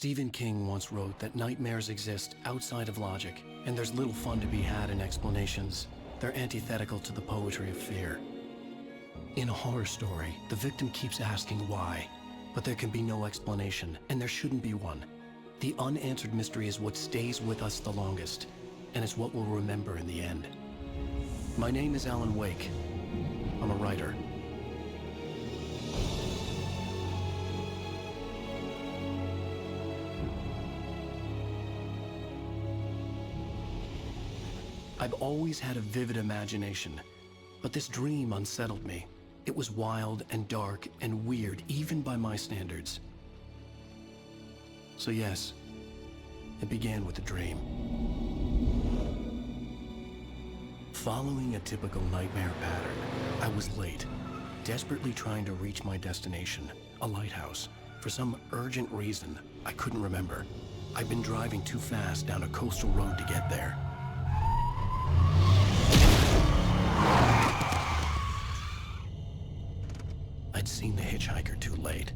Stephen King once wrote that nightmares exist outside of logic, and there's little fun to be had in explanations. They're antithetical to the poetry of fear. In a horror story, the victim keeps asking why, but there can be no explanation, and there shouldn't be one. The unanswered mystery is what stays with us the longest, and it's what we'll remember in the end. My name is Alan Wake. I'm a writer. I've always had a vivid imagination, but this dream unsettled me. It was wild and dark and weird, even by my standards. So yes, it began with a dream. Following a typical nightmare pattern, I was late, desperately trying to reach my destination, a lighthouse. For some urgent reason, I couldn't remember. I'd been driving too fast down a coastal road to get there. I'd seen the hitchhiker too late.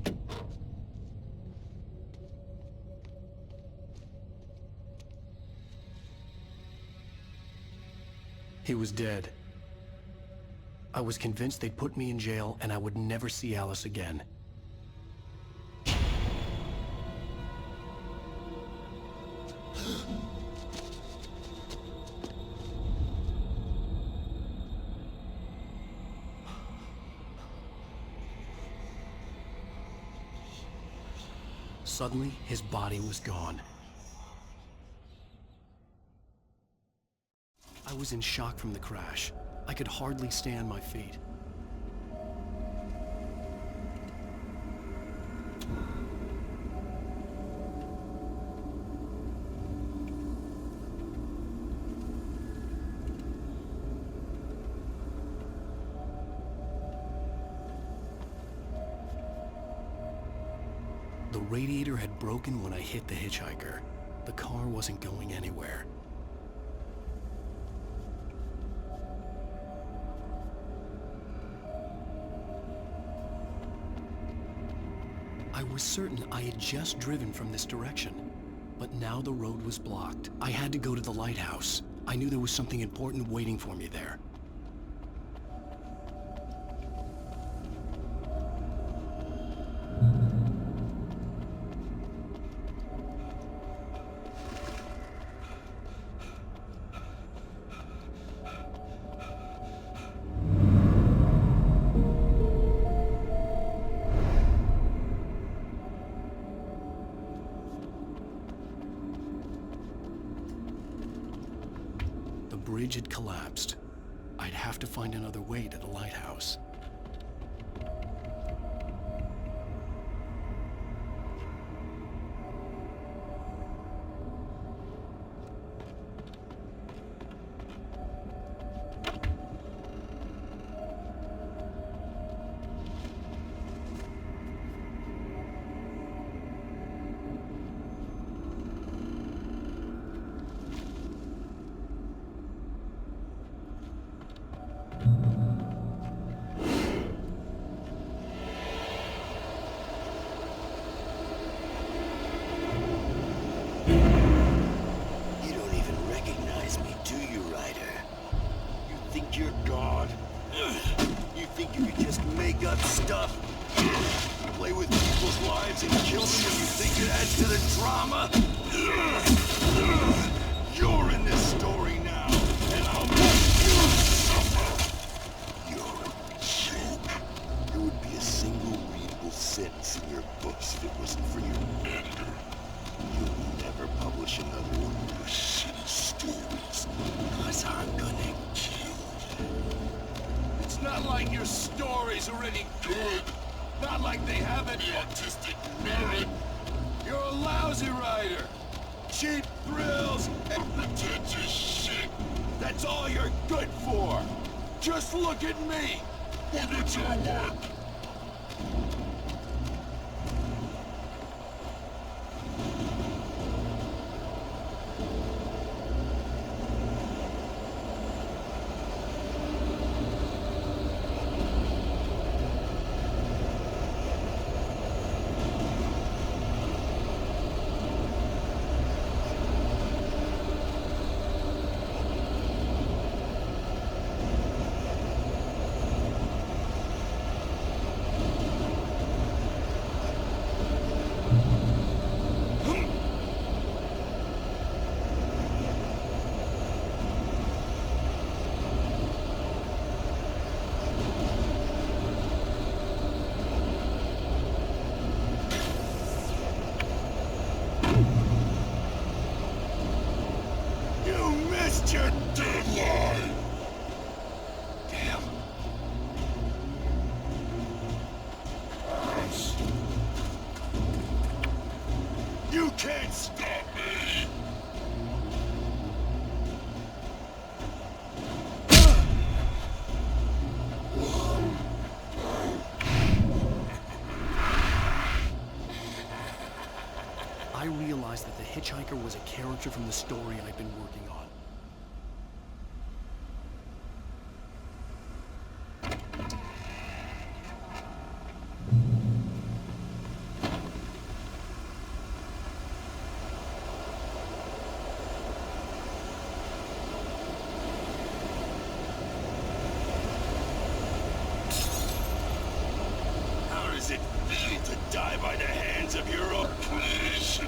He was dead. I was convinced they'd put me in jail and I would never see Alice again. Suddenly, his body was gone. I was in shock from the crash. I could hardly stay on my feet. The radiator had broken when I hit the hitchhiker. The car wasn't going anywhere. I was certain I had just driven from this direction, but now the road was blocked. I had to go to the lighthouse. I knew there was something important waiting for me there. The bridge had collapsed. I'd have to find another way to the lighthouse. I realized that the hitchhiker was a character from the story I'd been working on. How does it feel to die by the hands of your own? Please.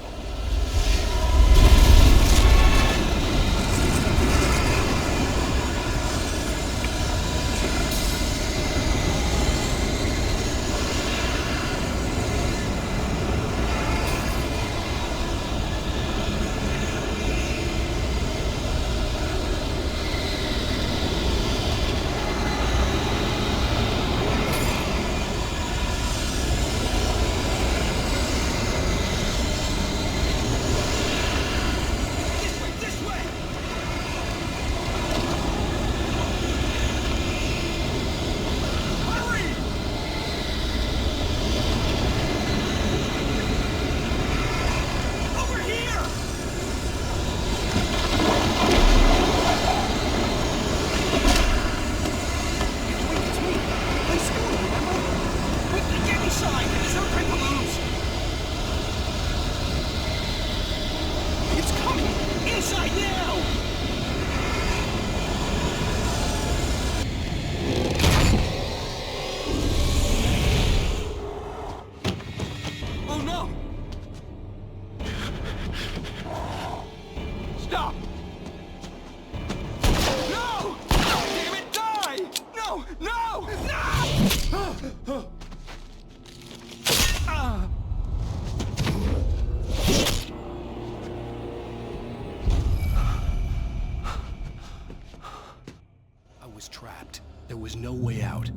was trapped. There was no way out.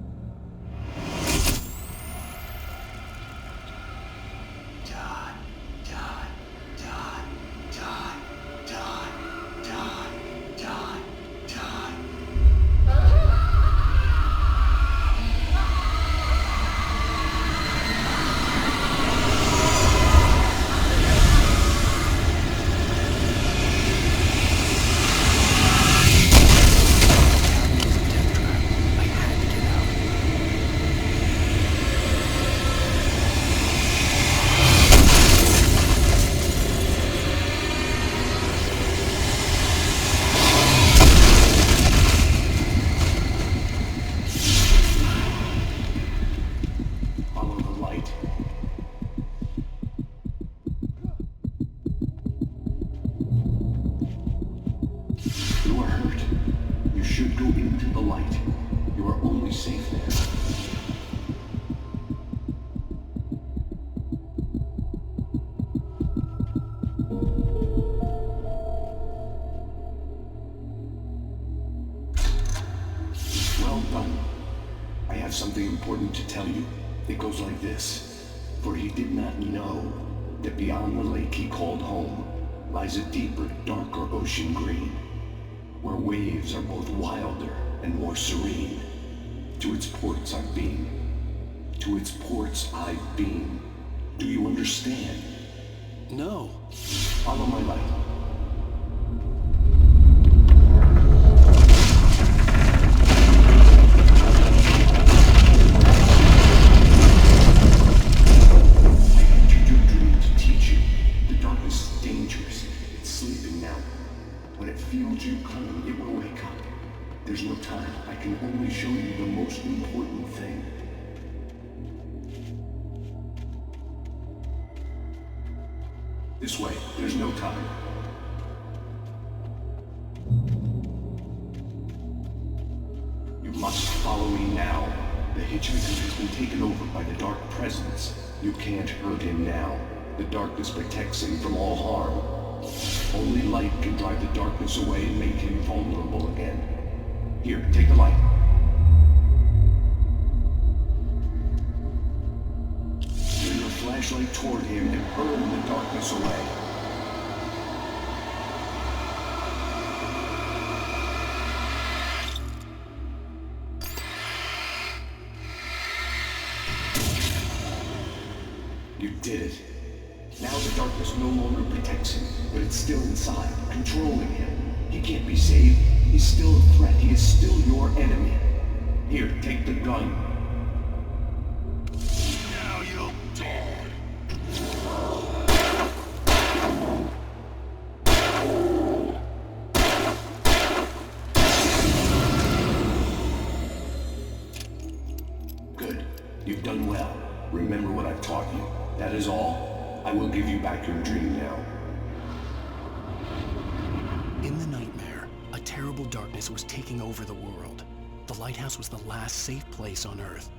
Die, die, die, die, die, die, die, die. You are hurt. You should go into the light. You are only safe there. Well done. I have something important to tell you. It goes like this. For he did not know that beyond the lake he called home lies a deeper, darker ocean green, where waves are both wilder and more serene. To its ports I've been. To its ports I've been. Do you understand? No. Follow my light. I entered your dream to teach you. The darkness is dangerous. It's sleeping now. When it feels you coming, it will wake up. There's no time. I can only show you the most important thing. This way. There's no time. You must follow me now. The hitchhiker has been taken over by the dark presence. You can't hurt him now. The darkness protects him from all harm. Only light can drive the darkness away and make him vulnerable again. Here, take the light. Turn your flashlight toward him and burn the darkness away. You did it. Now the darkness no longer protects him, but it's still inside, controlling him. He can't be saved. He's still a threat. He is still your enemy. Here, take the gun. Now you'll die. Good. You've done well. Remember what I've taught you. That is all. I will give you back your dream now. In the nightmare, a terrible darkness was taking over the world. The lighthouse was the last safe place on Earth.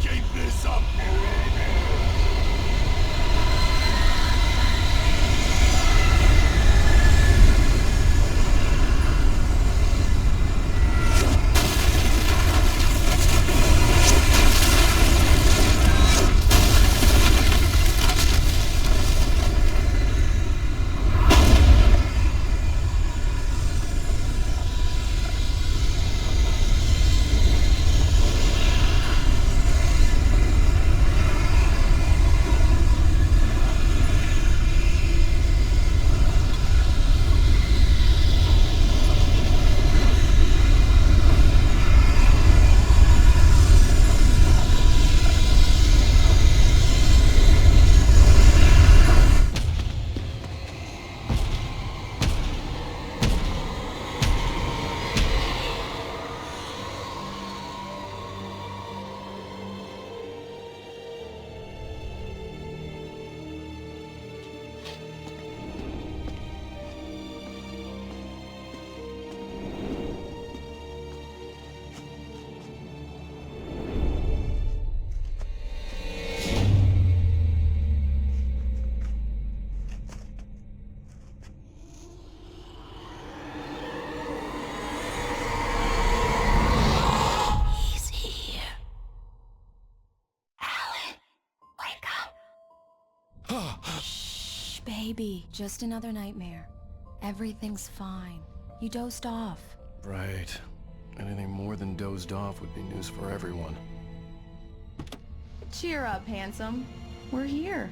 Keep this up! Shh, baby. Just another nightmare. Everything's fine. You dozed off. Right. Anything more than dozed off would be news for everyone. Cheer up, handsome. We're here.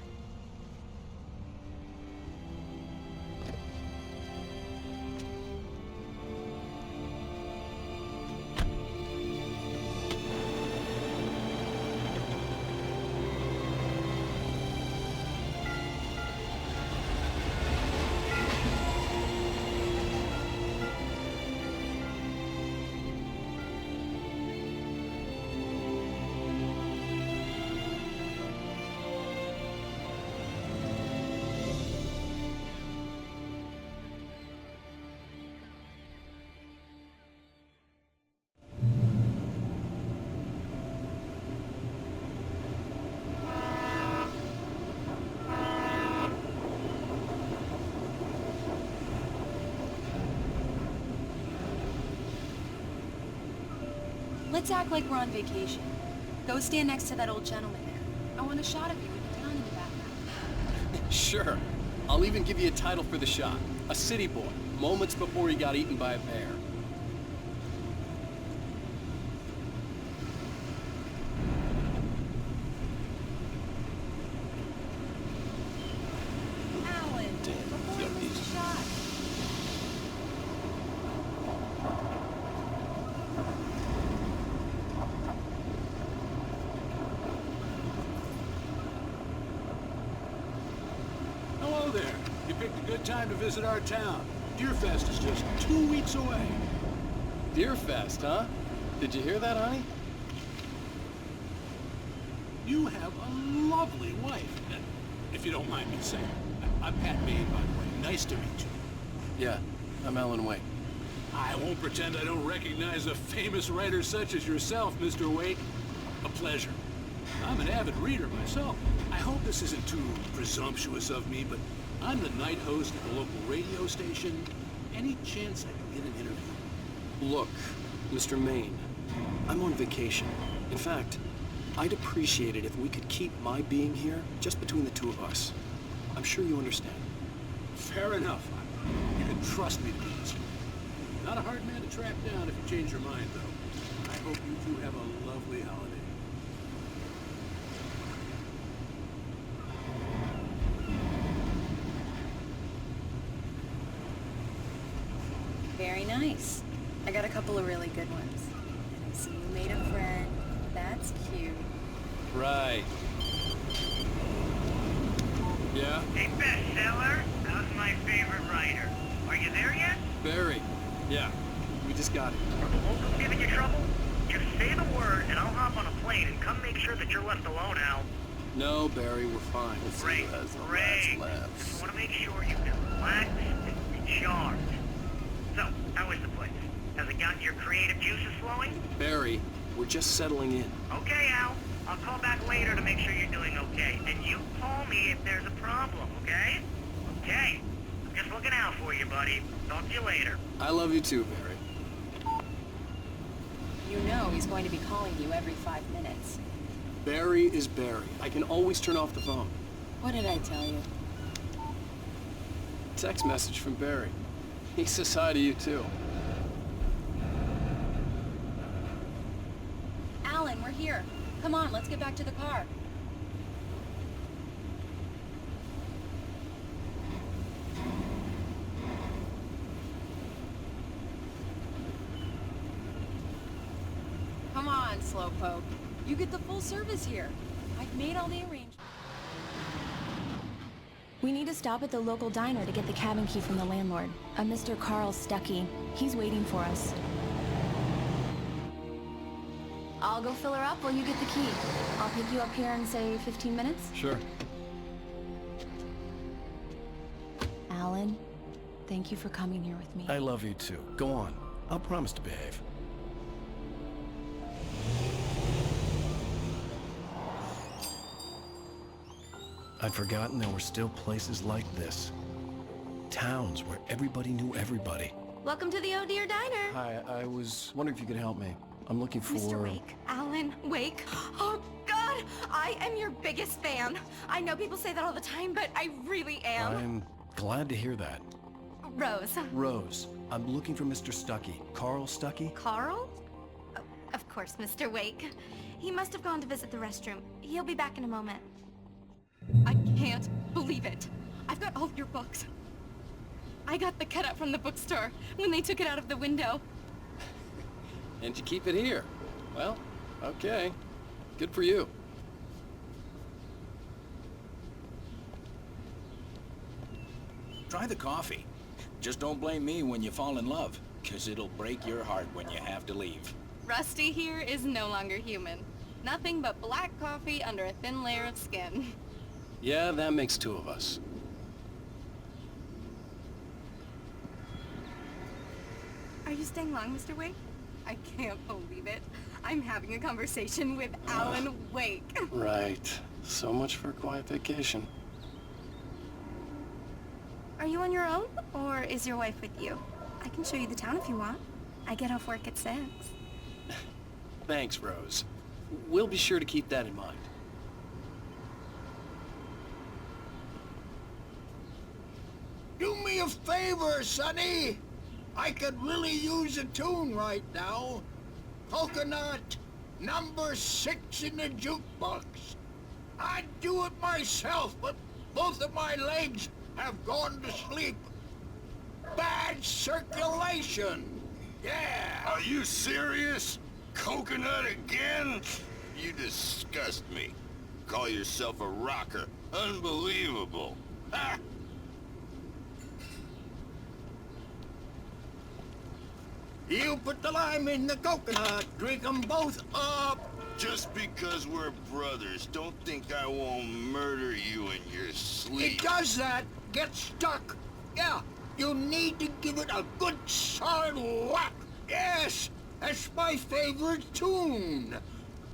Let's act like we're on vacation. Go stand next to that old gentleman there. I want a shot of you with the town in the background. Sure. I'll even give you a title for the shot. A city boy, moments before he got eaten by a bear. Alan, before you lose the shot. Hello there. You picked a good time to visit our town. Deerfest is just 2 weeks away. Deerfest, huh? Did you hear that, honey? You have a lovely wife. And if you don't mind me saying, I'm Pat Maine, by the way. Nice to meet you. Yeah, I'm Alan Wake. I won't pretend I don't recognize a famous writer such as yourself, Mr. Wake. A pleasure. I'm an avid reader myself. I hope this isn't too presumptuous of me, but I'm the night host at the local radio station. Any chance I can get an interview? Look, Mr. Maine, I'm on vacation. In fact, I'd appreciate it if we could keep my being here just between the two of us. I'm sure you understand. Fair enough. You can trust me to do this. Not a hard man to track down if you change your mind, though. I hope you two have a lovely holiday. Very nice. I got a couple of really good ones. And I see you made a friend. That's cute. Right. Yeah? Hey, bestseller, how's my favorite writer? Are you there yet? Barry. Yeah, we just got it. Are the locals giving you trouble? Just say the word and I'll hop on a plane and come make sure that you're left alone, Al. No, Barry, we're fine. Great, great. Just want to make sure you can relax and charge. So, how is the place? Has it gotten your creative juices flowing? Barry, we're just settling in. Okay, Al. I'll buddy. Talk to you later. I love you too, Barry. You know he's going to be calling you every 5 minutes. Barry is Barry. I can always turn off the phone. What did I tell you? Text message from Barry. He says hi to you too. Alan, we're here. Come on, let's get back to the car. Come on, Slowpoke. You get the full service here. I've made all the arrangements. We need to stop at the local diner to get the cabin key from the landlord, a Mr. Carl Stuckey. He's waiting for us. I'll go fill her up while you get the key. I'll pick you up here in, say, 15 minutes? Sure. Alan, thank you for coming here with me. I love you too. Go on. I'll promise to behave. I'd forgotten there were still places like this. Towns where everybody knew everybody. Welcome to the Oh Dear Diner. Hi, I was wondering if you could help me. I'm looking for... Mr. Wake. Alan Wake. Oh, God! I am your biggest fan. I know people say that all the time, but I really am. I'm glad to hear that. Rose. Rose, I'm looking for Mr. Stuckey. Carl Stuckey? Carl? Oh, of course, Mr. Wake. He must have gone to visit the restroom. He'll be back in a moment. I can't believe it. I've got all your books. I got the cutout from the bookstore when they took it out of the window. And you keep it here. Well, okay. Good for you. Try the coffee. Just don't blame me when you fall in love, 'cause it'll break your heart when you have to leave. Rusty here is no longer human. Nothing but black coffee under a thin layer of skin. Yeah, that makes two of us. Are you staying long, Mr. Wake? I can't believe it. I'm having a conversation with Alan Wake. Right. So much for a quiet vacation. Are you on your own, or is your wife with you? I can show you the town if you want. I get off work at 6. Thanks, Rose. We'll be sure to keep that in mind. Do me a favor, Sonny. I could really use a tune right now. Coconut, number 6 in the jukebox. I'd do it myself, but both of my legs have gone to sleep. Bad circulation. Yeah. Are you serious? Coconut again? You disgust me. Call yourself a rocker. Unbelievable. Ha! You put the lime in the coconut. Drink them both up. Just because we're brothers, don't think I won't murder you in your sleep. It does that. Get stuck. Yeah, you need to give it a good solid whack. Yes, that's my favorite tune.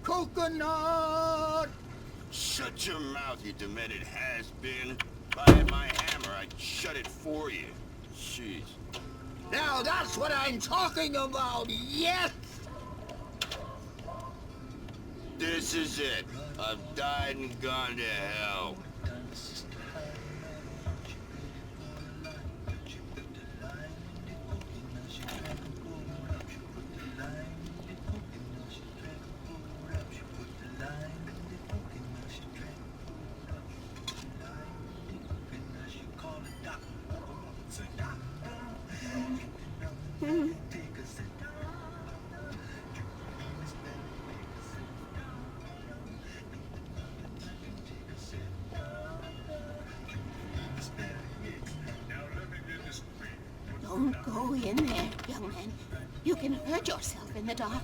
Coconut. Shut your mouth, you demented has-been. If I had my hammer, I'd shut it for you. Jeez. Now that's what I'm talking about, yes! This is it. I've died and gone to hell. Don't go in there, young man. You can hurt yourself in the dark.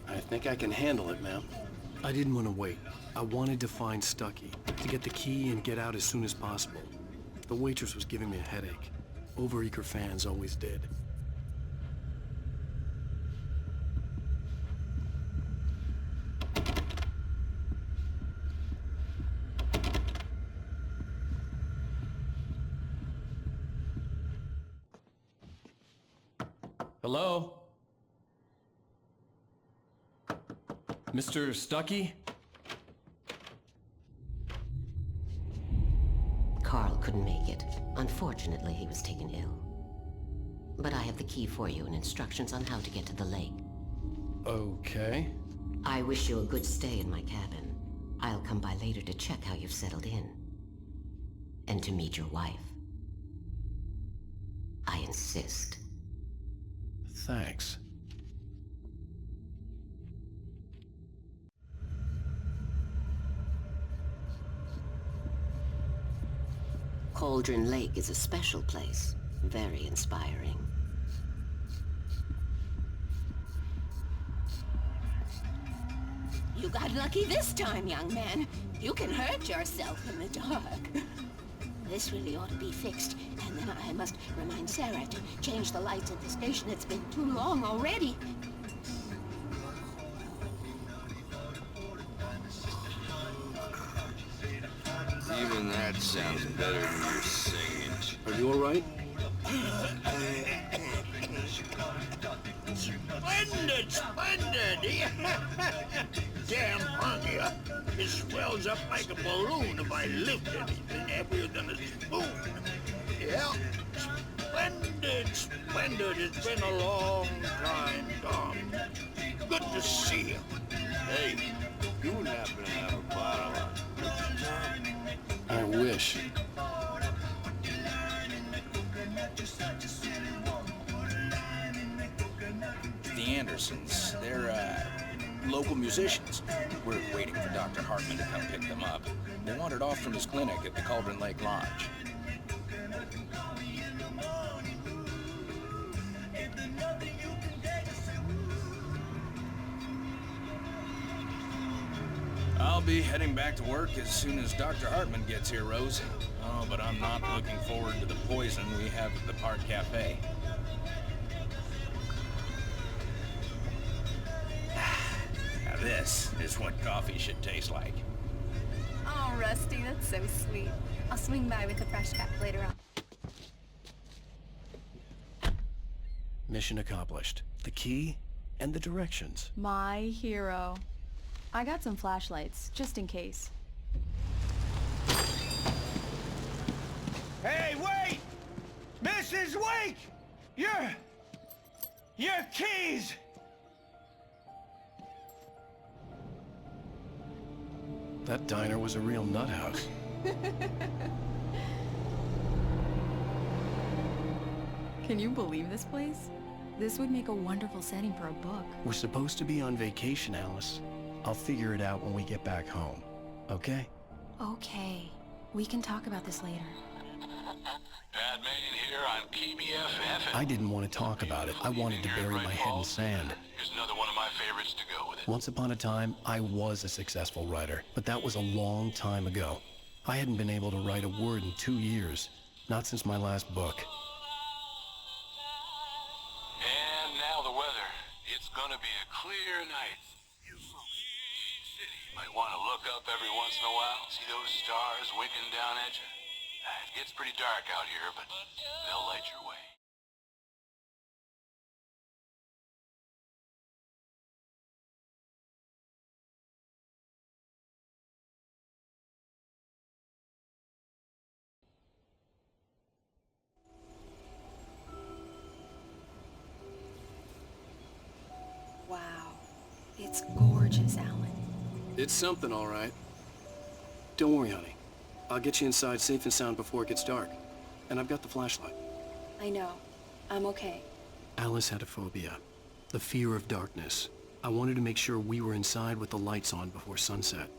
I think I can handle it, ma'am. I didn't want to wait. I wanted to find Stuckey, to get the key and get out as soon as possible. The waitress was giving me a headache. Overeager fans always did. Hello? Mr. Stuckey? Carl couldn't make it. Unfortunately, he was taken ill. But I have the key for you and instructions on how to get to the lake. Okay. I wish you a good stay in my cabin. I'll come by later to check how you've settled in. And to meet your wife. I insist. Thanks. Cauldron Lake is a special place. Very inspiring. You got lucky this time, young man. You can hurt yourself in the dark. This really ought to be fixed, and then I must remind Sarah to change the lights at the station. It's been too long already. Even that sounds better than your singing. Are you all right? Splendid, splendid! Damn hungry. It swells up like a balloon if I lift anything heavier than a spoon. Yeah, splendid, splendid. It's been a long time, Tom. Good to see you. Hey, you wouldn't happen to have a bottle on you, Tom? I wish. The Andersons, they're, local musicians. We're waiting for Dr. Hartman to come pick them up. They wandered off from his clinic at the Cauldron Lake Lodge. I'll be heading back to work as soon as Dr. Hartman gets here, Rose. Oh, but I'm not looking forward to the poison we have at the Park Cafe. Now this is what coffee should taste like. Oh, Rusty, that's so sweet. I'll swing by with a fresh cup later on. Mission accomplished. The key and the directions. My hero. I got some flashlights, just in case. Hey, wait! Mrs. Wake! Your keys! That diner was a real nut house. Can you believe this place? This would make a wonderful setting for a book. We're supposed to be on vacation, Alice. I'll figure it out when we get back home. Okay? Okay. We can talk about this later. Bad man here on KBFF. I didn't want to talk about it. I wanted to bury my head in sand. Here's another one of my favorites to go with it. Once upon a time, I was a successful writer, but that was a long time ago. I hadn't been able to write a word in 2 years. Not since my last book. And now the weather. It's gonna be a clear night. You folks in Beach City might want to look up every once in a while. See those stars winking down at you? It gets pretty dark out here, but they'll light your way. Wow. It's gorgeous, Alan. It's something, all right. Don't worry, honey. I'll get you inside safe and sound before it gets dark. And I've got the flashlight. I know. I'm okay. Alice had a phobia. The fear of darkness. I wanted to make sure we were inside with the lights on before sunset.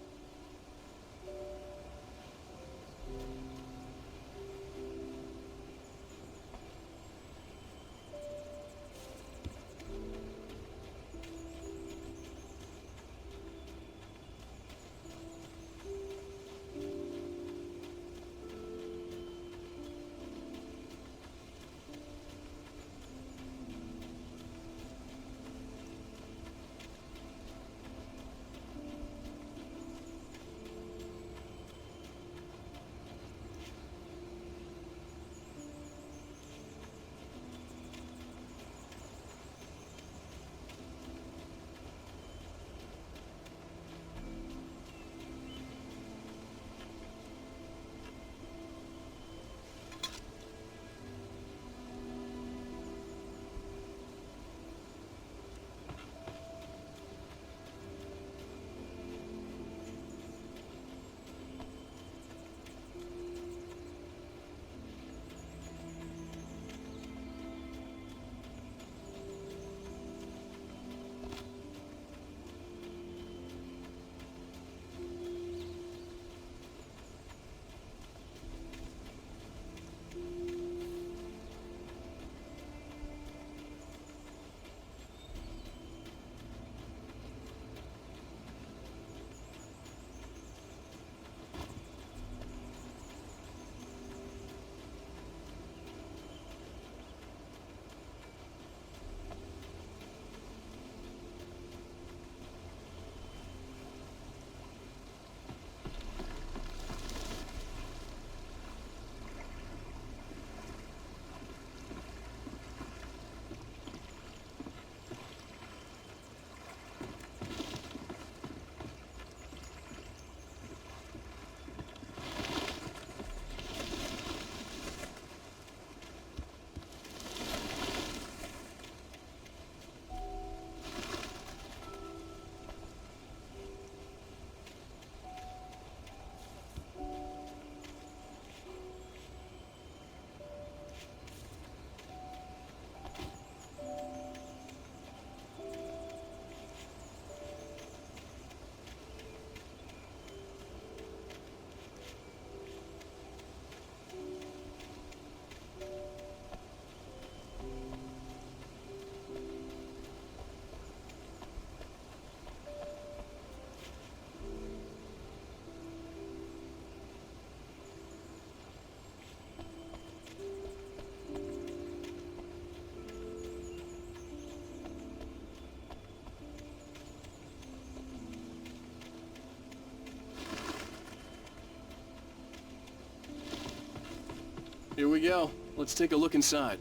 Here we go. Let's take a look inside.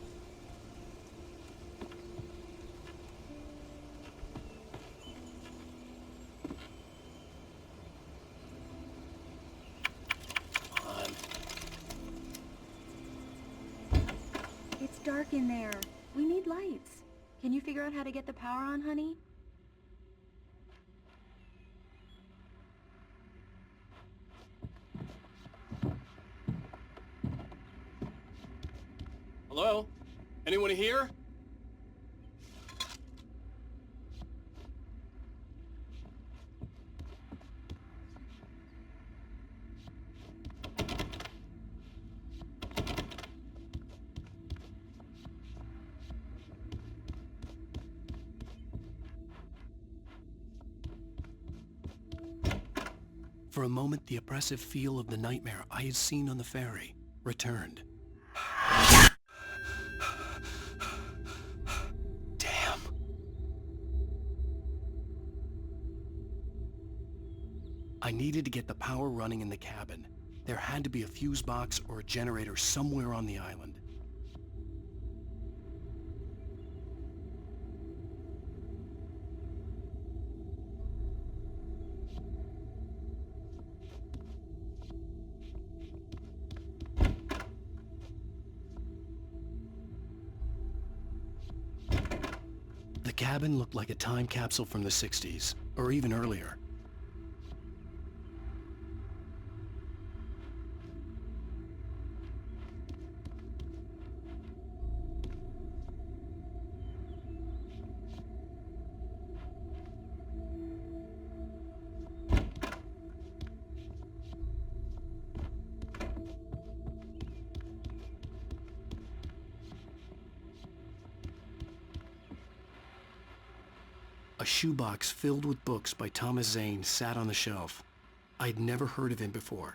It's dark in there. We need lights. Can you figure out how to get the power on, honey? Hello? Anyone here? For a moment, the oppressive feel of the nightmare I had seen on the ferry returned. Damn. I needed to get the power running in the cabin. There had to be a fuse box or a generator somewhere on the island. The cabin looked like a time capsule from the 60s, or even earlier. A shoebox filled with books by Thomas Zane sat on the shelf. I'd never heard of him before.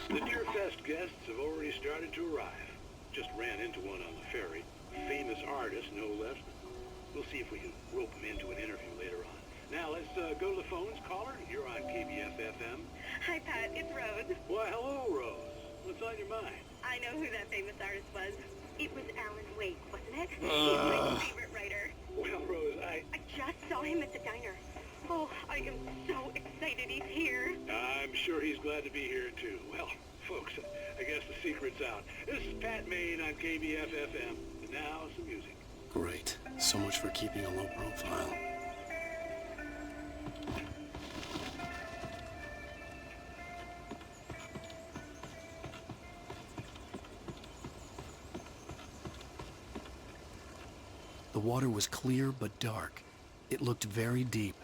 The Deerfest guests have already started to arrive. Just ran into one on the ferry. Famous artist, no less. We'll see if we can rope him into an interview later on. Now, let's go to the phones. Caller, you're on KBF-FM. Hi, Pat. It's Rose. Why, hello, Rose. What's on your mind? I know who that famous artist was. It was Alan Wake, wasn't it? He's my favorite writer. Well, Rose, I just saw him at the diner. Oh, I am so excited he's here. I'm sure he's glad to be here, too. Well, folks, I guess the secret's out. This is Pat Maine on KBF-FM. And now, some music. Great. So much for keeping a low profile. The water was clear but dark. It looked very deep.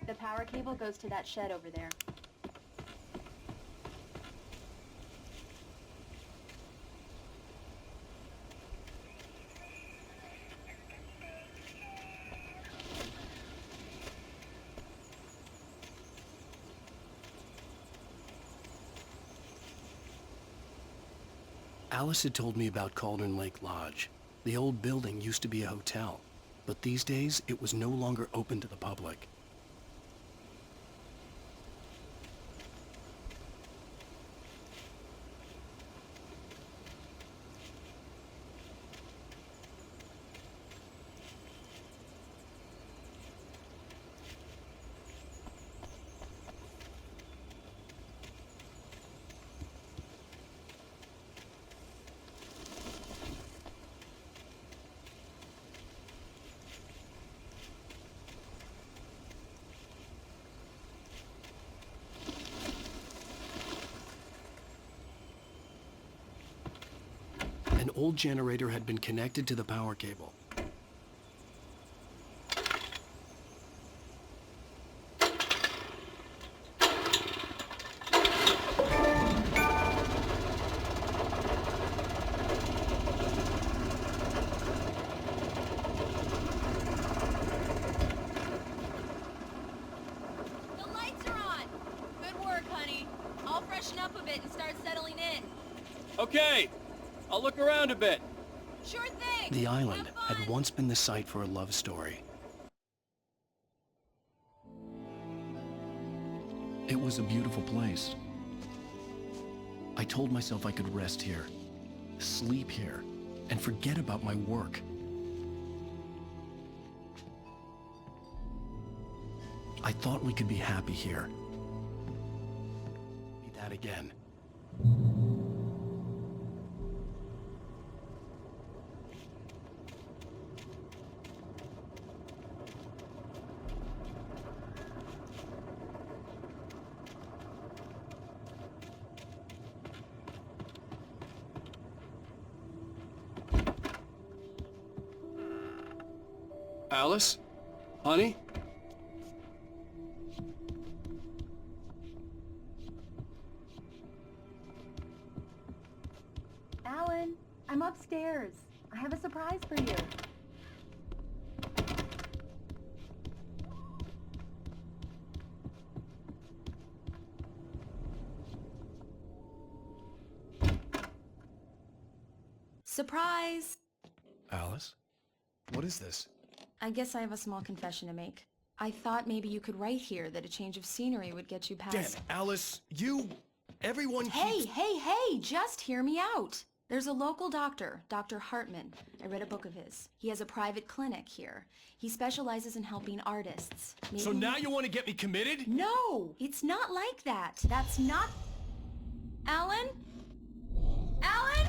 The power cable goes to that shed over there. Alice had told me about Cauldron Lake Lodge. The old building used to be a hotel, but these days it was no longer open to the public. old generator had been connected to the power cable. Okay, I'll look around a bit. Sure thing. The island had once been the site for a love story. It was a beautiful place. I told myself I could rest here, sleep here, and forget about my work. I thought we could be happy here. Be that again. Alice? Honey? Alan, I'm upstairs. I have a surprise for you. Surprise! Alice? What is this? I guess I have a small confession to make. I thought maybe you could write here that a change of scenery would get you past... Damn it, Alice, everyone Hey, just hear me out. There's a local doctor, Dr. Hartman. I read a book of his. He has a private clinic here. He specializes in helping artists. Maybe... So now you want to get me committed? No, it's not like that. That's not... Alan? Alan?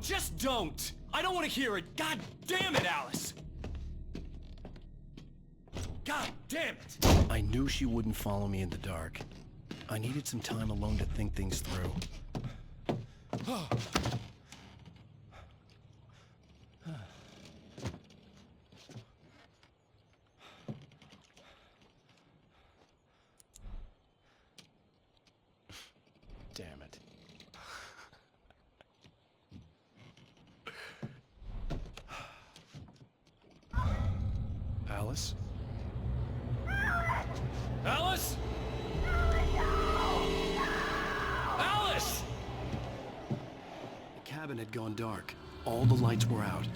Just don't! I don't want to hear it! God damn it, Alice! God damn it! I knew she wouldn't follow me in the dark. I needed some time alone to think things through. Damn it. Alice? Alice? Alice! The cabin had gone dark. All the lights were out.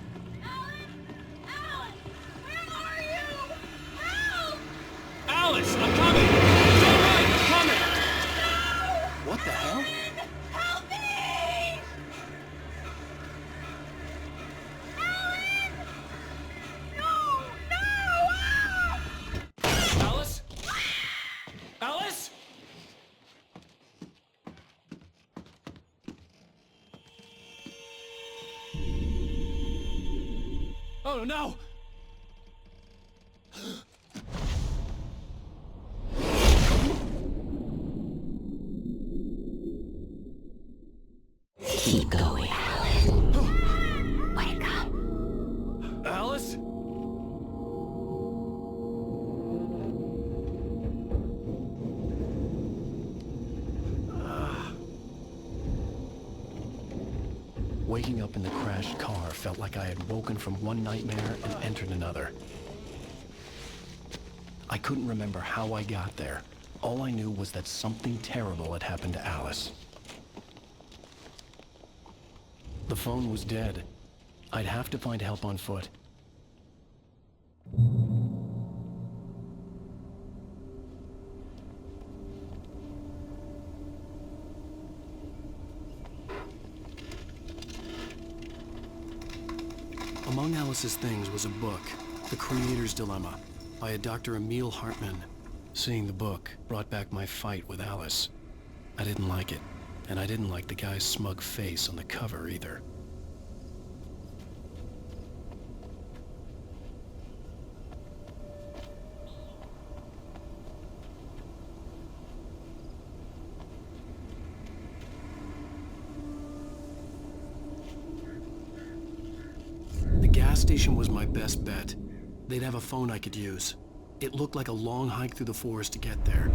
Alice, I'm coming! Don't run! I'm coming! No! What the hell? Help me! Alan! No! Alice? Alice? Oh no! Keep going, Alan. Wake up. Alice? Waking up in the crashed car felt like I had woken from one nightmare and entered another. I couldn't remember how I got there. All I knew was that something terrible had happened to Alice. The phone was dead. I'd have to find help on foot. Among Alice's things was a book, The Creator's Dilemma, by a Dr. Emil Hartman. Seeing the book brought back my fight with Alice. I didn't like it, and I didn't like the guy's smug face on the cover either. gas station was my best bet. They'd have a phone I could use. It looked like a long hike through the forest to get there.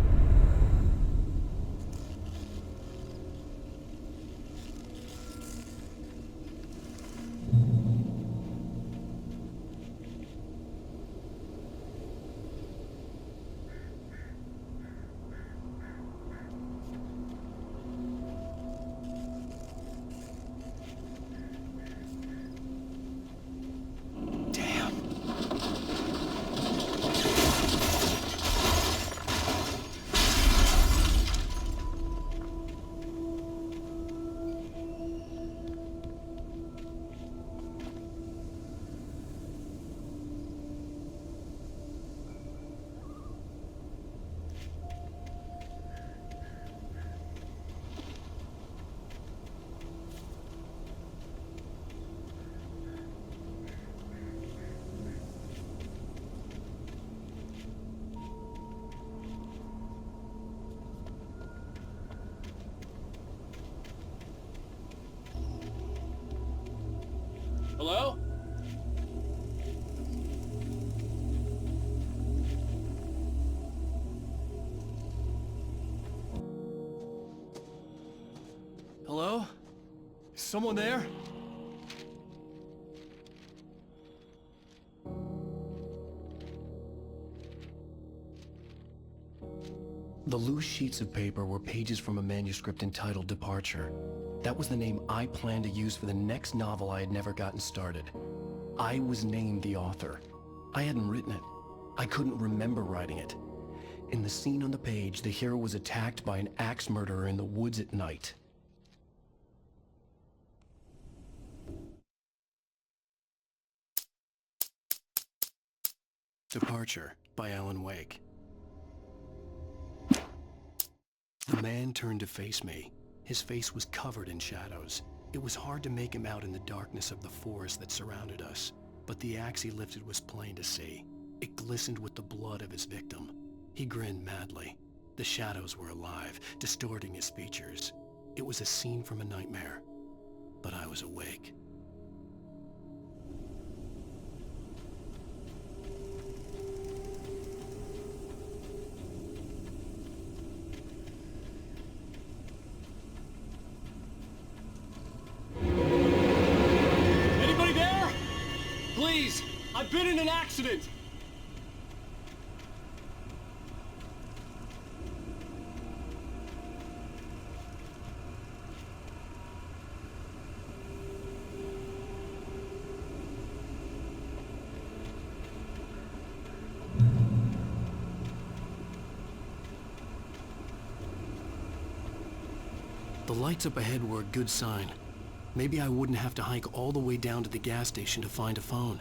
Hello? Hello? Is someone there? The loose sheets of paper were pages from a manuscript entitled Departure. That was the name I planned to use for the next novel I had never gotten started. I was named the author. I hadn't written it. I couldn't remember writing it. In the scene on the page, the hero was attacked by an axe murderer in the woods at night. Departure by Alan Wake. The man turned to face me. His face was covered in shadows. It was hard to make him out in the darkness of the forest that surrounded us, but the axe he lifted was plain to see. It glistened with the blood of his victim. He grinned madly. The shadows were alive, distorting his features. It was a scene from a nightmare, but I was awake. Anybody there? Please, I've been in an accident. The lights up ahead were a good sign. Maybe I wouldn't have to hike all the way down to the gas station to find a phone.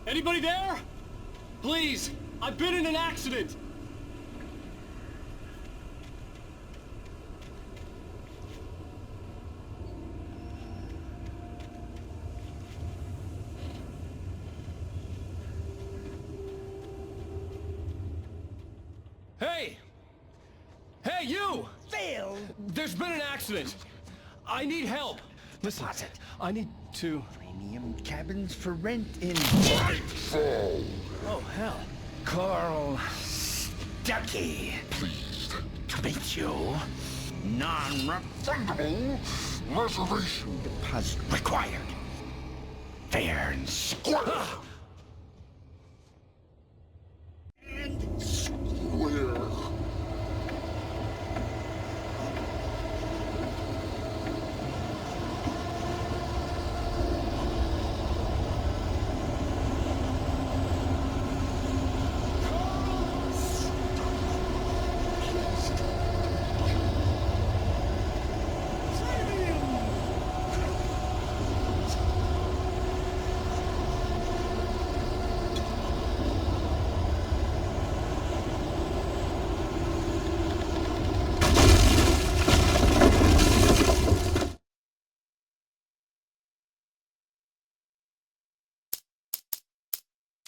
Anybody there? Please, I've been in an accident. Hey! Hey, you! Phil! There's been an accident. I need help. Listen, deposit. I need to... Premium cabins for rent in... Oh, hell. Carl Stuckey. Please. To meet you. Non-refundable reservation deposit required. Fair and square. And square.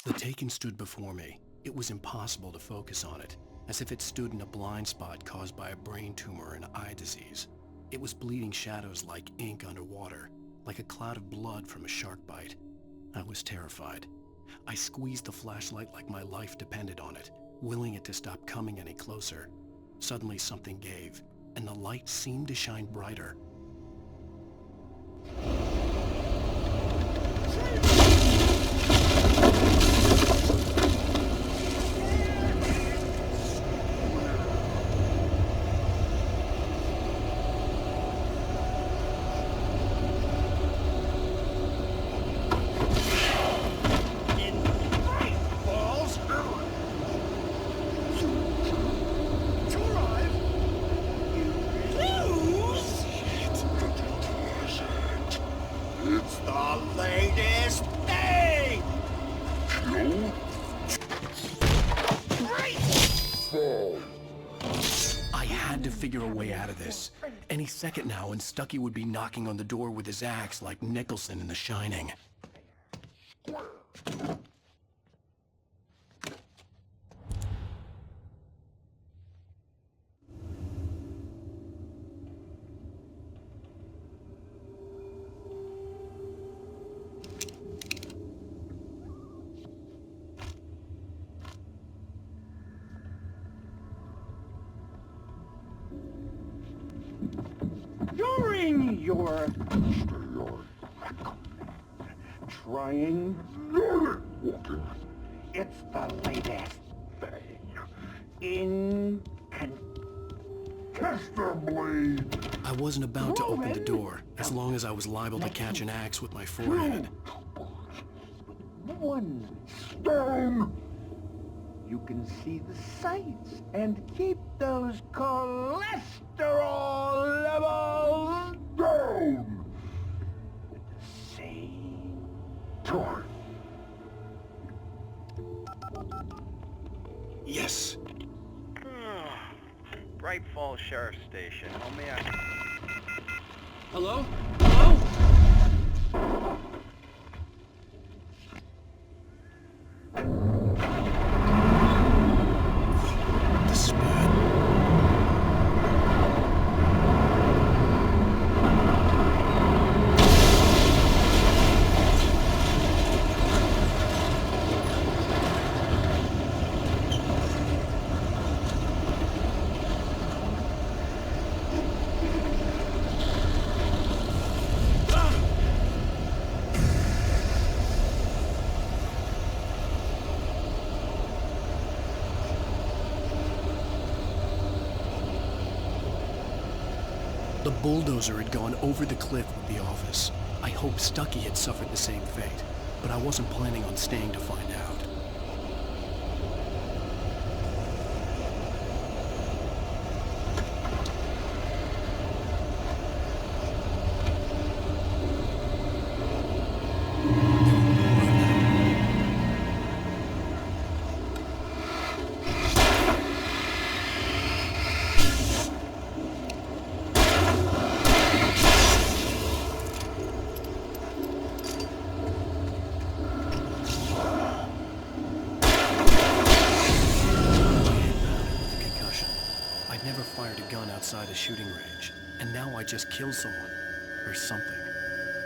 The Taken stood before me. It was impossible to focus on it, as if it stood in a blind spot caused by a brain tumor and eye disease. It was bleeding shadows like ink underwater, like a cloud of blood from a shark bite. I was terrified. I squeezed the flashlight like my life depended on it, willing it to stop coming any closer. Suddenly something gave, and the light seemed to shine brighter. I had to figure a way out of this. Any second now, and Stuckey would be knocking on the door with his axe like Nicholson in The Shining. During your trying walking, it's the latest thing. Incontestably. I wasn't about to open the door, as long as I was liable to catch an axe with my forehead. One stone. You can see the sights and keep those cholesterol levels down at the same time. Yes. Bright Falls Sheriff Station. Oh, may I... Hello? Hello? The spurt. The bulldozer had gone over the cliff with the office. I hoped Stuckey had suffered the same fate, but I wasn't planning on staying to find out. Outside a shooting range, and now I just killed someone, or something.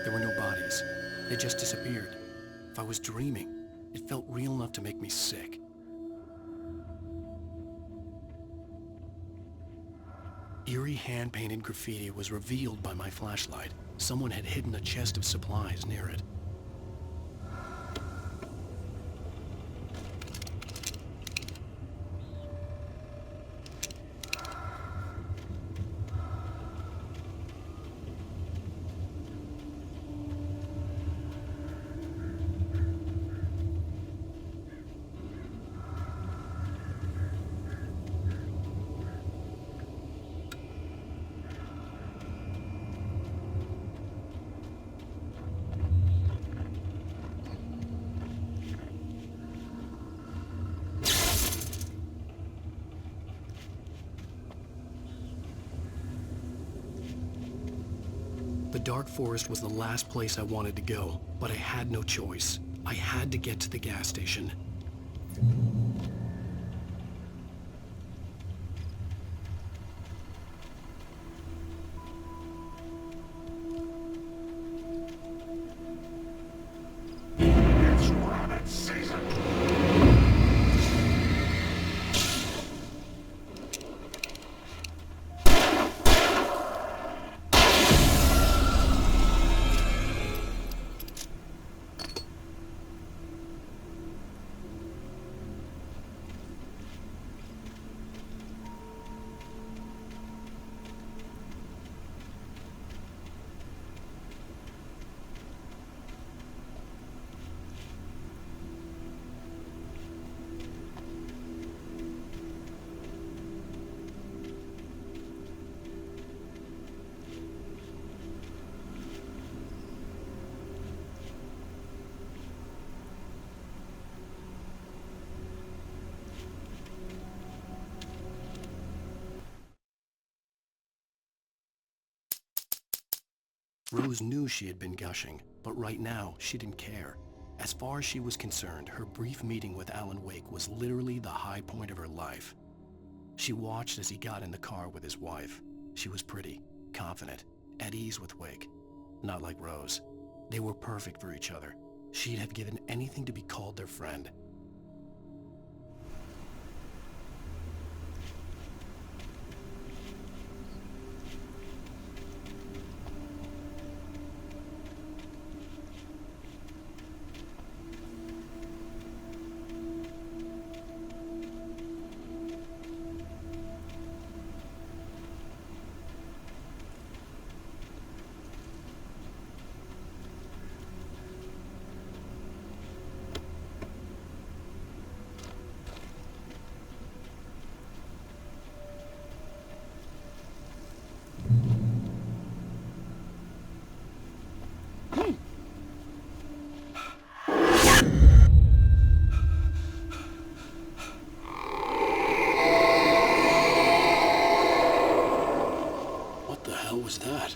There were no bodies. They just disappeared. If I was dreaming, it felt real enough to make me sick. Eerie hand-painted graffiti was revealed by my flashlight. Someone had hidden a chest of supplies near it. The dark forest was the last place I wanted to go, but I had no choice. I had to get to the gas station. It's rabbit season. Rose knew she had been gushing, but right now, she didn't care. As far as she was concerned, her brief meeting with Alan Wake was literally the high point of her life. She watched as he got in the car with his wife. She was pretty, confident, at ease with Wake. Not like Rose. They were perfect for each other. She'd have given anything to be called their friend. What was that?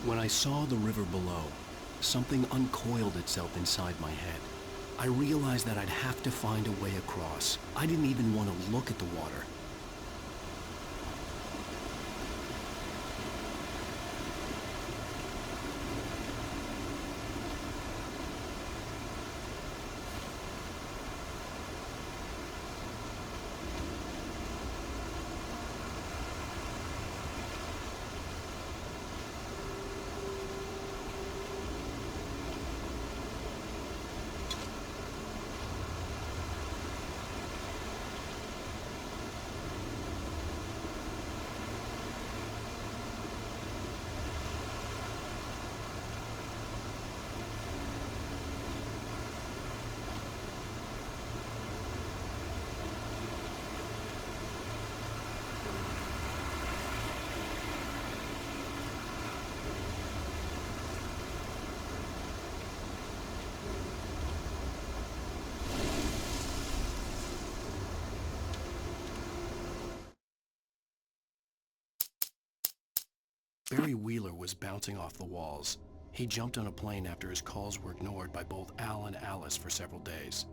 When I saw the river below, something uncoiled itself inside my head. I realized that I'd have to find a way across. I didn't even want to look at the water. Barry Wheeler was bouncing off the walls. He jumped on a plane after his calls were ignored by both Al and Alice for several days.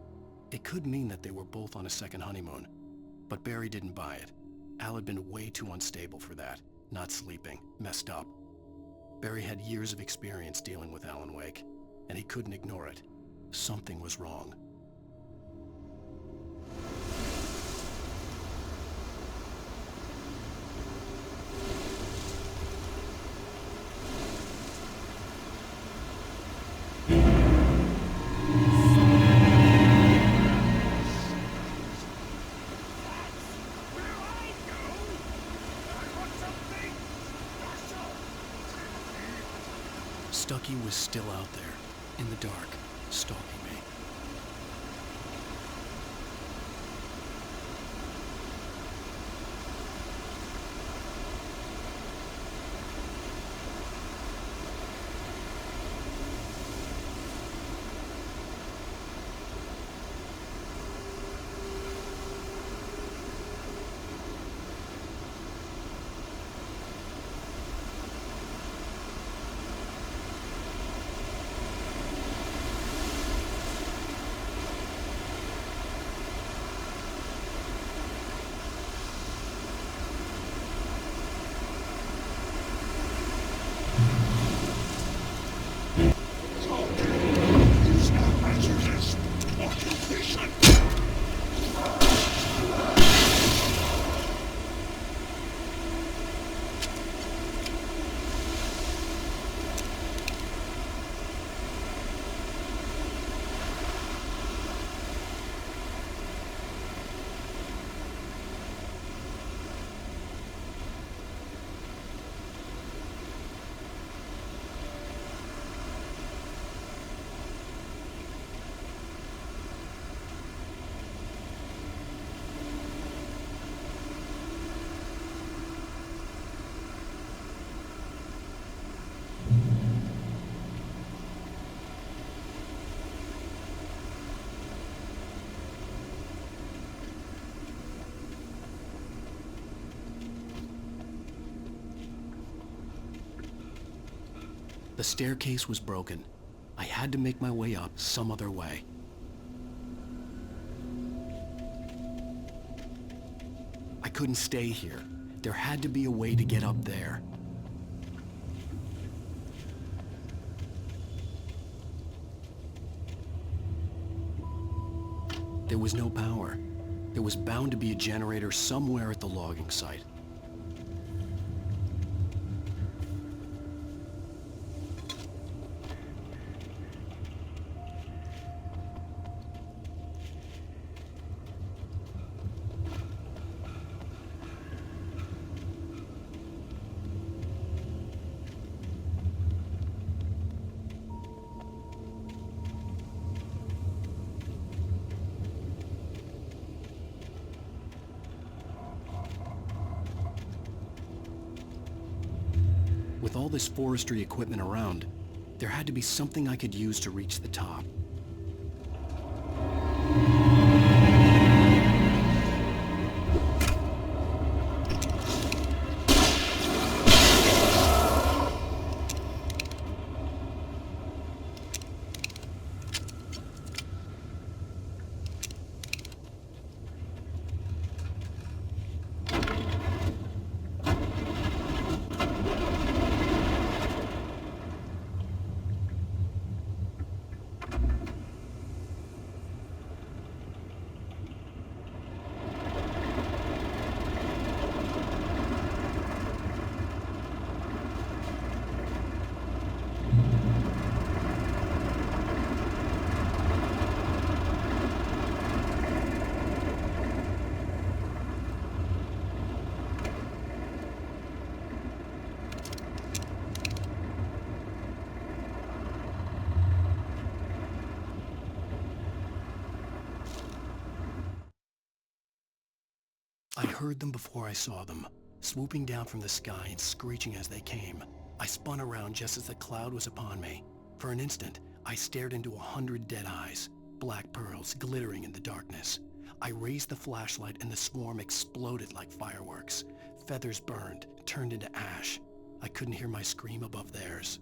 It could mean that they were both on a second honeymoon, but Barry didn't buy it. Al had been way too unstable for that, not sleeping, messed up. Barry had years of experience dealing with Alan Wake, and he couldn't ignore it. Something was wrong. Stucky was still out there, in the dark, stalking me. The staircase was broken. I had to make my way up some other way. I couldn't stay here. There had to be a way to get up there. There was no power. There was bound to be a generator somewhere at the logging site. With all this forestry equipment around, there had to be something I could use to reach the top. I heard them before I saw them, swooping down from the sky and screeching as they came. I spun around just as the cloud was upon me. For an instant, I stared into 100 dead eyes, black pearls glittering in the darkness. I raised the flashlight and the swarm exploded like fireworks. Feathers burned, turned into ash. I couldn't hear my scream above theirs.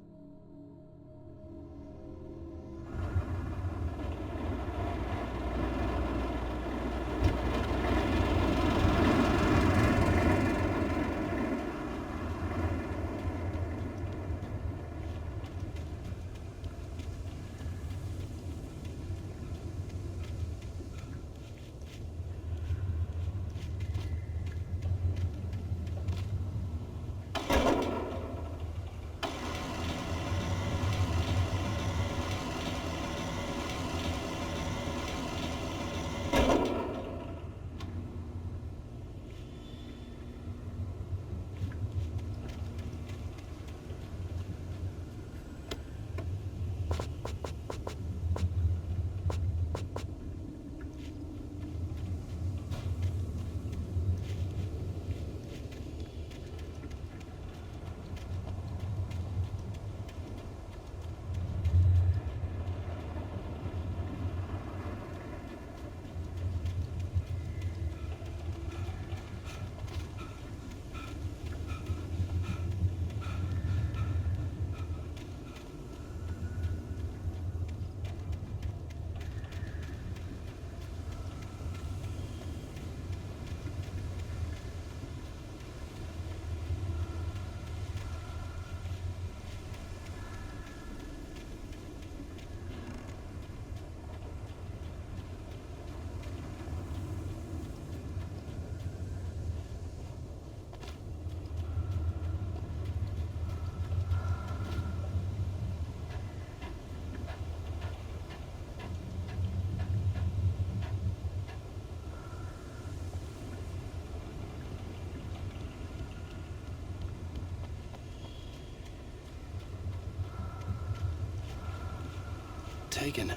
taken.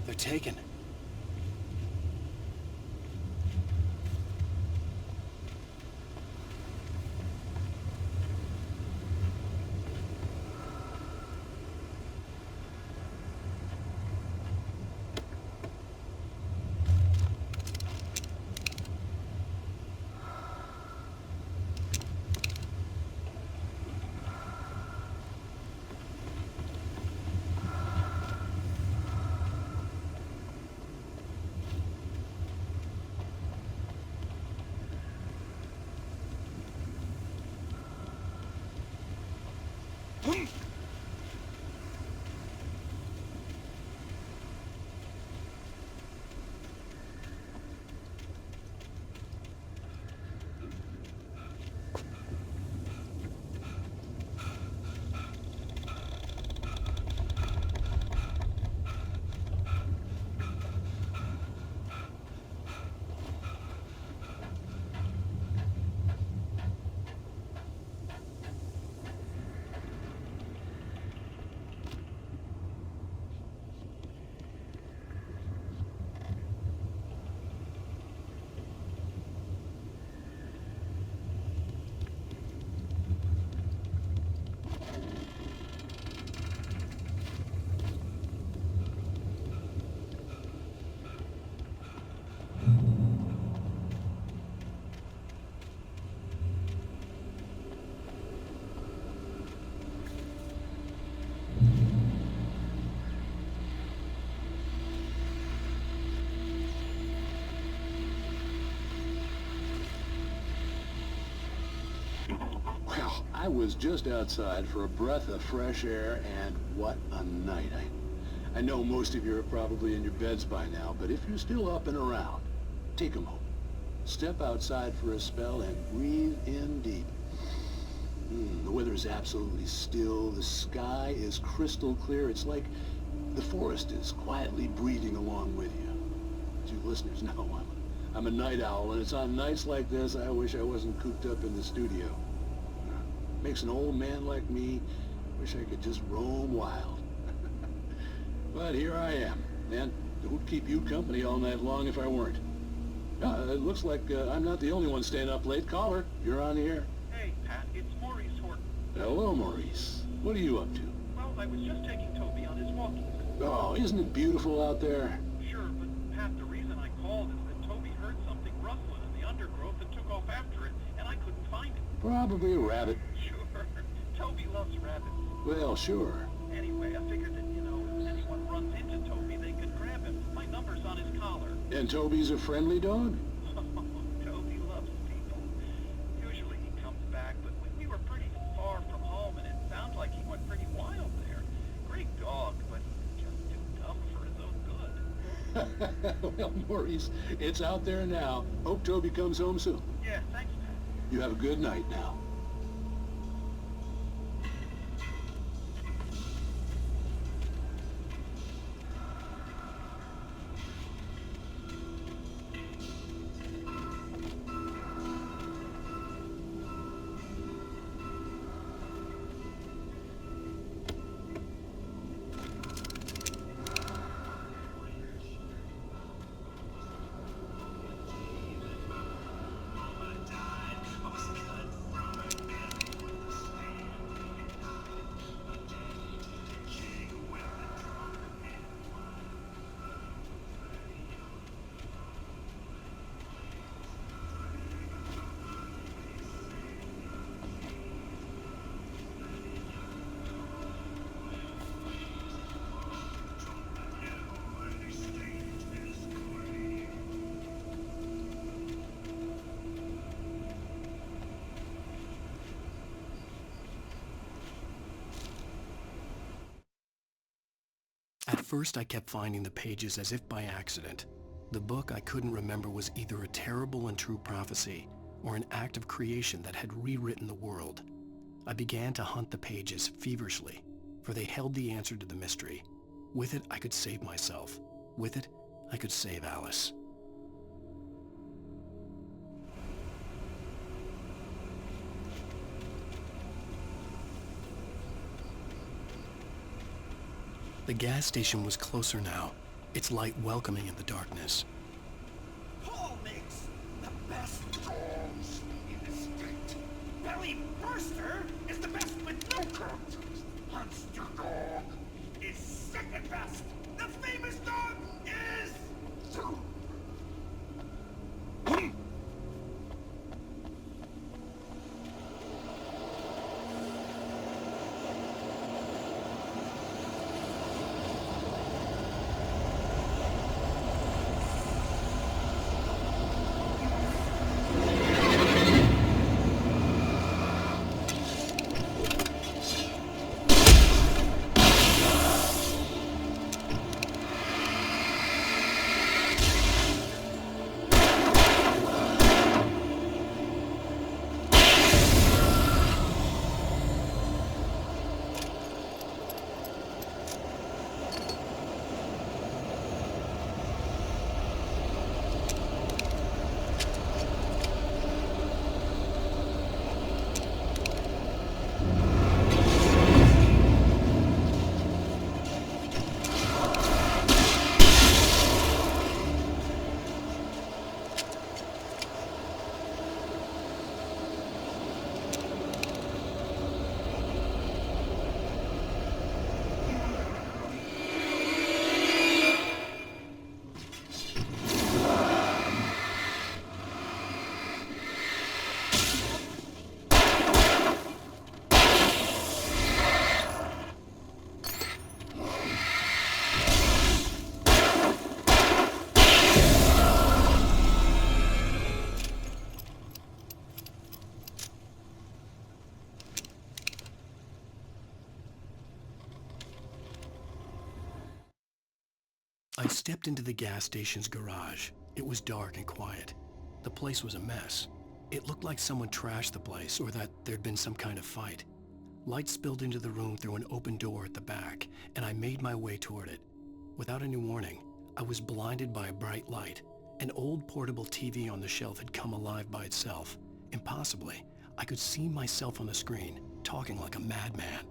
They're taken. Well, I was just outside for a breath of fresh air, and what a night. I know most of you are probably in your beds by now, but if you're still up and around, take a moment. Step outside for a spell and breathe in deep. The weather is absolutely still. The sky is crystal clear. It's like the forest is quietly breathing along with you. As you listeners know, I'm a night owl, and it's on nights like this I wish I wasn't cooped up in the studio. Makes an old man like me wish I could just roam wild. But here I am, and it would keep you company all night long if I weren't. It looks like I'm not the only one staying up late. Caller, you're on the air. Hey, Pat, it's Maurice Horton. Hello, Maurice. What are you up to? Well, I was just taking Toby on his walking. Oh, isn't it beautiful out there? Sure, but Pat, the reason I called is that Toby heard something rustling in the undergrowth and took off after it, and I couldn't find it. Probably a rabbit. Sure. Toby loves rabbits. Well, sure. Anyway, I figured that, if anyone runs into Toby, they could grab him. My number's on his collar. And Toby's a friendly dog? Toby loves people. Usually he comes back, but we were pretty far from home, and it sounds like he went pretty wild there. Great dog, but just too dumb for his own good. Well, Maurice, it's out there now. Hope Toby comes home soon. Yeah, thanks, Pat. You have a good night now. At first, I kept finding the pages as if by accident. The book I couldn't remember was either a terrible and true prophecy or an act of creation that had rewritten the world. I began to hunt the pages feverishly, for they held the answer to the mystery. With it, I could save myself. With it, I could save Alice. The gas station was closer now, its light welcoming in the darkness. Paul makes the best dogs in the state. Belly Burster is the best with no coat. Monster Dog is second best. The famous dog is... I stepped into the gas station's garage. It was dark and quiet. The place was a mess. It looked like someone trashed the place or that there'd been some kind of fight. Light spilled into the room through an open door at the back, and I made my way toward it. Without any warning, I was blinded by a bright light. An old portable TV on the shelf had come alive by itself. Impossibly, I could see myself on the screen, talking like a madman.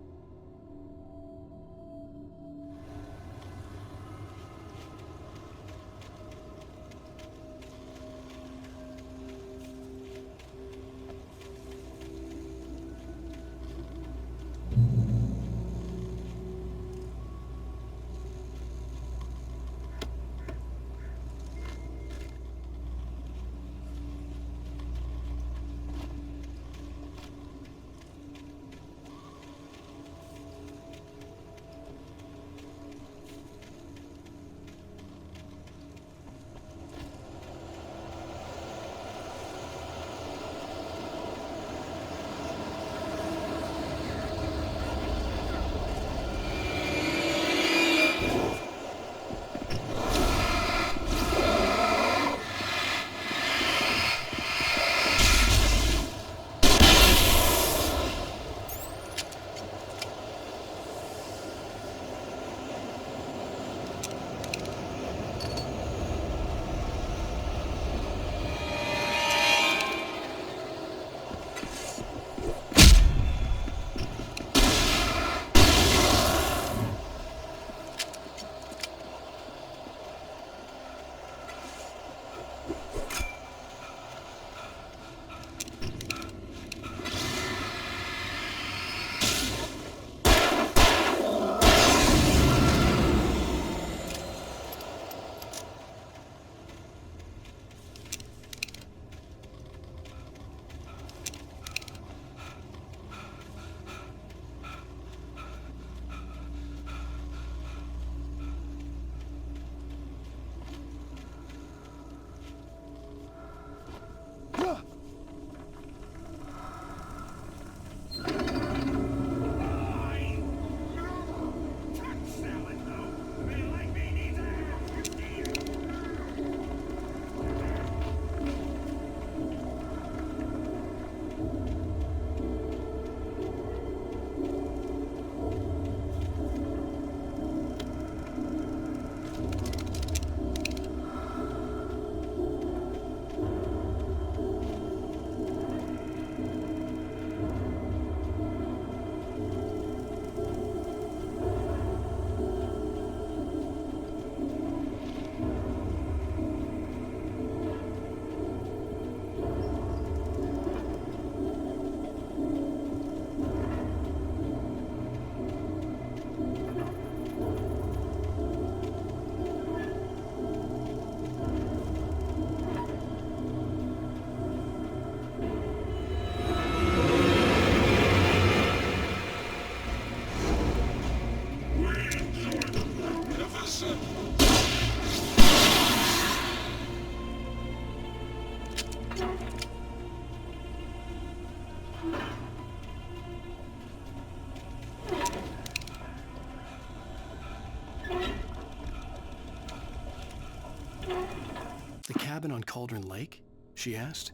cabin on Cauldron Lake? She asked.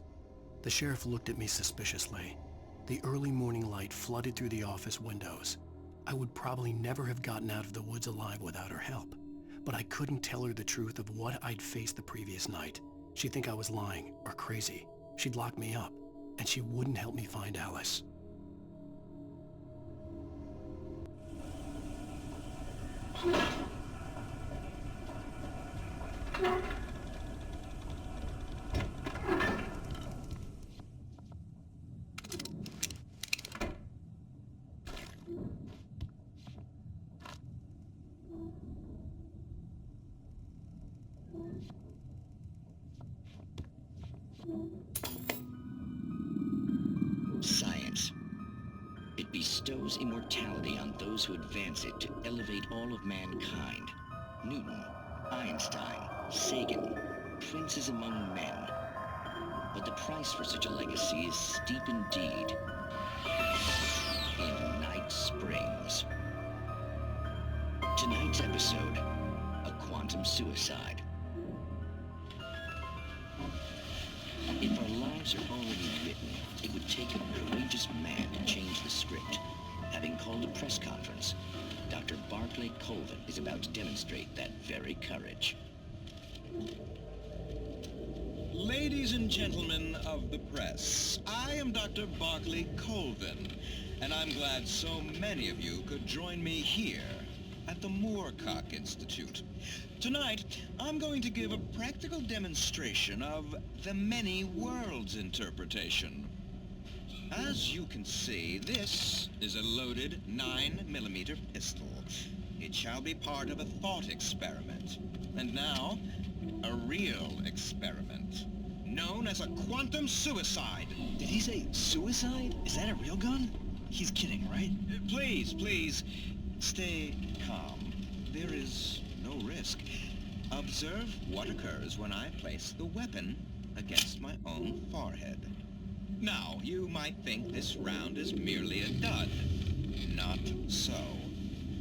The sheriff looked at me suspiciously. The early morning light flooded through the office windows. I would probably never have gotten out of the woods alive without her help, but I couldn't tell her the truth of what I'd faced the previous night. She'd think I was lying or crazy. She'd lock me up, and she wouldn't help me find Alice. Science. It bestows immortality on those who advance it to elevate all of mankind. Newton, Einstein, Sagan, princes among men. But the price for such a legacy is steep indeed. In Night Springs. Tonight's episode, a quantum suicide. If our lives are already written, it would take a courageous man to change the script. Having called a press conference, Dr. Barclay Colvin is about to demonstrate that very courage. Ladies and gentlemen of the press, I am Dr. Barclay Colvin, and I'm glad so many of you could join me here at the Moorcock Institute. Tonight, I'm going to give a practical demonstration of the many worlds interpretation. As you can see, this is a loaded 9mm pistol. It shall be part of a thought experiment. And now, a real experiment, known as a quantum suicide. Did he say suicide? Is that a real gun? He's kidding, right? Please, stay calm. There is no risk. Observe what occurs when I place the weapon against my own forehead. Now, you might think this round is merely a dud. Not so.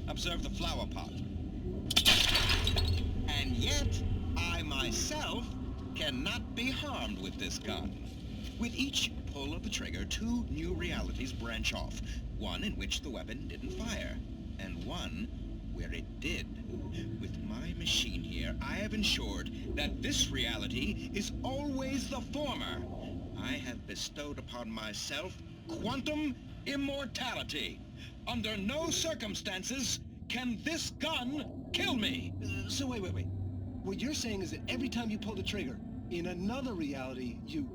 Observe the flower pot. And yet, I myself cannot be harmed with this gun. With each pull of the trigger, two new realities branch off. One in which the weapon didn't fire, and one where it did. With my machine here, I have ensured that this reality is always the former. I have bestowed upon myself quantum immortality. Under no circumstances can this gun kill me. So wait. What you're saying is that every time you pull the trigger, in another reality, you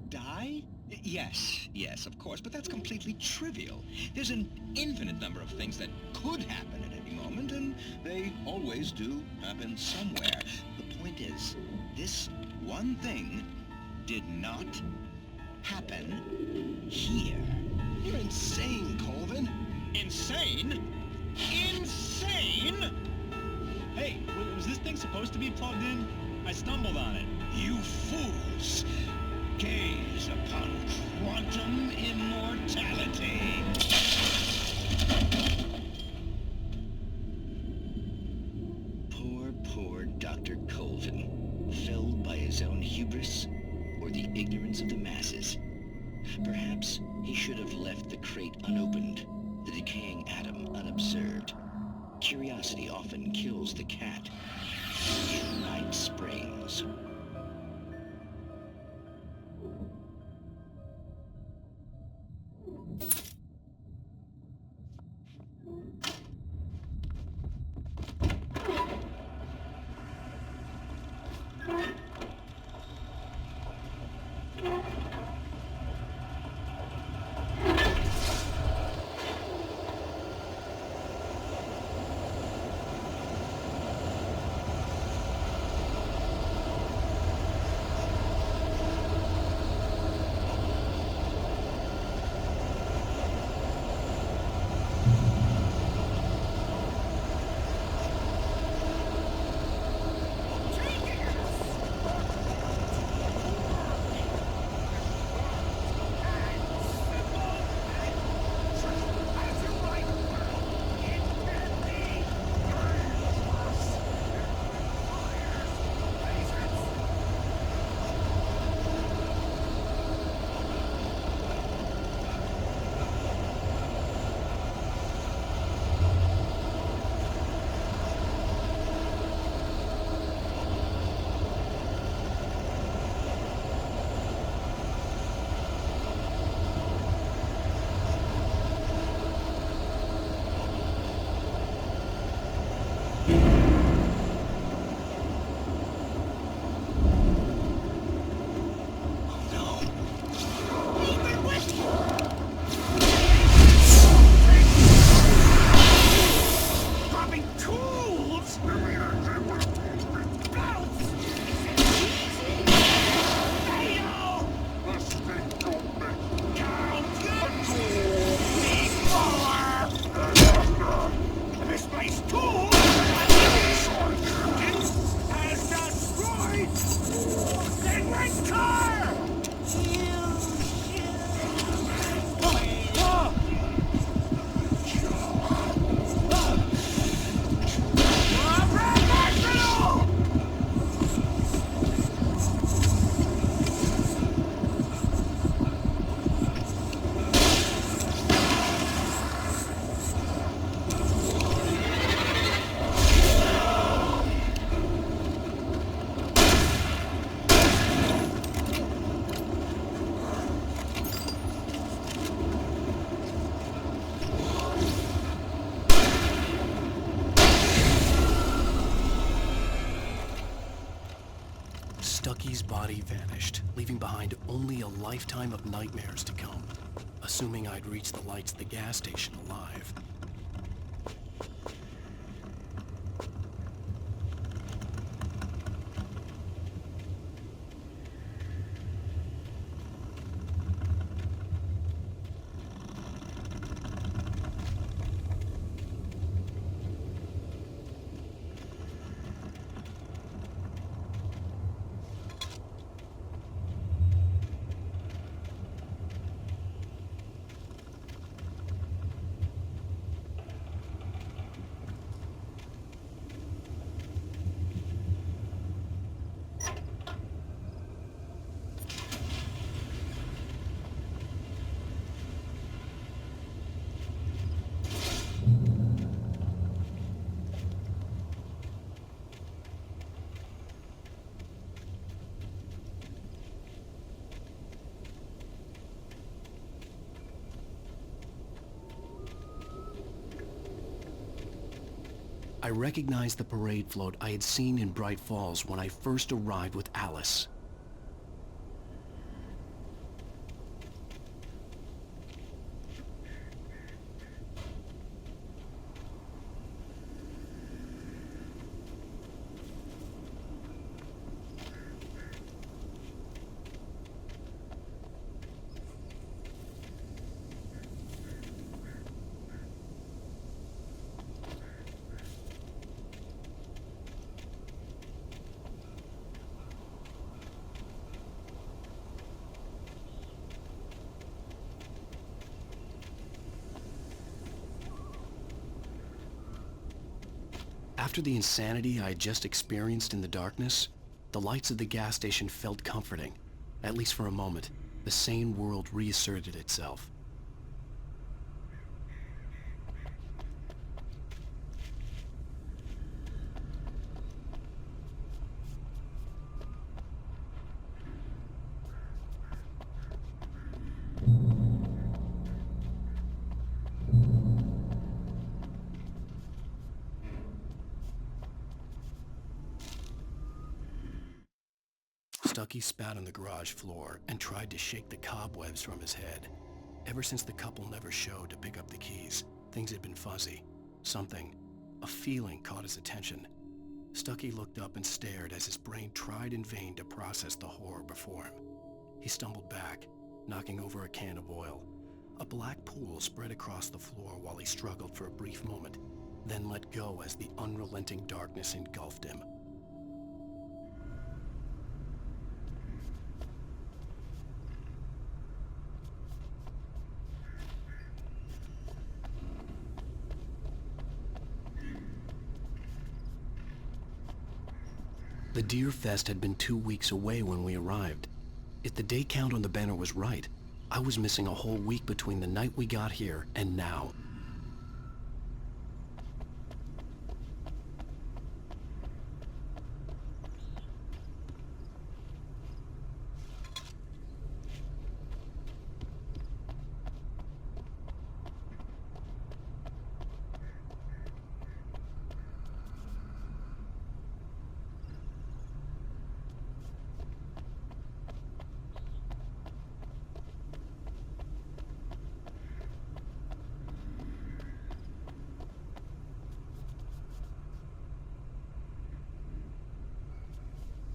die? Yes, of course, but that's completely trivial. There's an infinite number of things that could happen at any moment, and they always do happen somewhere. The point is, this one thing did not happen here. You're insane, Colvin. Insane? Insane? Hey, was this thing supposed to be plugged in? I stumbled on it. You fools! Gaze upon quantum immortality. Poor Dr. Colvin, felled by his own hubris or the ignorance of the masses. Perhaps he should have left the crate unopened, the decaying atom unobserved. Curiosity often kills the cat. In Night Springs. Stucky's body vanished, leaving behind only a lifetime of nightmares to come, assuming I'd reach the lights at the gas station alive. I recognized the parade float I had seen in Bright Falls when I first arrived with Alice. After the insanity I had just experienced in the darkness, the lights of the gas station felt comforting. At least for a moment, the sane world reasserted itself. Stucky spat on the garage floor and tried to shake the cobwebs from his head. Ever since the couple never showed to pick up the keys, things had been fuzzy. Something, a feeling, caught his attention. Stucky looked up and stared as his brain tried in vain to process the horror before him. He stumbled back, knocking over a can of oil. A black pool spread across the floor while he struggled for a brief moment, then let go as the unrelenting darkness engulfed him. The Deer Fest had been 2 weeks away when we arrived. If the day count on the banner was right, I was missing a whole week between the night we got here and now.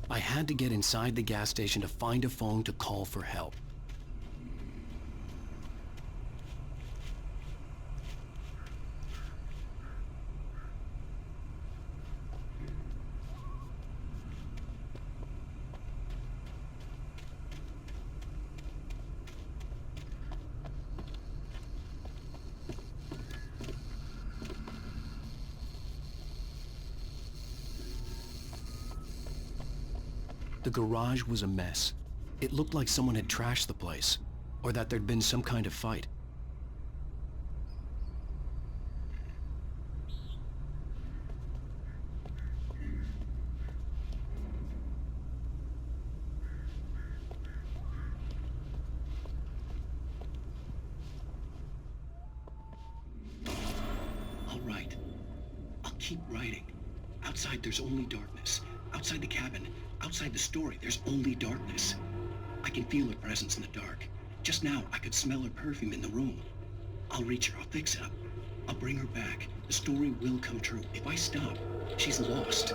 I had to get inside the gas station to find a phone to call for help. The garage was a mess. It looked like someone had trashed the place, or that there'd been some kind of fight. All right. I'll keep writing. Outside there's only darkness. Outside the cabin, outside the story, there's only darkness. I can feel her presence in the dark. Just now, I could smell her perfume in the room. I'll reach her, I'll fix it up. I'll bring her back. The story will come true. If I stop, she's lost.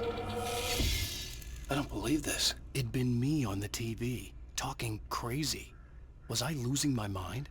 I don't believe this. It'd been me on the TV, talking crazy. Was I losing my mind?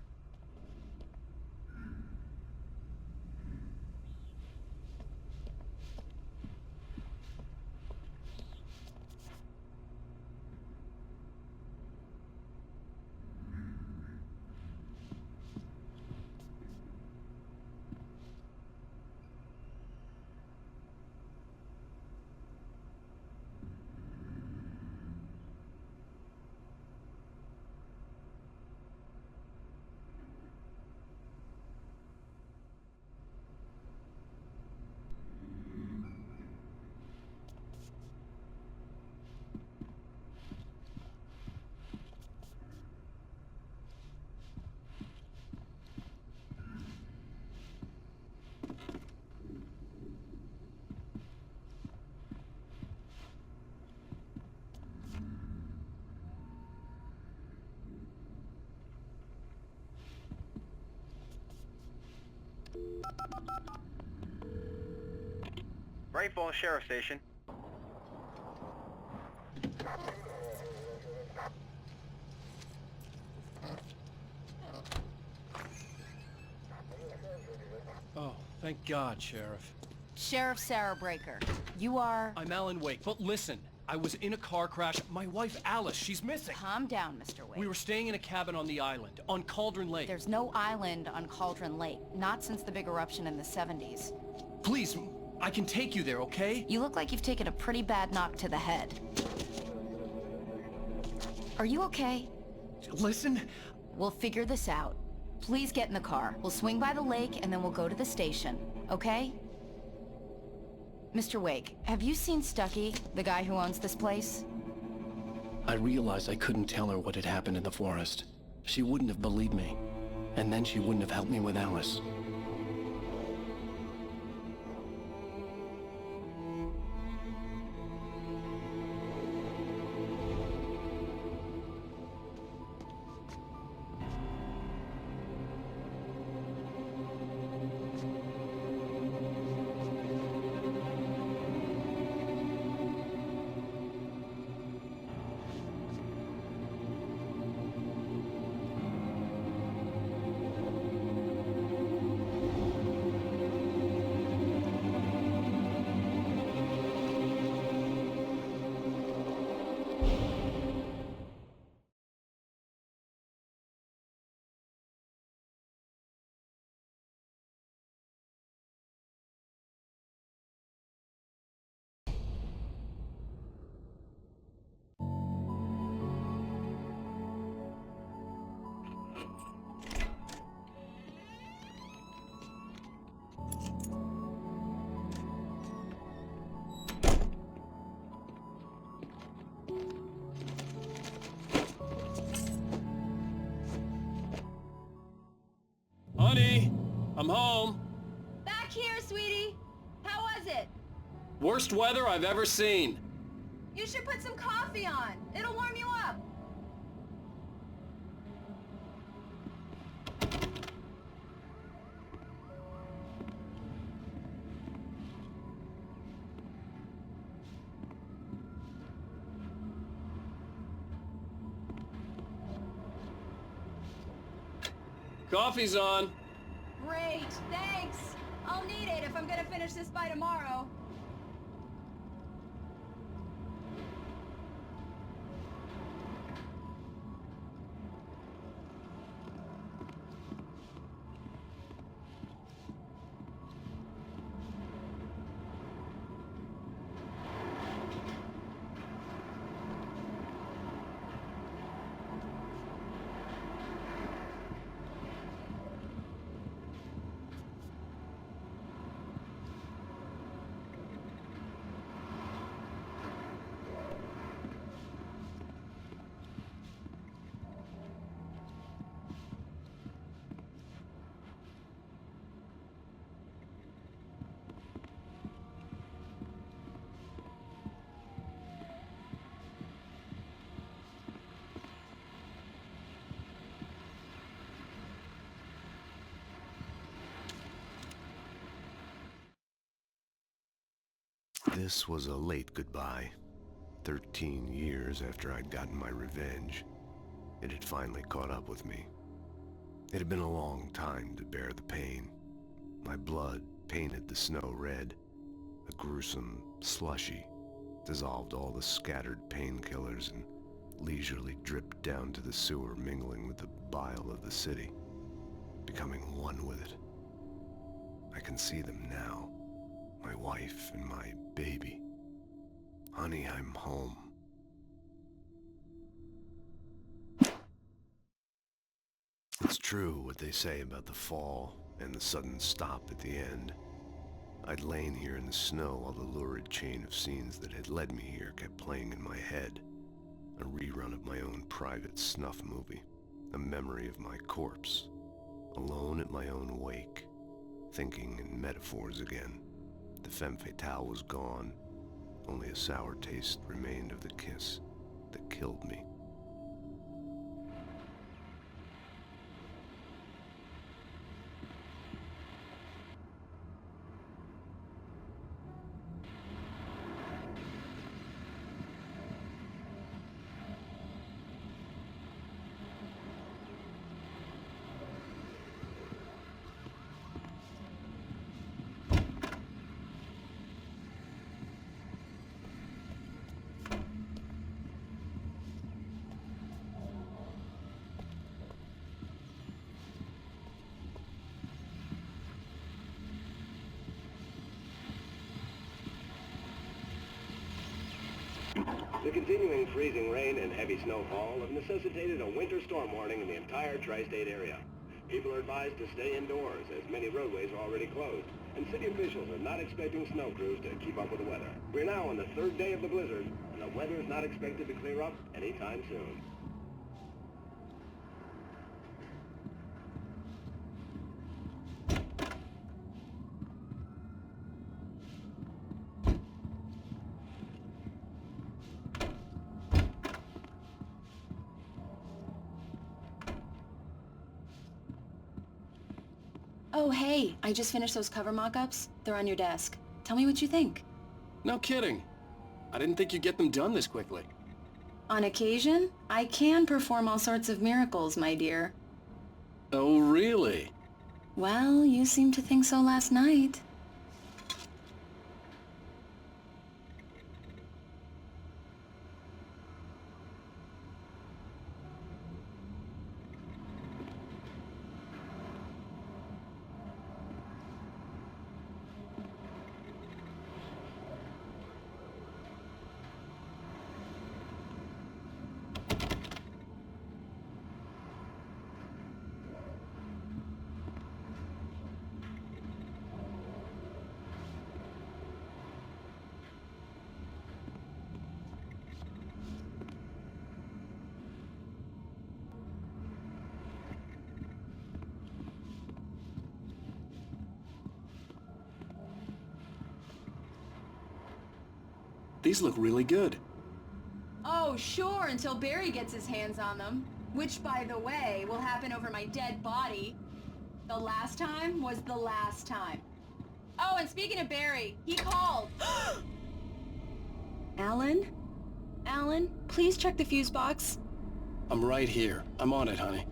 Great Falls Sheriff Station. Oh, thank God, Sheriff. Sheriff Sarah Breaker. You are... I'm Alan Wake, but listen. I was in a car crash. My wife, Alice, she's missing. Calm down, Mr. Wake. We were staying in a cabin on the island, on Cauldron Lake. There's no island on Cauldron Lake. Not since the big eruption in the 70s. Please, I can take you there, okay? You look like you've taken a pretty bad knock to the head. Are you okay? Listen. We'll figure this out. Please get in the car. We'll swing by the lake and then we'll go to the station, okay? Mr. Wake, have you seen Stucky, the guy who owns this place? I realized I couldn't tell her what had happened in the forest. She wouldn't have believed me. And then she wouldn't have helped me with Alice. Honey, I'm home. Back here, sweetie. How was it? Worst weather I've ever seen. You should put some coffee on. It'll warm you up. Coffee's on. Great, thanks. I'll need it if I'm gonna finish this by tomorrow. This was a late goodbye. 13 years after I'd gotten my revenge, it had finally caught up with me. It had been a long time to bear the pain. My blood painted the snow red. A gruesome slushy dissolved all the scattered painkillers and leisurely dripped down to the sewer, mingling with the bile of the city, becoming one with it. I can see them now, my wife and my baby. Honey, I'm home. It's true what they say about the fall and the sudden stop at the end. I'd lain here in the snow while the lurid chain of scenes that had led me here kept playing in my head. A rerun of my own private snuff movie. A memory of my corpse. Alone at my own wake. Thinking in metaphors again. The femme fatale was gone. Only a sour taste remained of the kiss that killed me. The continuing freezing rain and heavy snowfall have necessitated a winter storm warning in the entire tri-state area. People are advised to stay indoors as many roadways are already closed, and city officials are not expecting snow crews to keep up with the weather. We're now on the third day of the blizzard, and the weather is not expected to clear up anytime soon. Oh, hey, I just finished those cover mock-ups. They're on your desk. Tell me what you think. No kidding. I didn't think you'd get them done this quickly. On occasion, I can perform all sorts of miracles, my dear. Oh, really? Well, you seemed to think so last night. These look really good. Oh, sure, until Barry gets his hands on them. Which, by the way, will happen over my dead body. The last time was the last time. Oh, and speaking of Barry, he called. Alan? Alan, please check the fuse box. I'm right here. I'm on it, honey.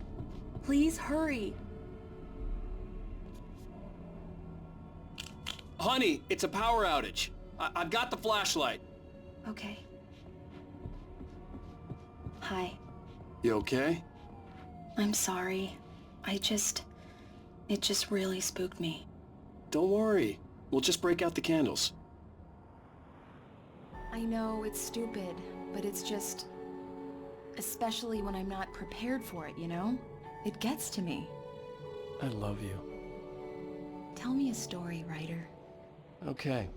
Please hurry. Honey, it's a power outage. I've got the flashlight. Okay. Hi. You okay? I'm sorry. It just really spooked me. Don't worry. We'll just break out the candles. I know it's stupid, but it's just... especially when I'm not prepared for it, you know? It gets to me. I love you. Tell me a story, writer. Okay.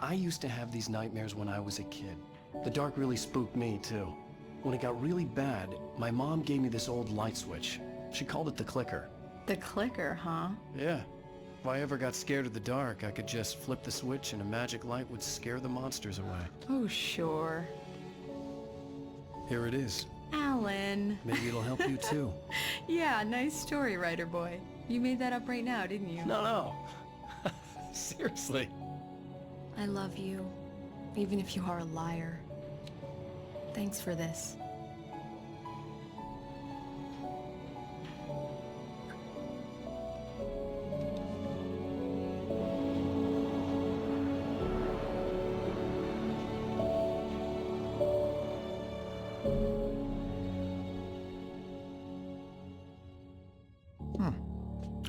I used to have these nightmares when I was a kid. The dark really spooked me, too. When it got really bad, my mom gave me this old light switch. She called it the clicker. The clicker, huh? Yeah. If I ever got scared of the dark, I could just flip the switch and a magic light would scare the monsters away. Oh, sure. Here it is. Alan. Maybe it'll help you, too. Yeah, nice story, writer boy. You made that up right now, didn't you? No. Seriously. I love you, even if you are a liar. Thanks for this.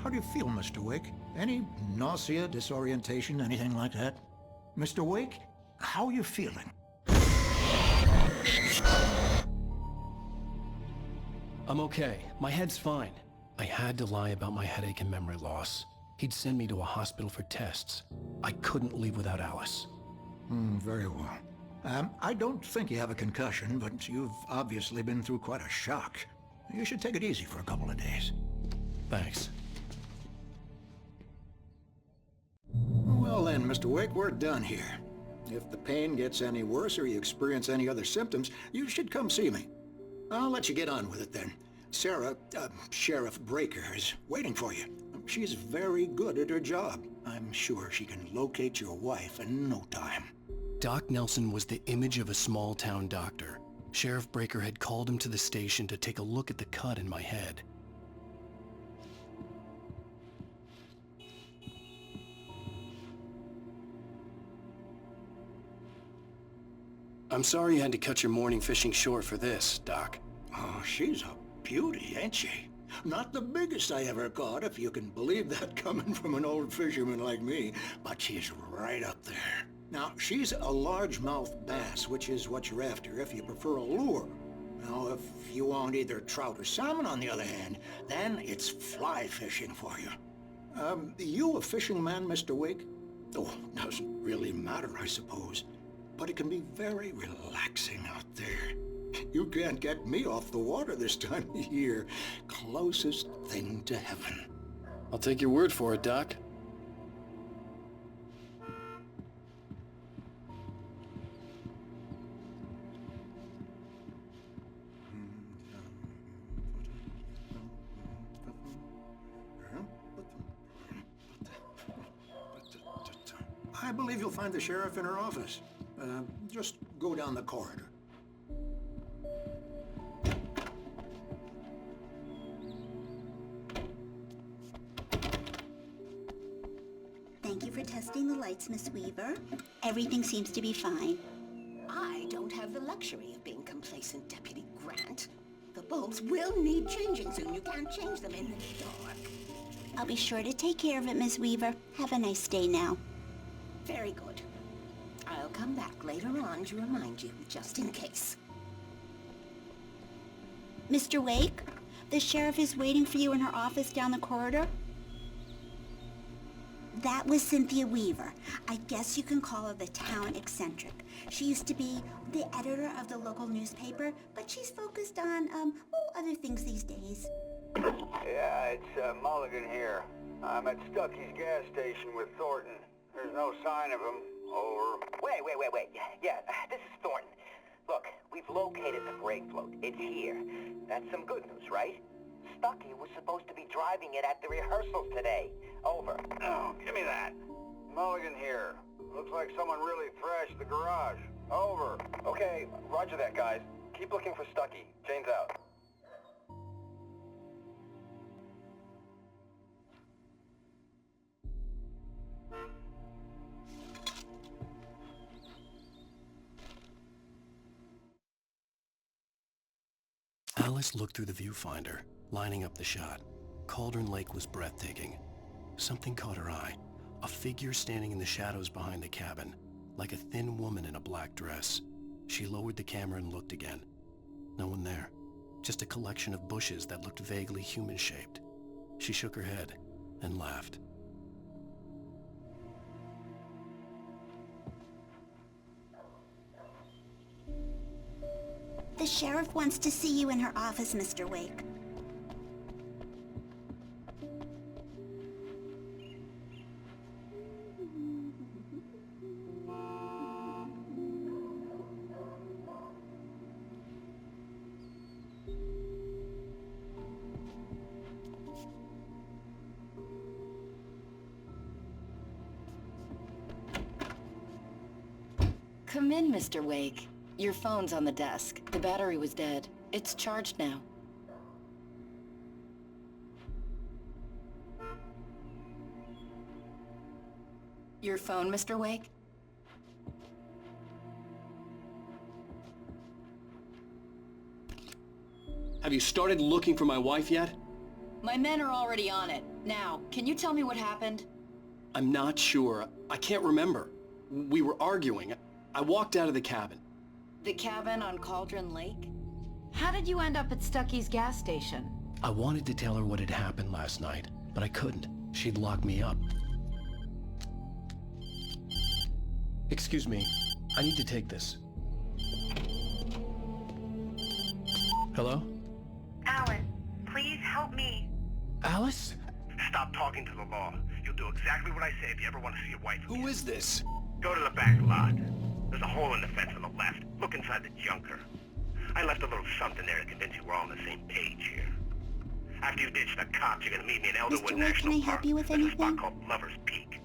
How do you feel, Mr. Wake? Any nausea, disorientation, anything like that? Mr. Wake, how are you feeling? I'm okay. My head's fine. I had to lie about my headache and memory loss. He'd send me to a hospital for tests. I couldn't leave without Alice. Very well. I don't think you have a concussion, but you've obviously been through quite a shock. You should take it easy for a couple of days. Thanks. Well then, Mr. Wake, we're done here. If the pain gets any worse or you experience any other symptoms, you should come see me. I'll let you get on with it then. Sarah, Sheriff Breaker, is waiting for you. She's very good at her job. I'm sure she can locate your wife in no time. Doc Nelson was the image of a small-town doctor. Sheriff Breaker had called him to the station to take a look at the cut in my head. I'm sorry you had to cut your morning fishing short for this, Doc. Oh, she's a beauty, ain't she? Not the biggest I ever caught, if you can believe that coming from an old fisherman like me, but she's right up there. Now, she's a largemouth bass, which is what you're after if you prefer a lure. Now, if you want either trout or salmon, on the other hand, then it's fly fishing for you. You a fishing man, Mr. Wake? Oh, doesn't really matter, I suppose. But it can be very relaxing out there. You can't get me off the water this time of year. Closest thing to heaven. I'll take your word for it, Doc. I believe you'll find the sheriff in her office. Just go down the corridor. Thank you for testing the lights, Miss Weaver. Everything seems to be fine. I don't have the luxury of being complacent, Deputy Grant. The bulbs will need changing soon. You can't change them in the dark. I'll be sure to take care of it, Miss Weaver. Have a nice day now. Very good. I'll come back later on to remind you, just in case. Mr. Wake, the sheriff is waiting for you in her office down the corridor. That was Cynthia Weaver. I guess you can call her the town eccentric. She used to be the editor of the local newspaper, but she's focused on, other things these days. Yeah, it's Mulligan here. I'm at Stucky's gas station with Thornton. There's no sign of him. Over. Wait. Yeah, this is Thornton. Look, we've located the brake float. It's here. That's some good news, right? Stucky was supposed to be driving it at the rehearsals today. Over. Oh, give me that. Mulligan here. Looks like someone really thrashed the garage. Over. Okay, roger that, guys. Keep looking for Stucky. Jane's out. Alice looked through the viewfinder, lining up the shot. Cauldron Lake was breathtaking. Something caught her eye. A figure standing in the shadows behind the cabin, like a thin woman in a black dress. She lowered the camera and looked again. No one there. Just a collection of bushes that looked vaguely human-shaped. She shook her head and laughed. The sheriff wants to see you in her office, Mr. Wake. Come in, Mr. Wake. Your phone's on the desk. The battery was dead. It's charged now. Your phone, Mr. Wake? Have you started looking for my wife yet? My men are already on it. Now, can you tell me what happened? I'm not sure. I can't remember. We were arguing. I walked out of the cabin. The cabin on Cauldron Lake? How did you end up at Stucky's gas station? I wanted to tell her what had happened last night, but I couldn't. She'd lock me up. Excuse me. I need to take this. Hello? Alan, please help me. Alice? Stop talking to the law. You'll do exactly what I say if you ever want to see your wife again. Who is this? Go to the back lot. There's a hole in the fence on the left. Look inside the junker. I left a little something there to convince you we're all on the same page here. After you ditch the cops, you're gonna meet me in Elderwood Mr. Wake, National can I help Park. you with There's a spot anything? called Lover's Peak.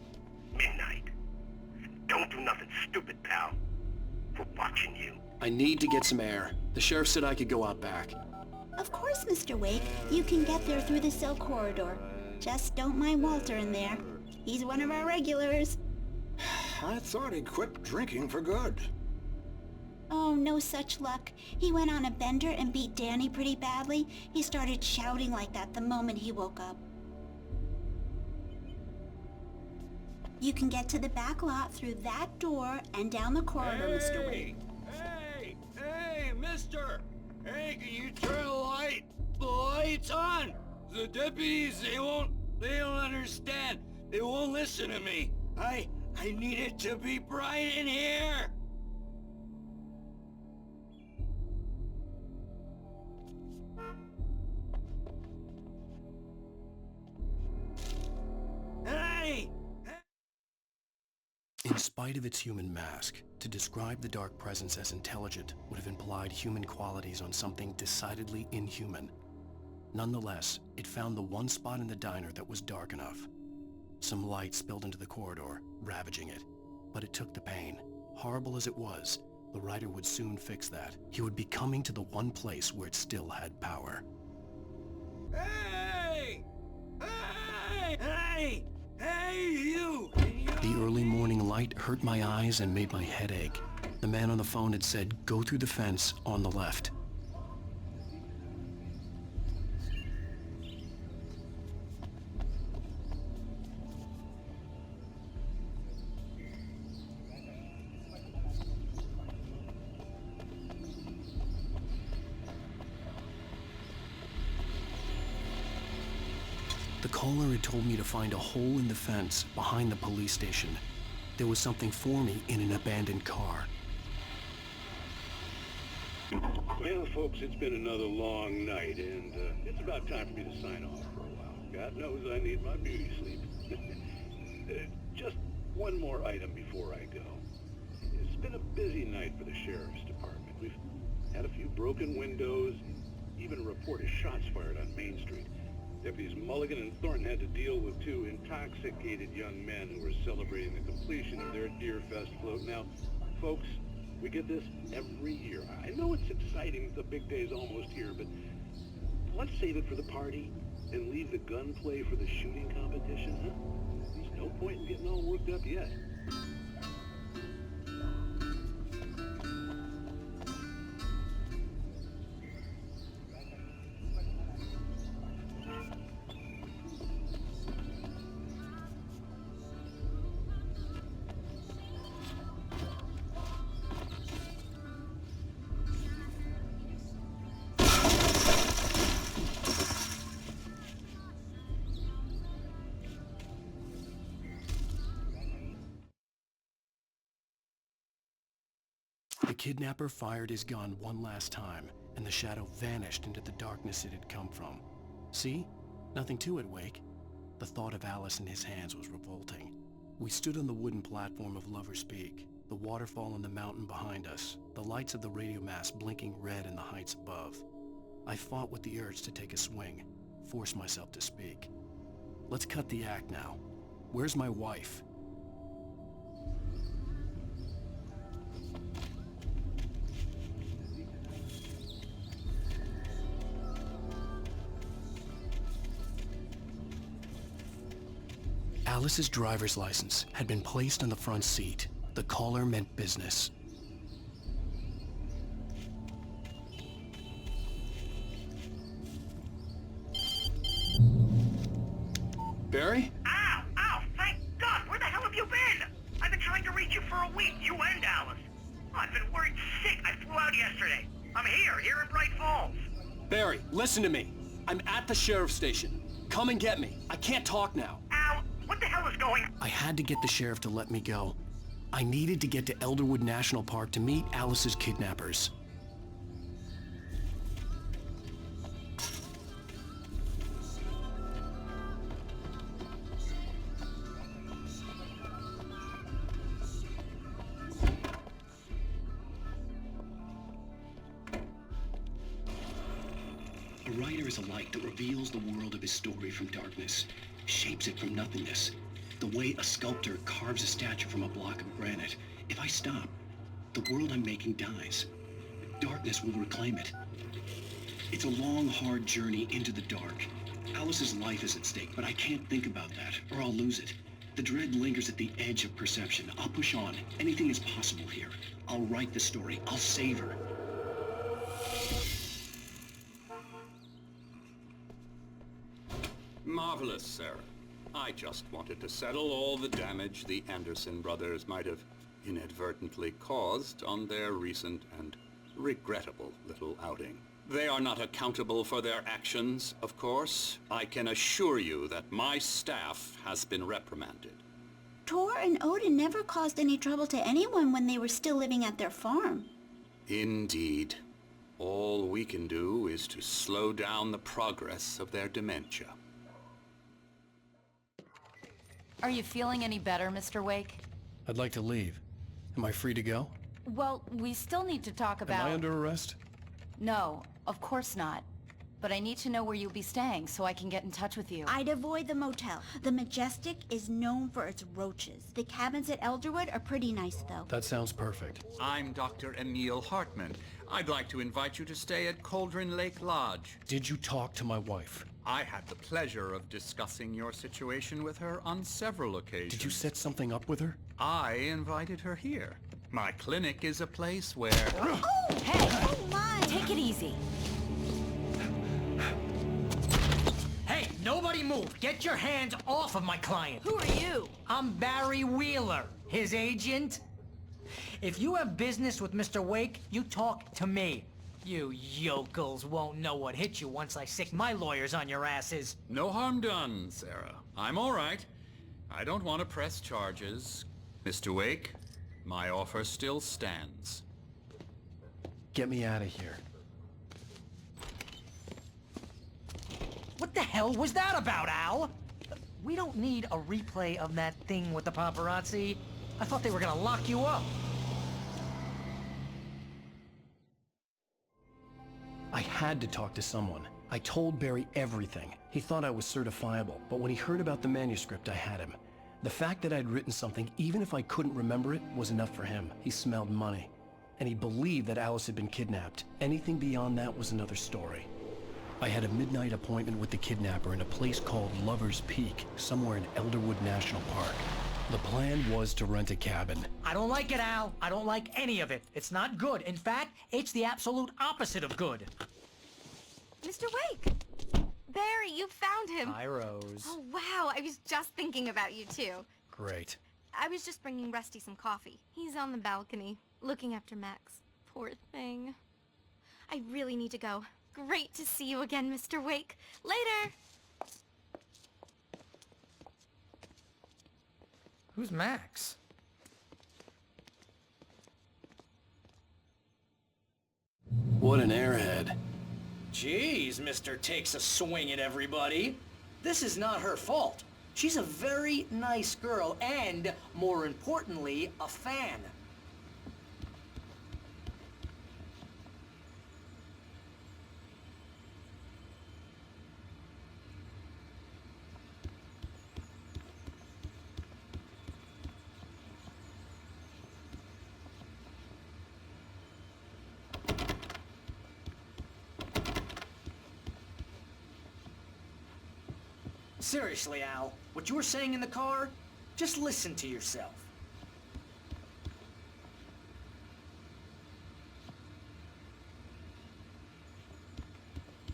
Midnight. Don't do nothing stupid, pal. We're watching you. I need to get some air. The sheriff said I could go out back. Of course, Mr. Wake. You can get there through the cell corridor. Just don't mind Walter in there. He's one of our regulars. I thought he quit drinking for good. Oh, no such luck. He went on a bender and beat Danny pretty badly. He started shouting like that the moment he woke up. You can get to the back lot through that door and down the corridor, Mr. Wake. Hey, mister! Hey, can you turn the light? The light's on! The deputies, they don't understand. They won't listen to me. I need it to be bright in here! Hey! In spite of its human mask, to describe the dark presence as intelligent would have implied human qualities on something decidedly inhuman. Nonetheless, it found the one spot in the diner that was dark enough. Some light spilled into the corridor, ravaging it. But it took the pain. Horrible as it was, the writer would soon fix that. He would be coming to the one place where it still had power. Hey! Hey! Hey! Hey, you! The early morning light hurt my eyes and made my head ache. The man on the phone had said, "Go through the fence on the left." The caller had told me to find a hole in the fence behind the police station. There was something for me in an abandoned car. Well, folks, it's been another long night, and it's about time for me to sign off for a while. God knows I need my beauty sleep. Just one more item before I go. It's been a busy night for the Sheriff's Department. We've had a few broken windows, even a report of shots fired on Main Street. Deputies Mulligan and Thornton had to deal with two intoxicated young men who were celebrating the completion of their Deer Fest float. Now, folks, we get this every year. I know it's exciting, the big day's almost here, but let's save it for the party and leave the gunplay for the shooting competition, huh? There's no point in getting all worked up yet. The kidnapper fired his gun one last time, and the shadow vanished into the darkness it had come from. See? Nothing to it, Wake. The thought of Alice in his hands was revolting. We stood on the wooden platform of Lover's Peak, the waterfall on the mountain behind us, the lights of the radio mast blinking red in the heights above. I fought with the urge to take a swing, force myself to speak. Let's cut the act now. Where's my wife? Alice's driver's license had been placed on the front seat. The caller meant business. Barry? Ow! Ow! Thank God! Where the hell have you been? I've been trying to reach you for a week, you and Alice. Oh, I've been worried sick. I flew out yesterday. I'm here in Bright Falls. Barry, listen to me. I'm at the sheriff's station. Come and get me. I can't talk now. Ow! What the hell is going on? I had to get the sheriff to let me go. I needed to get to Elderwood National Park to meet Alice's kidnappers. A writer is a light that reveals the world of his story from darkness, shapes it from nothingness. The way a sculptor carves a statue from a block of granite. If I stop, the world I'm making dies. Darkness will reclaim it. It's a long, hard journey into the dark. Alice's life is at stake, but I can't think about that, or I'll lose it. The dread lingers at the edge of perception. I'll push on. Anything is possible here. I'll write the story. I'll save her. Marvelous, Sarah. I just wanted to settle all the damage the Anderson brothers might have inadvertently caused on their recent and regrettable little outing. They are not accountable for their actions, of course. I can assure you that my staff has been reprimanded. Tor and Odin never caused any trouble to anyone when they were still living at their farm. Indeed. All we can do is to slow down the progress of their dementia. Are you feeling any better, Mr. Wake? I'd like to leave. Am I free to go? Well, we still need to talk about... Am I under arrest? No, of course not. But I need to know where you'll be staying so I can get in touch with you. I'd avoid the motel. The Majestic is known for its roaches. The cabins at Elderwood are pretty nice, though. That sounds perfect. I'm Dr. Emil Hartman. I'd like to invite you to stay at Cauldron Lake Lodge. Did you talk to my wife? I had the pleasure of discussing your situation with her on several occasions. Did you set something up with her? I invited her here. My clinic is a place where... Oh, hey! Oh, my! Take it easy. Hey, nobody move! Get your hands off of my client! Who are you? I'm Barry Wheeler, his agent. If you have business with Mr. Wake, you talk to me. You yokels won't know what hit you once I sick my lawyers on your asses. No harm done, Sarah. I'm all right. I don't want to press charges. Mr. Wake, my offer still stands. Get me out of here. What the hell was that about, Al? We don't need a replay of that thing with the paparazzi. I thought they were gonna lock you up. I had to talk to someone. I told Barry everything. He thought I was certifiable, but when he heard about the manuscript, I had him. The fact that I'd written something, even if I couldn't remember it, was enough for him. He smelled money. And he believed that Alice had been kidnapped. Anything beyond that was another story. I had a midnight appointment with the kidnapper in a place called Lover's Peak, somewhere in Elderwood National Park. The plan was to rent a cabin. I don't like it, Al. I don't like any of it. It's not good. In fact, it's the absolute opposite of good. Mr. Wake! Barry, you found him! Hi, Rose. Oh, wow. I was just thinking about you, too. Great. I was just bringing Rusty some coffee. He's on the balcony, looking after Max. Poor thing. I really need to go. Great to see you again, Mr. Wake. Later! Who's Max? What an airhead. Jeez, Mr. Takes a swing at everybody. This is not her fault. She's a very nice girl and, more importantly, a fan. Seriously, Al, What you were saying in the car, just listen to yourself.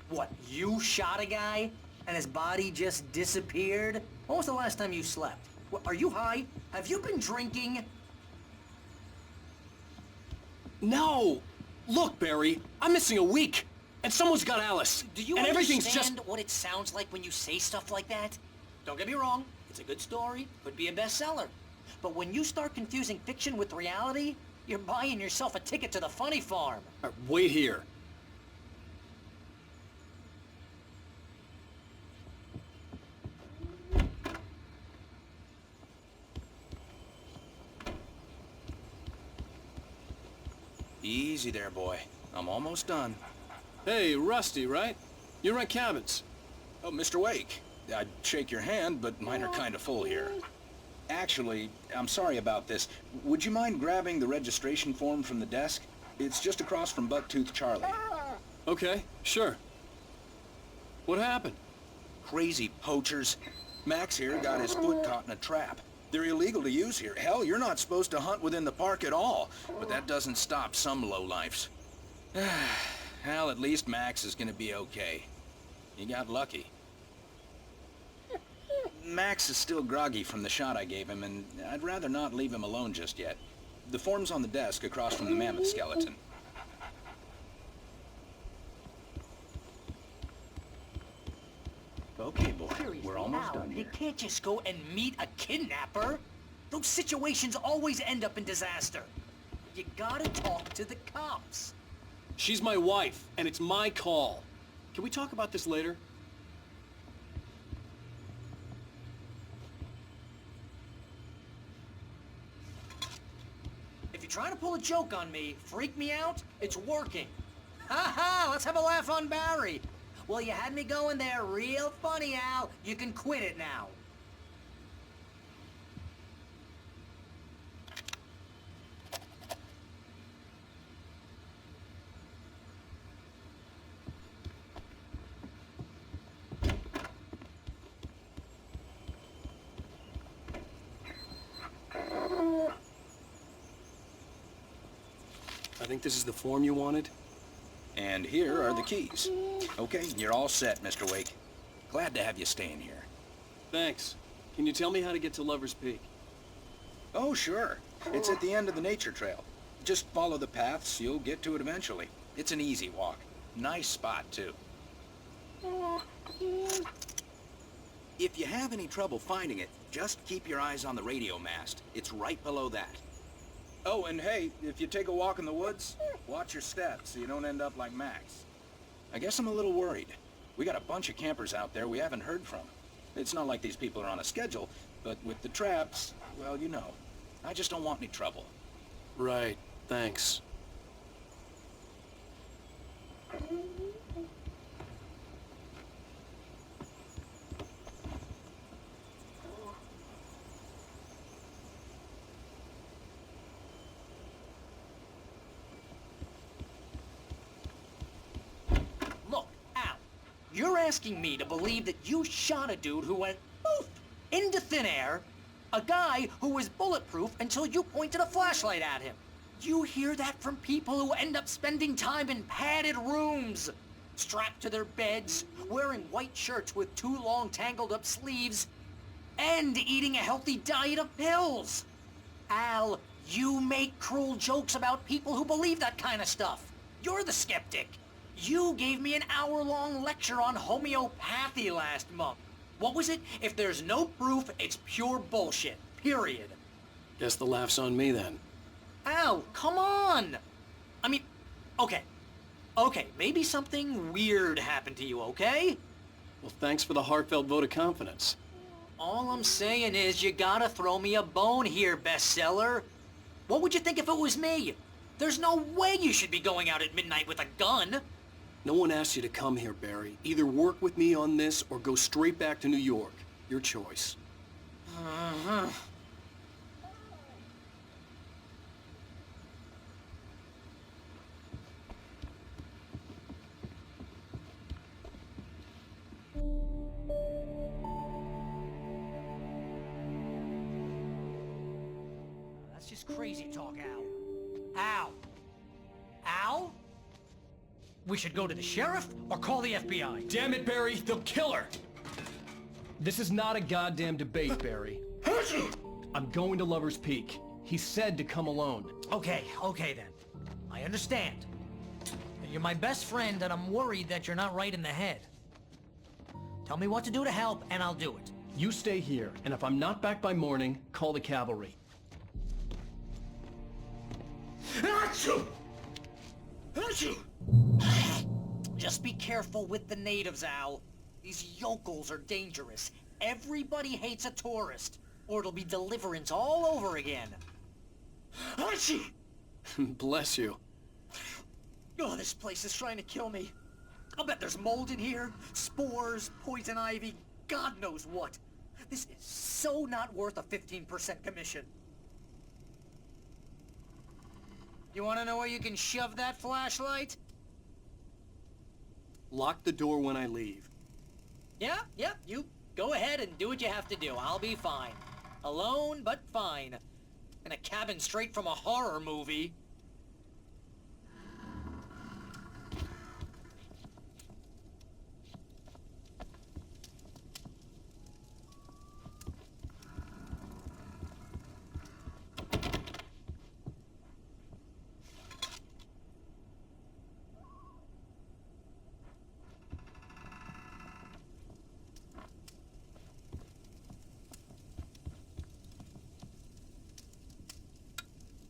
What, you shot a guy and his body just disappeared? When was the last time you slept? What, are you high? Have you been drinking? No! Look, Barry, I'm missing a week, and someone's got Alice. Do you and everything's understand just... what it sounds like when you say stuff like that? Don't get me wrong, it's a good story, could be a bestseller. But when you start confusing fiction with reality, you're buying yourself a ticket to the funny farm. Wait here. Easy there, boy. I'm almost done. Hey, Rusty, right? You rent cabins. Oh, Mr. Wake. I'd shake your hand, but mine are kind of full here. Actually, I'm sorry about this. Would you mind grabbing the registration form from the desk? It's just across from Bucktooth Charlie. Okay, sure. What happened? Crazy poachers. Max here got his foot caught in a trap. They're illegal to use here. Hell, you're not supposed to hunt within the park at all. But that doesn't stop some lowlifes. Well, at least Max is gonna be okay. You got lucky. Max is still groggy from the shot I gave him, and I'd rather not leave him alone just yet. The form's on the desk across from the mammoth skeleton. Okay, boy. We're almost done here. You can't just go and meet a kidnapper. Those situations always end up in disaster. You gotta talk to the cops. She's my wife, and it's my call. Can we talk about this later? If you're trying to pull a joke on me, freak me out, it's working. Ha ha, let's have a laugh on Barry. Well, you had me going there real funny, Al. You can quit it now. I think this is the form you wanted. And here are the keys. Okay, you're all set, Mr. Wake. Glad to have you staying here. Thanks. Can you tell me how to get to Lover's Peak? Oh, sure. It's at the end of the nature trail. Just follow the paths, you'll get to it eventually. It's an easy walk. Nice spot, too. If you have any trouble finding it, just keep your eyes on the radio mast. It's right below that. Oh, and hey, if you take a walk in the woods, watch your steps so you don't end up like Max. I guess I'm a little worried. We got a bunch of campers out there we haven't heard from. It's not like these people are on a schedule, but with the traps, well, you know. I just don't want any trouble. Right, thanks. You're asking me to believe that you shot a dude who went poof into thin air, a guy who was bulletproof until you pointed a flashlight at him. You hear that from people who end up spending time in padded rooms, strapped to their beds, wearing white shirts with too long tangled up sleeves, and eating a healthy diet of pills. Al, you make cruel jokes about people who believe that kind of stuff. You're the skeptic. You gave me an hour-long lecture on homeopathy last month. What was it? If there's no proof, it's pure bullshit. Period. Guess the laugh's on me then. Al, come on! I mean, okay. Okay, maybe something weird happened to you, okay? Well, thanks for the heartfelt vote of confidence. All I'm saying is you gotta throw me a bone here, bestseller. What would you think if it was me? There's no way you should be going out at midnight with a gun. No one asked you to come here, Barry. Either work with me on this or go straight back to New York. Your choice. Uh-huh. That's just crazy talk, Al. Al? Al? We should go to the sheriff or call the FBI. Damn it, Barry, they'll kill her! This is not a goddamn debate, Barry. I'm going to Lover's Peak. He said to come alone. Okay then. I understand. You're my best friend, and I'm worried that you're not right in the head. Tell me what to do to help, and I'll do it. You stay here, and if I'm not back by morning, call the cavalry. Achoo! Achoo! Just be careful with the natives, Al. These yokels are dangerous. Everybody hates a tourist, or it'll be deliverance all over again. Achoo! Bless you. Oh, this place is trying to kill me. I'll bet there's mold in here, spores, poison ivy, God knows what. This is so not worth a 15% commission. You want to know where you can shove that flashlight? Lock the door when I leave. Yeah, you go ahead and do what you have to do. I'll be fine. Alone, but fine. In a cabin straight from a horror movie.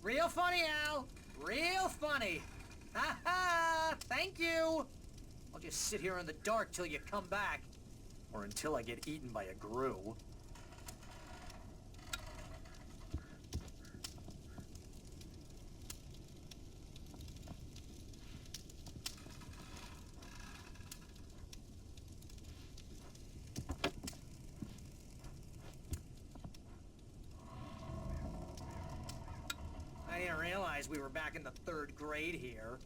Real funny, Al. Real funny. Ha ha! Thank you! I'll just sit here in the dark till you come back. Or until I get eaten by a grue. I didn't realize we were back in the 3rd grade here.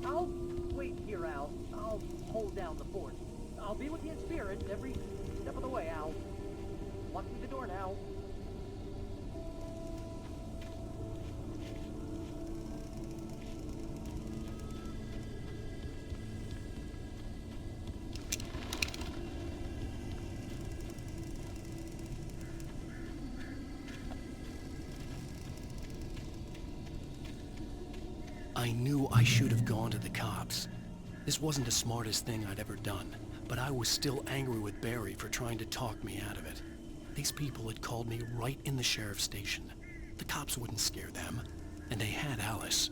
I'll wait here, Al. I'll hold down the fort. I'll be with you in spirit every step of the way, Al. Lock me the door now. I knew I should have gone to the cops. This wasn't the smartest thing I'd ever done, but I was still angry with Barry for trying to talk me out of it. These people had called me right in the sheriff's station. The cops wouldn't scare them, and they had Alice.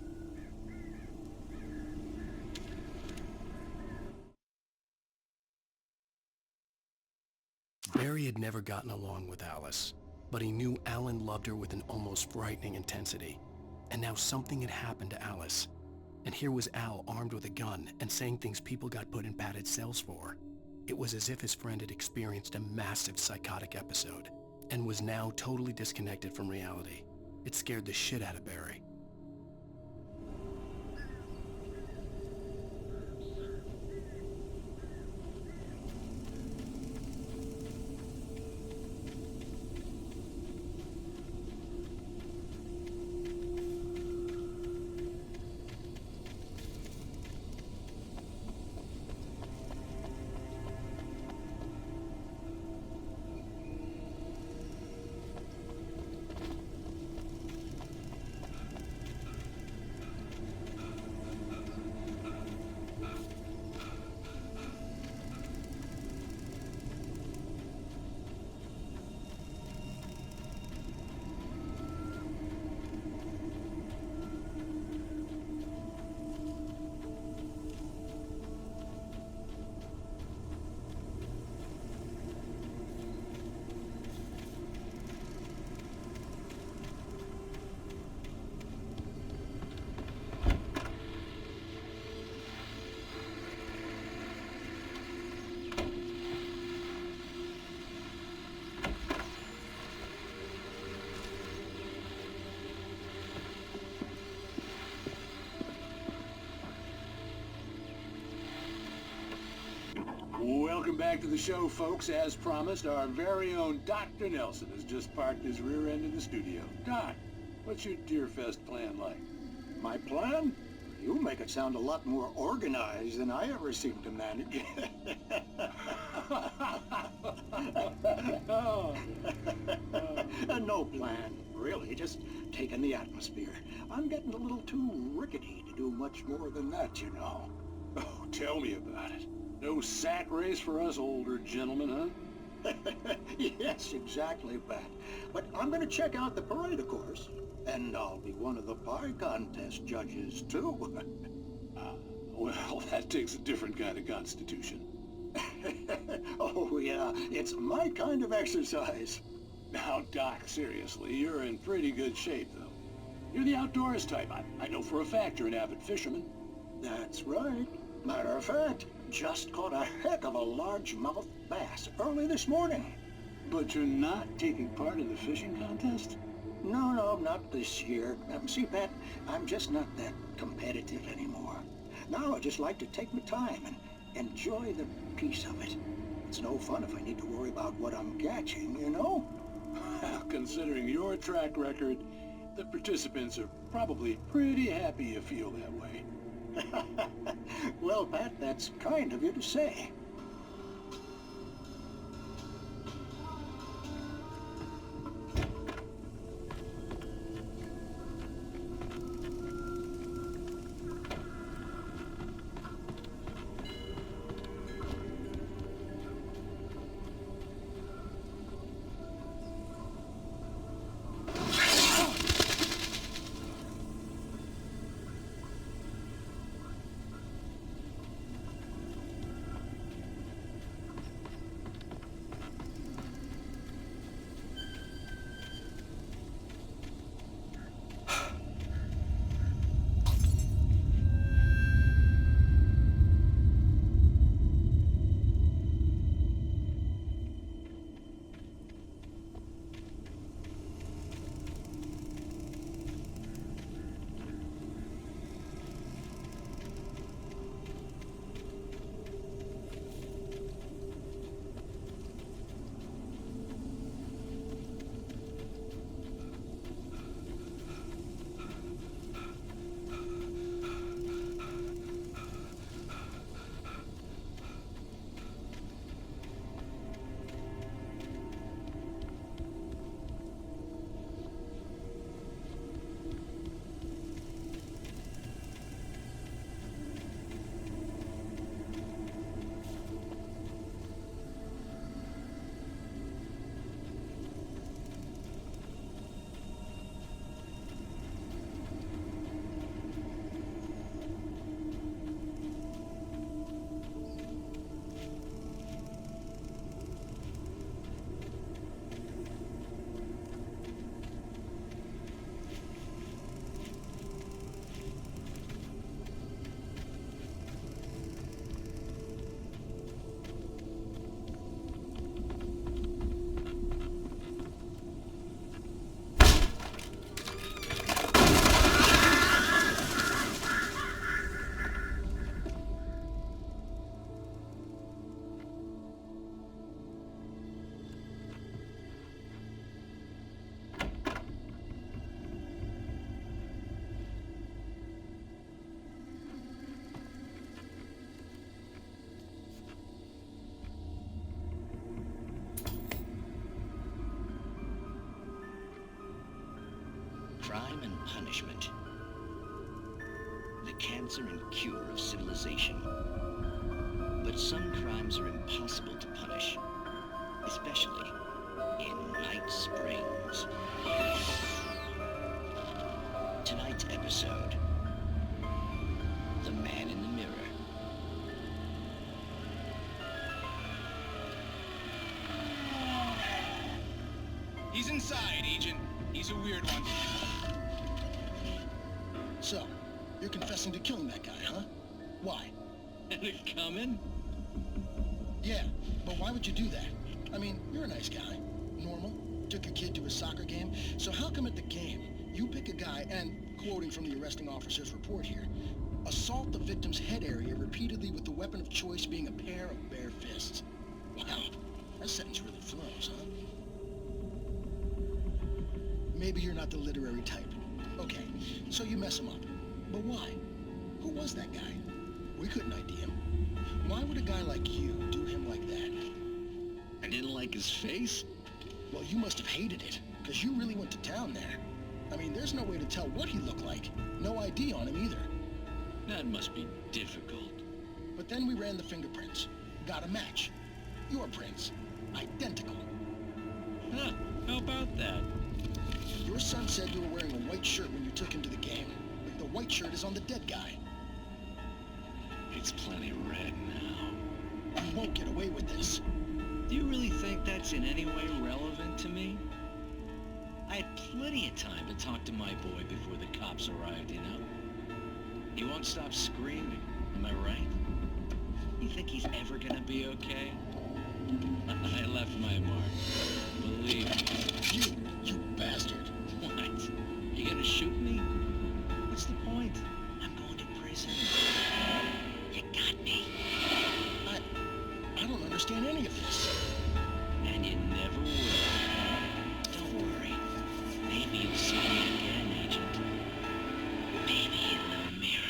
Barry had never gotten along with Alice, but he knew Alan loved her with an almost frightening intensity. And now something had happened to Alice. And here was Al armed with a gun and saying things people got put in padded cells for. It was as if his friend had experienced a massive psychotic episode and was now totally disconnected from reality. It scared the shit out of Barry. Welcome back to the show, folks. As promised, our very own Dr. Nelson has just parked his rear end in the studio. Doc, what's your Deerfest plan like? My plan? You make it sound a lot more organized than I ever seem to manage. No plan, really, just taking the atmosphere. I'm getting a little too rickety to do much more than that, you know. Oh, tell me about it. No sack race for us older gentlemen, huh? Yes, exactly, Pat. But I'm going to check out the parade, of course. And I'll be one of the pie contest judges, too. Well, that takes a different kind of constitution. Oh, yeah, it's my kind of exercise. Now, Doc, seriously, you're in pretty good shape, though. You're the outdoors type. I know for a fact you're an avid fisherman. That's right. Matter of fact, just caught a heck of a largemouth bass early this morning. But you're not taking part in the fishing contest? No, not this year. See, Pat, I'm just not that competitive anymore. Now I just like to take my time and enjoy the peace of it. It's no fun if I need to worry about what I'm catching, you know? Considering your track record, the participants are probably pretty happy you feel that way. Well, Pat, that's kind of you to say. crime and punishment. The cancer and cure of civilization. But some crimes are impossible to punish, especially in Night Springs. Tonight's episode, The Man in the Mirror. He's inside, Agent. He's a weird one. So, you're confessing to killing that guy, huh? Why? Had it coming? Yeah, but why would you do that? I mean, you're a nice guy. Normal. Took your kid to a soccer game. So how come at the game, you pick a guy and, quoting from the arresting officer's report here, assault the victim's head area repeatedly with the weapon of choice being a pair of bare fists? Wow, that sentence really flows, huh? Maybe you're not the literary type. Okay, so you mess him up. But why? Who was that guy? We couldn't ID him. Why would a guy like you do him like that? I didn't like his face? Well, you must have hated it, because you really went to town there. I mean, there's no way to tell what he looked like. No ID on him either. That must be difficult. But then we ran the fingerprints. Got a match. Your prints. Identical. Huh, how about that? Your son said you were wearing a white shirt when you took him to the game. But the white shirt is on the dead guy. It's plenty red now. You won't get away with this. Do you really think that's in any way relevant to me? I had plenty of time to talk to my boy before the cops arrived, you know? He won't stop screaming, am I right? You think he's ever gonna be okay? I left my mark. Believe me. You bastard. What? You gonna shoot me? What's the point? I'm going to prison. You got me. I don't understand any of this. And you never will. Don't worry. Maybe you'll see me again, Agent. Maybe in the mirror.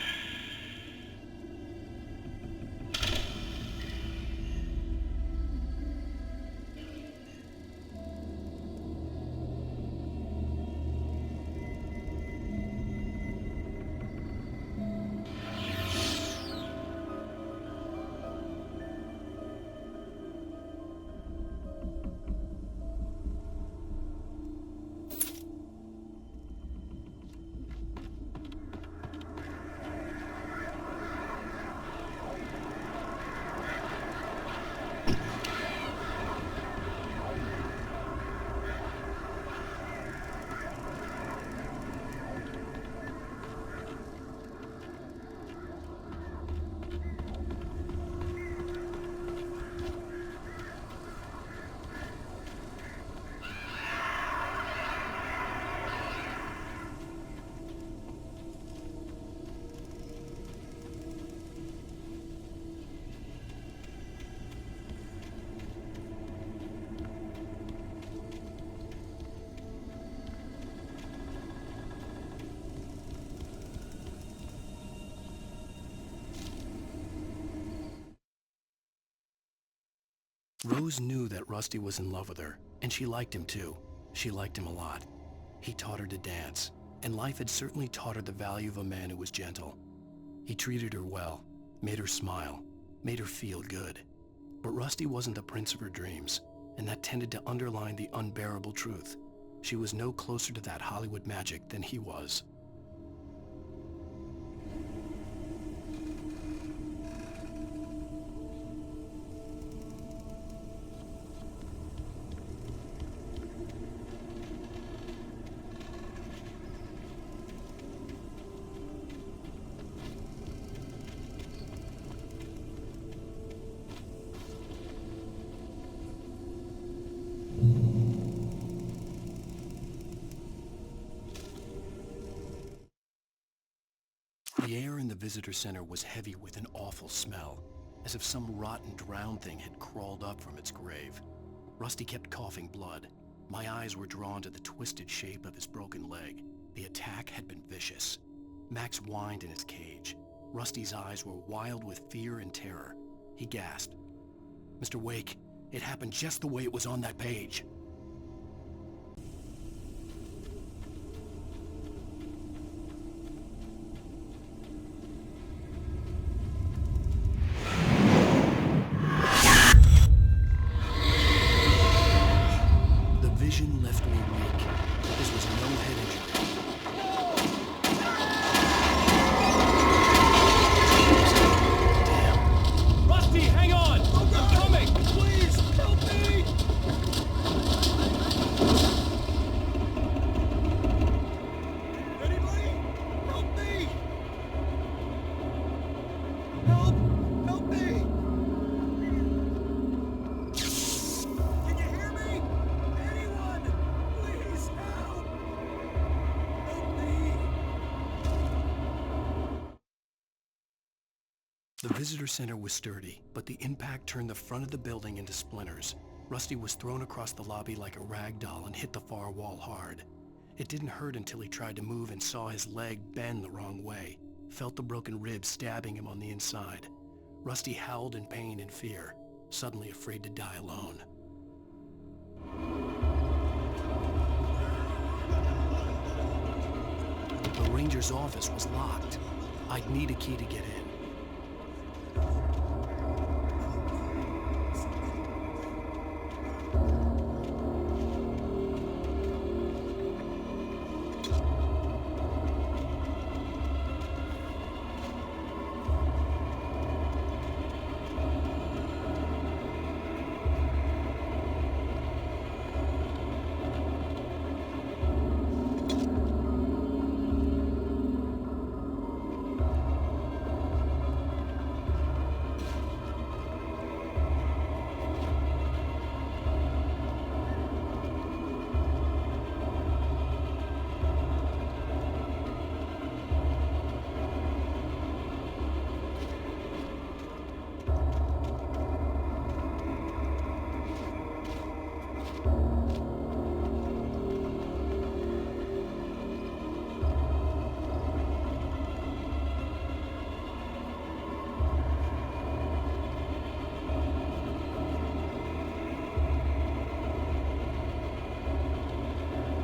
Rose knew that Rusty was in love with her, and she liked him too. She liked him a lot. He taught her to dance, and life had certainly taught her the value of a man who was gentle. He treated her well, made her smile, made her feel good. But Rusty wasn't the prince of her dreams, and that tended to underline the unbearable truth. She was no closer to that Hollywood magic than he was. The air in the visitor center was heavy with an awful smell, as if some rotten drowned thing had crawled up from its grave. Rusty kept coughing blood. My eyes were drawn to the twisted shape of his broken leg. The attack had been vicious. Max whined in his cage. Rusty's eyes were wild with fear and terror. He gasped. "Mr. Wake, it happened just the way it was on that page." vision left me weak. This was no head injury. Damn. Rusty, hang on! I'm coming! Please, help me! Anybody? Help me! Help! Help me! Can you hear me? Anyone! Please help! Help me! The visitor center was sturdy, but the impact turned the front of the building into splinters. Rusty was thrown across the lobby like a rag doll and hit the far wall hard. It didn't hurt until he tried to move and saw his leg bend the wrong way, felt the broken ribs stabbing him on the inside. Rusty howled in pain and fear, suddenly afraid to die alone. The ranger's office was locked. I'd need a key to get in.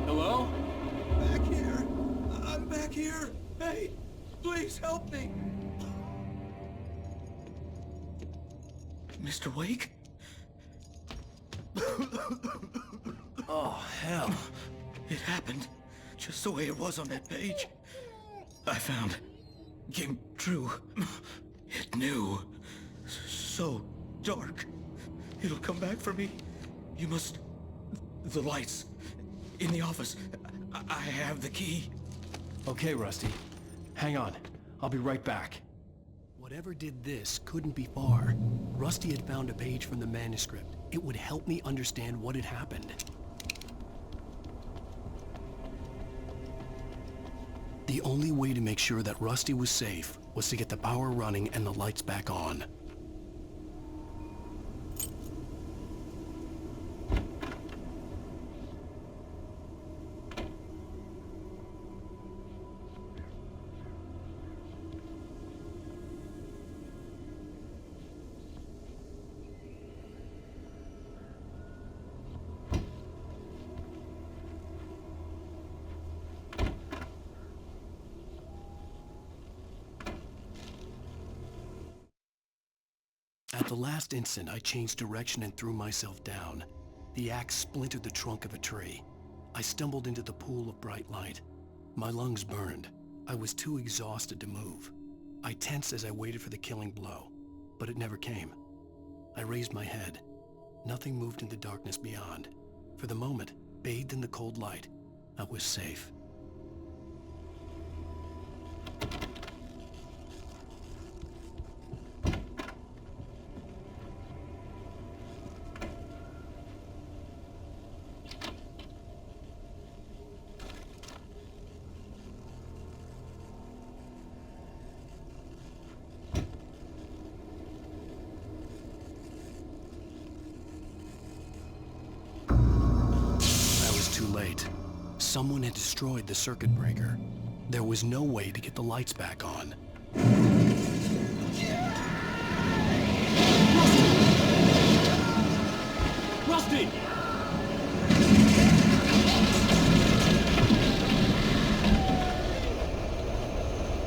Hello? Back here. I'm back here. Hey, please help me. Mr. Wake? Oh, hell. It happened just the way it was on that page. I found. Came true. It knew. So dark. It'll come back for me. You must... The lights. In the office. I have the key. Okay, Rusty. Hang on. I'll be right back. Whatever did this couldn't be far. Rusty had found a page from the manuscript. It would help me understand what had happened. The only way to make sure that Rusty was safe was to get the power running and the lights back on. At the last instant, I changed direction and threw myself down. The axe splintered the trunk of a tree. I stumbled into the pool of bright light. My lungs burned. I was too exhausted to move. I tensed as I waited for the killing blow, but it never came. I raised my head. Nothing moved in the darkness beyond. For the moment, bathed in the cold light, I was safe. Too late. Someone had destroyed the circuit breaker. There was no way to get the lights back on. Rusty!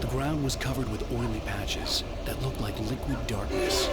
The ground was covered with oily patches that looked like liquid darkness.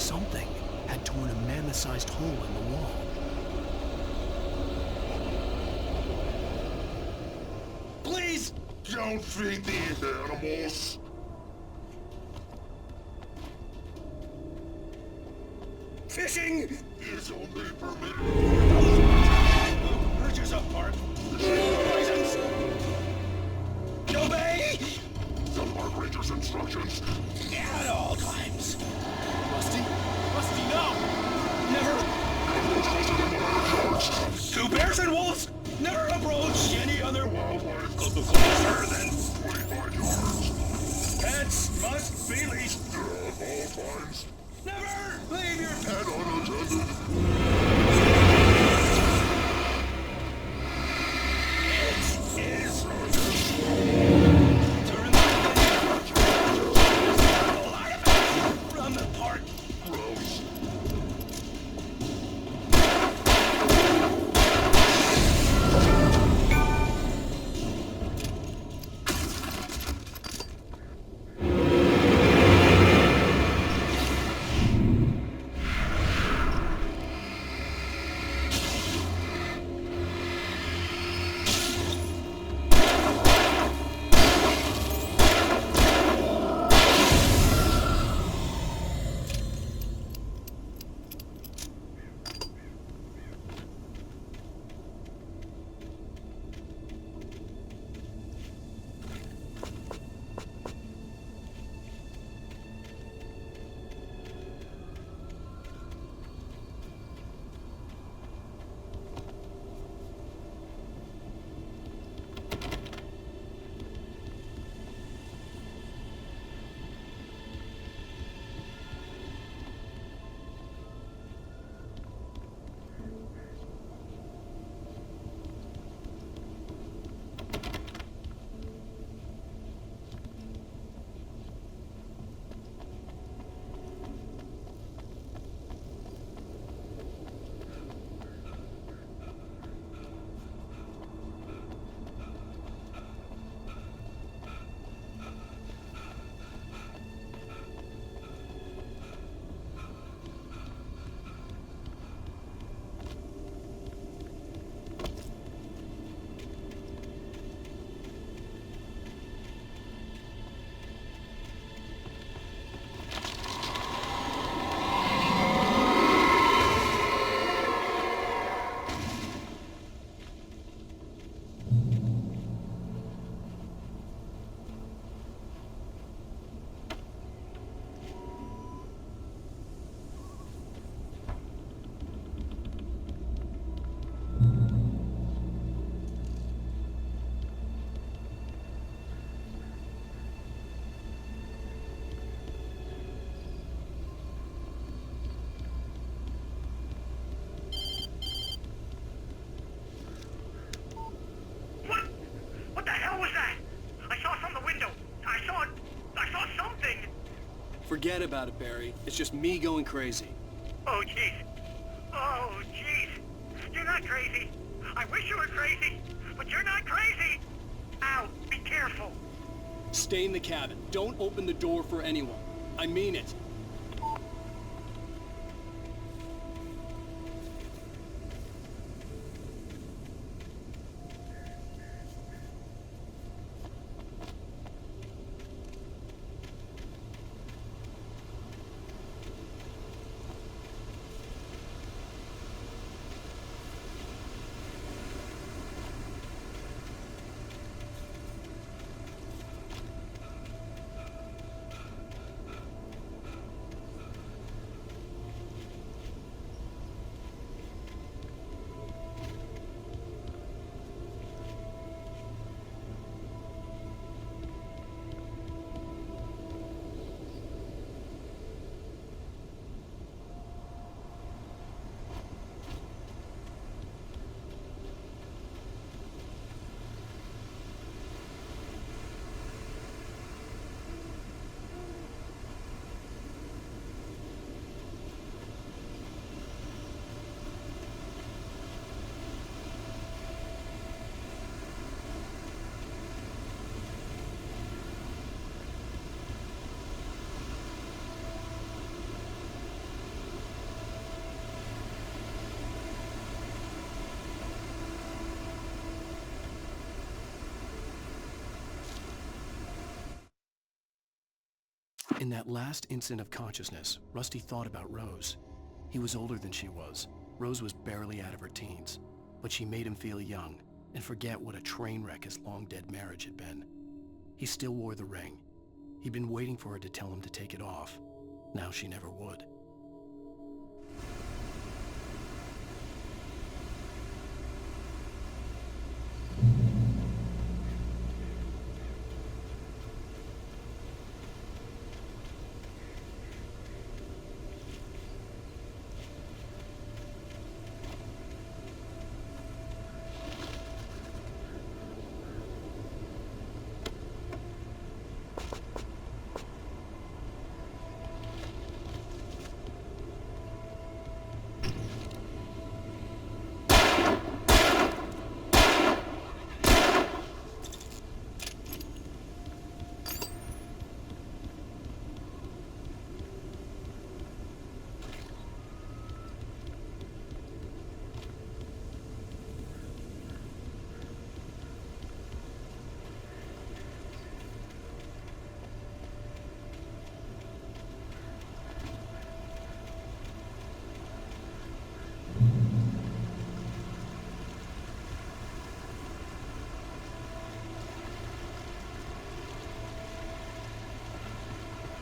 Something had torn a mammoth-sized hole in the wall. Please! Don't feed these animals! Fishing is only permitted. Urge yourself, Park. License. Obey! The Park Ranger's instructions. At all times. Rusty? Rusty, no! Never. Two bears and wolves never approach any other wildlife closer than 25 yards. Pets must be leashed. All times. Never leave your pet unattended. It is from the park. Gross. What the hell was that? I saw from the window. I saw something. Forget about it, Barry. It's just me going crazy. Oh, jeez. Oh, jeez. You're not crazy. I wish you were crazy, but you're not crazy. Ow, be careful. Stay in the cabin. Don't open the door for anyone. I mean it. In that last instant of consciousness, Rusty thought about Rose. He was older than she was. Rose was barely out of her teens, but she made him feel young and forget what a train wreck his long-dead marriage had been. He still wore the ring. He'd been waiting for her to tell him to take it off. Now she never would.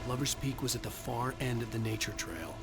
Lover's Peak was at the far end of the nature trail.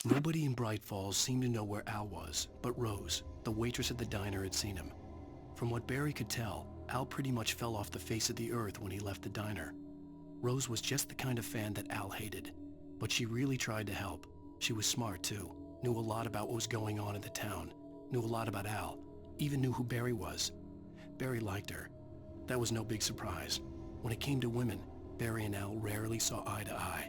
Nobody in Bright Falls seemed to know where Al was, but Rose, the waitress at the diner, had seen him. From what Barry could tell, Al pretty much fell off the face of the earth when he left the diner. Rose was just the kind of fan that Al hated, but she really tried to help. She was smart too, knew a lot about what was going on in the town, knew a lot about Al, even knew who Barry was. Barry liked her. That was no big surprise. When it came to women, Barry and Al rarely saw eye to eye.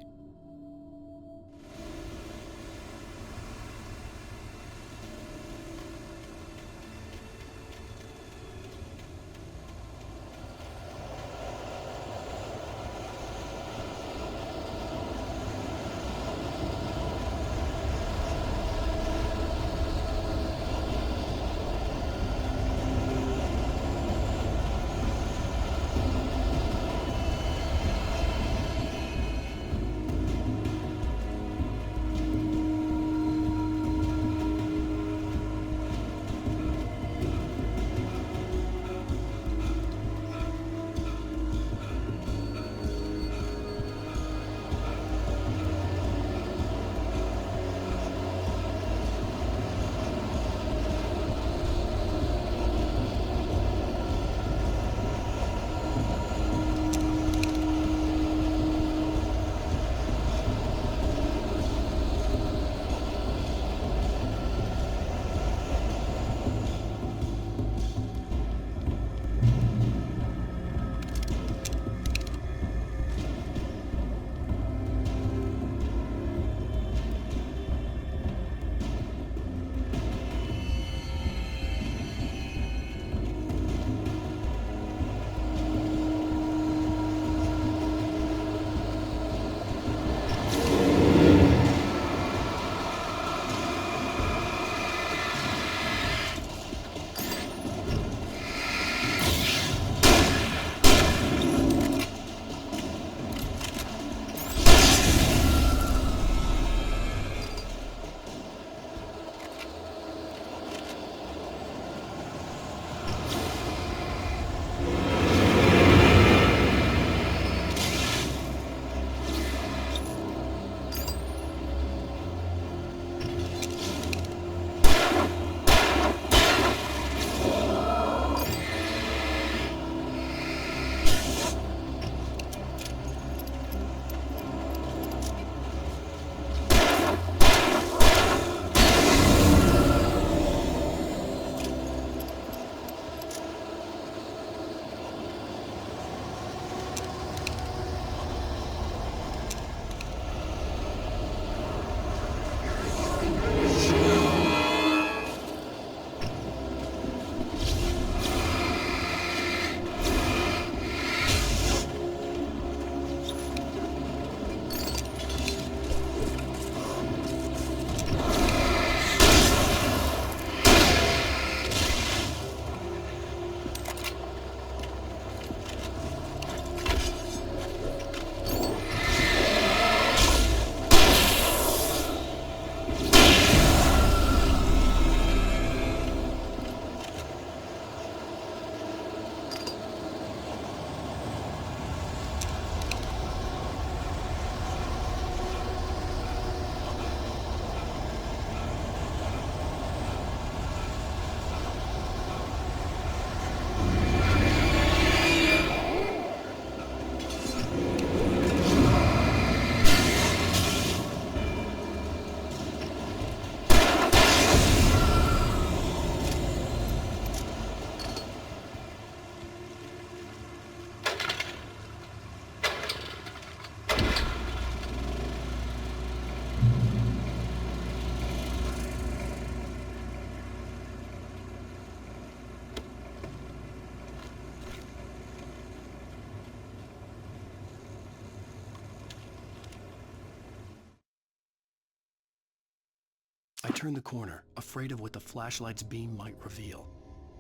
I turned the corner, afraid of what the flashlight's beam might reveal.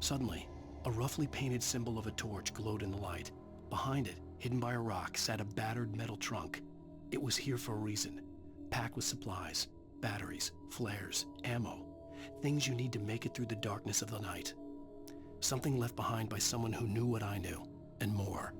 Suddenly, a roughly painted symbol of a torch glowed in the light. Behind it, hidden by a rock, sat a battered metal trunk. It was here for a reason, packed with supplies, batteries, flares, ammo, things you need to make it through the darkness of the night. Something left behind by someone who knew what I knew, and more.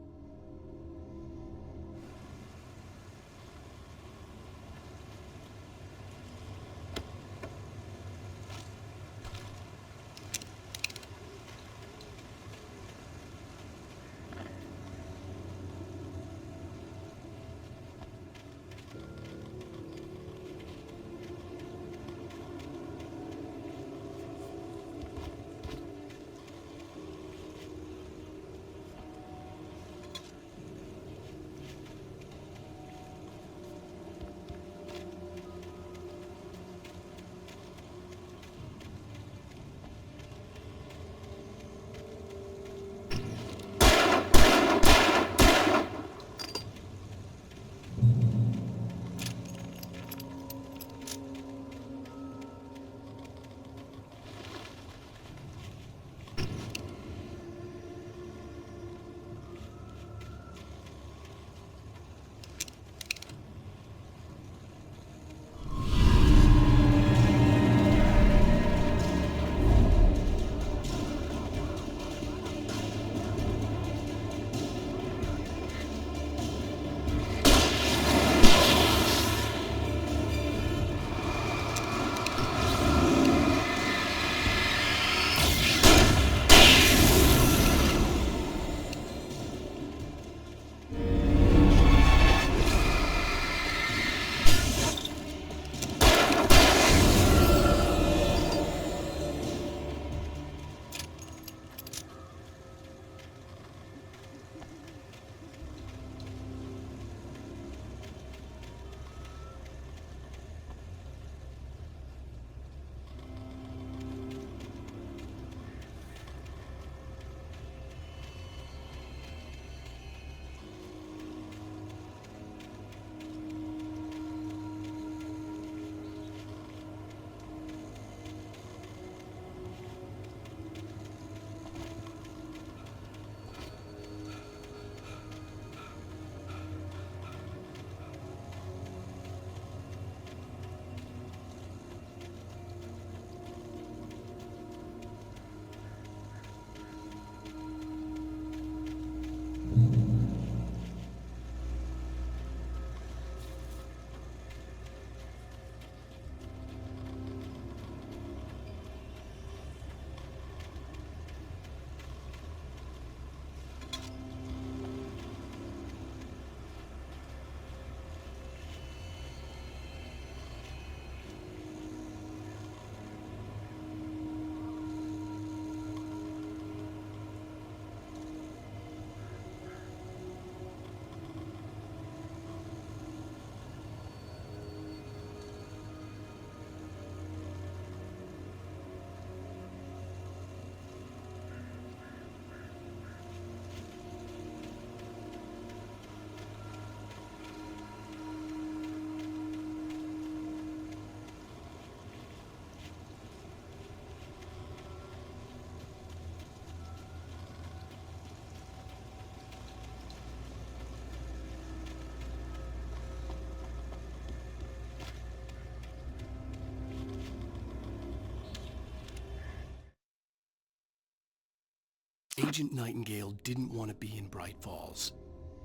Agent Nightingale didn't want to be in Bright Falls.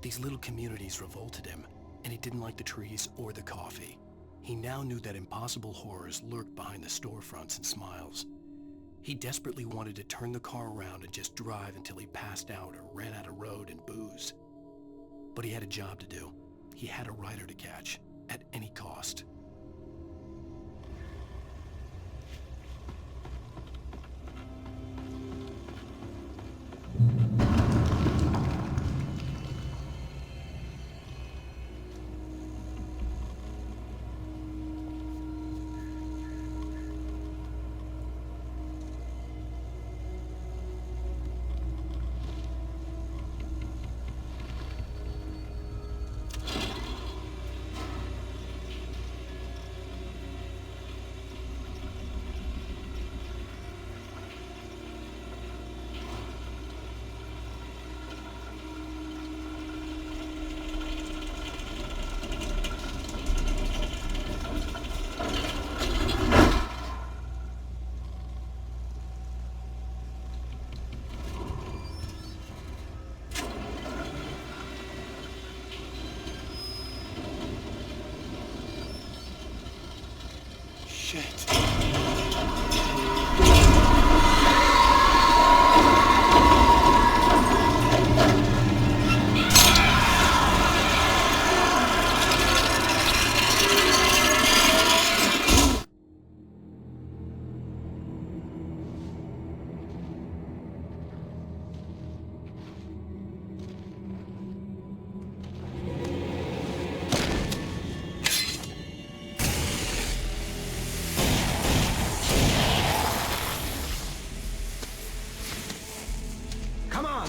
These little communities revolted him, and he didn't like the trees or the coffee. He now knew that impossible horrors lurked behind the storefronts and smiles. He desperately wanted to turn the car around and just drive until he passed out or ran out of road and booze. But he had a job to do. He had a rider to catch, at any cost. Shit.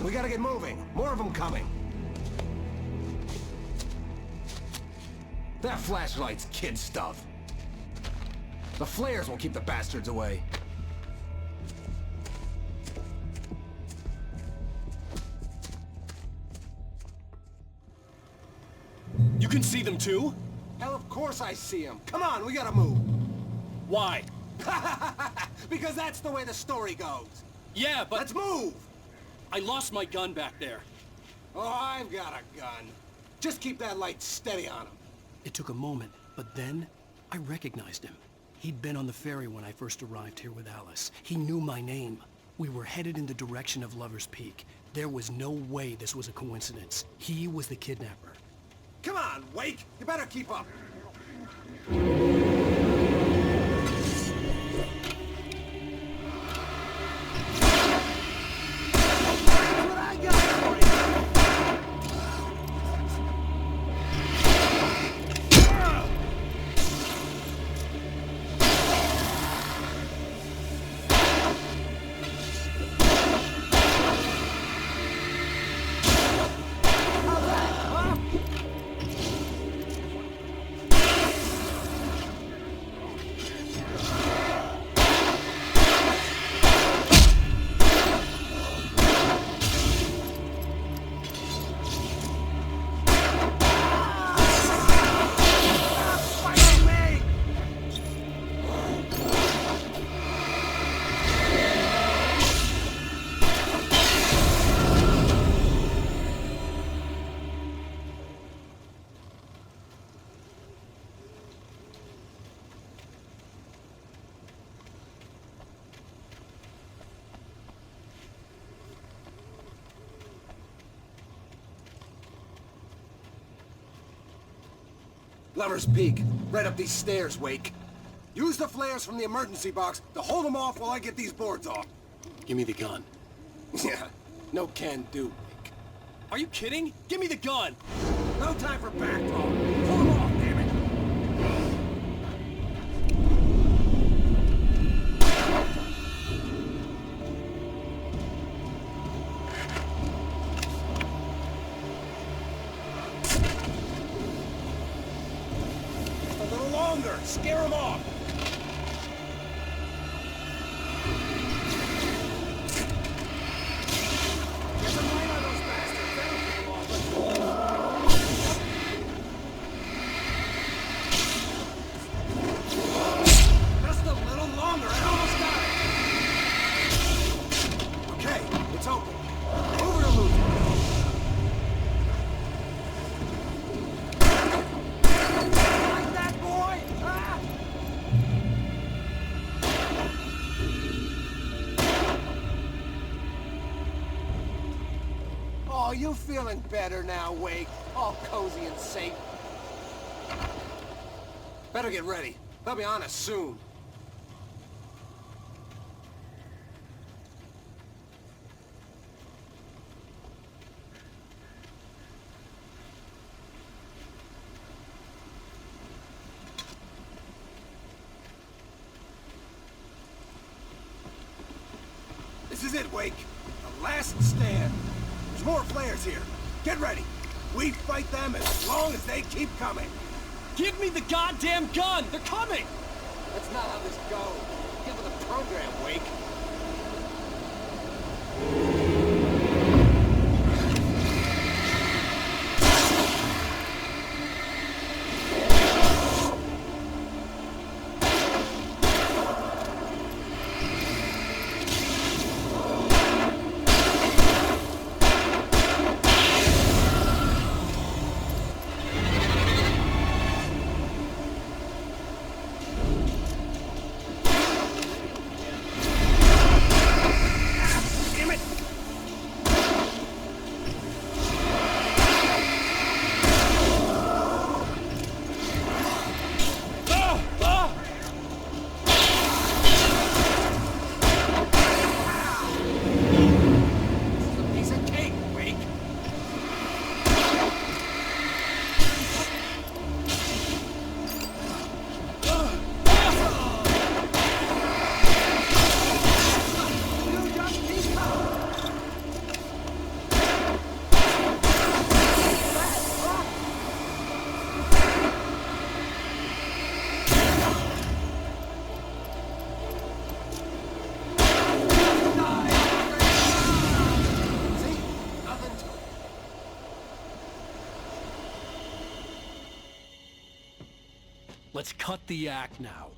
We gotta get moving. More of them coming. That flashlight's kid stuff. The flares won't keep the bastards away. You can see them too? Hell, of course I see them. Come on, we gotta move. Why? Because that's the way the story goes. Yeah, but... Let's move! I lost my gun back there. Oh, I've got a gun. Just keep that light steady on him. It took a moment, but then I recognized him. He'd been on the ferry when I first arrived here with Alice. He knew my name. We were headed in the direction of Lover's Peak. There was no way this was a coincidence. He was the kidnapper. Come on, Wake! You better keep up. Lover's Peak. Right up these stairs, Wake. Use the flares from the emergency box to hold them off while I get these boards off. Give me the gun. Yeah, no can do, Wake. Are you kidding? Give me the gun! No time for back talk. Pull them off, damn it! Scare him off! Get some light on those bastards. That'll keep them off. Just a little longer. I almost got it. Okay, it's open. you feeling better now, Wake? All cozy and safe? Better get ready. They'll be on us soon. This is it, Wake. The last stand. There's more flares here. Get ready. We fight them as long as they keep coming. Give me the goddamn gun! They're coming! That's not how this goes. Get with the program, Wake. Let's cut the act now.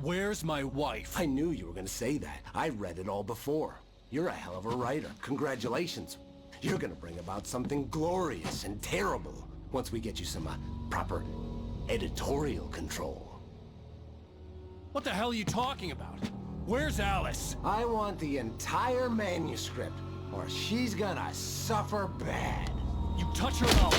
Where's my wife? I knew you were gonna say that. I read it all before. You're a hell of a writer. Congratulations. You're gonna bring about something glorious and terrible once we get you some proper editorial control. What the hell are you talking about? Where's Alice? I want the entire manuscript, or she's gonna suffer bad. You touch her out.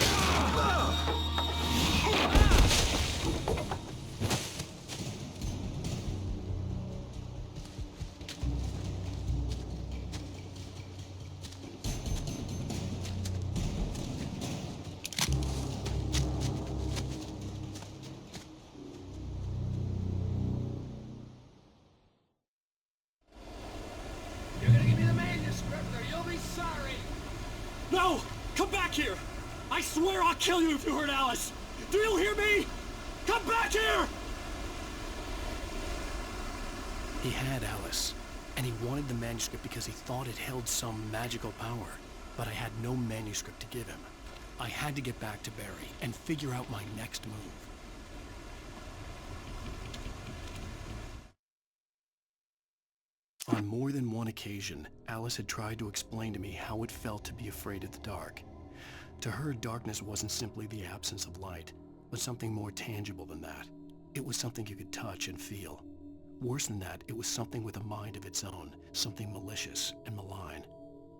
You're gonna give me the manuscript or you'll be sorry. No! Come back here! I swear I'll kill you if you hurt Alice! Do you hear me? Come back here! He had Alice, and he wanted the manuscript because he thought it held some magical power. But I had no manuscript to give him. I had to get back to Barry and figure out my next move. On more than one occasion, Alice had tried to explain to me how it felt to be afraid of the dark. To her, darkness wasn't simply the absence of light, but something more tangible than that. It was something you could touch and feel. Worse than that, it was something with a mind of its own, something malicious and malign.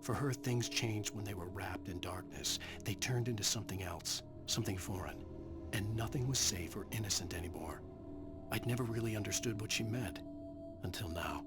For her, things changed when they were wrapped in darkness. They turned into something else, something foreign, and nothing was safe or innocent anymore. I'd never really understood what she meant, until now.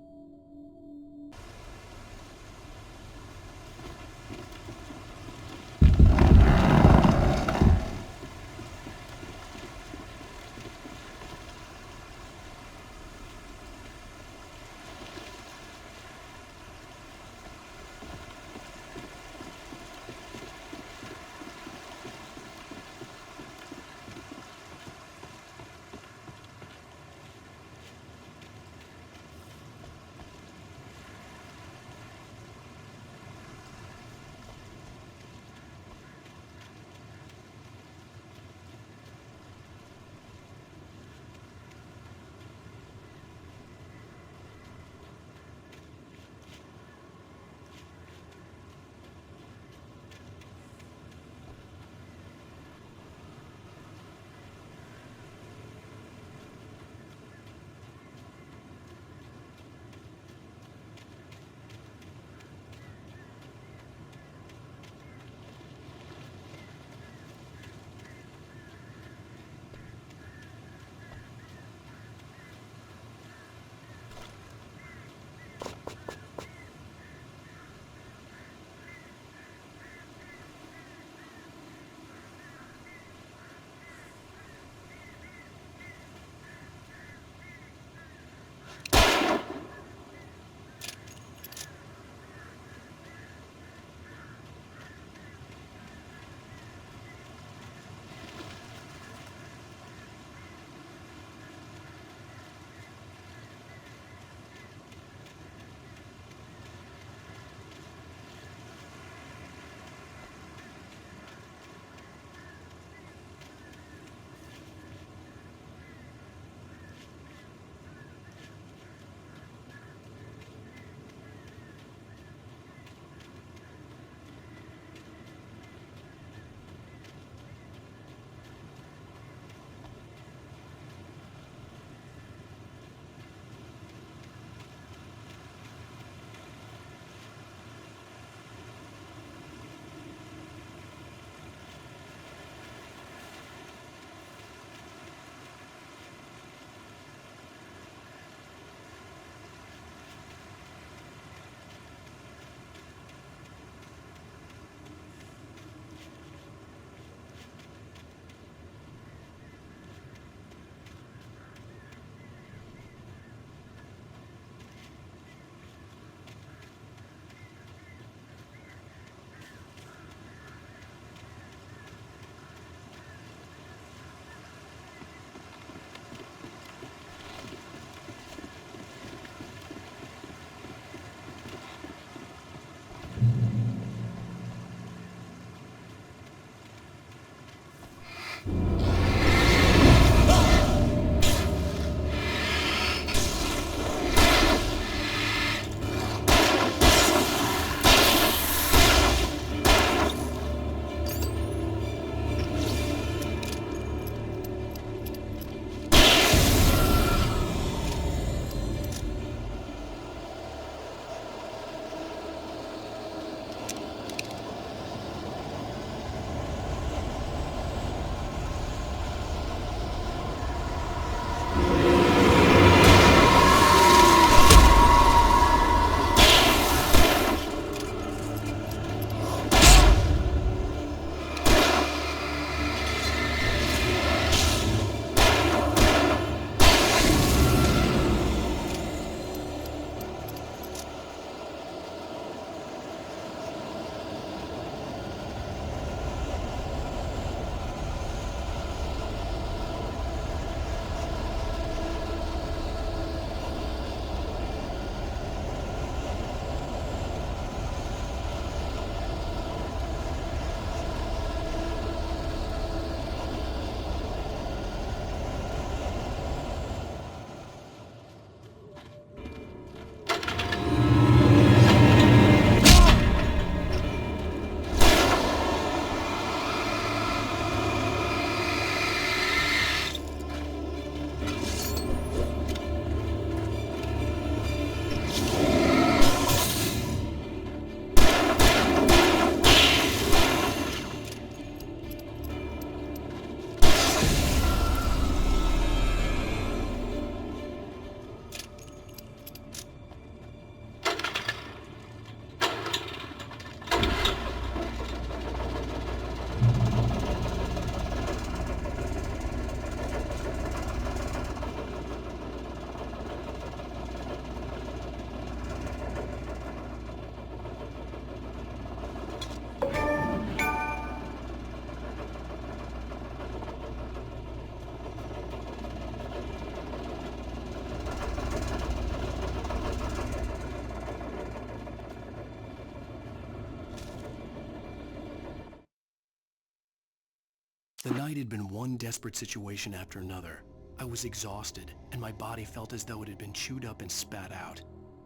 The night had been one desperate situation after another. I was exhausted, and my body felt as though it had been chewed up and spat out.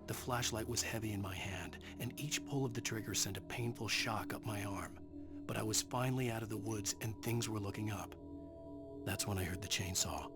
The flashlight was heavy in my hand, and each pull of the trigger sent a painful shock up my arm. But I was finally out of the woods, and things were looking up. That's when I heard the chainsaw.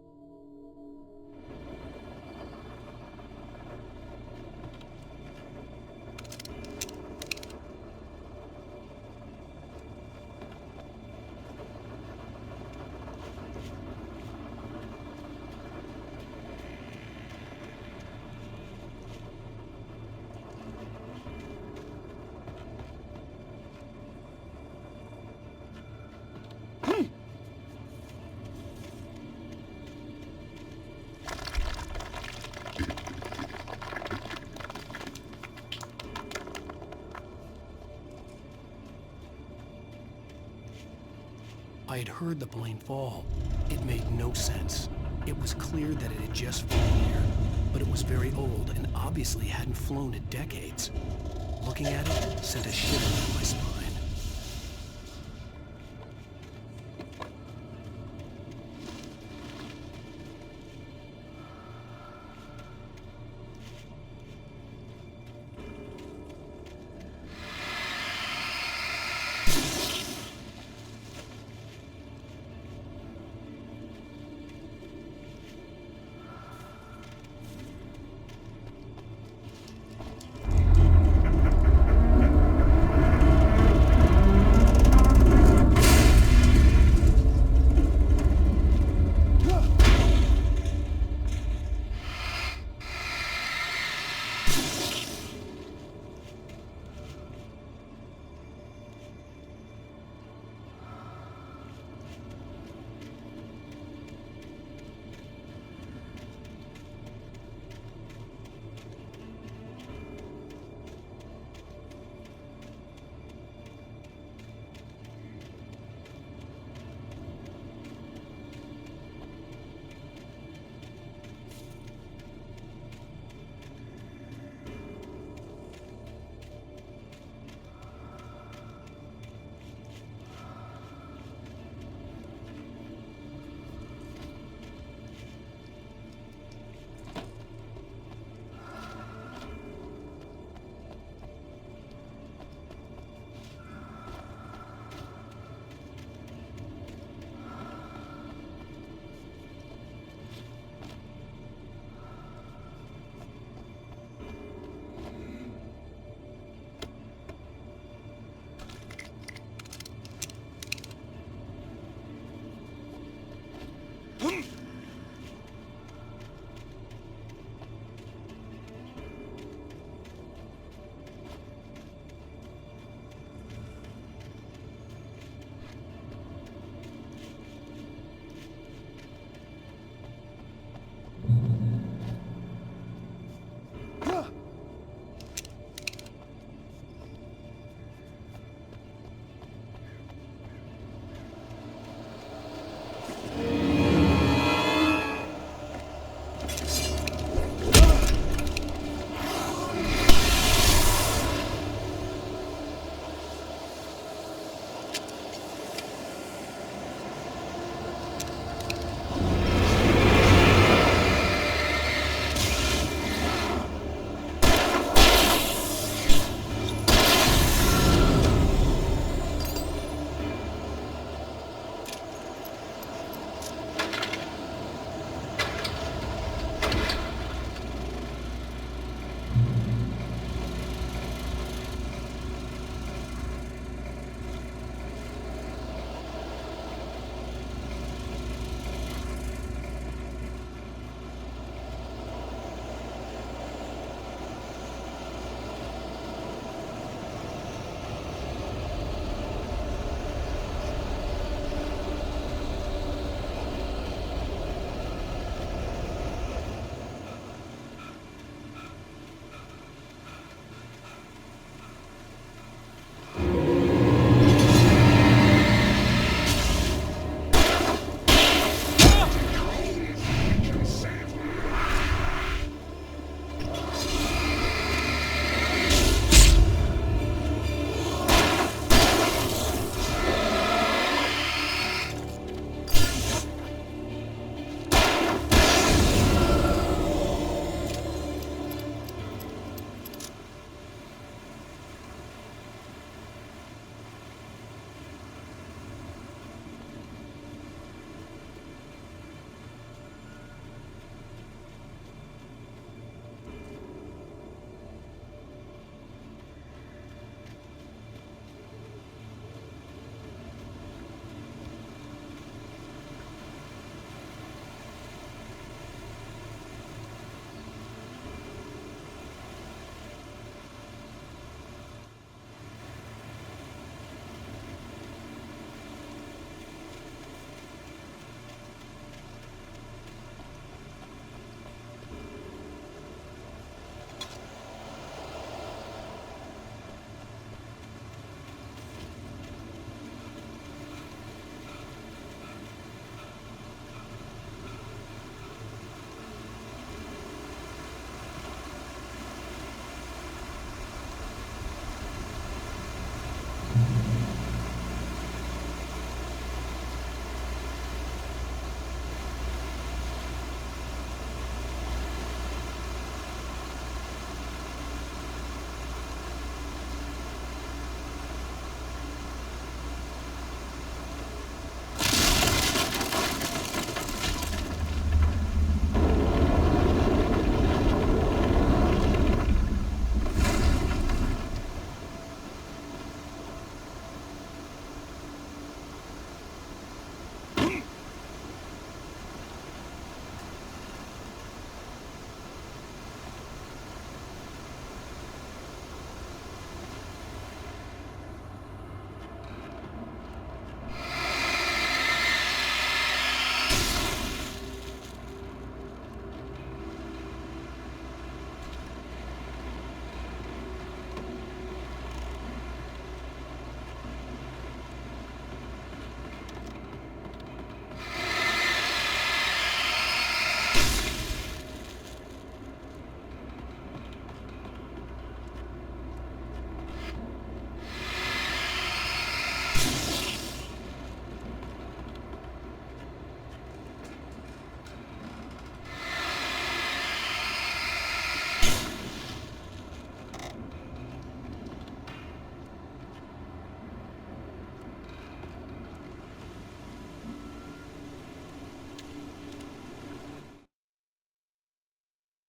I had heard the plane fall. It made no sense. It was clear that it had just fallen here, but it was very old and obviously hadn't flown in decades. Looking at it sent a shiver down my spine.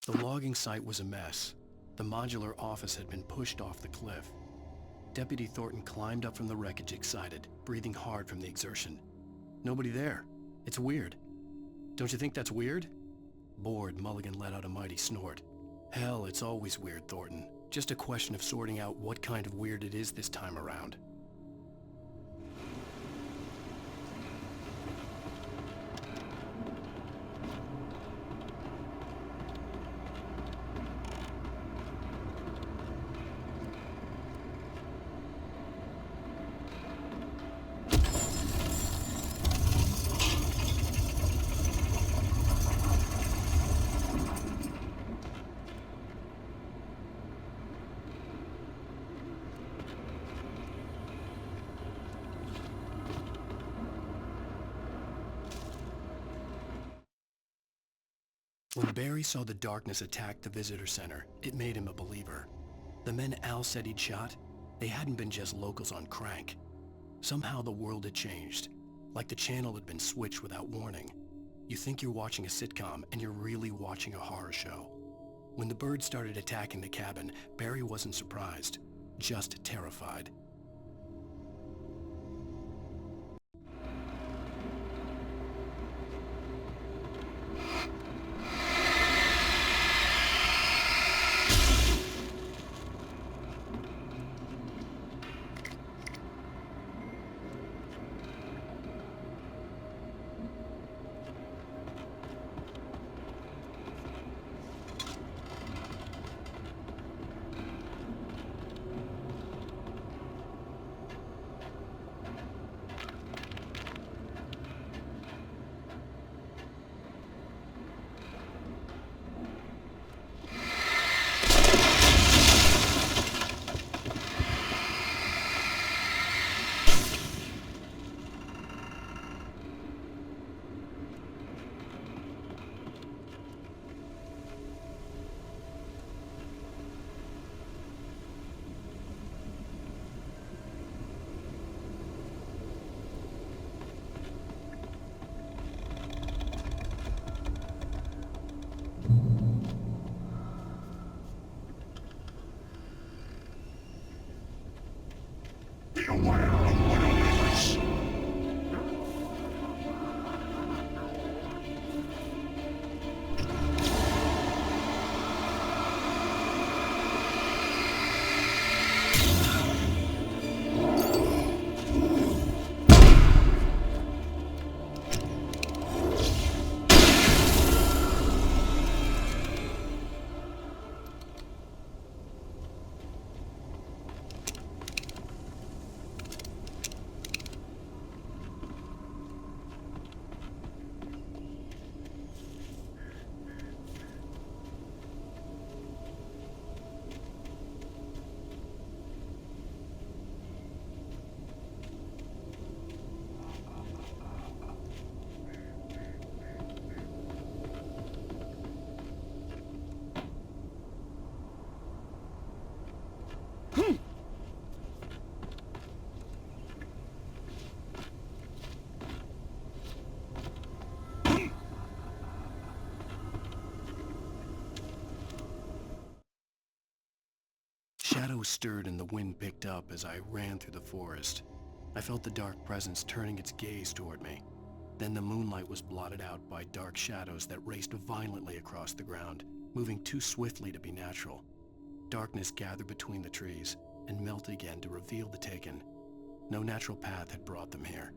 The logging site was a mess. The modular office had been pushed off the cliff. Deputy Thornton climbed up from the wreckage excited, breathing hard from the exertion. Nobody there. It's weird. Don't you think that's weird? Bored, Mulligan let out a mighty snort. Hell, it's always weird, Thornton. Just a question of sorting out what kind of weird it is this time around. When Barry saw the darkness attack the visitor center, it made him a believer. The men Al said he'd shot, they hadn't been just locals on crank. Somehow the world had changed, like the channel had been switched without warning. You think you're watching a sitcom, and you're really watching a horror show. When the birds started attacking the cabin, Barry wasn't surprised, just terrified. Shadows stirred and the wind picked up as I ran through the forest. I felt the dark presence turning its gaze toward me. Then the moonlight was blotted out by dark shadows that raced violently across the ground, moving too swiftly to be natural. Darkness gathered between the trees and melted again to reveal the Taken. No natural path had brought them here.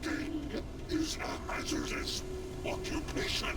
Working is a hazardous occupation.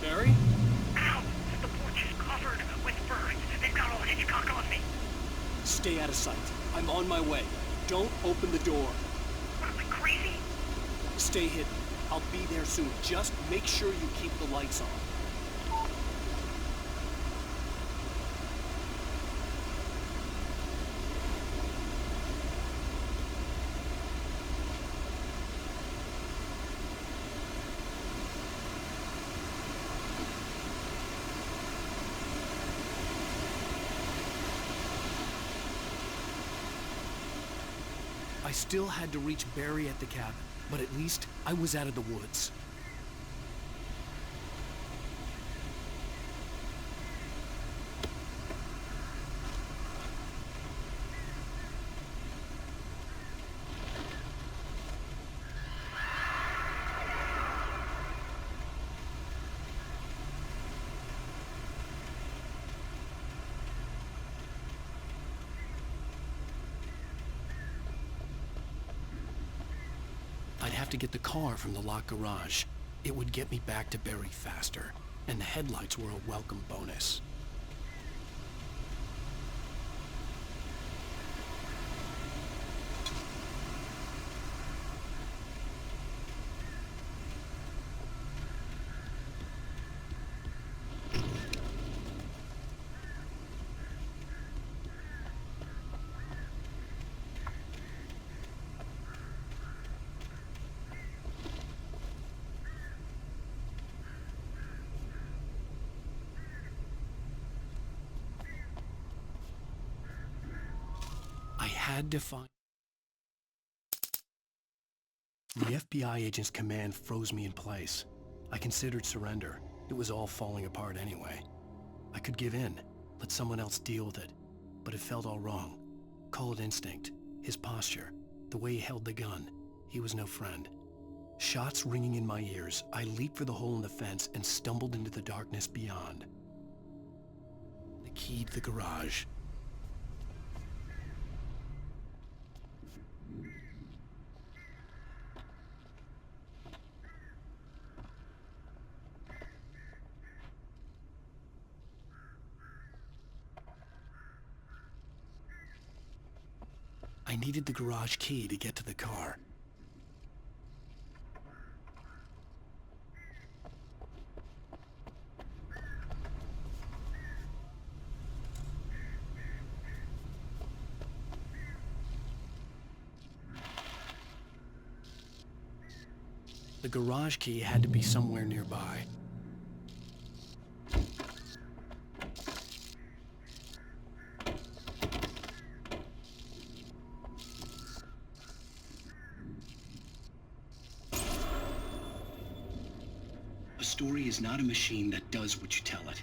Barry? Ow! The porch is covered with birds. They've got all Hitchcock on me. Stay out of sight. I'm on my way. Don't open the door. What, am I crazy? Stay hidden. I'll be there soon. Just make sure you keep the lights on. I still had to reach Barry at the cabin, but at least I was out of the woods. I'd have to get the car from the locked garage. It would get me back to Barry faster, and the headlights were a welcome bonus. I had to find... The FBI agent's command froze me in place. I considered surrender. It was all falling apart anyway. I could give in, let someone else deal with it, but it felt all wrong. Call it instinct, his posture, the way he held the gun. He was no friend. Shots ringing in my ears, I leaped for the hole in the fence and stumbled into the darkness beyond. The key to the garage. I needed the garage key to get to the car. The garage key had to be somewhere nearby. story is not a machine that does what you tell it.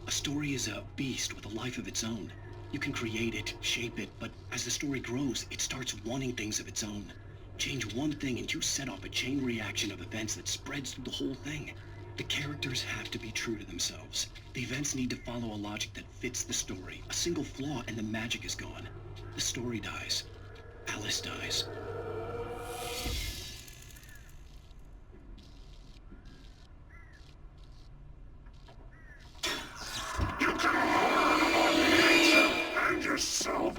A story is a beast with a life of its own. You can create it, shape it, but as the story grows, it starts wanting things of its own. Change one thing and you set off a chain reaction of events that spreads through the whole thing. The characters have to be true to themselves. The events need to follow a logic that fits the story. A single flaw and the magic is gone. The story dies. Alice dies. You can harm nature and yourself.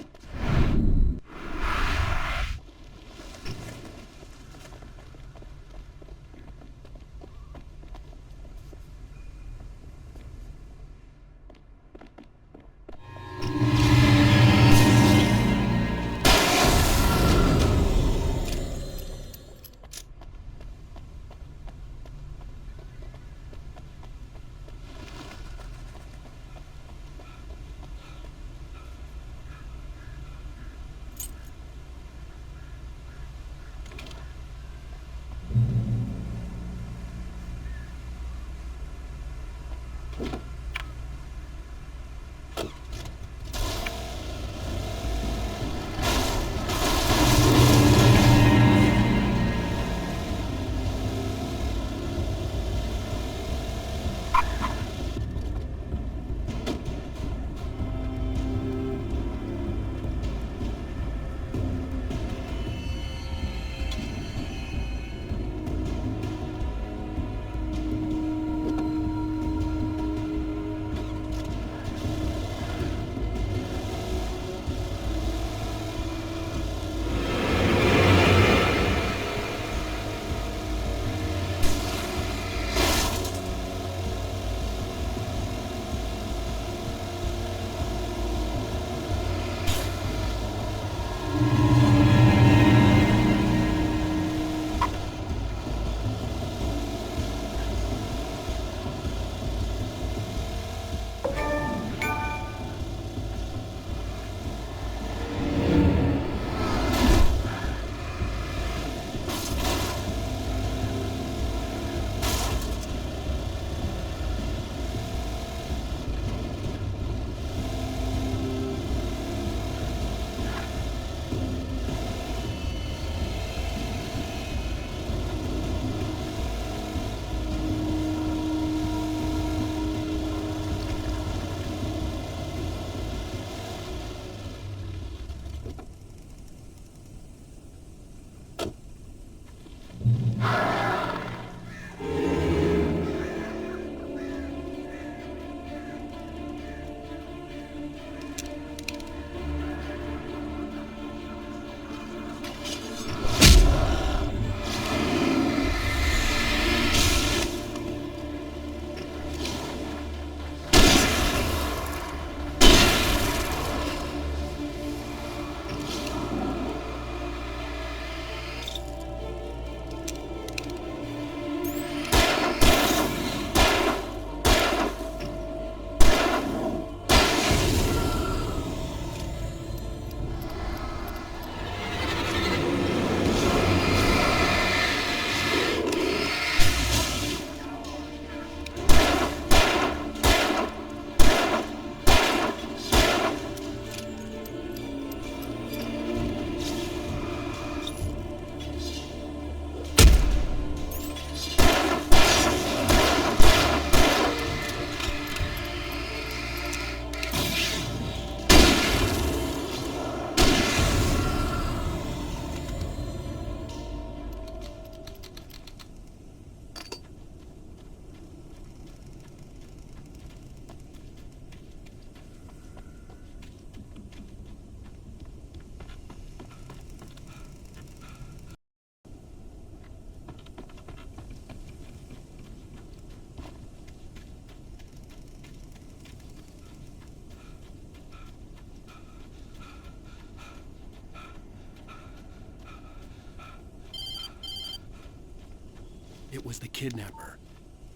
It was the kidnapper.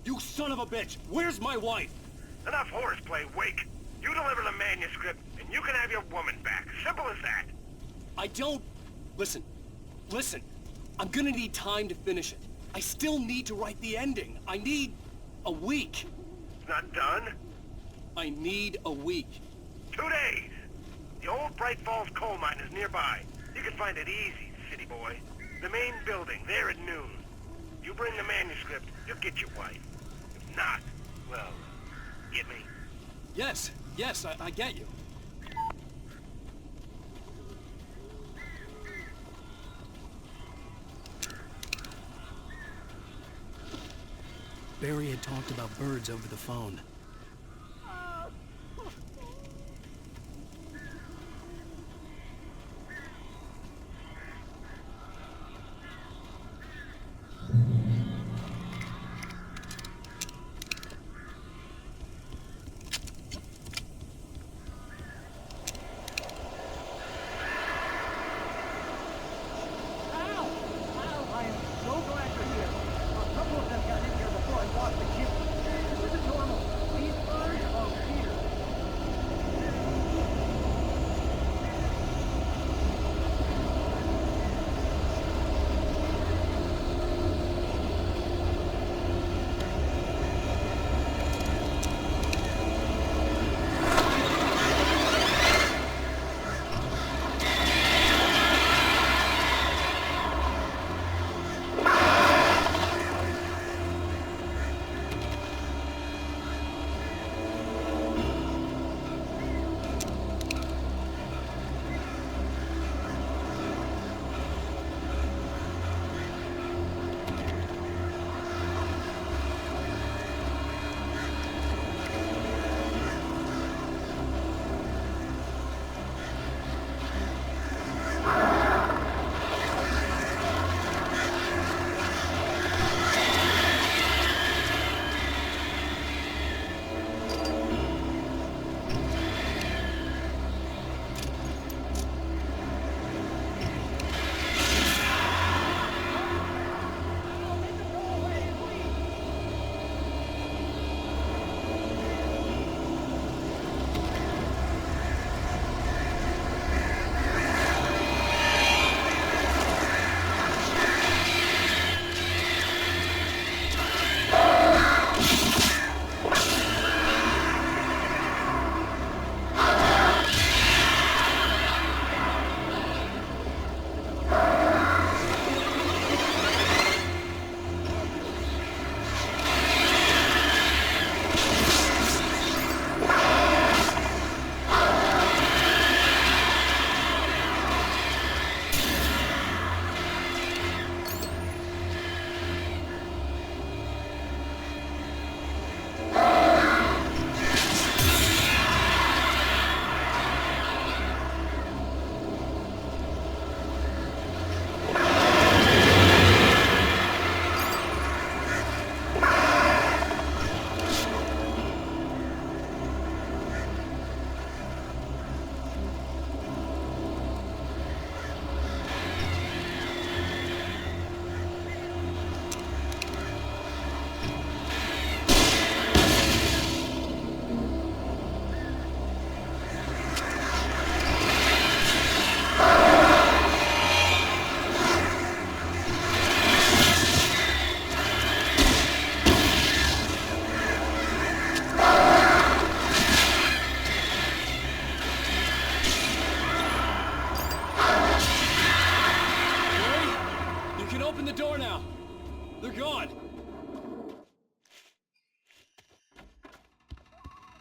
You son of a bitch! Where's my wife? Enough horseplay, Wake. You deliver the manuscript, and you can have your woman back. Simple as that. I don't... Listen. I'm gonna need time to finish it. I still need to write the ending. I need... A week! It's not done? I need a week. 2 days! The old Bright Falls coal mine is nearby. You can find it easy, city boy. The main building, there at noon. You bring the manuscript, you'll get your wife. If not, well, get me. Yes, I get you. Barry had talked about birds over the phone.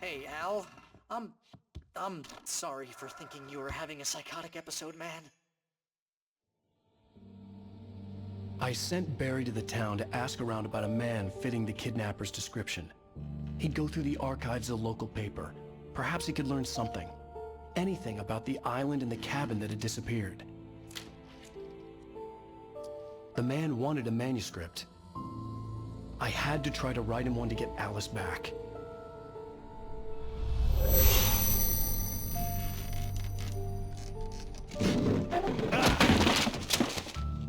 Hey, Al. I'm sorry for thinking you were having a psychotic episode, man. I sent Barry to the town to ask around about a man fitting the kidnapper's description. He'd go through the archives of the local paper. Perhaps he could learn something. Anything about the island and the cabin that had disappeared. The man wanted a manuscript. I had to try to write him one to get Alice back.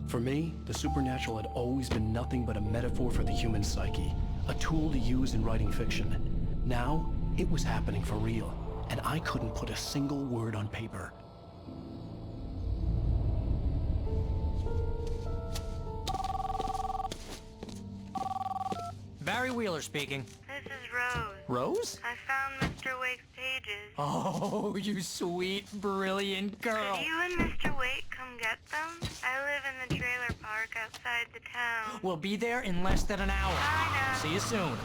For me, the supernatural had always been nothing but a metaphor for the human psyche, a tool to use in writing fiction. Now, it was happening for real, and I couldn't put a single word on paper. Barry Wheeler speaking. This is Rose. Rose? I found Mr. Wake's pages. Oh, you sweet, brilliant girl. Could you and Mr. Wake come get them? I live in the trailer park outside the town. We'll be there in less than an hour. Bye now. See you soon.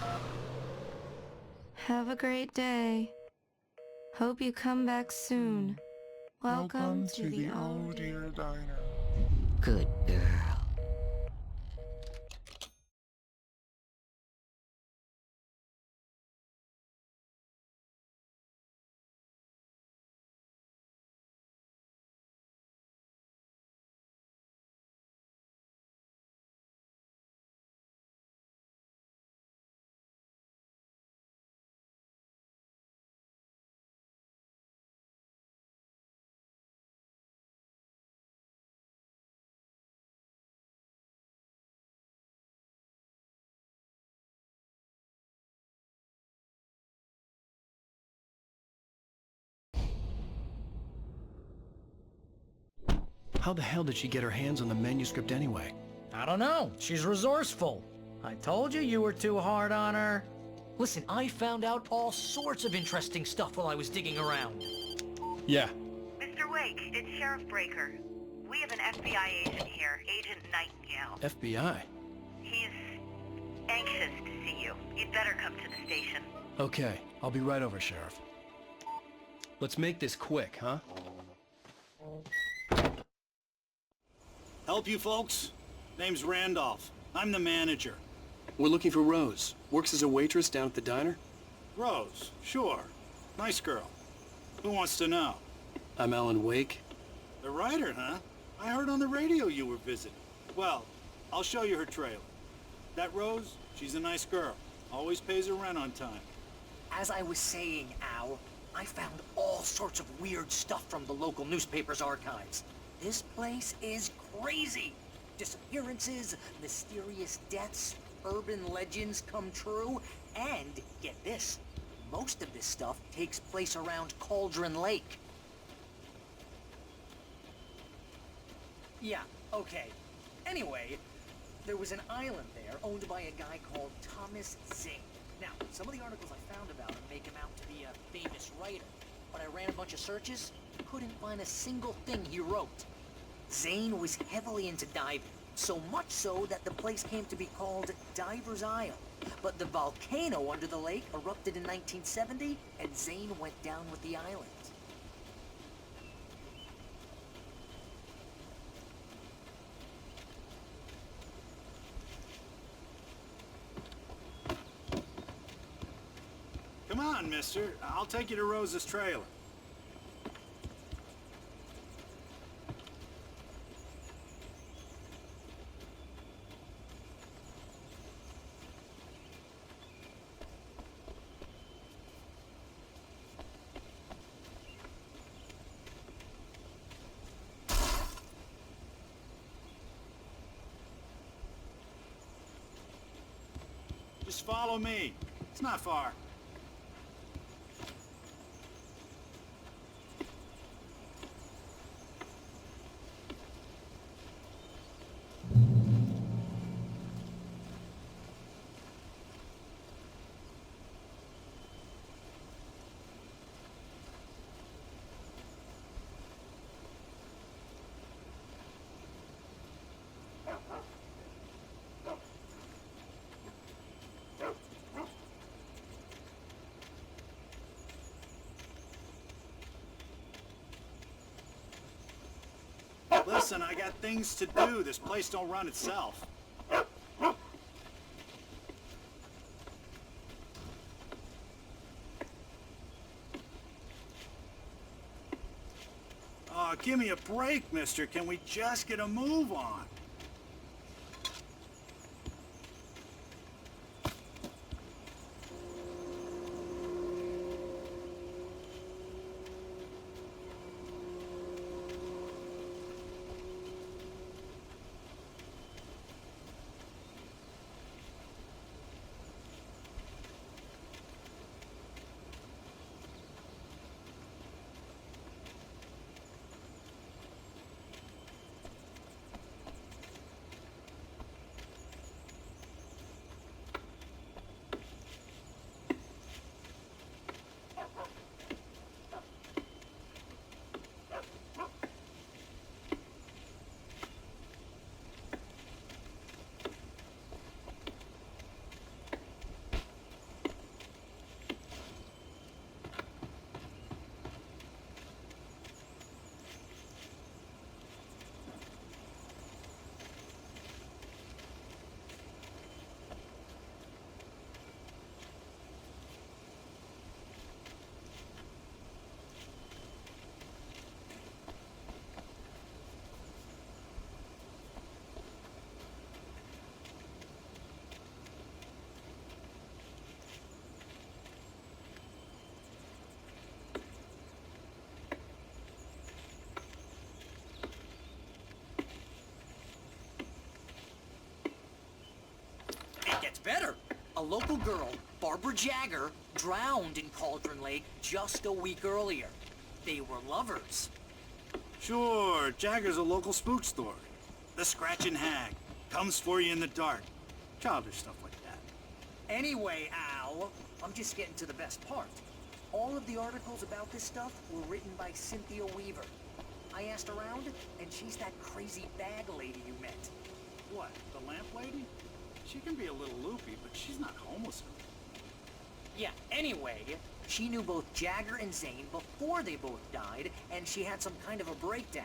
Have a great day. Hope you come back soon. Welcome to the old dear diner. Good girl. How the hell did she get her hands on the manuscript anyway? I don't know. She's resourceful. I told you you were too hard on her. Listen, I found out all sorts of interesting stuff while I was digging around. Yeah. Mr. Wake, it's Sheriff Breaker. We have an FBI agent here, Agent Nightingale. FBI? He's anxious to see you. You'd better come to the station. Okay, I'll be right over, Sheriff. Let's make this quick, huh? Help you folks? Name's Randolph. I'm the manager. We're looking for Rose. Works as a waitress down at the diner. Rose, sure. Nice girl. Who wants to know? I'm Alan Wake. The writer, huh? I heard on the radio you were visiting. Well, I'll show you her trailer. That Rose, she's a nice girl. Always pays her rent on time. As I was saying, Al, I found all sorts of weird stuff from the local newspaper's archives. This place is crazy. Disappearances, mysterious deaths, urban legends come true, and get this, most of this stuff takes place around Cauldron Lake. Yeah, okay. Anyway, there was an island there owned by a guy called Thomas Zane. Now, some of the articles I found about him make him out to be a famous writer, but I ran a bunch of searches, couldn't find a single thing he wrote. Zane was heavily into diving, so much so that the place came to be called Diver's Isle. But the volcano under the lake erupted in 1970, and Zane went down with the island. Come on, mister. I'll take you to Rose's trailer. Just follow me. It's not far. Listen, I got things to do. This place don't run itself. Oh, give me a break, mister. Can we just get a move on? local girl, Barbara Jagger, drowned in Cauldron Lake just a week earlier. They were lovers. Sure, Jagger's a local spook story. The Scratching Hag. Comes for you in the dark. Childish stuff like that. Anyway, Al, I'm just getting to the best part. All of the articles about this stuff were written by Cynthia Weaver. I asked around, and she's that crazy bag lady you met. What, the lamp lady? She can be a little loopy, but she's not homeless. Yeah, anyway, she knew both Jagger and Zane before they both died, and she had some kind of a breakdown.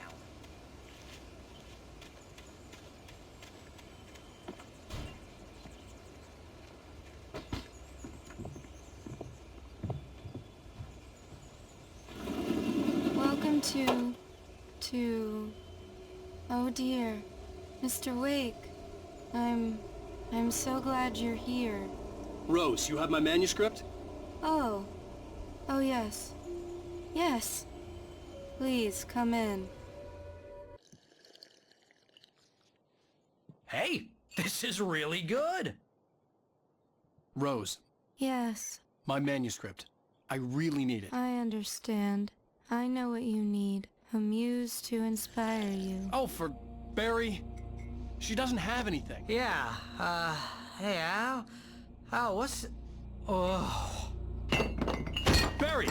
Welcome oh dear, Mr. Wake. I'm so glad you're here. Rose, you have my manuscript? Oh yes. Yes. Please, come in. Hey, this is really good. Rose, Yes, my manuscript. I really need it. I understand. I know what you need. A muse to inspire you. Oh, for Barry? She doesn't have anything. Yeah, hey, Al? Al, what's... Oh... Barry!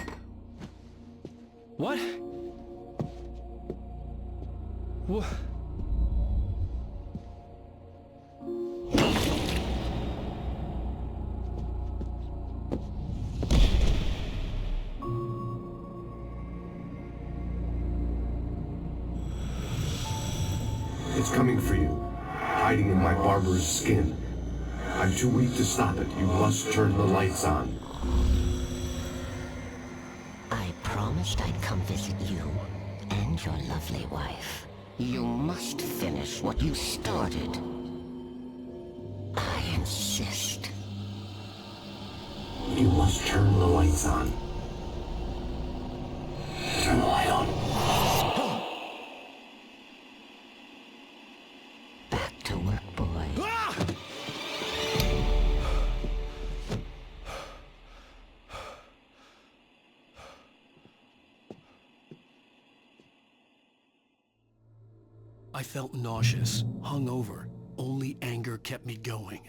What? What? It's coming for you, hiding in my barber's skin. I'm too weak to stop it. You must turn the lights on. I promised I'd come visit you and your lovely wife. You must finish what you started. I insist. You must turn the lights on. Turn the light on. Back to work, boy. I felt nauseous, hungover. Only anger kept me going.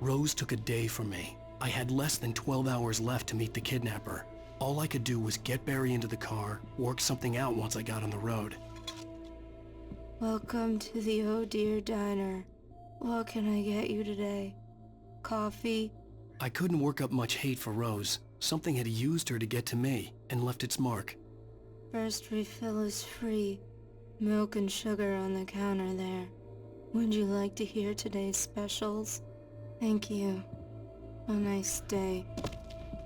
Rose took a day from me. I had less than 12 hours left to meet the kidnapper. All I could do was get Barry into the car, work something out once I got on the road. Welcome to the Oh Dear Diner. What can I get you today? Coffee? I couldn't work up much hate for Rose. Something had used her to get to me, and left its mark. First refill is free. Milk and sugar on the counter there. Would you like to hear today's specials? Thank you. A nice day.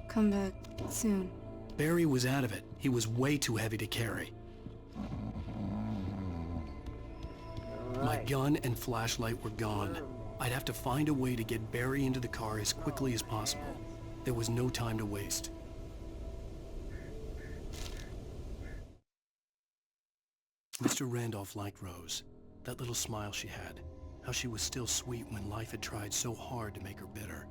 Come back soon. Barry was out of it. He was way too heavy to carry. My gun and flashlight were gone. I'd have to find a way to get Barry into the car as quickly as possible. There was no time to waste. Mr. Randolph liked Rose. That little smile she had. How she was still sweet when life had tried so hard to make her bitter.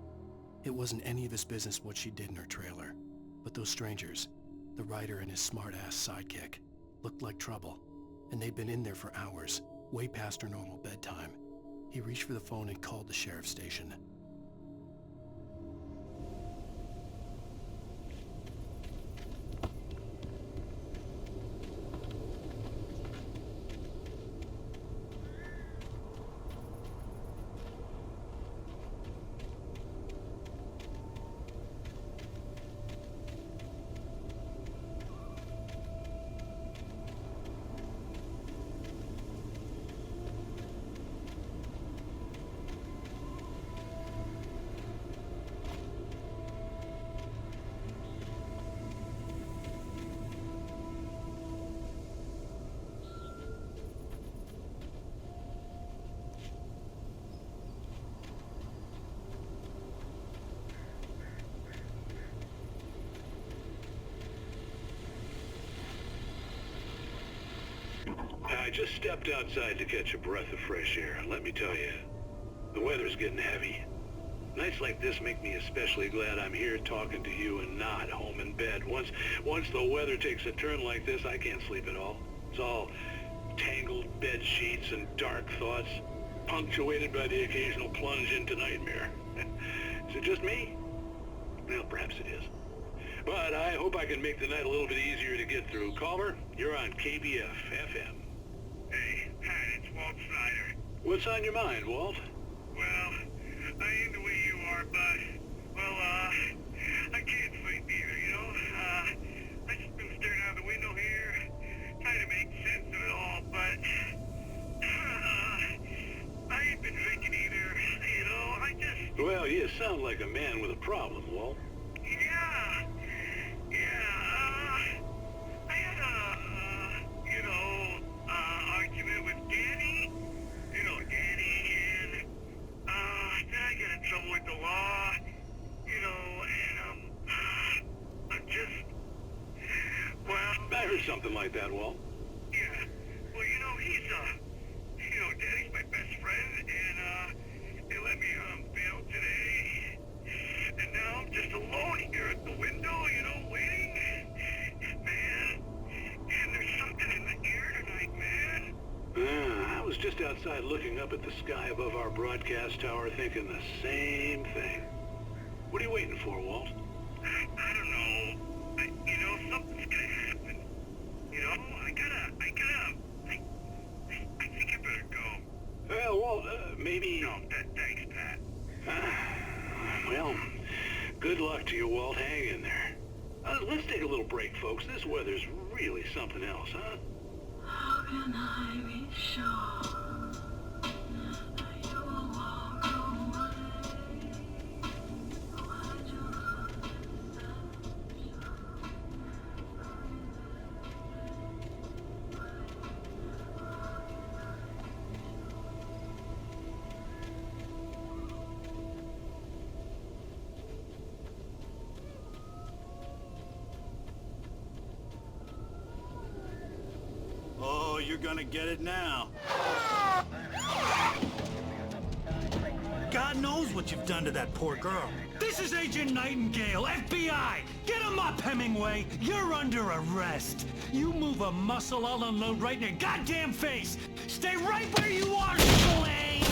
It wasn't any of his business what she did in her trailer. But those strangers, the writer and his smart-ass sidekick, looked like trouble. And they'd been in there for hours, way past her normal bedtime. He reached for the phone and called the sheriff's station. just stepped outside to catch a breath of fresh air. Let me tell you, the weather's getting heavy. Nights like this make me especially glad I'm here talking to you and not home in bed. Once the weather takes a turn like this, I can't sleep at all. It's all tangled bed sheets and dark thoughts, punctuated by the occasional plunge into nightmare. Is it just me? Well, perhaps it is. But I hope I can make the night a little bit easier to get through. Caller, you're on KBF FM. Hey, Pat, it's Walt Snyder. What's on your mind, Walt? Well, I ain't the way you are, but, well, I can't sleep either, you know? I just been staring out the window here, trying to make sense of it all, but, I ain't been drinking either, you know? I just... Well, you sound like a man with a problem, Walt. I had argument with Danny. You know, Danny, and, then I got in trouble with the law, you know, and, I'm just, well... I heard something like that, Walt. Yeah, well, you know, Danny's my best friend, and, they let me, bail today, and now I'm just alone here at the window, you know, waiting, man, and there's something in the air tonight, man. I was just outside looking up at the sky above our broadcast tower thinking the same thing. What are you waiting for, Walt? I don't know. You know, something's gonna happen. You know, I think I better go. Well, Walt, maybe... No, thanks, Pat. Well, good luck to you, Walt. Hang in there. Let's take a little break, folks. This weather's really something else, huh? How can I be sure that you will walk away? Why'd you look Oh, you're gonna get it now. God knows what you've done to that poor girl. This is Agent Nightingale, FBI! Get him up, Hemingway! You're under arrest! You move a muscle, I'll unload right in your goddamn face! Stay right where you are, Slane!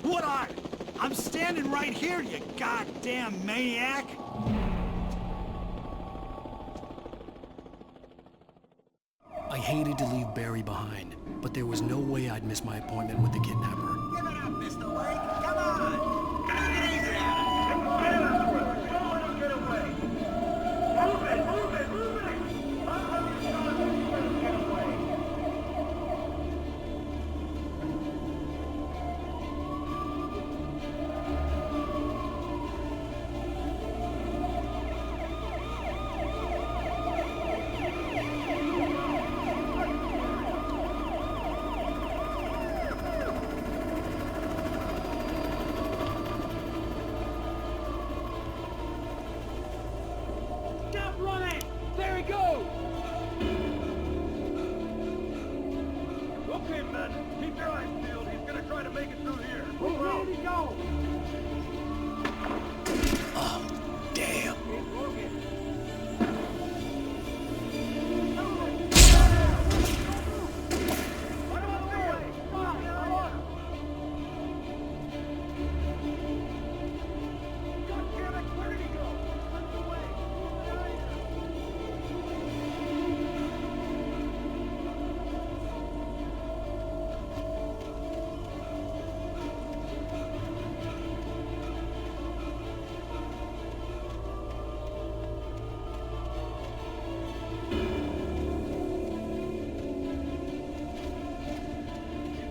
What are? I'm standing right here, you goddamn maniac! I hated to leave Barry behind, but there was no way I'd miss my appointment with the kidnapper. Give it up, Mr. Wake. Come on. Take it easy. Get away. Move it, move it, move it. Get away. Stop running! There he goes! Okay, men, keep your eyes peeled. He's gonna try to make it through here. Where did he go? Oh, damn.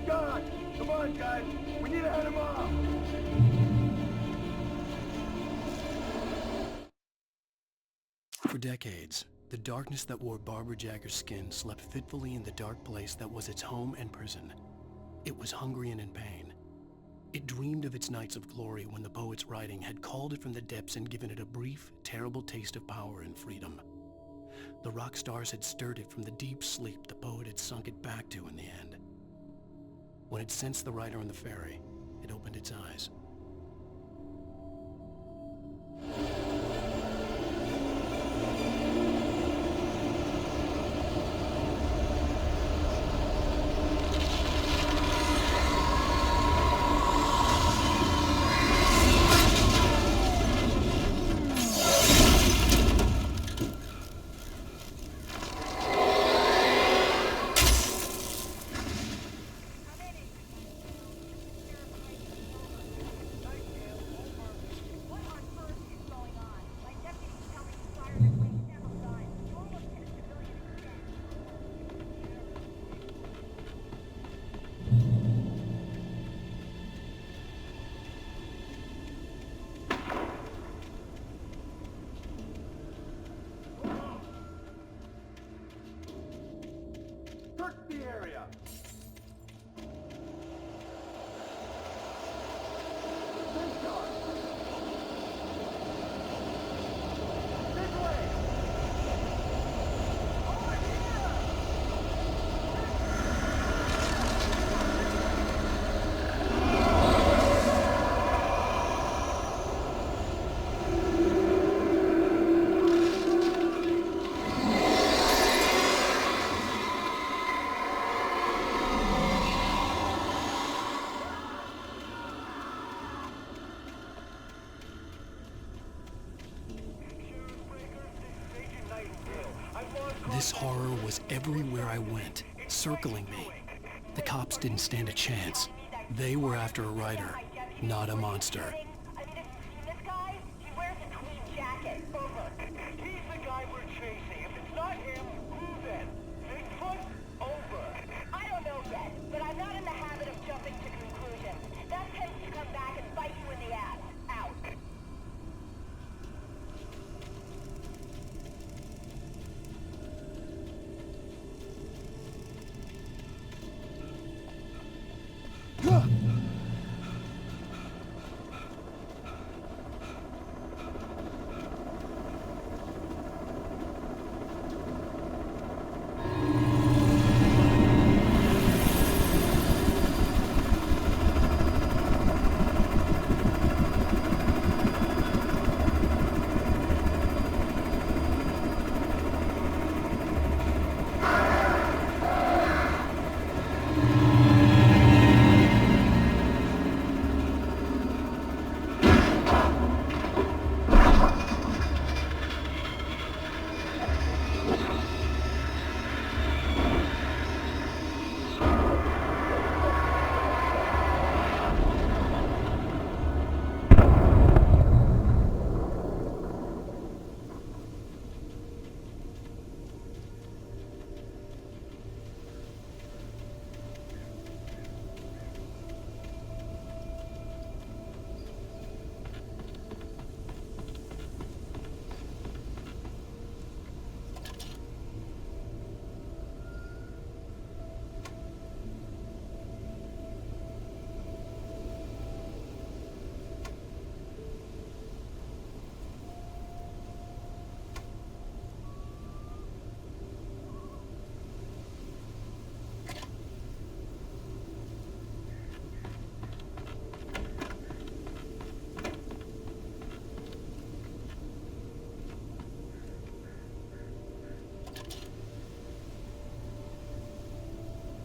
God, come on, guys. We need to head him off. For decades, the darkness that wore Barbara Jagger's skin slept fitfully in the dark place that was its home and prison. It was hungry and in pain. It dreamed of its nights of glory when the poet's writing had called it from the depths and given it a brief, terrible taste of power and freedom. The rock stars had stirred it from the deep sleep the poet had sunk it back to in the end. When it sensed the writer on the ferry, it opened its eyes. This horror was everywhere I went, circling me. The cops didn't stand a chance. They were after a writer, not a monster. This guy, he wears a tweed jacket. Over. He's the guy we're chasing. If it's not him, who then? Bigfoot? Over. I don't know yet, but I'm not in the habit of jumping to conclusions. That tends to come back and bite you in the ass. Out.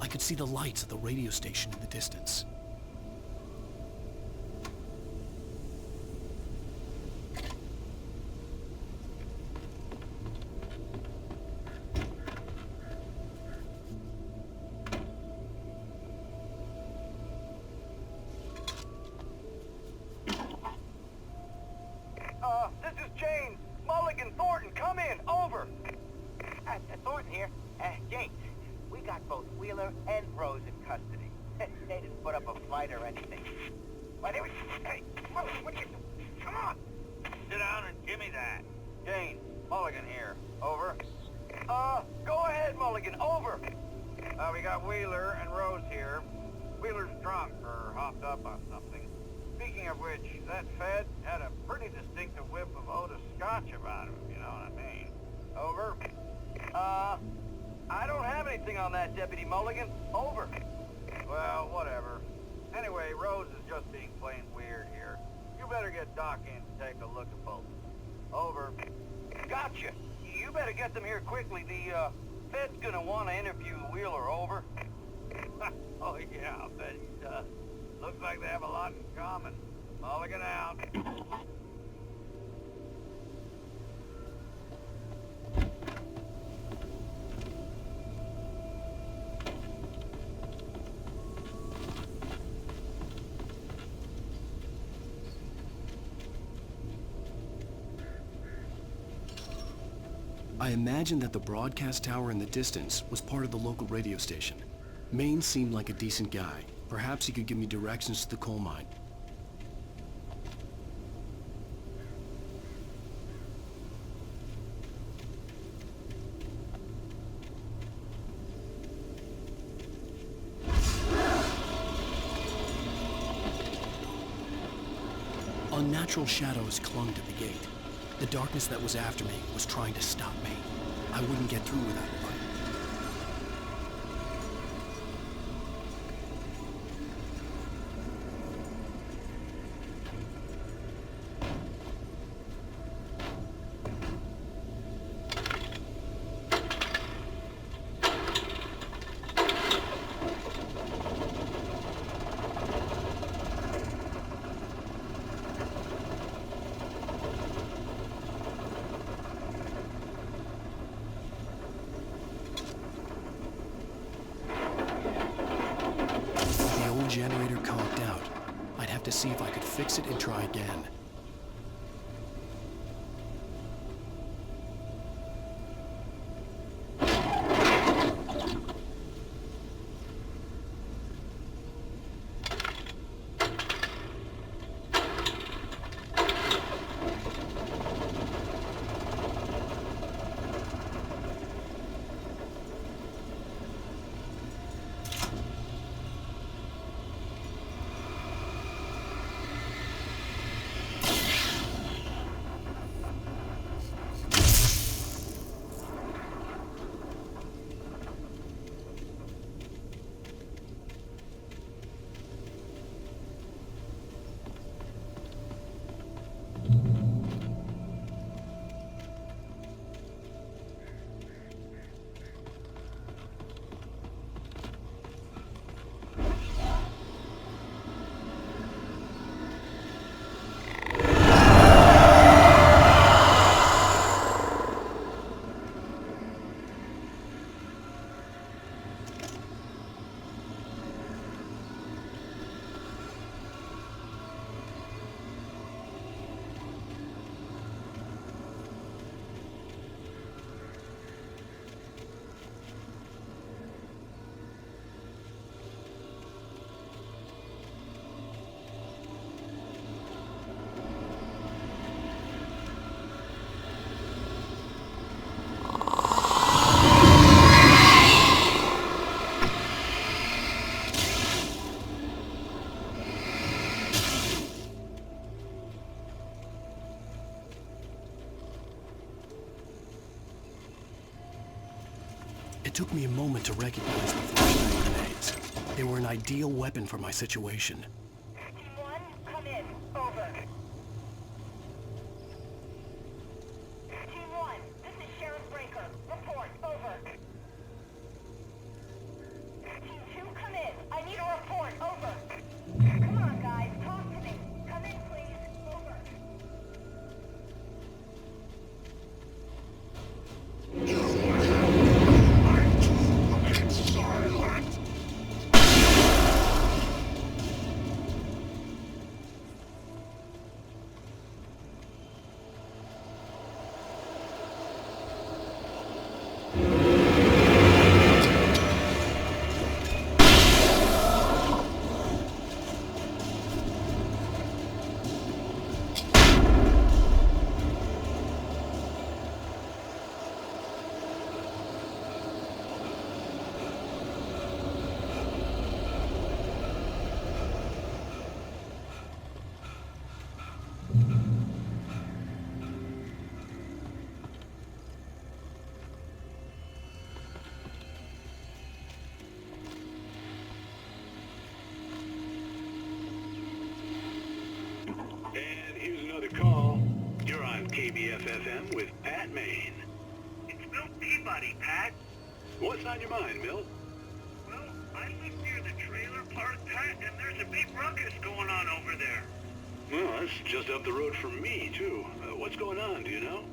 I could see the lights of the radio station in the distance. This is James. Mulligan, Thornton, come in. Over. Thornton here. James, we got both Wheeler and Rose in custody. They didn't put up a fight or anything. Why, they were... Hey, Mulligan, what you... Come on. Sit down and give me that. James, Mulligan here. Over. Go ahead, Mulligan. Over. We got Wheeler and Rose here. Wheeler trunk or hopped up on something. Speaking of which, that Fed had a pretty distinctive whiff of Otis Scotch about him, if you know what I mean. Over. I don't have anything on that, Deputy Mulligan. Over. Well, whatever. Anyway, Rose is just being plain weird here. You better get Doc in to take a look at both. Over. Gotcha. You better get them here quickly. The, Fed's gonna want to interview Wheeler. Over. Oh, yeah, I'll bet he does. Looks like they have a lot in common. Mulligan out. I imagined that the broadcast tower in the distance was part of the local radio station. Maine seemed like a decent guy. Perhaps he could give me directions to the coal mine. Unnatural shadows clung to the gate. The darkness that was after me was trying to stop me. I wouldn't get through without a light. Generator conked out. I'd have to see if I could fix it and try again. It took me a moment to recognize the flashbang grenades. They were an ideal weapon for my situation. Team 1, come in. Over. Team 1, this is Sheriff Breaker. Report. Over. Team 2, come in. I need a report. Over. Come on, guys. Talk to me. Come in, please. Over. am with Pat Maine. It's Milt Peabody, Pat. What's on your mind, Milt? Well, I live near the trailer park, Pat, and there's a big ruckus going on over there. Well, that's just up the road from me, too. What's going on, do you know?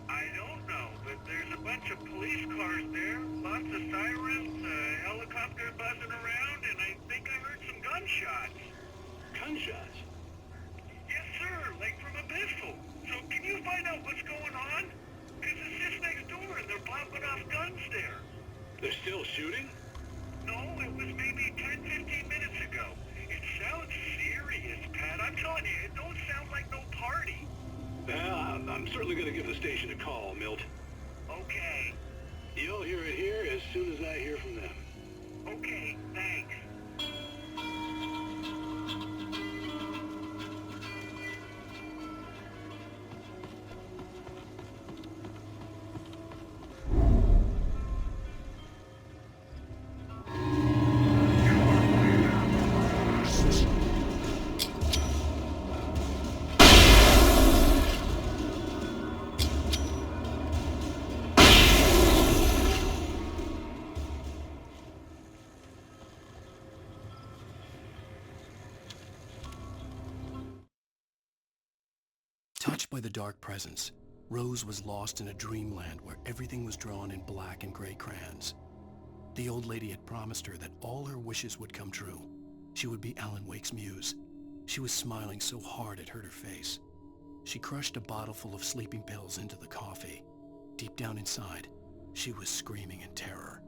I don't know, but there's a bunch of police cars there, lots of sirens, a helicopter buzzing around, and I think I heard some gunshots. Gunshots? Yes, sir, like from a pistol. So can you find out what's going on? Because it's just next door and they're popping off guns there. They're still shooting? No, it was maybe 10, 15 minutes ago. It sounds serious, Pat. I'm telling you, it don't sound like no party. Well, I'm certainly going to give the station a call, Milt. Okay. You'll hear it here as soon as I hear from them. Okay, thanks. Touched by the dark presence, Rose was lost in a dreamland where everything was drawn in black and gray crayons. The old lady had promised her that all her wishes would come true. She would be Alan Wake's muse. She was smiling so hard it hurt her face. She crushed a bottle full of sleeping pills into the coffee. Deep down inside, she was screaming in terror.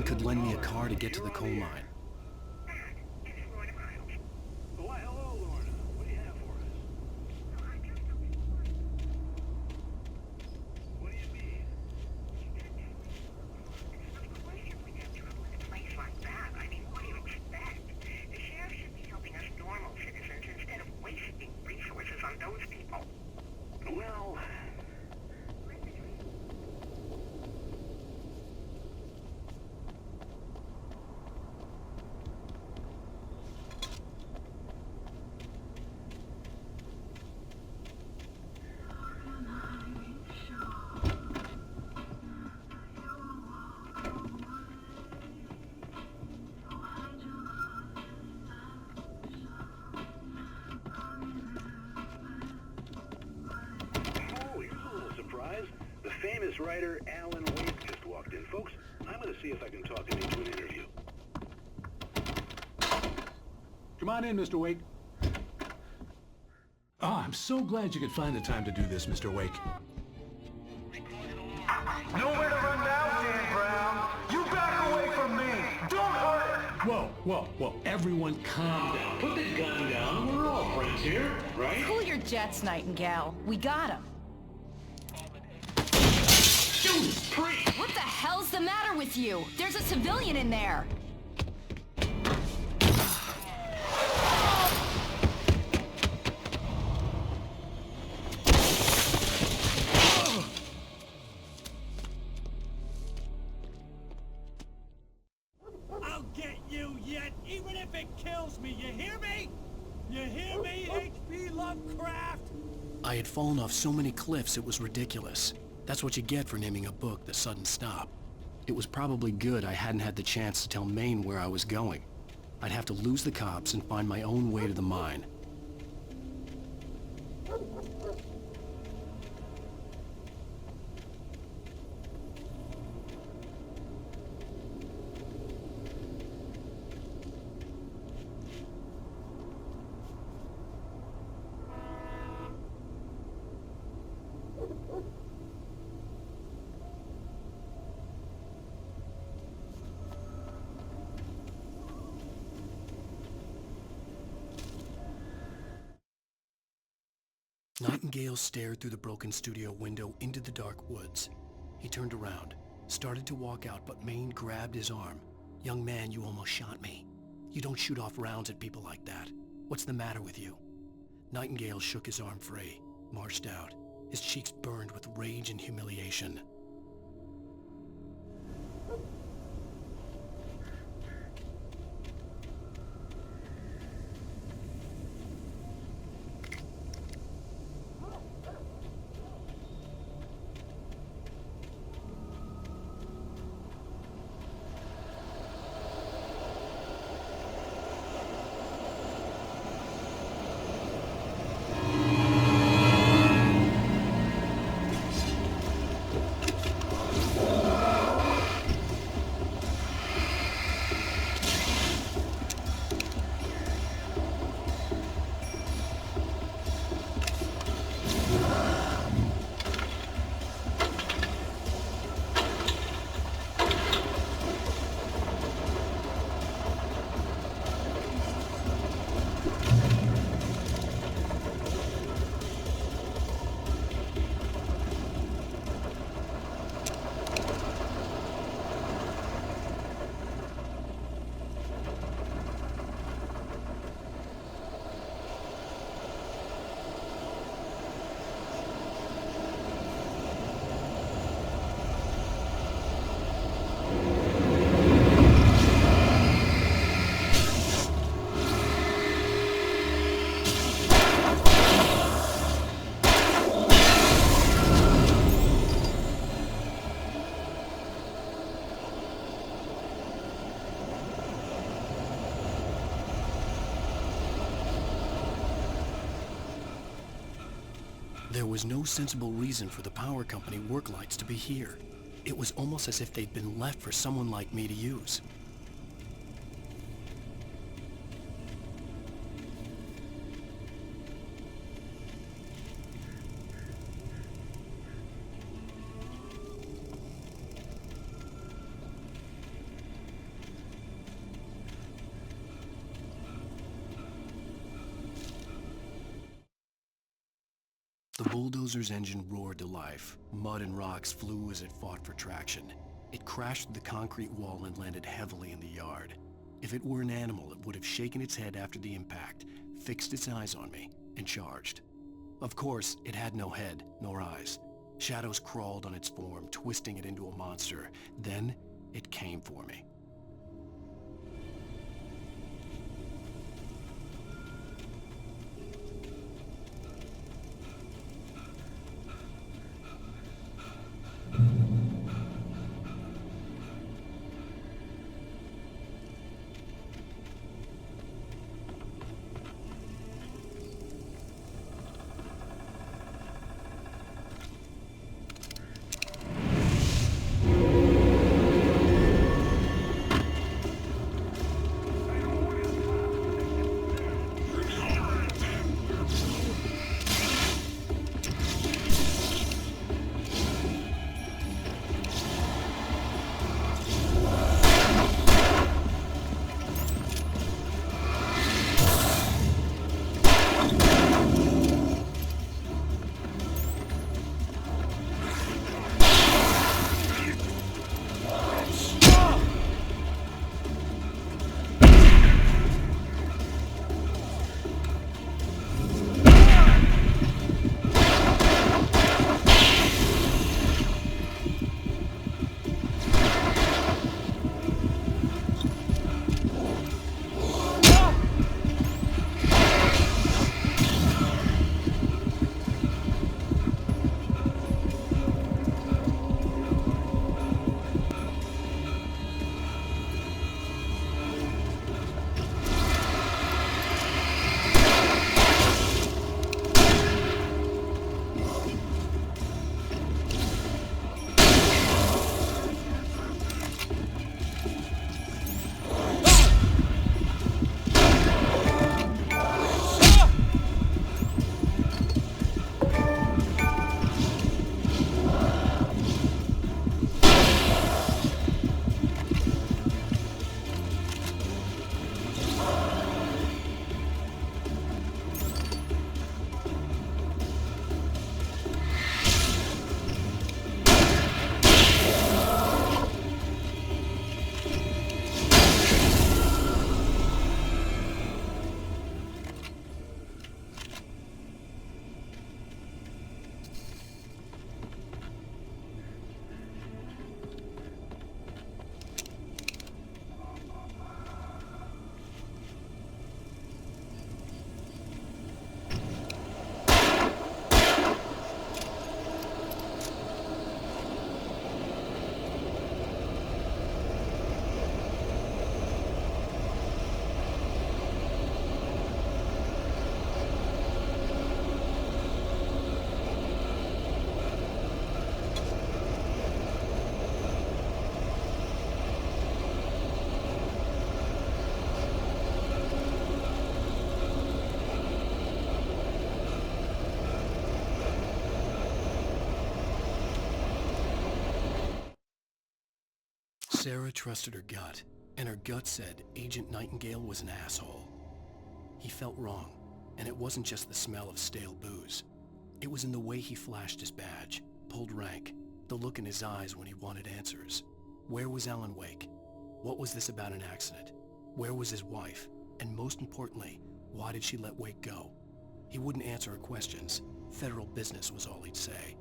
Could lend me a car to get to the coal mine. Why, hello, Lorna. What do you have for us? What do you mean? We have trouble in a place like that. I mean, what do you expect? The sheriff should be helping us normal citizens instead of wasting resources on those people. Well... The famous writer Alan Wake just walked in. Folks, I'm going to see if I can talk him into an interview. Come on in, Mr. Wake. Oh, I'm so glad you could find the time to do this, Mr. Wake. Nowhere to run now, Dan Brown. You back away from me. Don't hurt Whoa. Everyone calm down. Put the gun down. We're all friends here, right? Cool your jets, Nightingale. We got him. Judas Priest! What the hell's the matter with you? There's a civilian in there. I'll get you yet, even if it kills me. You hear me? You hear me, H.P. Lovecraft? I had fallen off so many cliffs it was ridiculous. That's what you get for naming a book The Sudden Stop. It was probably good I hadn't had the chance to tell Maine where I was going. I'd have to lose the cops and find my own way to the mine. Nightingale stared through the broken studio window into the dark woods. He turned around, started to walk out, but Maine grabbed his arm. "Young man, you almost shot me. You don't shoot off rounds at people like that. What's the matter with you?" Nightingale shook his arm free, marched out. His cheeks burned with rage and humiliation. There was no sensible reason for the power company work lights to be here. It was almost as if they'd been left for someone like me to use. The bulldozer's engine roared to life. Mud and rocks flew as it fought for traction. It crashed through the concrete wall and landed heavily in the yard. If it were an animal, it would have shaken its head after the impact, fixed its eyes on me, and charged. Of course, it had no head, nor eyes. Shadows crawled on its form, twisting it into a monster. Then, it came for me. Sarah trusted her gut, and her gut said Agent Nightingale was an asshole. He felt wrong, and it wasn't just the smell of stale booze. It was in the way he flashed his badge, pulled rank, the look in his eyes when he wanted answers. Where was Alan Wake? What was this about an accident? Where was his wife? And most importantly, why did she let Wake go? He wouldn't answer her questions. Federal business was all he'd say.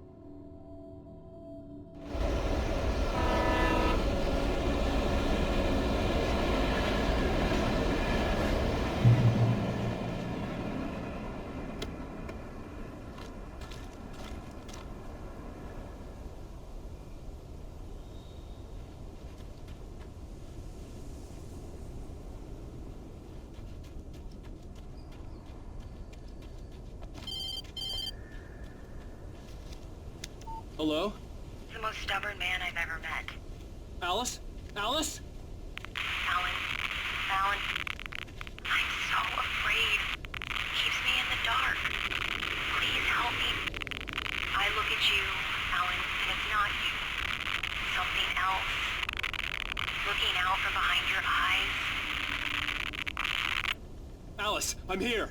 Hello? The most stubborn man I've ever met. Alice? Alice? Alan. Alan. I'm so afraid. He keeps me in the dark. Please help me. I look at you, Alan, and it's not you. Something else. Looking out from behind your eyes. Alice, I'm here.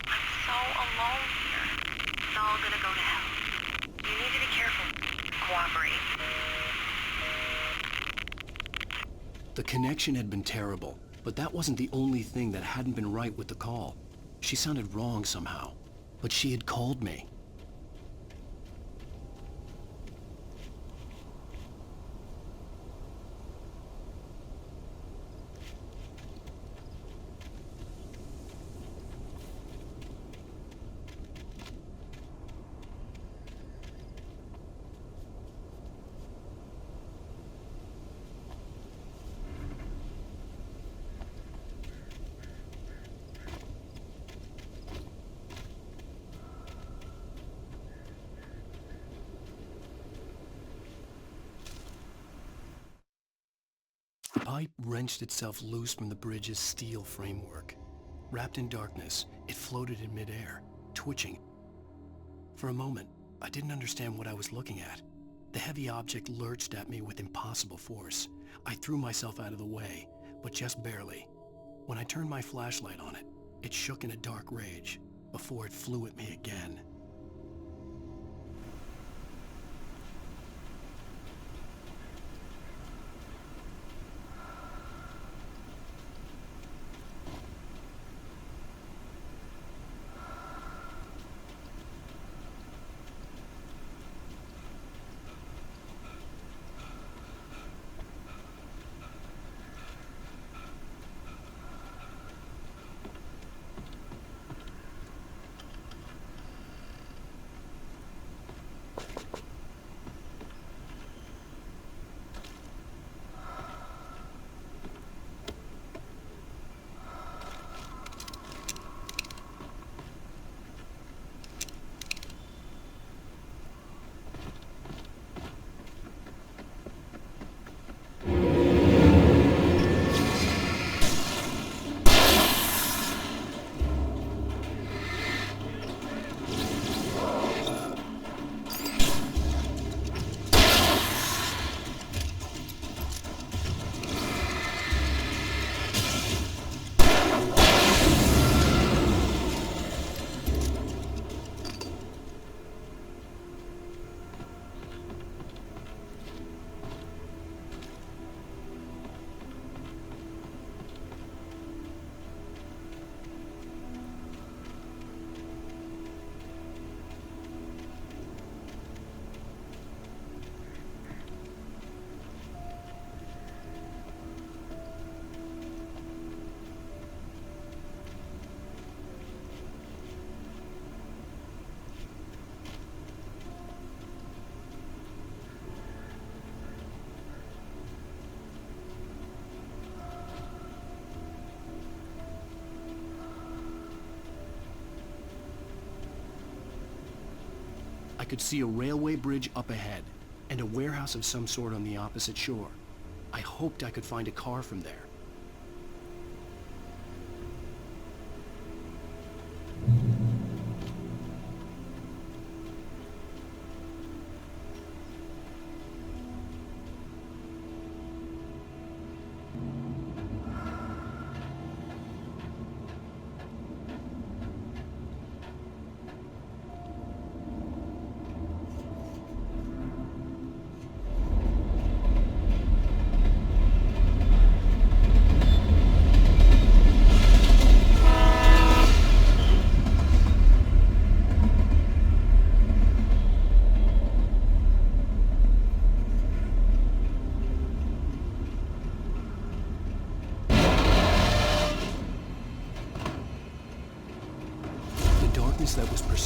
I'm so alone here. It's all gonna go to hell. You need to be careful. Cooperate. The connection had been terrible, but that wasn't the only thing that hadn't been right with the call. She sounded wrong somehow, but she had called me. The pipe wrenched itself loose from the bridge's steel framework. Wrapped in darkness, it floated in midair, twitching. For a moment, I didn't understand what I was looking at. The heavy object lurched at me with impossible force. I threw myself out of the way, but just barely. When I turned my flashlight on it, it shook in a dark rage, before it flew at me again. I could see a railway bridge up ahead, and a warehouse of some sort on the opposite shore. I hoped I could find a car from there.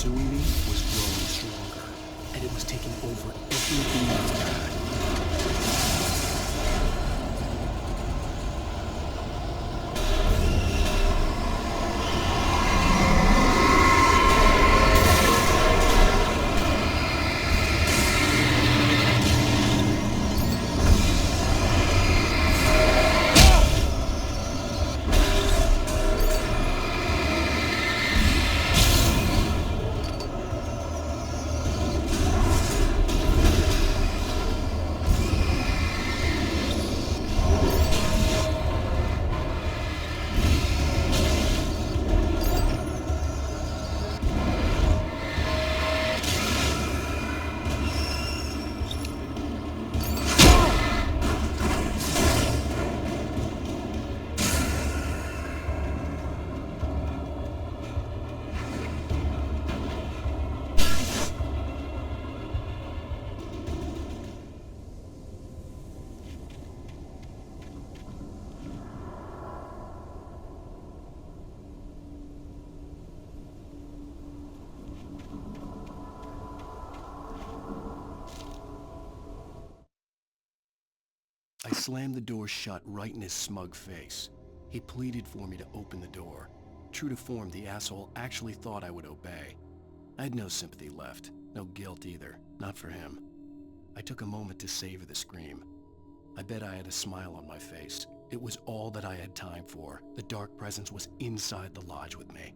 pursuing me was growing stronger, and it was taking over everything I had. I slammed the door shut right in his smug face. He pleaded for me to open the door. True to form, the asshole actually thought I would obey. I had no sympathy left, no guilt either, not for him. I took a moment to savor the scream. I bet I had a smile on my face. It was all that I had time for. The dark presence was inside the lodge with me.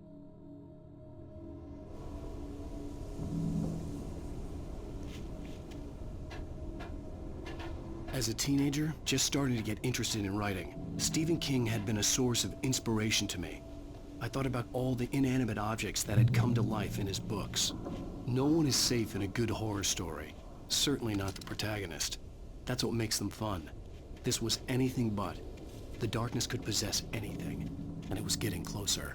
As a teenager, just starting to get interested in writing, Stephen King had been a source of inspiration to me. I thought about all the inanimate objects that had come to life in his books. No one is safe in a good horror story. Certainly not the protagonist. That's what makes them fun. This was anything but. The darkness could possess anything, and it was getting closer.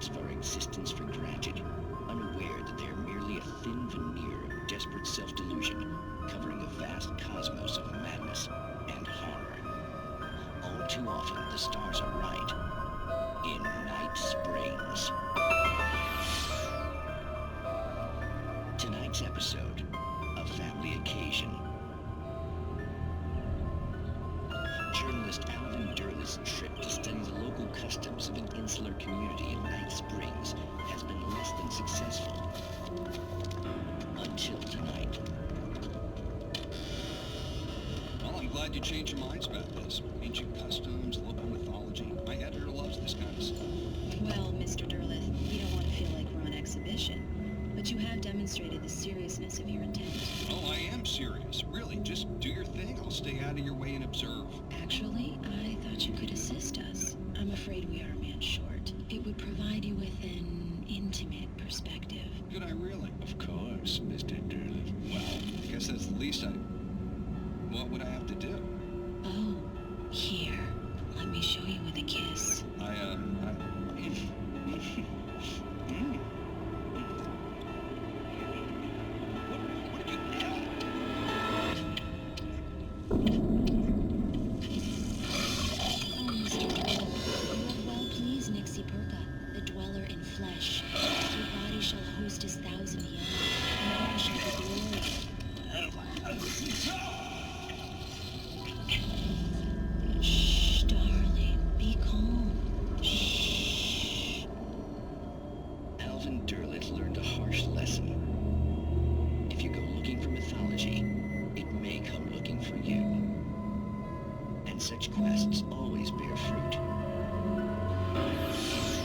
takes our existence for granted, unaware that they are merely a thin veneer of desperate self-delusion, covering a vast cosmos of madness and horror. All too often, the stars are right. In Night Springs. Tonight's episode, A Family Occasion. Journalist Alan Wake trip to study the local customs of an insular community in Night Springs has been less than successful. Until tonight. Well, I'm glad you changed your minds about this. Ancient customs, local mythology. My editor loves this kind of stuff. Well, Mr. Derleth, we don't want to feel like we're on exhibition, but you have demonstrated the seriousness of your intent. Oh, I am serious. Really, just do your thing. I'll stay out of your way and observe. Actually, I thought you could assist us. I'm afraid we are a man short. It would provide you with an intimate perspective. Could I really? Of course, Mr. Derleth. Well, I guess that's the least I... What would I have to do? Oh, here. Let me show you with a kiss. Such quests always bear fruit.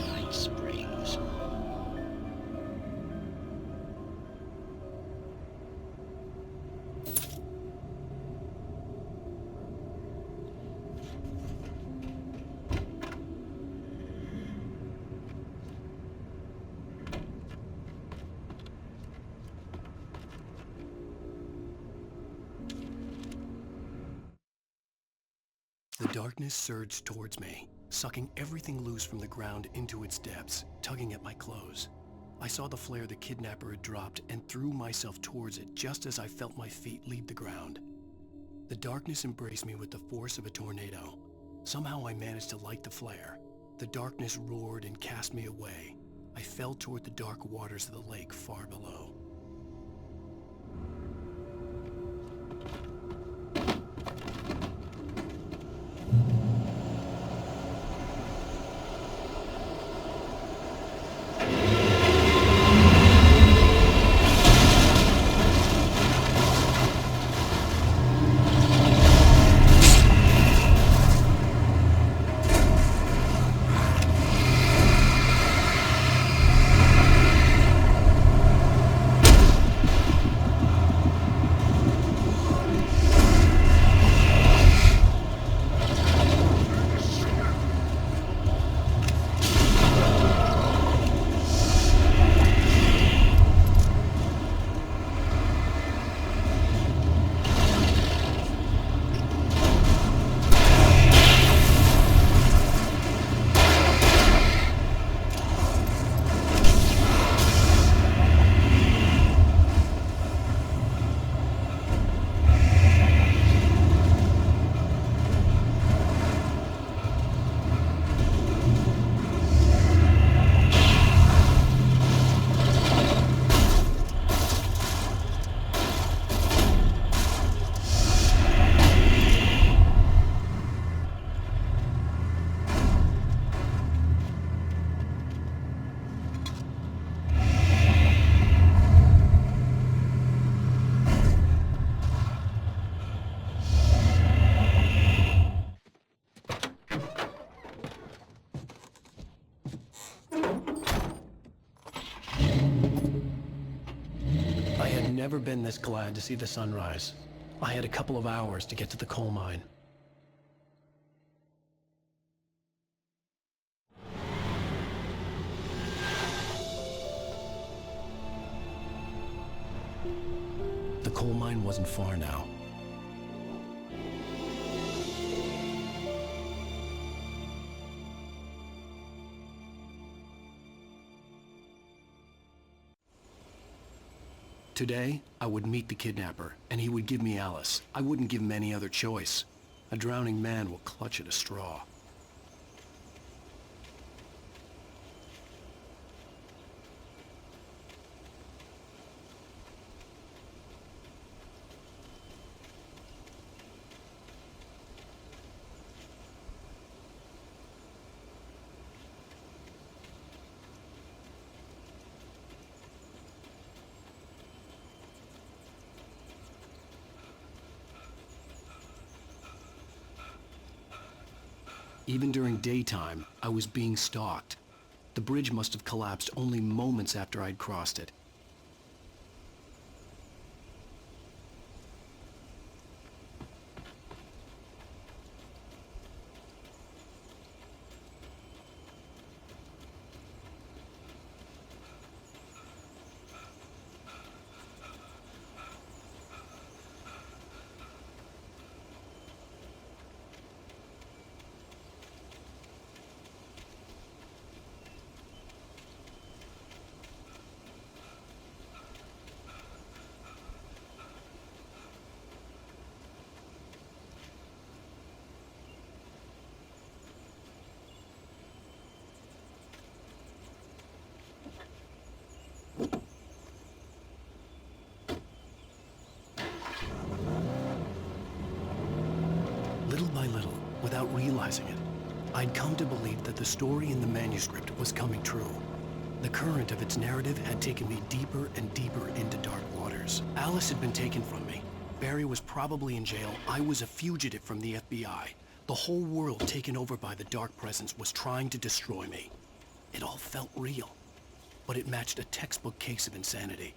Night Springs. The darkness surged towards me, sucking everything loose from the ground into its depths, tugging at my clothes. I saw the flare the kidnapper had dropped and threw myself towards it just as I felt my feet leave the ground. The darkness embraced me with the force of a tornado. Somehow I managed to light the flare. The darkness roared and cast me away. I fell toward the dark waters of the lake far below. Never been this glad to see the sunrise. I had a couple of hours to get to the coal mine. The coal mine wasn't far now. Today, I would meet the kidnapper, and he would give me Alice. I wouldn't give him any other choice. A drowning man will clutch at a straw. Even during daytime, I was being stalked. The bridge must have collapsed only moments after I'd crossed it. Little by little, without realizing it, I'd come to believe that the story in the manuscript was coming true. The current of its narrative had taken me deeper and deeper into dark waters. Alice had been taken from me. Barry was probably in jail. I was a fugitive from the FBI. The whole world taken over by the dark presence was trying to destroy me. It all felt real, but it matched a textbook case of insanity.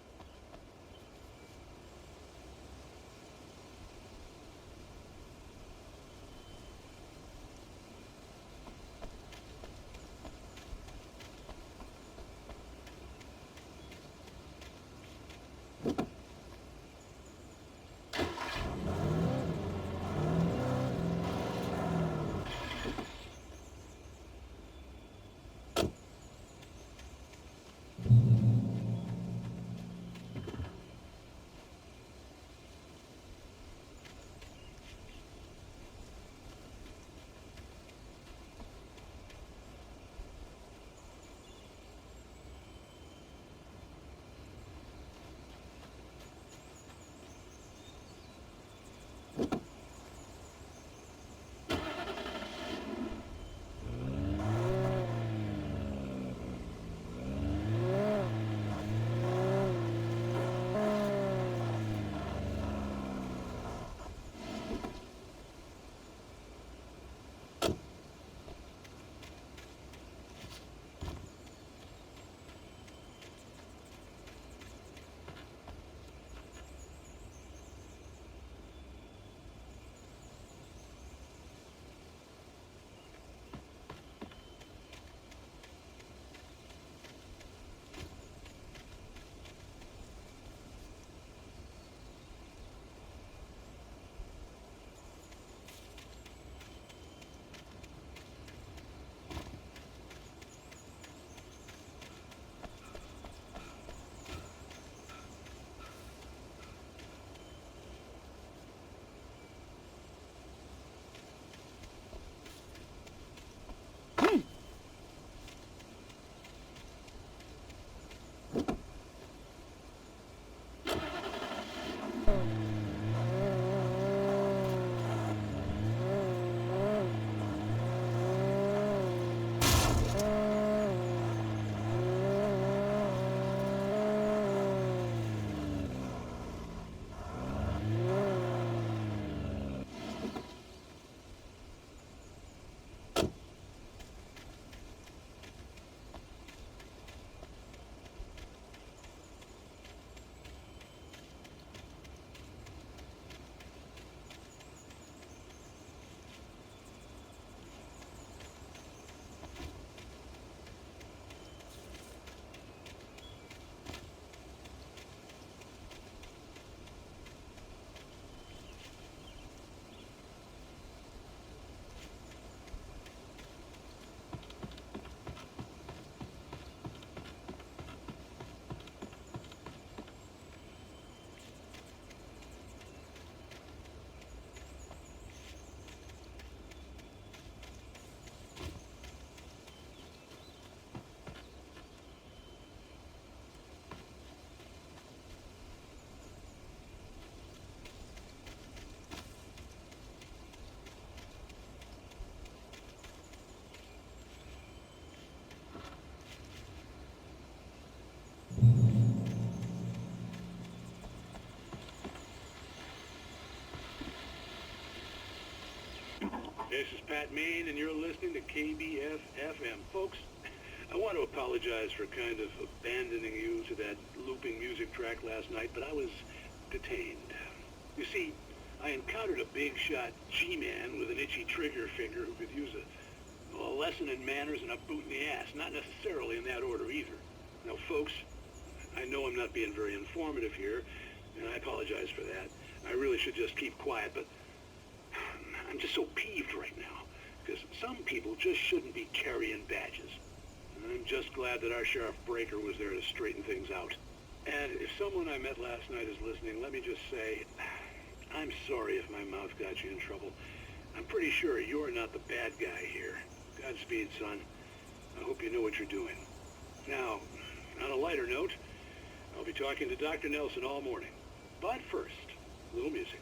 This is Pat Main, and you're listening to KBF-FM. Folks, I want to apologize for kind of abandoning you to that looping music track last night, but I was detained. You see, I encountered a big-shot G-man with an itchy trigger finger who could use a lesson in manners and a boot in the ass. Not necessarily in that order either. Now, folks, I know I'm not being very informative here, and I apologize for that. I really should just keep quiet, but I'm just so peeved right now, because some people just shouldn't be carrying badges. I'm just glad that our Sheriff Breaker was there to straighten things out. And if someone I met last night is listening, let me just say, I'm sorry if my mouth got you in trouble. I'm pretty sure you're not the bad guy here. Godspeed, son. I hope you know what you're doing. Now, on a lighter note, I'll be talking to Dr. Nelson all morning. But first, a little music.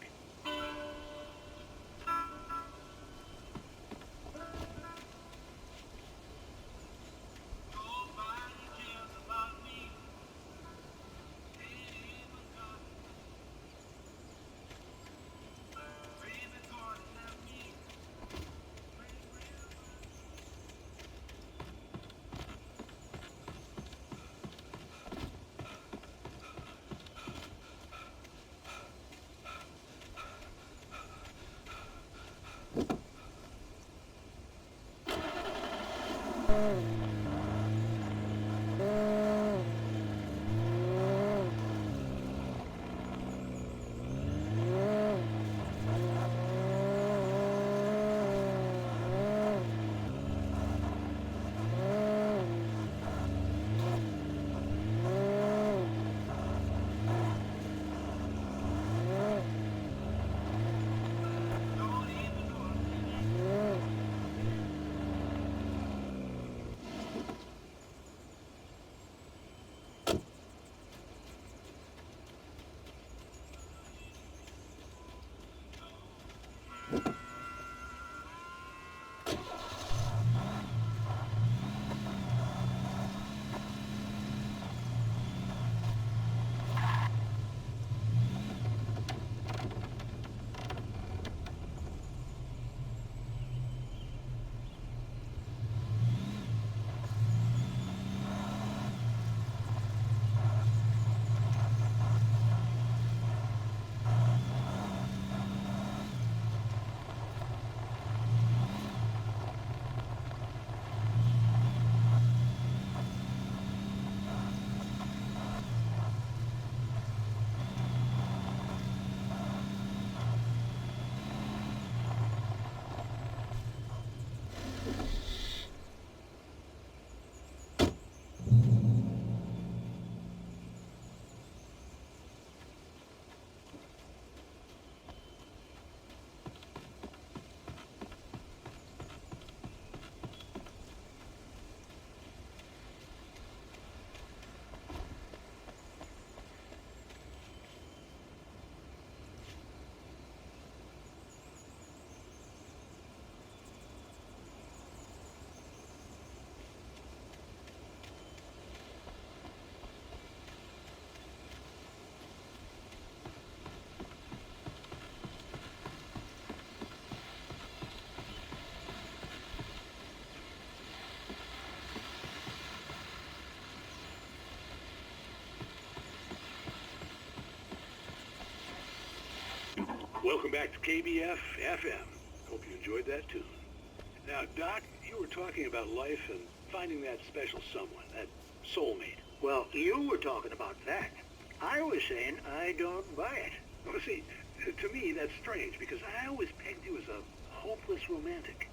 Welcome back to KBF-FM. Hope you enjoyed that tune. Now, Doc, you were talking about life and finding that special someone, that soulmate. Well, you were talking about that. I was saying I don't buy it. Well, see, to me, that's strange, because I always pegged you as a hopeless romantic.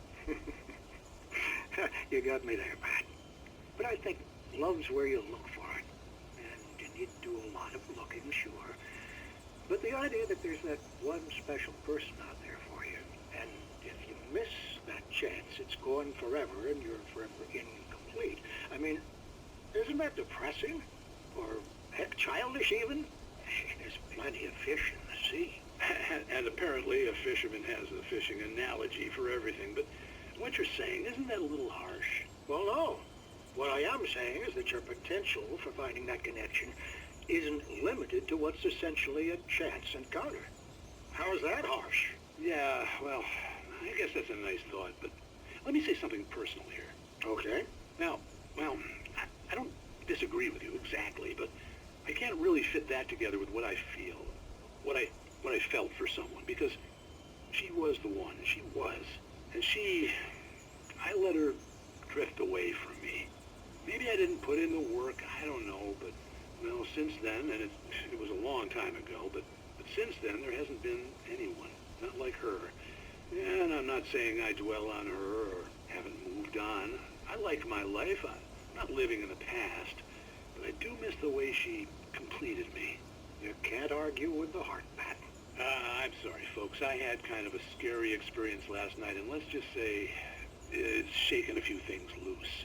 You got me there, Pat. But I think love's where you look for it. And you need to do a lot of looking, sure. But the idea that there's that one special person out there for you, and if you miss that chance, it's gone forever and you're forever incomplete. I mean, isn't that depressing? Or, heck, childish even? There's plenty of fish in the sea. And apparently a fisherman has a fishing analogy for everything, but what you're saying, isn't that a little harsh? Well, no. What I am saying is that your potential for finding that connection isn't limited to what's essentially a chance encounter. How is that harsh? Yeah, well, I guess that's a nice thought, but let me say something personal here. Okay. Now, well, I don't disagree with you exactly, but I can't really fit that together with what I feel, what I felt for someone, because she was the one. She was. And I let her drift away from me. Maybe I didn't put in the work, I don't know, but, well, since then, and it was a long time ago, but since then, there hasn't been anyone, not like her. And I'm not saying I dwell on her or haven't moved on. I like my life. I'm not living in the past, but I do miss the way she completed me. You can't argue with the heart, Pat. I'm sorry, folks. I had kind of a scary experience last night, and let's just say it's shaken a few things loose.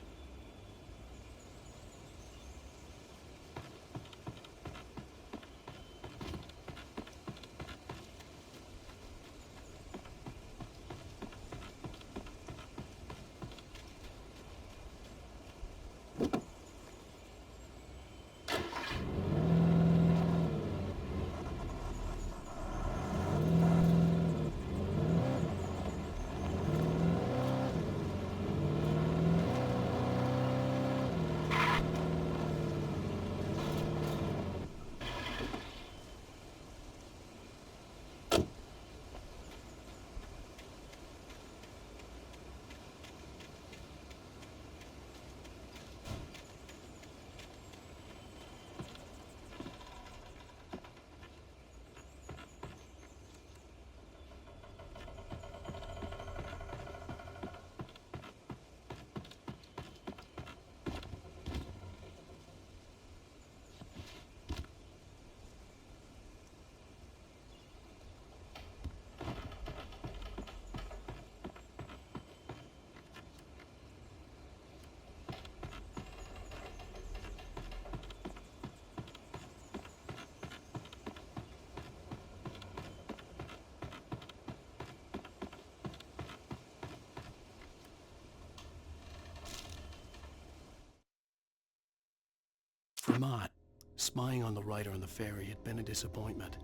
For Mott, spying on the writer on the ferry had been a disappointment.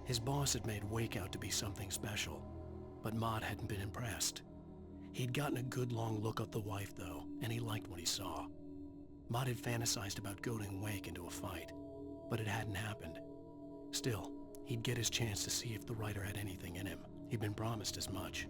His boss had made Wake out to be something special, but Mott hadn't been impressed. He'd gotten a good long look at the wife, though, and he liked what he saw. Mott had fantasized about goading Wake into a fight, but it hadn't happened. Still, he'd get his chance to see if the writer had anything in him. He'd been promised as much.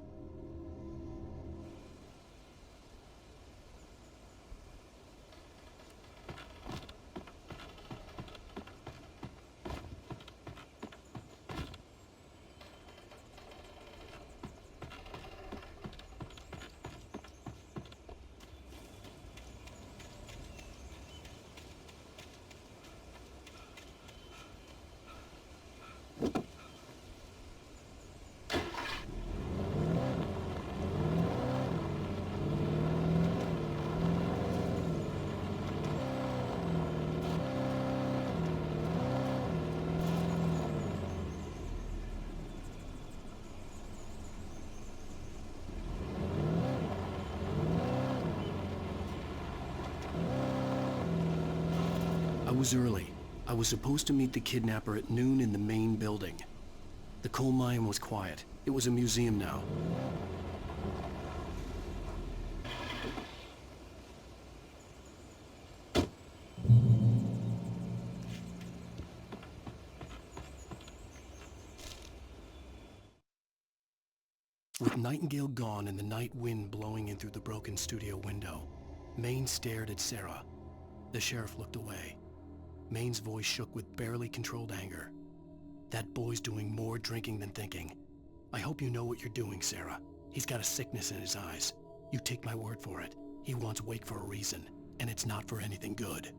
I was early. I was supposed to meet the kidnapper at noon in the main building. The coal mine was quiet. It was a museum now. With Nightingale gone and the night wind blowing in through the broken studio window, Maine stared at Sarah. The sheriff looked away. Maine's voice shook with barely controlled anger. That boy's doing more drinking than thinking. I hope you know what you're doing, Sarah. He's got a sickness in his eyes. You take my word for it. He wants Wake for a reason, and it's not for anything good.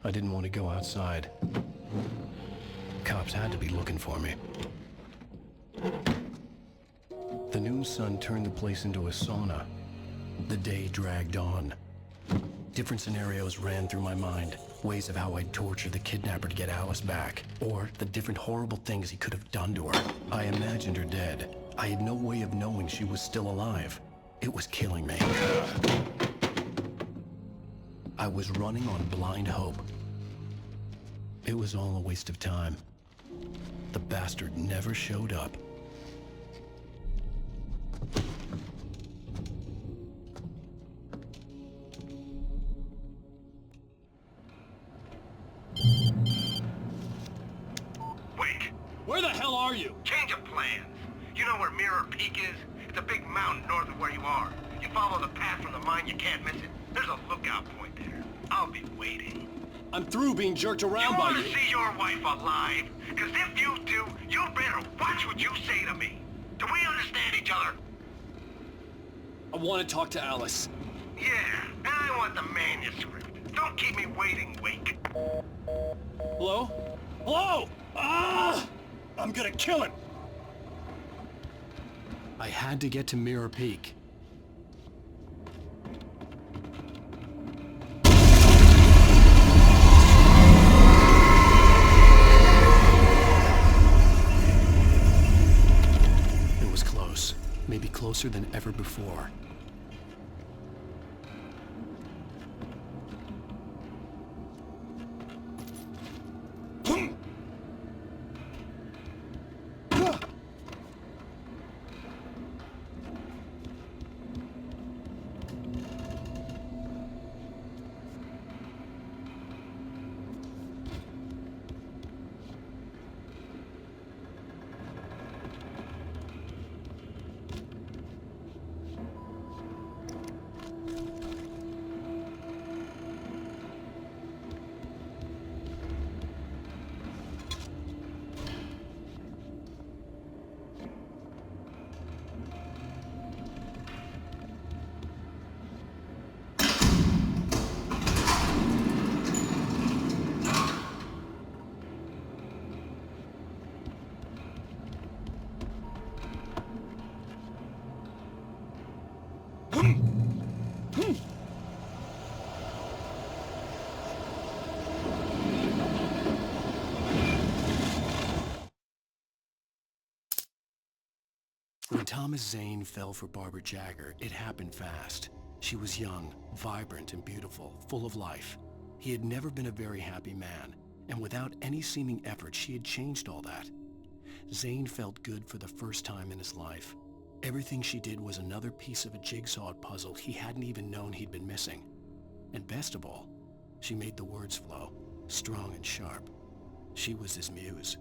I didn't want to go outside. Cops had to be looking for me. The noon sun turned the place into a sauna. The day dragged on. Different scenarios ran through my mind. Ways of how I'd torture the kidnapper to get Alice back. Or the different horrible things he could have done to her. I imagined her dead. I had no way of knowing she was still alive. It was killing me. I was running on blind hope. It was all a waste of time. The bastard never showed up. Wake! Where the hell are you? Change of plans. You know where Mirror Peak is? It's a big mountain north of where you are. You follow the path from the mine, you can't miss it. There's a lookout point there. I'll be waiting. I'm through being jerked around by You you. want to see your wife alive? Because if you do, you better watch what you say to me. Do we understand each other? I want to talk to Alice. Yeah, and I want the manuscript. Don't keep me waiting, Wake. Hello? Hello? Ah! I'm gonna kill him. I had to get to Mirror Peak. It was close. Maybe closer than ever before. When Thomas Zane fell for Barbara Jagger, it happened fast. She was young, vibrant, and beautiful, full of life. He had never been a very happy man, and without any seeming effort, she had changed all that. Zane felt good for the first time in his life. Everything she did was another piece of a jigsaw puzzle he hadn't even known he'd been missing. And best of all, she made the words flow, strong and sharp. She was his muse.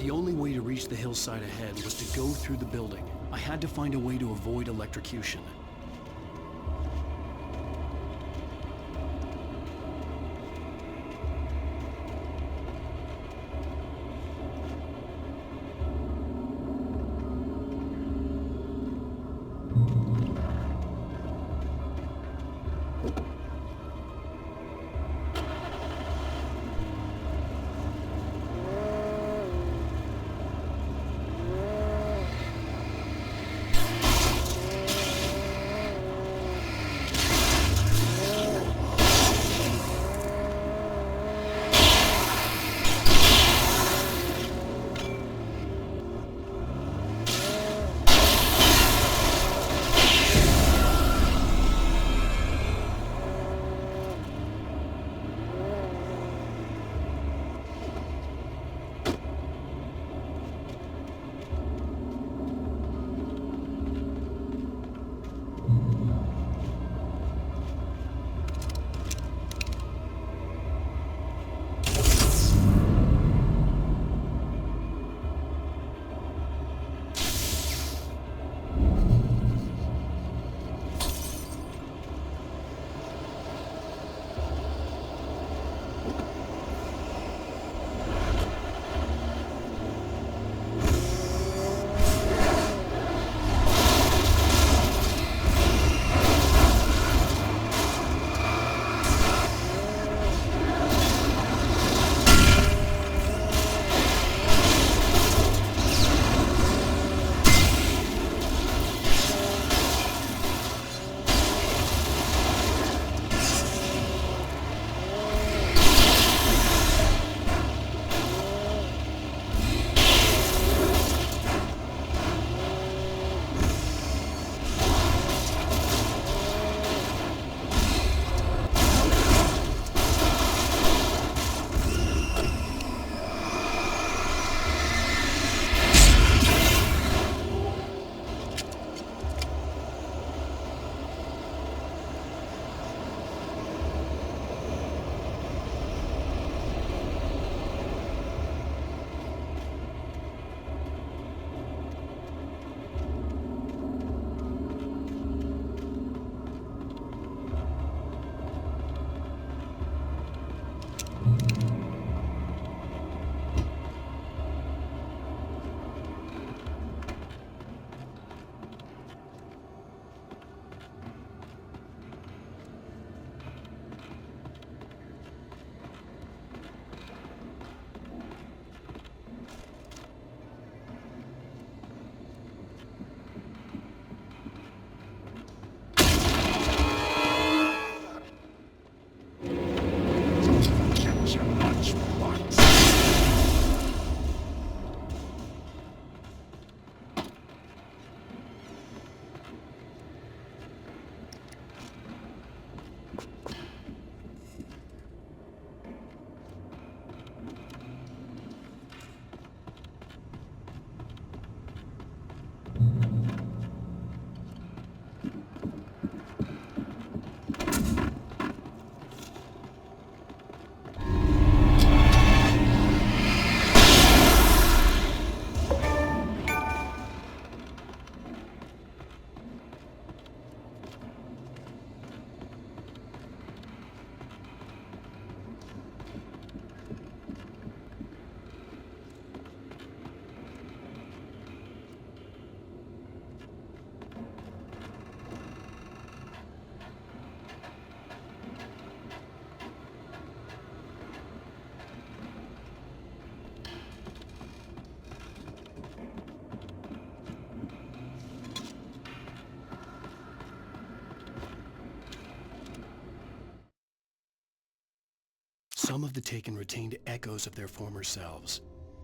The only way to reach the hillside ahead was to go through the building. I had to find a way to avoid electrocution. Some of the Taken retained echoes of their former selves,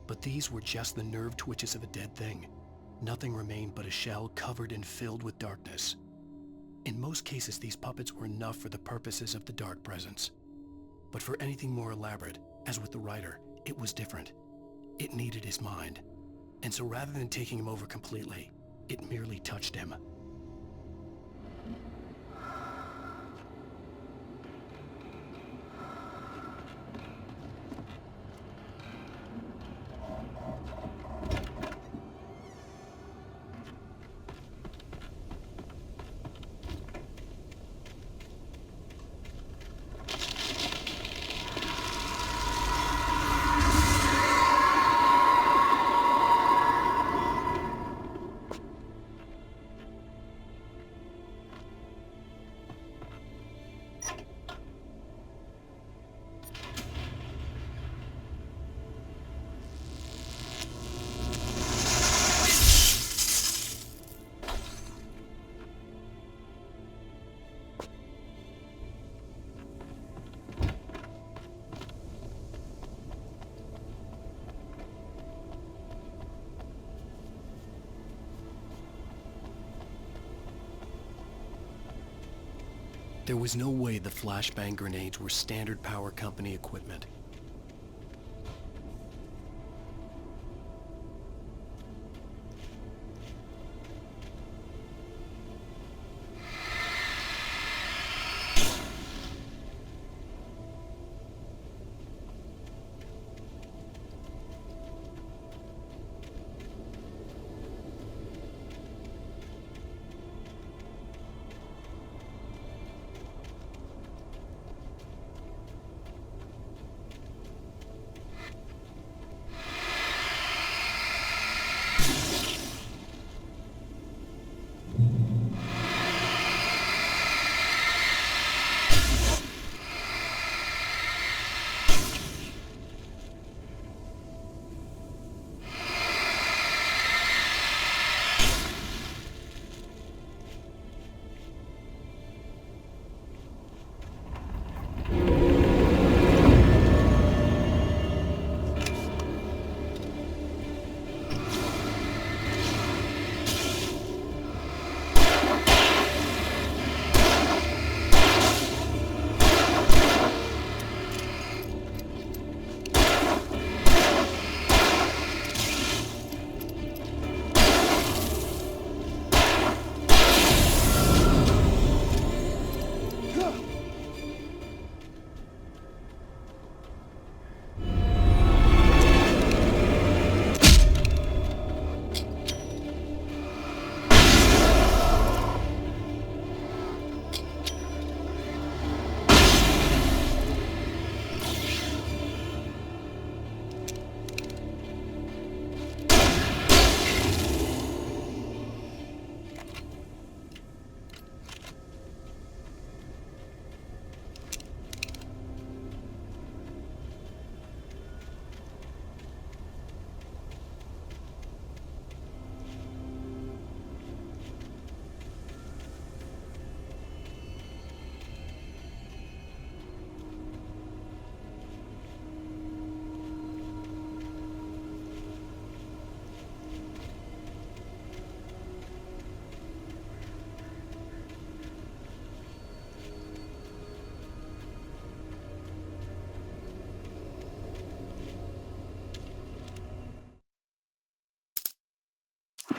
but these were just the nerve twitches of a dead thing. Nothing remained but a shell covered and filled with darkness. In most cases, these puppets were enough for the purposes of the Dark Presence. But for anything more elaborate, as with the writer, it was different. It needed his mind. And so rather than taking him over completely, it merely touched him. There was no way the flashbang grenades were standard power company equipment.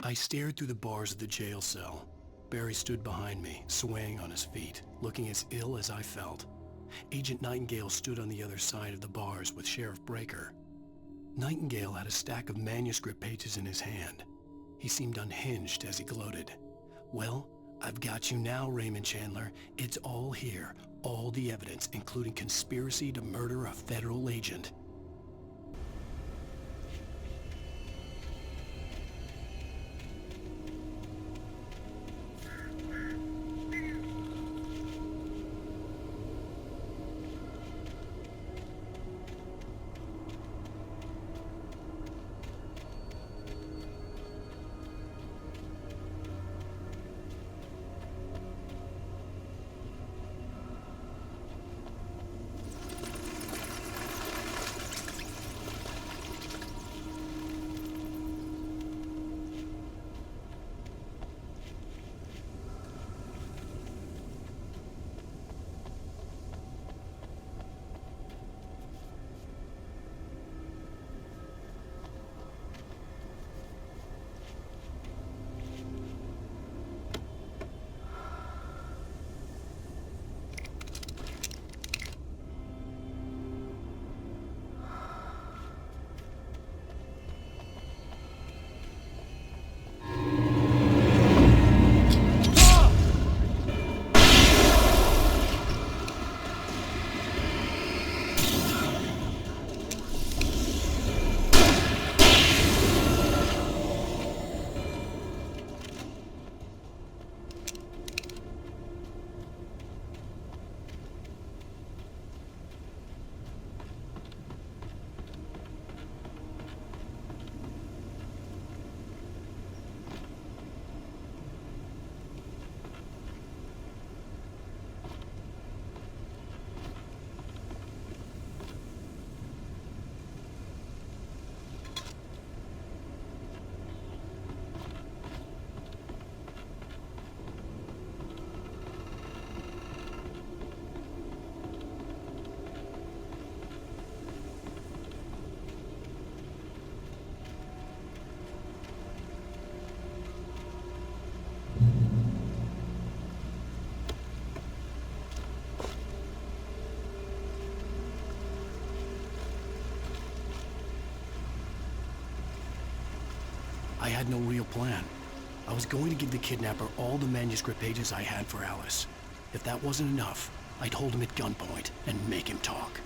I stared through the bars of the jail cell. Barry stood behind me, swaying on his feet, looking as ill as I felt. Agent Nightingale stood on the other side of the bars with Sheriff Breaker. Nightingale had a stack of manuscript pages in his hand. He seemed unhinged as he gloated. "Well, I've got you now, Raymond Chandler. It's all here. All the evidence, including conspiracy to murder a federal agent." had no real plan. I was going to give the kidnapper all the manuscript pages I had for Alice. If that wasn't enough, I'd hold him at gunpoint and make him talk.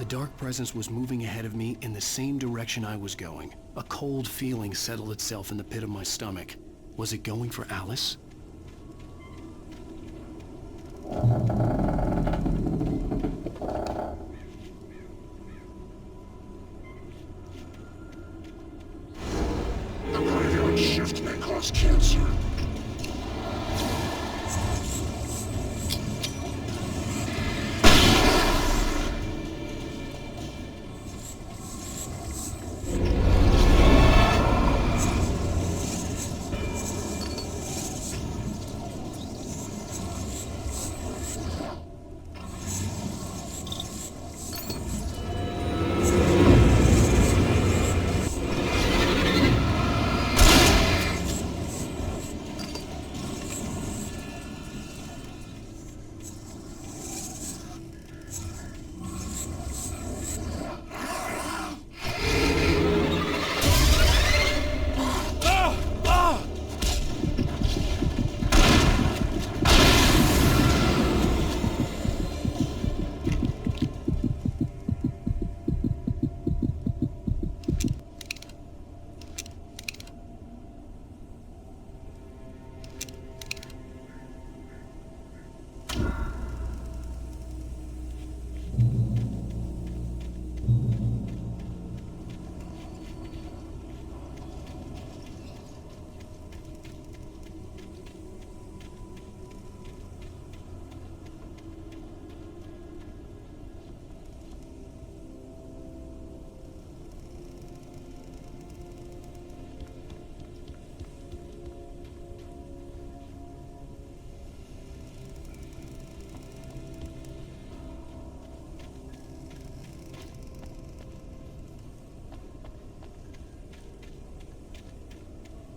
The dark presence was moving ahead of me in the same direction I was going. A cold feeling settled itself in the pit of my stomach. Was it going for Alice? The graveyard shift may cause cancer.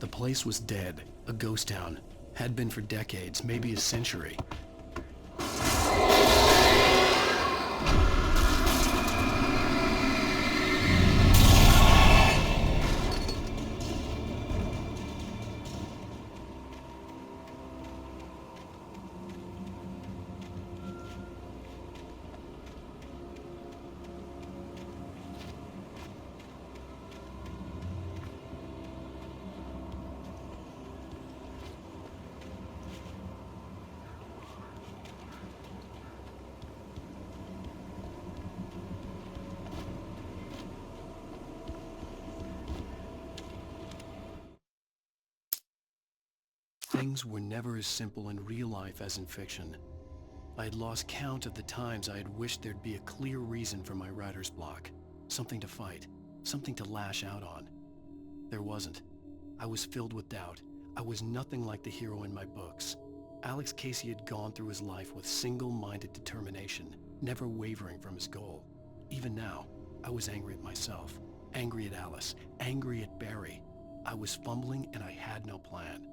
The place was dead, a ghost town. Had been for decades, maybe a century. Things were never as simple in real life as in fiction. I had lost count of the times I had wished there'd be a clear reason for my writer's block. Something to fight, something to lash out on. There wasn't. I was filled with doubt. I was nothing like the hero in my books. Alex Casey had gone through his life with single-minded determination, never wavering from his goal. Even now, I was angry at myself, angry at Alice, angry at Barry. I was fumbling and I had no plan.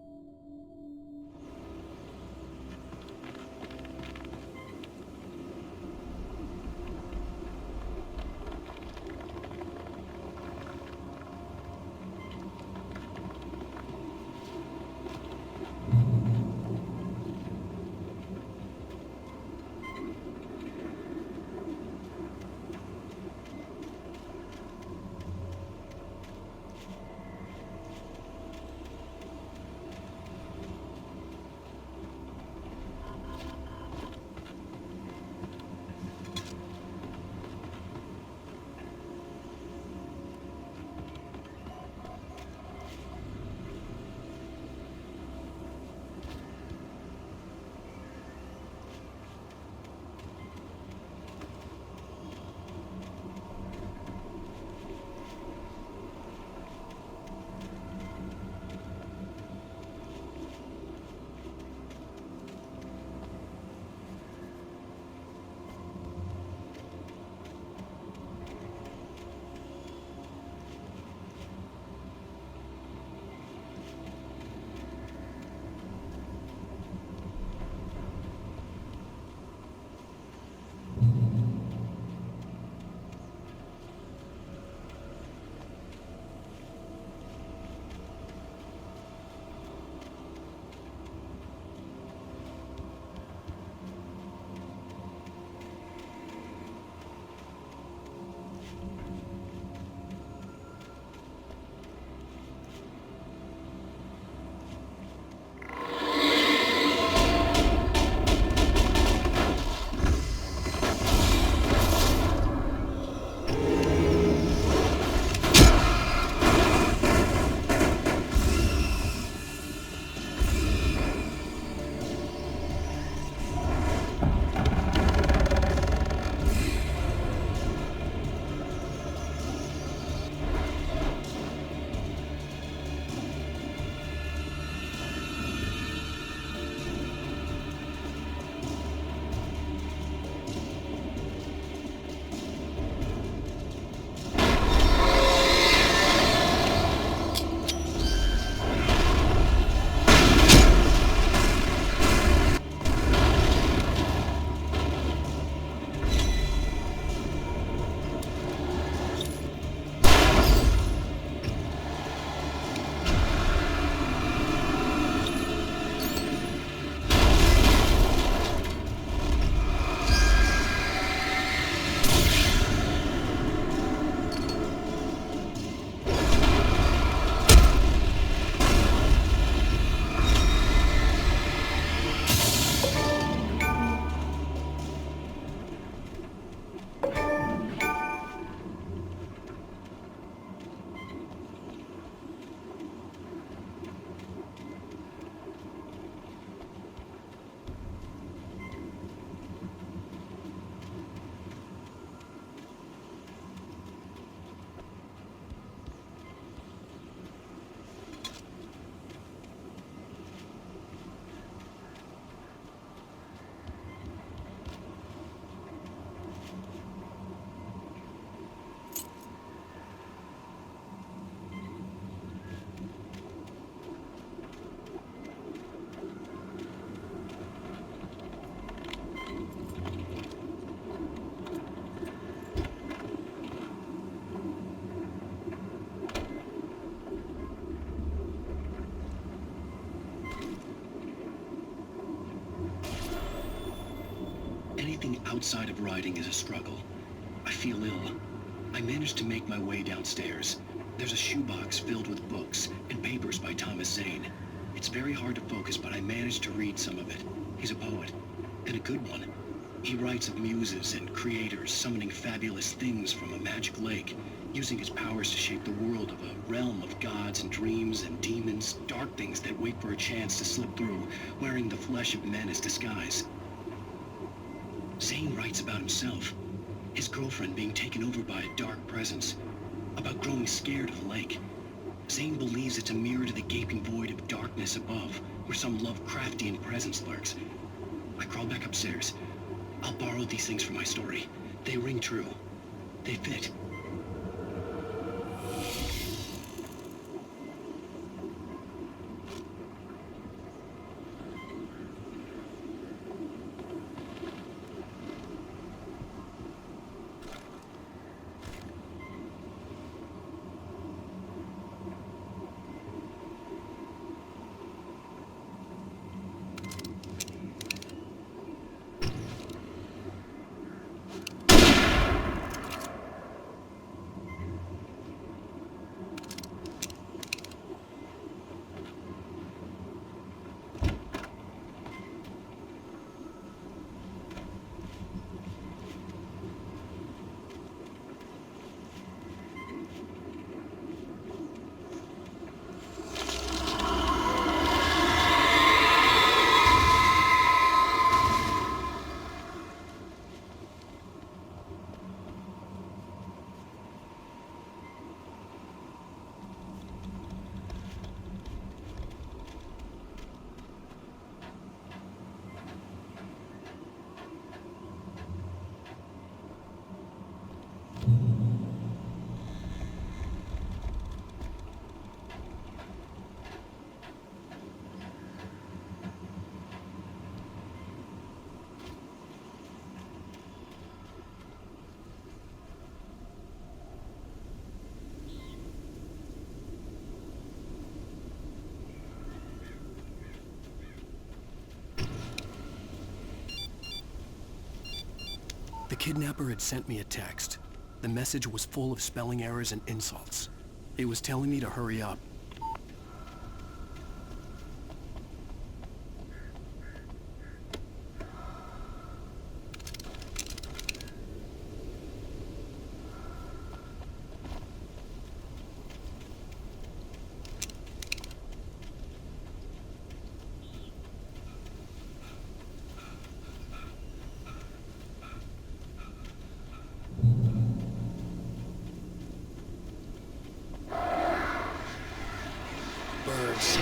Anything outside of writing is a struggle. I feel ill. I managed to make my way downstairs. There's a shoebox filled with books and papers by Thomas Zane. It's very hard to focus, but I managed to read some of it. He's a poet, and a good one. He writes of muses and creators summoning fabulous things from a magic lake, using his powers to shape the world of a realm of gods and dreams and demons, dark things that wait for a chance to slip through, wearing the flesh of men as disguise. Zane writes about himself, his girlfriend being taken over by a dark presence, about growing scared of the lake. Zane believes it's a mirror to the gaping void of darkness above, where some Lovecraftian presence lurks. I crawl back upstairs. I'll borrow these things for my story. They ring true. They fit. The kidnapper had sent me a text. The message was full of spelling errors and insults. It was telling me to hurry up. Birds.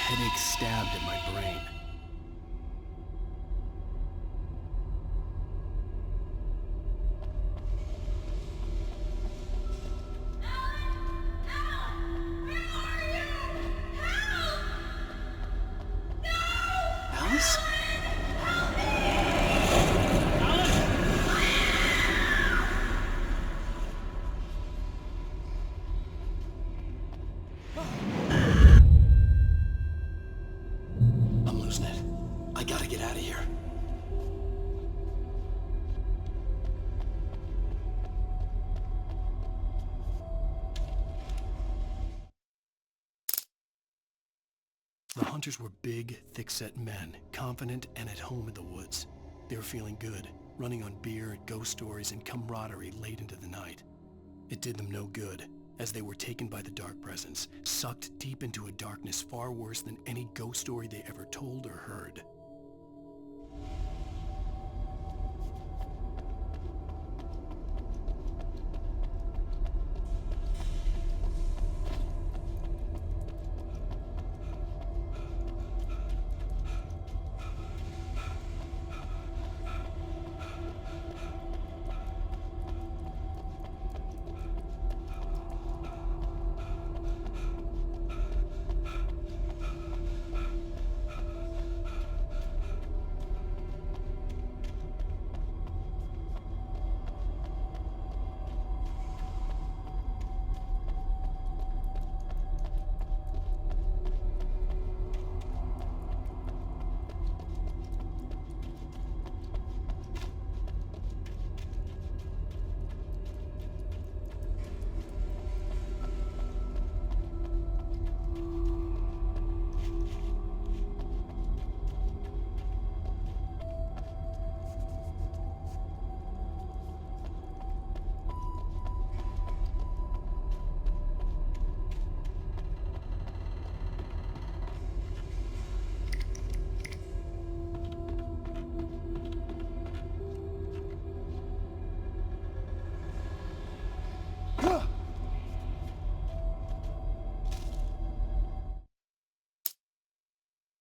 headache stabbed at my brain. Alice? I'm losing it. I gotta get out of here. The hunters were big, thick-set men, confident and at home in the woods. They were feeling good, running on beer, ghost stories, and camaraderie late into the night. It did them no good, as they were taken by the dark presence, sucked deep into a darkness far worse than any ghost story they ever told or heard.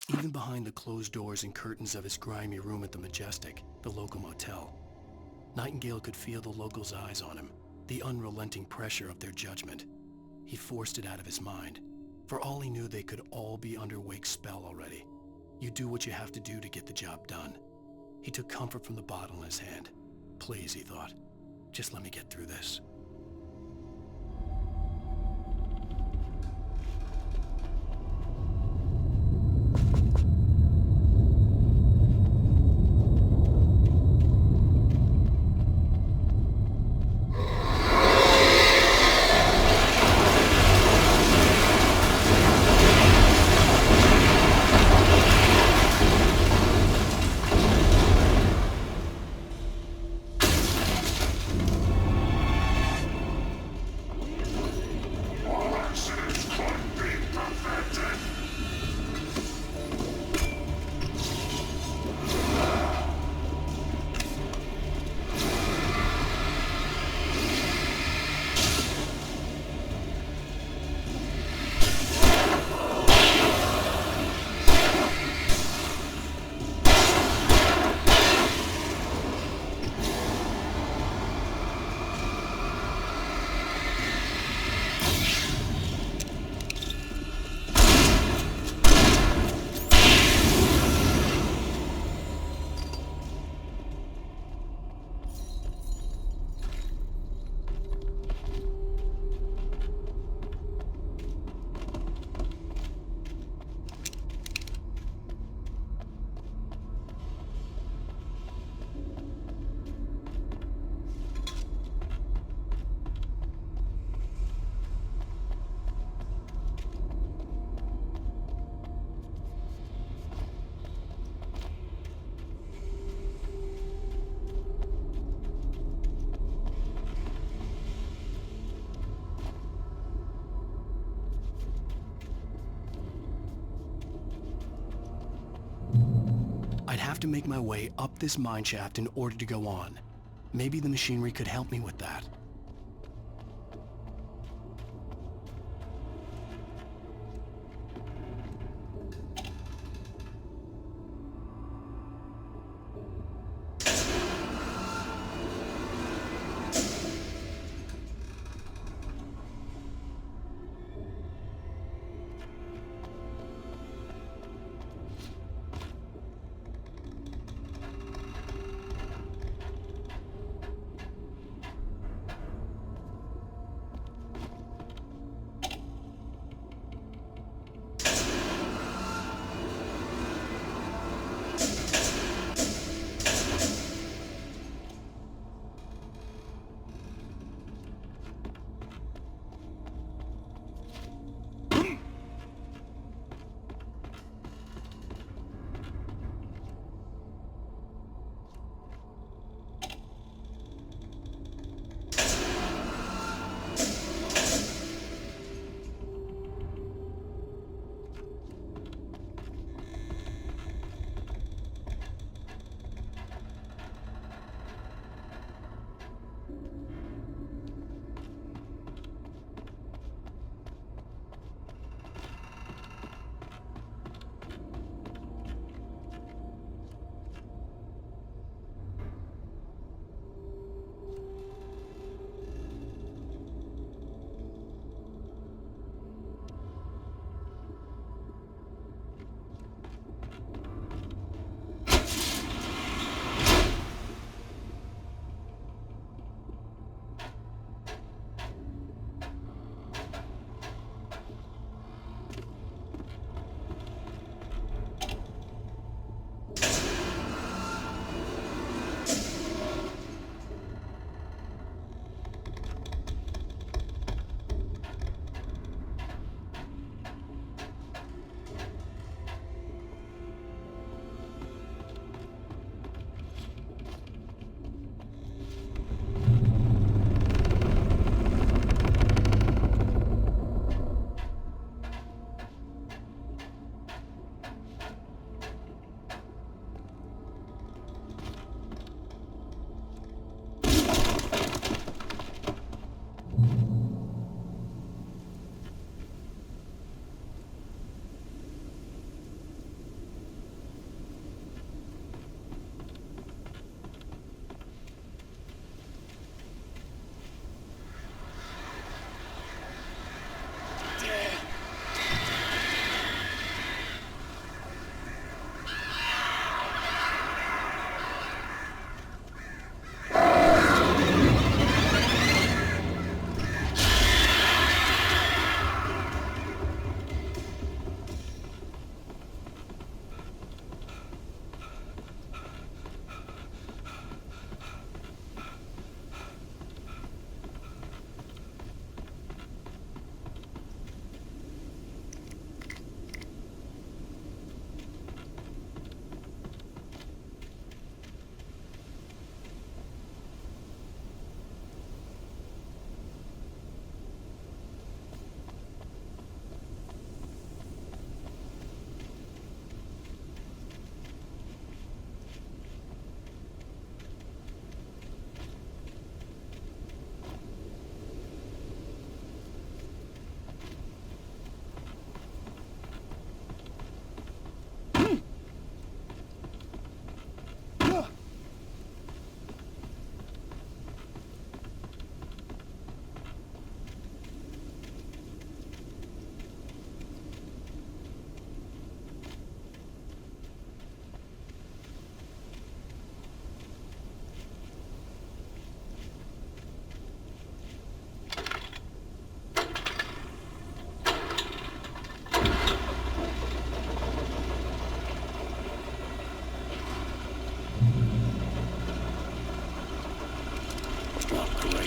Even behind the closed doors and curtains of his grimy room at the Majestic, the local motel, Nightingale could feel the locals' eyes on him, the unrelenting pressure of their judgment. He forced it out of his mind. For all he knew, they could all be under Wake's spell already. You do what you have to do to get the job done. He took comfort from the bottle in his hand. Please, he thought, just let me get through this. I'd have to make my way up this mine shaft in order to go on. Maybe the machinery could help me with that.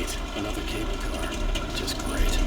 Great. Another cable car. Just great.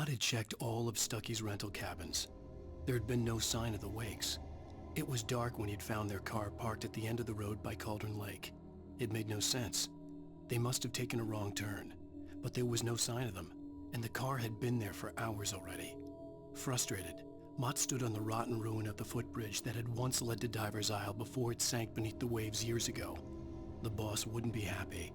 Mott had checked all of Stucky's rental cabins. There had been no sign of the Wakes. It was dark when he'd found their car parked at the end of the road by Cauldron Lake. It made no sense. They must have taken a wrong turn, but there was no sign of them, and the car had been there for hours already. Frustrated, Mott stood on the rotten ruin of the footbridge that had once led to Diver's Isle before it sank beneath the waves years ago. The boss wouldn't be happy.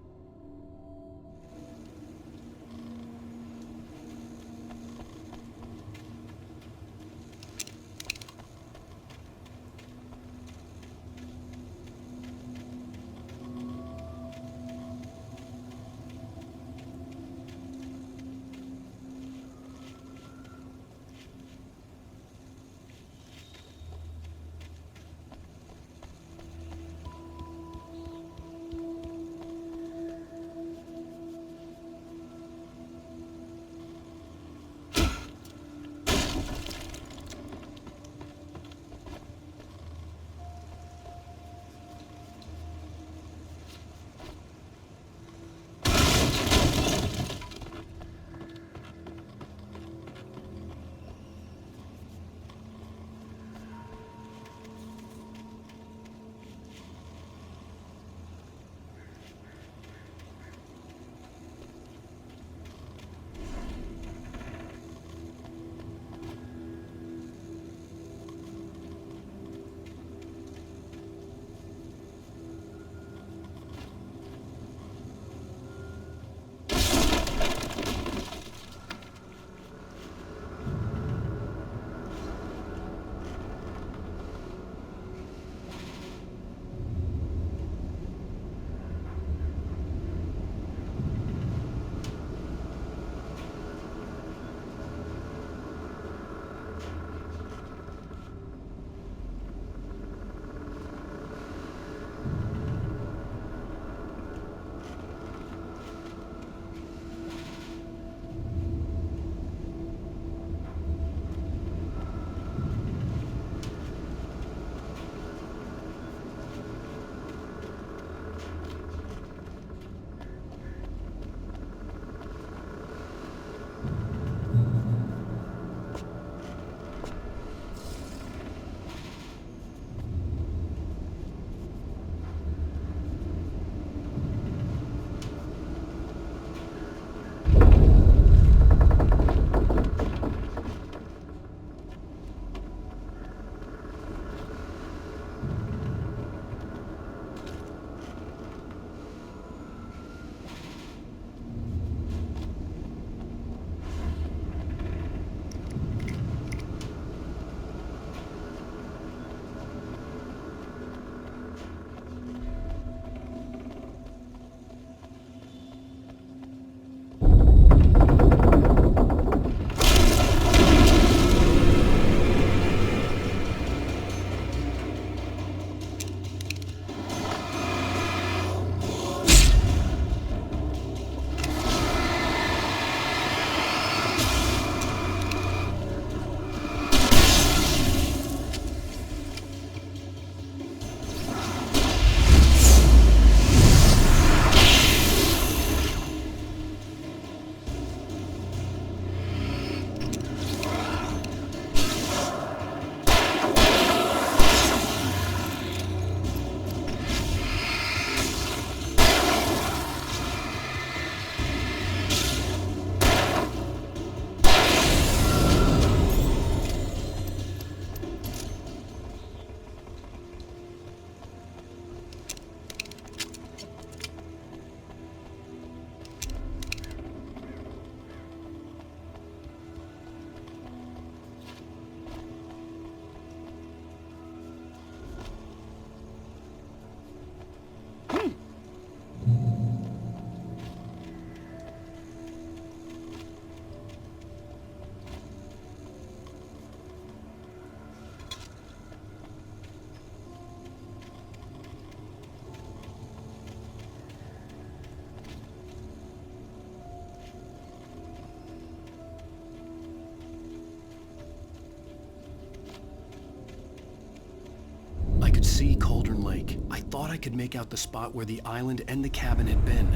See Cauldron Lake. I thought I could make out the spot where the island and the cabin had been.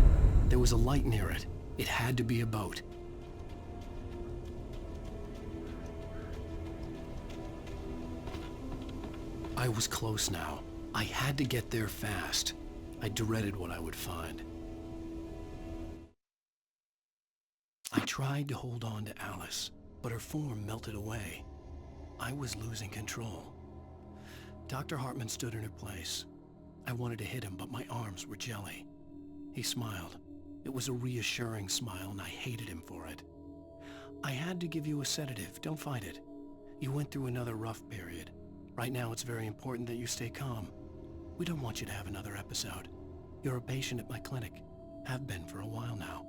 There was a light near it. It had to be a boat. I was close now. I had to get there fast. I dreaded what I would find. I tried to hold on to Alice, but her form melted away. I was losing control. Dr. Hartman stood in her place. I wanted to hit him, but my arms were jelly. He smiled. It was a reassuring smile, and I hated him for it. I had to give you a sedative. Don't fight it. You went through another rough period. Right now, it's very important that you stay calm. We don't want you to have another episode. You're a patient at my clinic. Have been for a while now.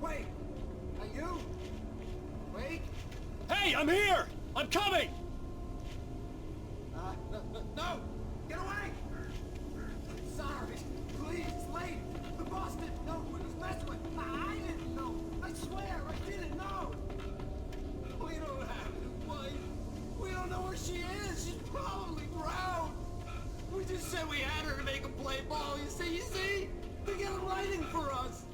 Wait! Are you? Wait! Hey, I'm here! I'm coming! No! Get away! Sorry. Please, it's late. The boss didn't know who he was messing with. I didn't know. I swear, I didn't know. We don't have his wife. We don't know where she is. She's probably drowned. We just said we had her to make him play ball. You see? They got it writing for us.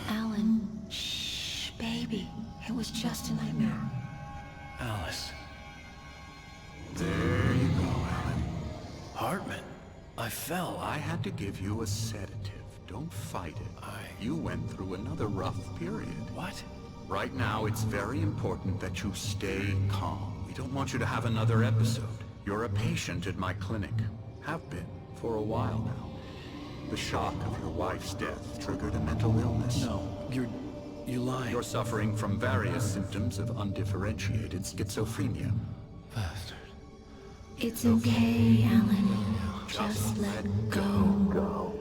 Alan, shh, baby. It was just a nightmare. Alice. There you go, Alan. Hartman. I fell. I had to give you a sedative. Don't fight it. You went through another rough period. What? Right now, it's very important that you stay calm. We don't want you to have another episode. You're a patient at my clinic. Have been for a while now. The shock of your wife's death triggered a mental illness. No, you lied. You're suffering from various symptoms of undifferentiated schizophrenia. Bastard. It's okay, Alan. Just let go.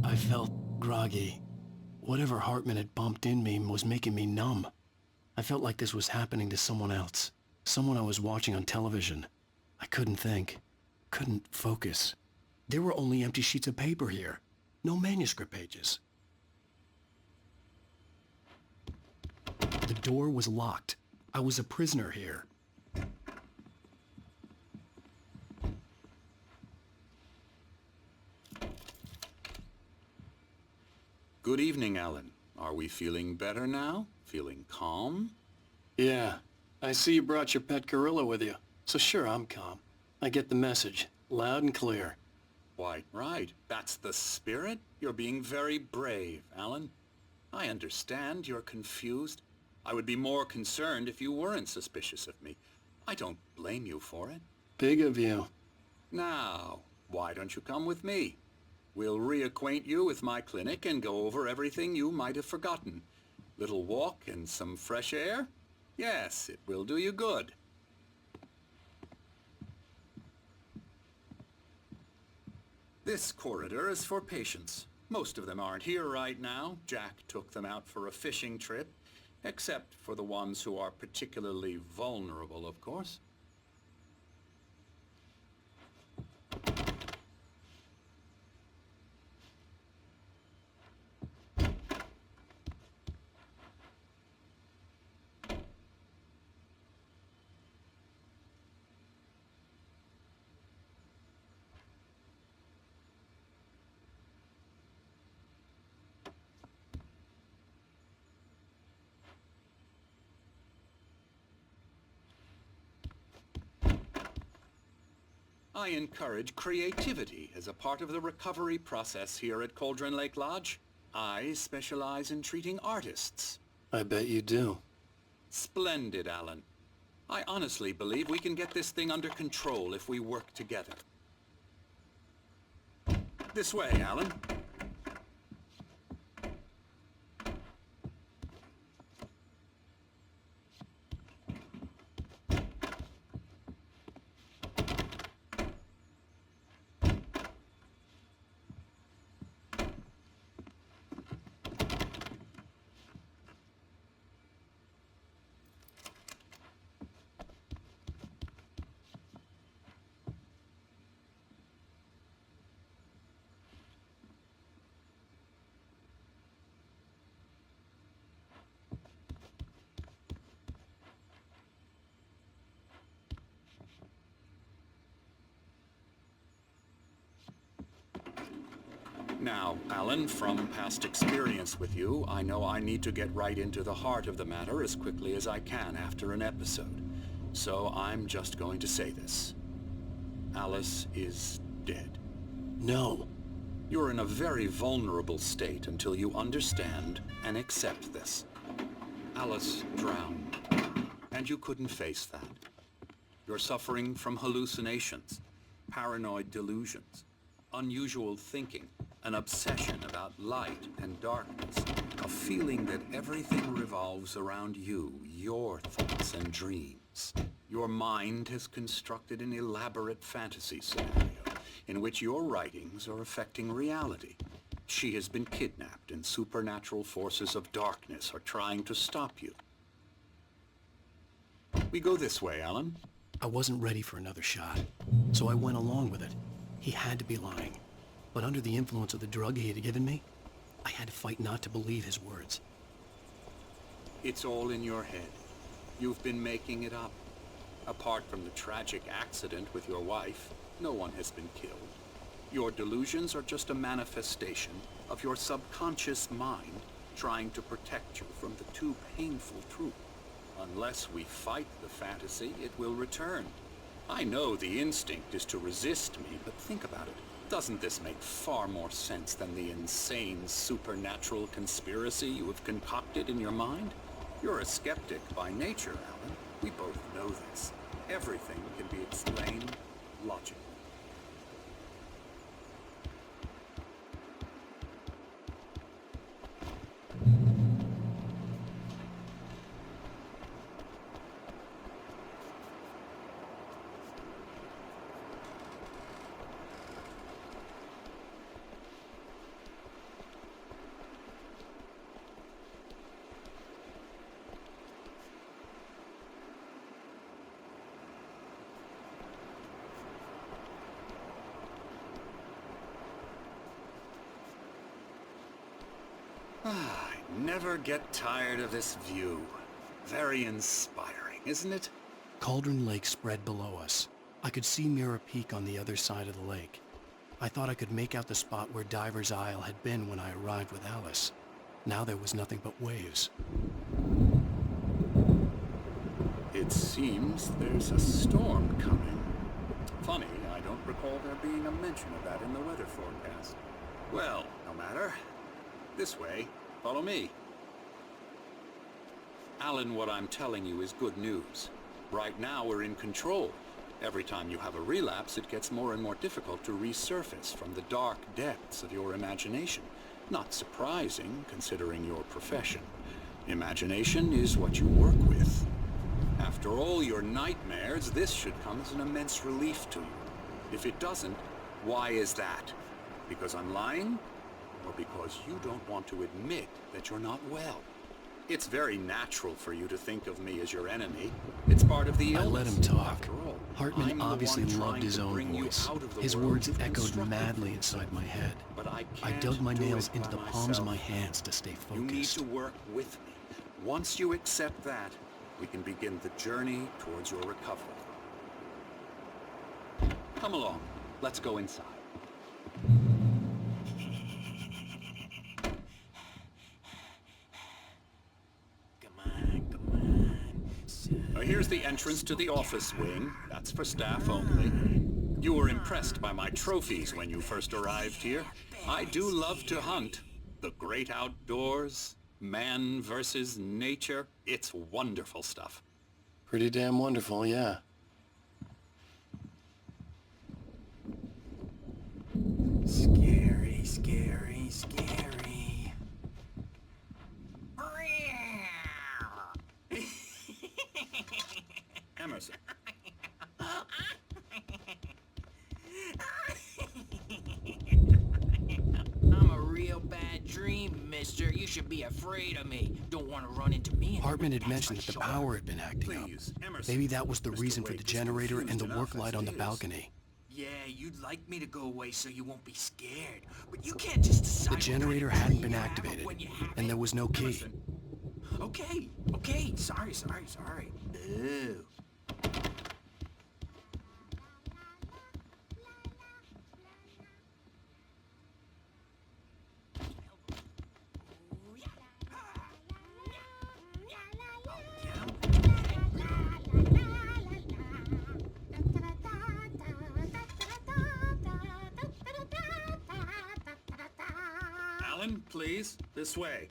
I felt groggy. Whatever Hartman had bumped in me was making me numb. I felt like this was happening to someone else. Someone I was watching on television. I couldn't think. Couldn't focus. There were only empty sheets of paper here. No manuscript pages. The door was locked. I was a prisoner here. Good evening, Alan. Are we feeling better now? Feeling calm? Yeah. I see you brought your pet gorilla with you. So sure, I'm calm. I get the message. Loud and clear. Quite right. That's the spirit. You're being very brave, Alan. I understand you're confused. I would be more concerned if you weren't suspicious of me. I don't blame you for it. Big of you. Now, why don't you come with me? We'll reacquaint you with my clinic and go over everything you might have forgotten. Little walk and some fresh air? Yes, it will do you good. This corridor is for patients. Most of them aren't here right now. Jack took them out for a fishing trip, except for the ones who are particularly vulnerable, of course. I encourage creativity as a part of the recovery process here at Cauldron Lake Lodge. I specialize in treating artists. I bet you do. Splendid, Alan. I honestly believe we can get this thing under control if we work together. This way, Alan. Now, Alan, from past experience with you, I know I need to get right into the heart of the matter as quickly as I can after an episode. So I'm just going to say this. Alice is dead. No. You're in a very vulnerable state until you understand and accept this. Alice drowned, and you couldn't face that. You're suffering from hallucinations, paranoid delusions, unusual thinking, an obsession about light and darkness, a feeling that everything revolves around you, your thoughts and dreams. Your mind has constructed an elaborate fantasy scenario in which your writings are affecting reality. She has been kidnapped and supernatural forces of darkness are trying to stop you. We go this way, Alan. I wasn't ready for another shot, so I went along with it. He had to be lying. But under the influence of the drug he had given me, I had to fight not to believe his words. It's all in your head. You've been making it up. Apart from the tragic accident with your wife, no one has been killed. Your delusions are just a manifestation of your subconscious mind trying to protect you from the too painful truth. Unless we fight the fantasy, it will return. I know the instinct is to resist me, but think about it. Doesn't this make far more sense than the insane supernatural conspiracy you have concocted in your mind? You're a skeptic by nature, Alan. We both know this. Everything can be explained logically. I never get tired of this view. Very inspiring, isn't it? Cauldron Lake spread below us. I could see Mirror Peak on the other side of the lake. I thought I could make out the spot where Diver's Isle had been when I arrived with Alice. Now there was nothing but waves. It seems there's a storm coming. Funny, I don't recall there being a mention of that in the weather forecast. Well, no matter. This way. Follow me. Alan, what I'm telling you is good news. Right now, we're in control. Every time you have a relapse, it gets more and more difficult to resurface from the dark depths of your imagination. Not surprising, considering your profession. Imagination is what you work with. After all your nightmares, this should come as an immense relief to you. If it doesn't, why is that? Because I'm lying? or because you don't want to admit that you're not well. It's very natural for you to think of me as your enemy. It's part of the illness. I let him talk. After all, Hartman I'm the obviously one loved trying his to own bring you voice. out of the His world words you've echoed constructed. madly inside my head. But I I can't dug my do nails it into by the palms of myself. my hands to stay You need focused. to work with me. Once you accept that, we can begin the journey towards your recovery. Come along. Let's go inside. Here's the entrance to the office wing. That's for staff only. You were impressed by my trophies when you first arrived here. I do love to hunt. The great outdoors, man versus nature. It's wonderful stuff. Pretty damn wonderful, yeah. Scary, scary, scary. Emerson. I'm a real bad dream, mister. You should be afraid of me. Don't want to run into me. Hartman had mentioned that the power had been acting up. Maybe that was the reason for the generator and the work light on the balcony. Yeah, you'd like me to go away so you won't be scared. But you can't just decide. The generator hadn't been activated, and there was no key. Okay, okay. Sorry. Boo. Alan, please, this way.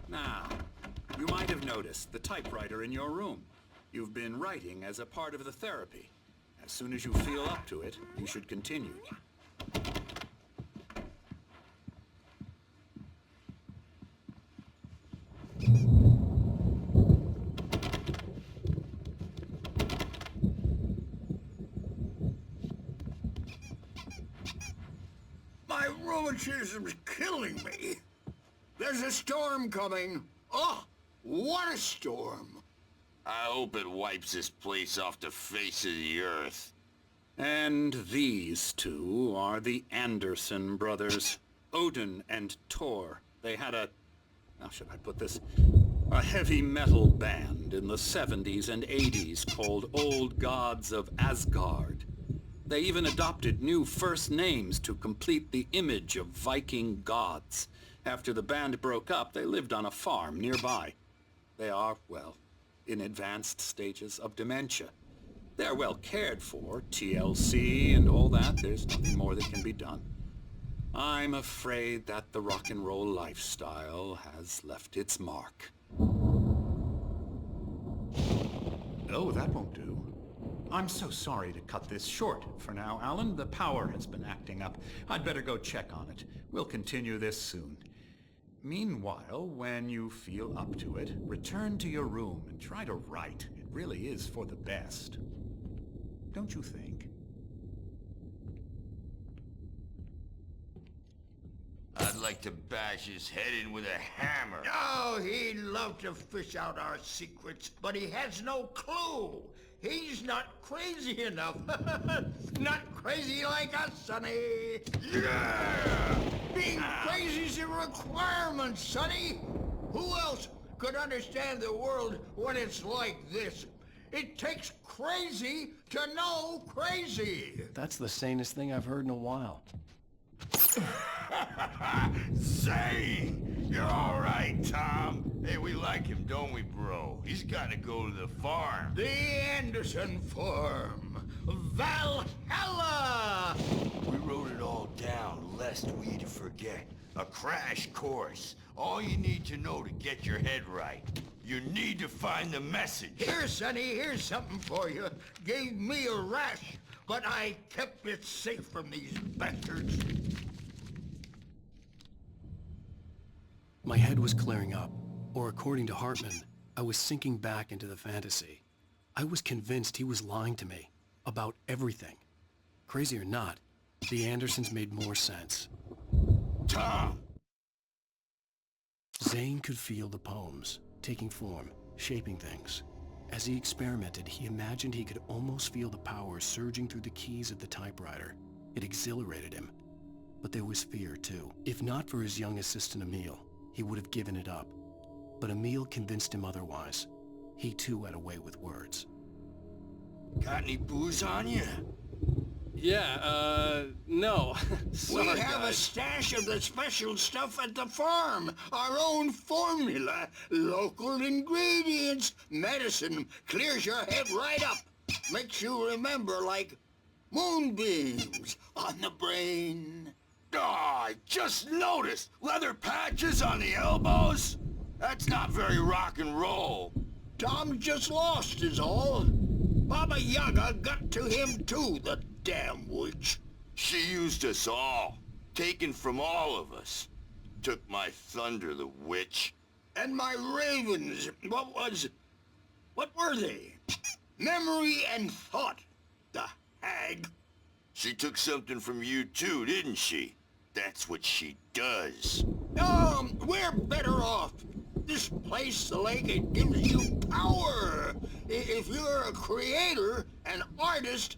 Now, you might have noticed the typewriter in your room. You've been writing as a part of the therapy. As soon as you feel up to it, you should continue. My rheumatism's killing me. There's a storm coming. Oh, what a storm. I hope it wipes this place off the face of the earth. And these two are the Anderson brothers, Odin and Tor. They had how should I put this? A heavy metal band in the 70s and 80s called Old Gods of Asgard. They even adopted new first names to complete the image of Viking gods. After the band broke up, they lived on a farm nearby. They are, well, in advanced stages of dementia. They're well cared for, TLC and all that. There's nothing more that can be done. I'm afraid that the rock and roll lifestyle has left its mark. Oh, that won't do. I'm so sorry to cut this short for now, Alan. The power has been acting up. I'd better go check on it. We'll continue this soon. Meanwhile, when you feel up to it, return to your room and try to write. It really is for the best. Don't you think? I'd like to bash his head in with a hammer. Oh, he'd love to fish out our secrets, but he has no clue. He's not crazy enough. Not crazy like us, Sonny. Yeah! Being crazy's a requirement, Sonny. Who else could understand the world when it's like this? It takes crazy to know crazy. That's the sanest thing I've heard in a while. Say, you're all right, Tom. Hey, we like him, don't we, bro? He's got to go to the farm. The Anderson farm. Valhalla! We wrote it all down, lest we forget. A crash course. All you need to know to get your head right. You need to find the message. Here, Sonny, here's something for you. Gave me a rash, but I kept it safe from these bastards. My head was clearing up, or according to Hartman, I was sinking back into the fantasy. I was convinced he was lying to me about everything. Crazy or not, the Andersons made more sense. Tom! Zane could feel the poems, taking form, shaping things. As he experimented, he imagined he could almost feel the power surging through the keys of the typewriter. It exhilarated him. But there was fear, too. If not for his young assistant Emil, he would have given it up. But Emil convinced him otherwise. He too had a way with words. Got any booze on you? Yeah, no. Sorry, we have guys. a stash of the special stuff at the farm. Our own formula. Local ingredients. Medicine. Clears your head right up. Makes you remember like moonbeams on the brain. Oh, I just noticed. Leather patches on the elbows? That's not very rock and roll. Tom just lost is all. Baba Yaga got to him too, the damn witch. She used us all. Taken from all of us. Took my thunder, the witch. And my ravens. What were they? Memory and thought, the hag. She took something from you too, didn't she? That's what she does. We're better off. This place, the lake, it gives you power. If you're a creator, an artist,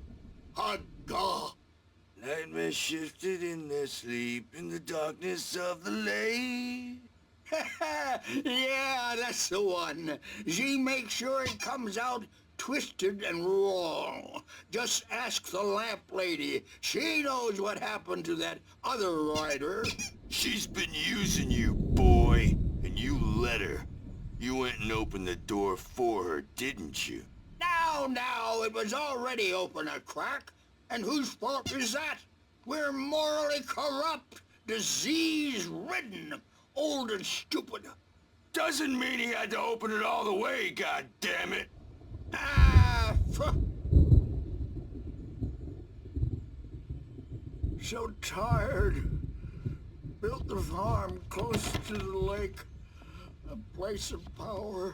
haga. Nightmare shifted in their sleep in the darkness of the lake. Yeah, that's the one. She makes sure it comes out twisted and wrong. Just ask the lamp lady. She knows what happened to that other writer. She's been using you, boy. And you let her. You went and opened the door for her, didn't you? Now, it was already open a crack. And whose fault is that? We're morally corrupt, disease-ridden, old and stupid. Doesn't mean he had to open it all the way, goddammit. So tired. Built the farm close to the lake. A place of power.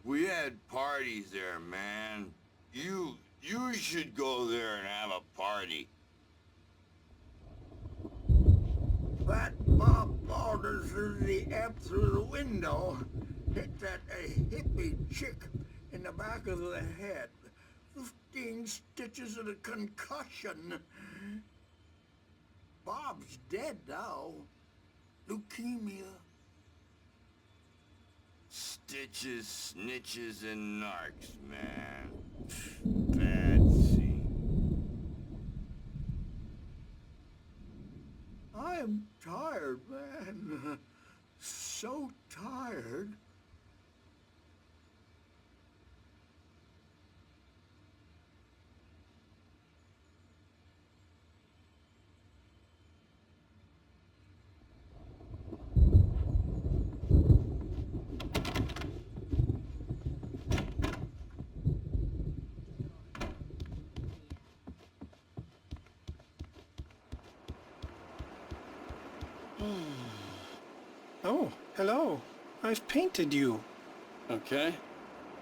We had parties there, man. You should go there and have a party. Fat Bob Balders threw the amp through the window. Hit that hippie chick in the back of the head. 15 stitches and a concussion. Bob's dead now. Leukemia. Stitches, snitches, and narcs, man. Bad scene. I'm tired, man. So tired. Oh, hello. I've painted you. Okay.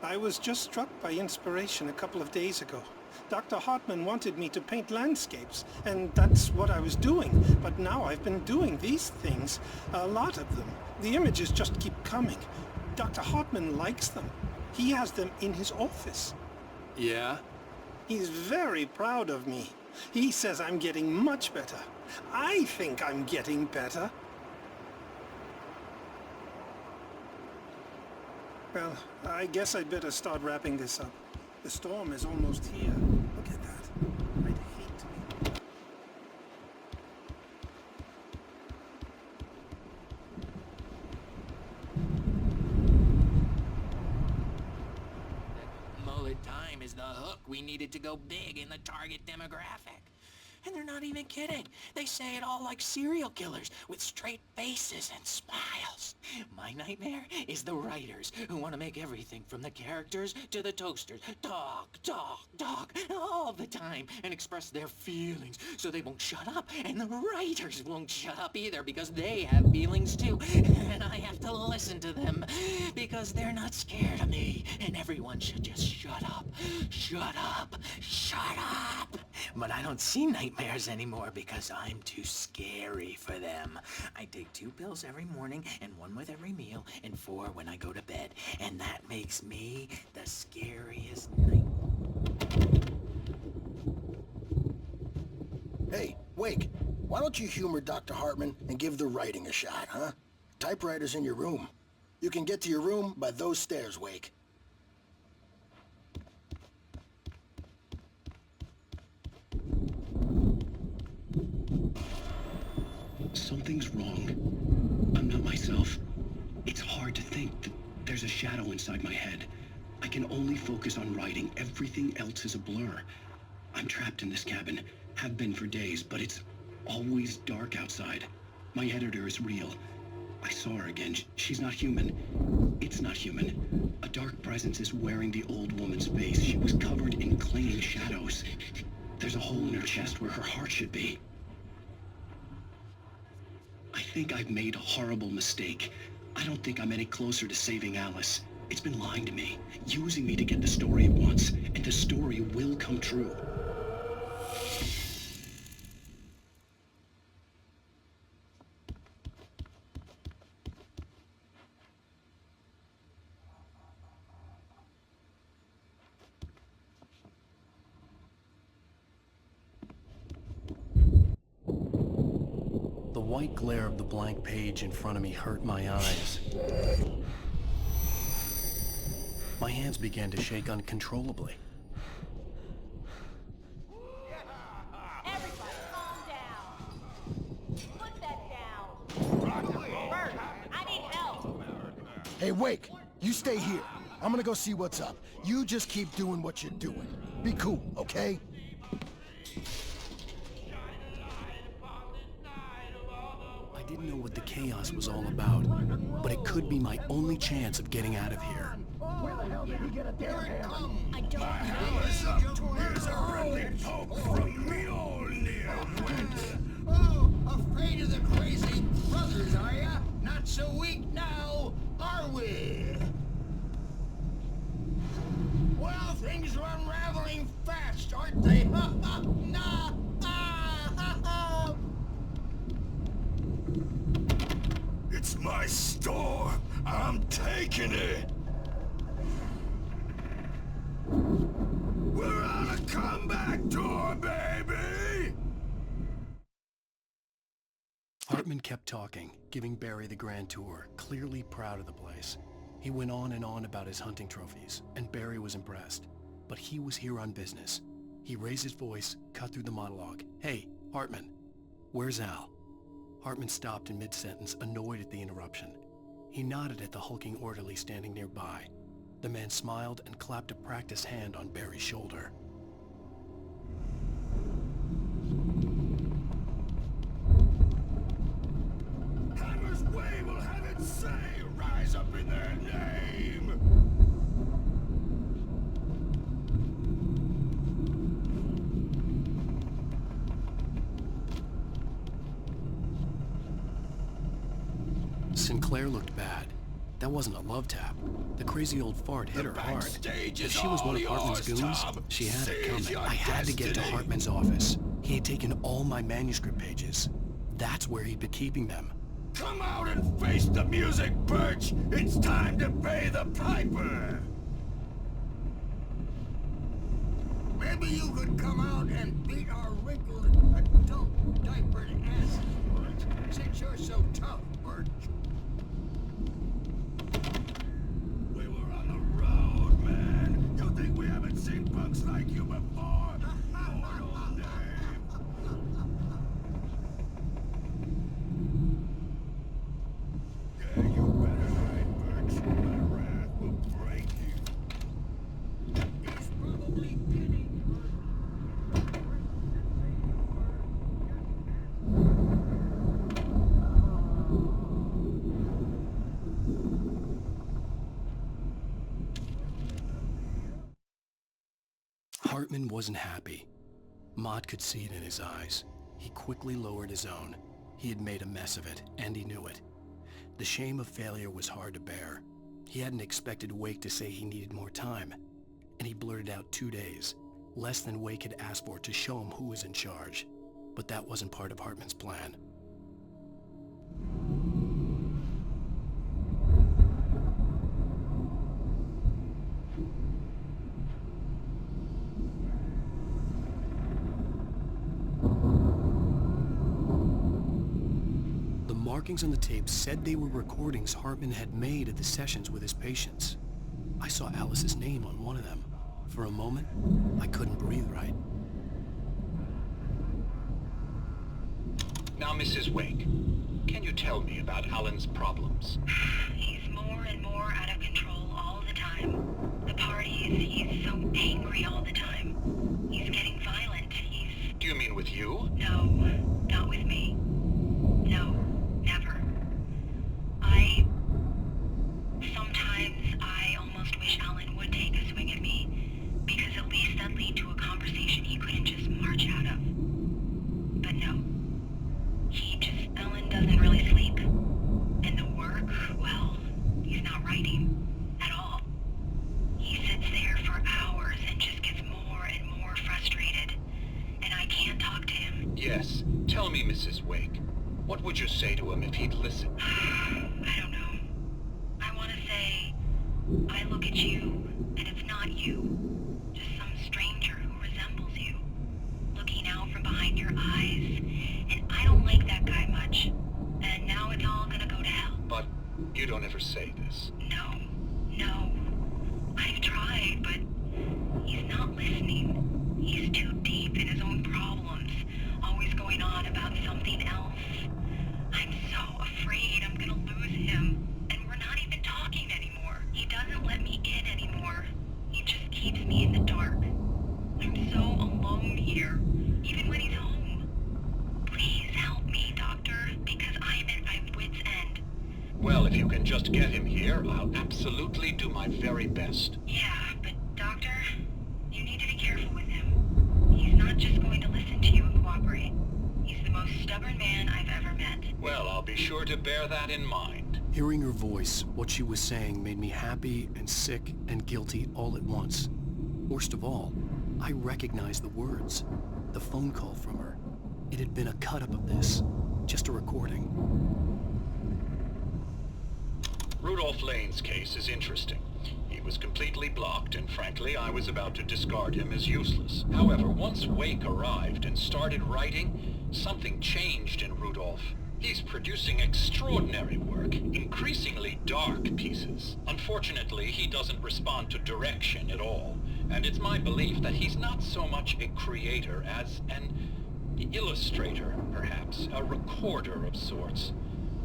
I was just struck by inspiration a couple of days ago. Dr. Hartman wanted me to paint landscapes, and that's what I was doing. But now I've been doing these things, a lot of them. The images just keep coming. Dr. Hartman likes them. He has them in his office. Yeah? He's very proud of me. He says I'm getting much better. I think I'm getting better. Well, I guess I'd better start wrapping this up. The storm is almost here. Look at that. I'd hate to be... Mullet time is the hook we needed to go big in the target demographic. And they're not even kidding. They say it all like serial killers with straight faces and smiles. My nightmare is the writers who want to make everything from the characters to the toasters talk all the time and express their feelings so they won't shut up, and the writers won't shut up either because they have feelings too, and I have to listen to them because they're not scared of me, and everyone should just shut up. But I don't see nightmares anymore because I'm too scary for them. I take 2 pills every morning and 1 with every meal and 4 when I go to bed, and that makes me the scariest Hey, Wake, why don't you humor Dr. Hartman and give the writing a shot, huh? Typewriter's in your room. You can get to your room by those stairs, Wake. Something's wrong. I'm not myself. It's hard to think that there's a shadow inside my head. I can only focus on writing. Everything else is a blur. I'm trapped in this cabin. Have been for days, but it's always dark outside. My editor is real. I saw her again. She's not human. It's not human. A dark presence is wearing the old woman's face. She was covered in clinging shadows. There's a hole in her chest where her heart should be. I think I've made a horrible mistake. I don't think I'm any closer to saving Alice. It's been lying to me, using me to get the story it wants, and the story will come true. The white glare of the blank page in front of me hurt my eyes. My hands began to shake uncontrollably. Everybody, calm down. Put that down. Bert, I need help. Hey, Wake, you stay here. I'm gonna go see what's up. You just keep doing what you're doing. Be cool, okay? I didn't know what the chaos was all about, but it could be my only chance of getting out of here. Where the hell did he get a damn hammer? I don't know. Hammer's up. Here's a friendly poke from me old near. Oh, afraid of the crazy brothers, are ya? Not so weak now, are we? Well, things are unraveling fast, aren't they? Ha ha! Nah! Ah! Ha ha! It's my store. I'm taking it. We're on a comeback tour, baby! Hartman kept talking, giving Barry the grand tour, clearly proud of the place. He went on and on about his hunting trophies, and Barry was impressed. But he was here on business. He raised his voice, cut through the monologue. Hey, Hartman, where's Al? Hartman stopped in mid-sentence, annoyed at the interruption. He nodded at the hulking orderly standing nearby. The man smiled and clapped a practiced hand on Barry's shoulder. Hammer's Way will have it say, rise up in their name! Sinclair looked bad. That wasn't a love tap. The crazy old fart hit her hard. If she was one of Hartman's goons, she had it coming. I had to get to Hartman's office. He had taken all my manuscript pages. That's where he'd been keeping them. Come out and face the music, Birch! It's time to pay the piper! Maybe you could come out and beat our wrinkled adult diapered asses, Bert, since you're so tough, Bert. We were on the road, man! You think we haven't seen punks like you before? Lord old Dave! Yeah, you better hide, Birch. My wrath will break you. He's probably kidding, Bert. Hartman wasn't happy. Mott could see it in his eyes. He quickly lowered his own. He had made a mess of it, and he knew it. The shame of failure was hard to bear. He hadn't expected Wake to say he needed more time, and he blurted out 2 days, less than Wake had asked for to show him who was in charge. But that wasn't part of Hartman's plan. The markings on the tape said they were recordings Hartman had made at the sessions with his patients. I saw Alice's name on one of them. For a moment, I couldn't breathe right. Now, Mrs. Wake, can you tell me about Alan's problems? He's more and more out of control all the time. The parties, he's so angry all the time. He's getting violent. Do you mean with you? No, not with me. No, never. Sometimes I almost wish Alan would take a swing at me, because at least that'd lead to a conversation he couldn't just march out of. But no. Alan doesn't really sleep. And the work, well, he's not writing at all. He sits there for hours and just gets more and more frustrated. And I can't talk to him. Yes. Tell me, Mrs. Wake. What would you say to him if he'd listen? I don't know. I want to say, I look at you, and it's not you. Just some stranger who resembles you. Looking out from behind your eyes. And I don't like that guy much. And now it's all gonna go to hell. But you don't ever say this. No. I've tried, but he's not listening. He's too deep in his own problems. Always going on about something else. I'm so afraid I'm gonna lose him. And we're not even talking anymore. He doesn't let me in anymore. He just keeps me in the dark. I'm so alone here, even when he's home. Please help me, Doctor, because I'm at my wit's end. Well, if you can just get him here, I'll absolutely do my very best. Yeah, but Doctor, you need to be careful with him. He's not just going to listen to you and cooperate. He's the most stubborn man I've ever met. Well, I'll be sure to bear that in mind. Hearing her voice, what she was saying made me happy and sick and guilty all at once. Worst of all, I recognized the words. The phone call from her. It had been a cut-up of this. Just a recording. Rudolph Lane's case is interesting. He was completely blocked, and frankly, I was about to discard him as useless. However, once Wake arrived and started writing, something changed in Rudolph. He's producing extraordinary work, increasingly dark pieces. Unfortunately, he doesn't respond to direction at all, and it's my belief that he's not so much a creator as an illustrator, perhaps, a recorder of sorts.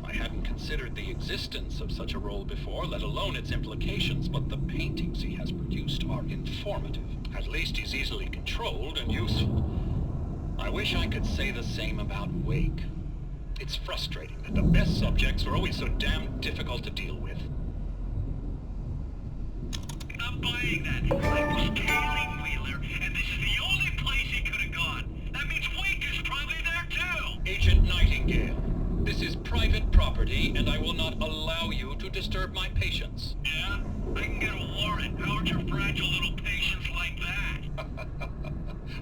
I hadn't considered the existence of such a role before, let alone its implications, but the paintings he has produced are informative. At least he's easily controlled and useful. I wish I could say the same about Wake. It's frustrating that the best subjects are always so damn difficult to deal with. I'm buying that. I was tailing Wheeler, and this is the only place he could have gone. That means Wake is probably there too! Agent Nightingale, this is private property, and I will not allow you to disturb my patients. Yeah? I can get a warrant. How would your fragile little patients like that?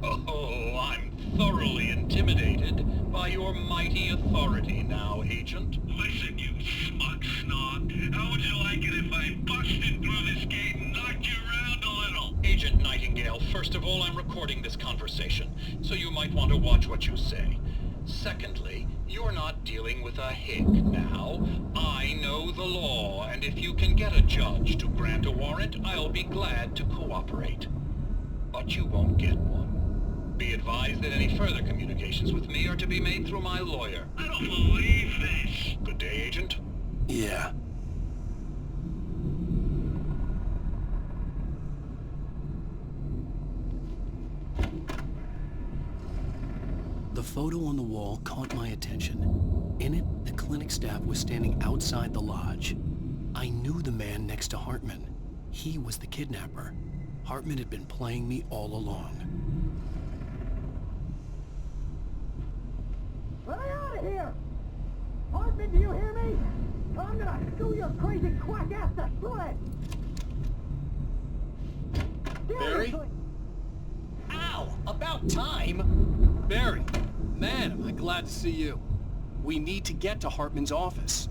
Oh, I'm thoroughly intimidated by your mighty authority now, Agent. Listen, you smug snob. How would you like it if I busted through this gate and knocked you around a little? Agent Nightingale, first of all, I'm recording this conversation, so you might want to watch what you say. Secondly, you're not dealing with a hick now. I know the law, and if you can get a judge to grant a warrant, I'll be glad to cooperate. But you won't get one. Be advised that any further communications with me are to be made through my lawyer. I don't believe this. Good day, Agent. Yeah. The photo on the wall caught my attention. In it, the clinic staff was standing outside the lodge. I knew the man next to Hartman. He was the kidnapper. Hartman had been playing me all along. Let me out of here! Hartman, do you hear me? I'm gonna sue your crazy quack ass to shreds! Barry? Ow! About time! Barry, man, am I glad to see you. We need to get to Hartman's office.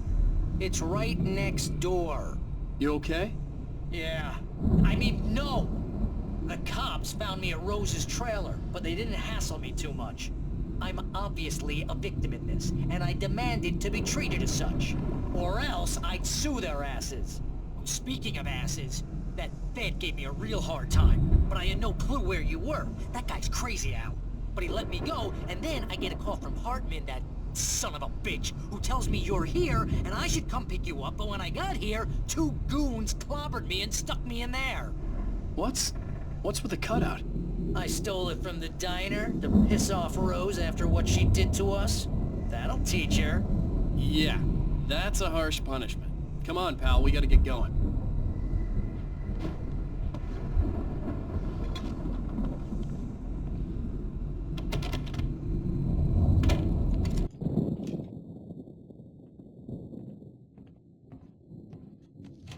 It's right next door. You okay? Yeah. I mean, no! The cops found me at Rose's trailer, but they didn't hassle me too much. I'm obviously a victim in this, and I demanded to be treated as such. Or else I'd sue their asses. Speaking of asses, that Fed gave me a real hard time, but I had no clue where you were. That guy's crazy, Al. But he let me go, and then I get a call from Hartman, that son of a bitch, who tells me you're here, and I should come pick you up, but when I got here, 2 goons clobbered me and stuck me in there. What's with the cutout? I stole it from the diner to piss off Rose after what she did to us. That'll teach her. Yeah, that's a harsh punishment. Come on, pal, we gotta get going.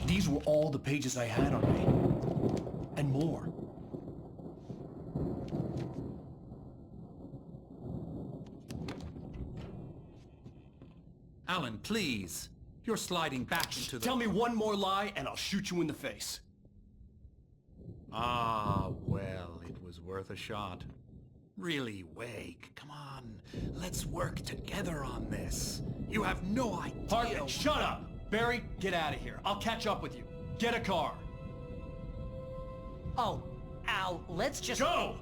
These were all the pages I had on me. And more. Alan, please. You're sliding back into the... Tell me one more lie and I'll shoot you in the face. Ah, well, it was worth a shot. Really, Wake, come on. Let's work together on this. You have no idea... Hartman, shut up! Barry, get out of here. I'll catch up with you. Get a car. Oh, Al, let's just... Go!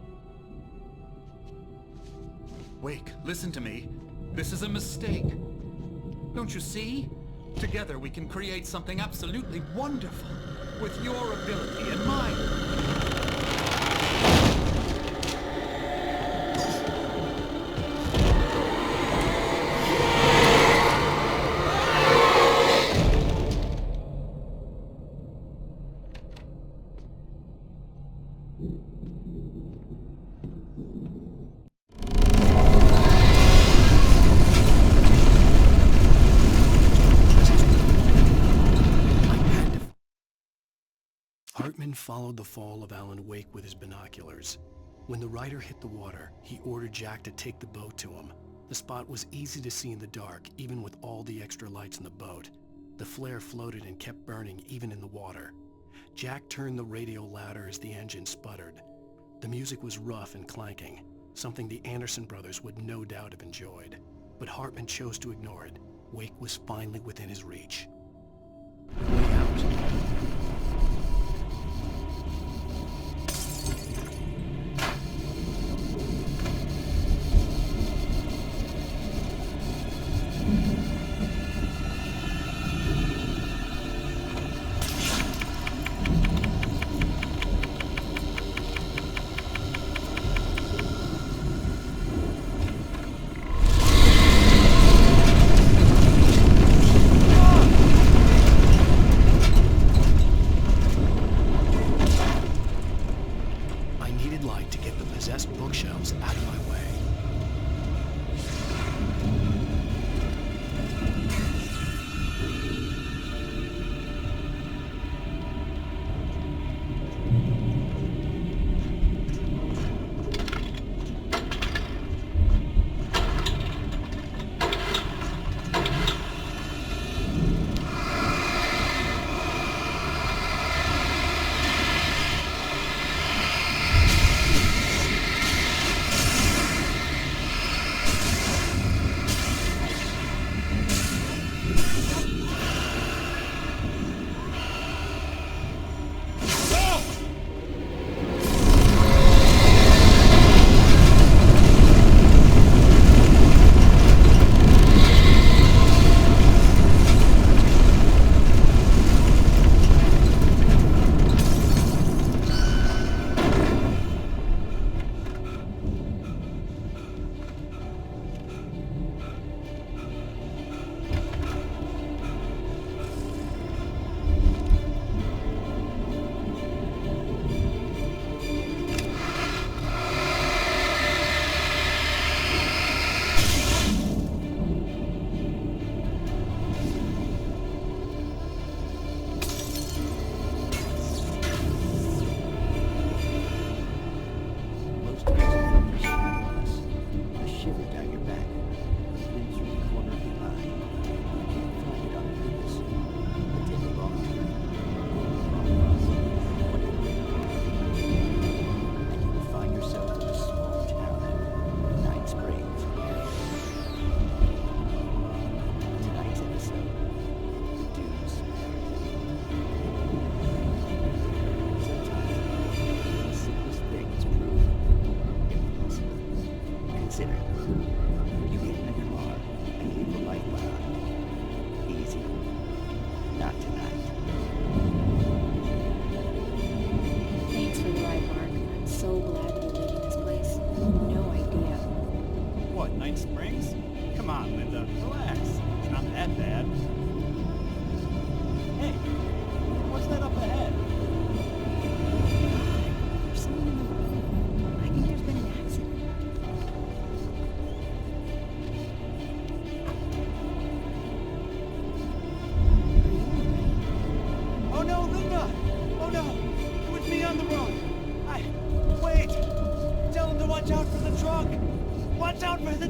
Wake, listen to me. This is a mistake. Don't you see? Together we can create something absolutely wonderful. With your ability and mine. Hartman followed the fall of Alan Wake with his binoculars. When the rider hit the water, he ordered Jack to take the boat to him. The spot was easy to see in the dark, even with all the extra lights in the boat. The flare floated and kept burning even in the water. Jack turned the radio louder as the engine sputtered. The music was rough and clanking, something the Anderson brothers would no doubt have enjoyed. But Hartman chose to ignore it. Wake was finally within his reach. Way out.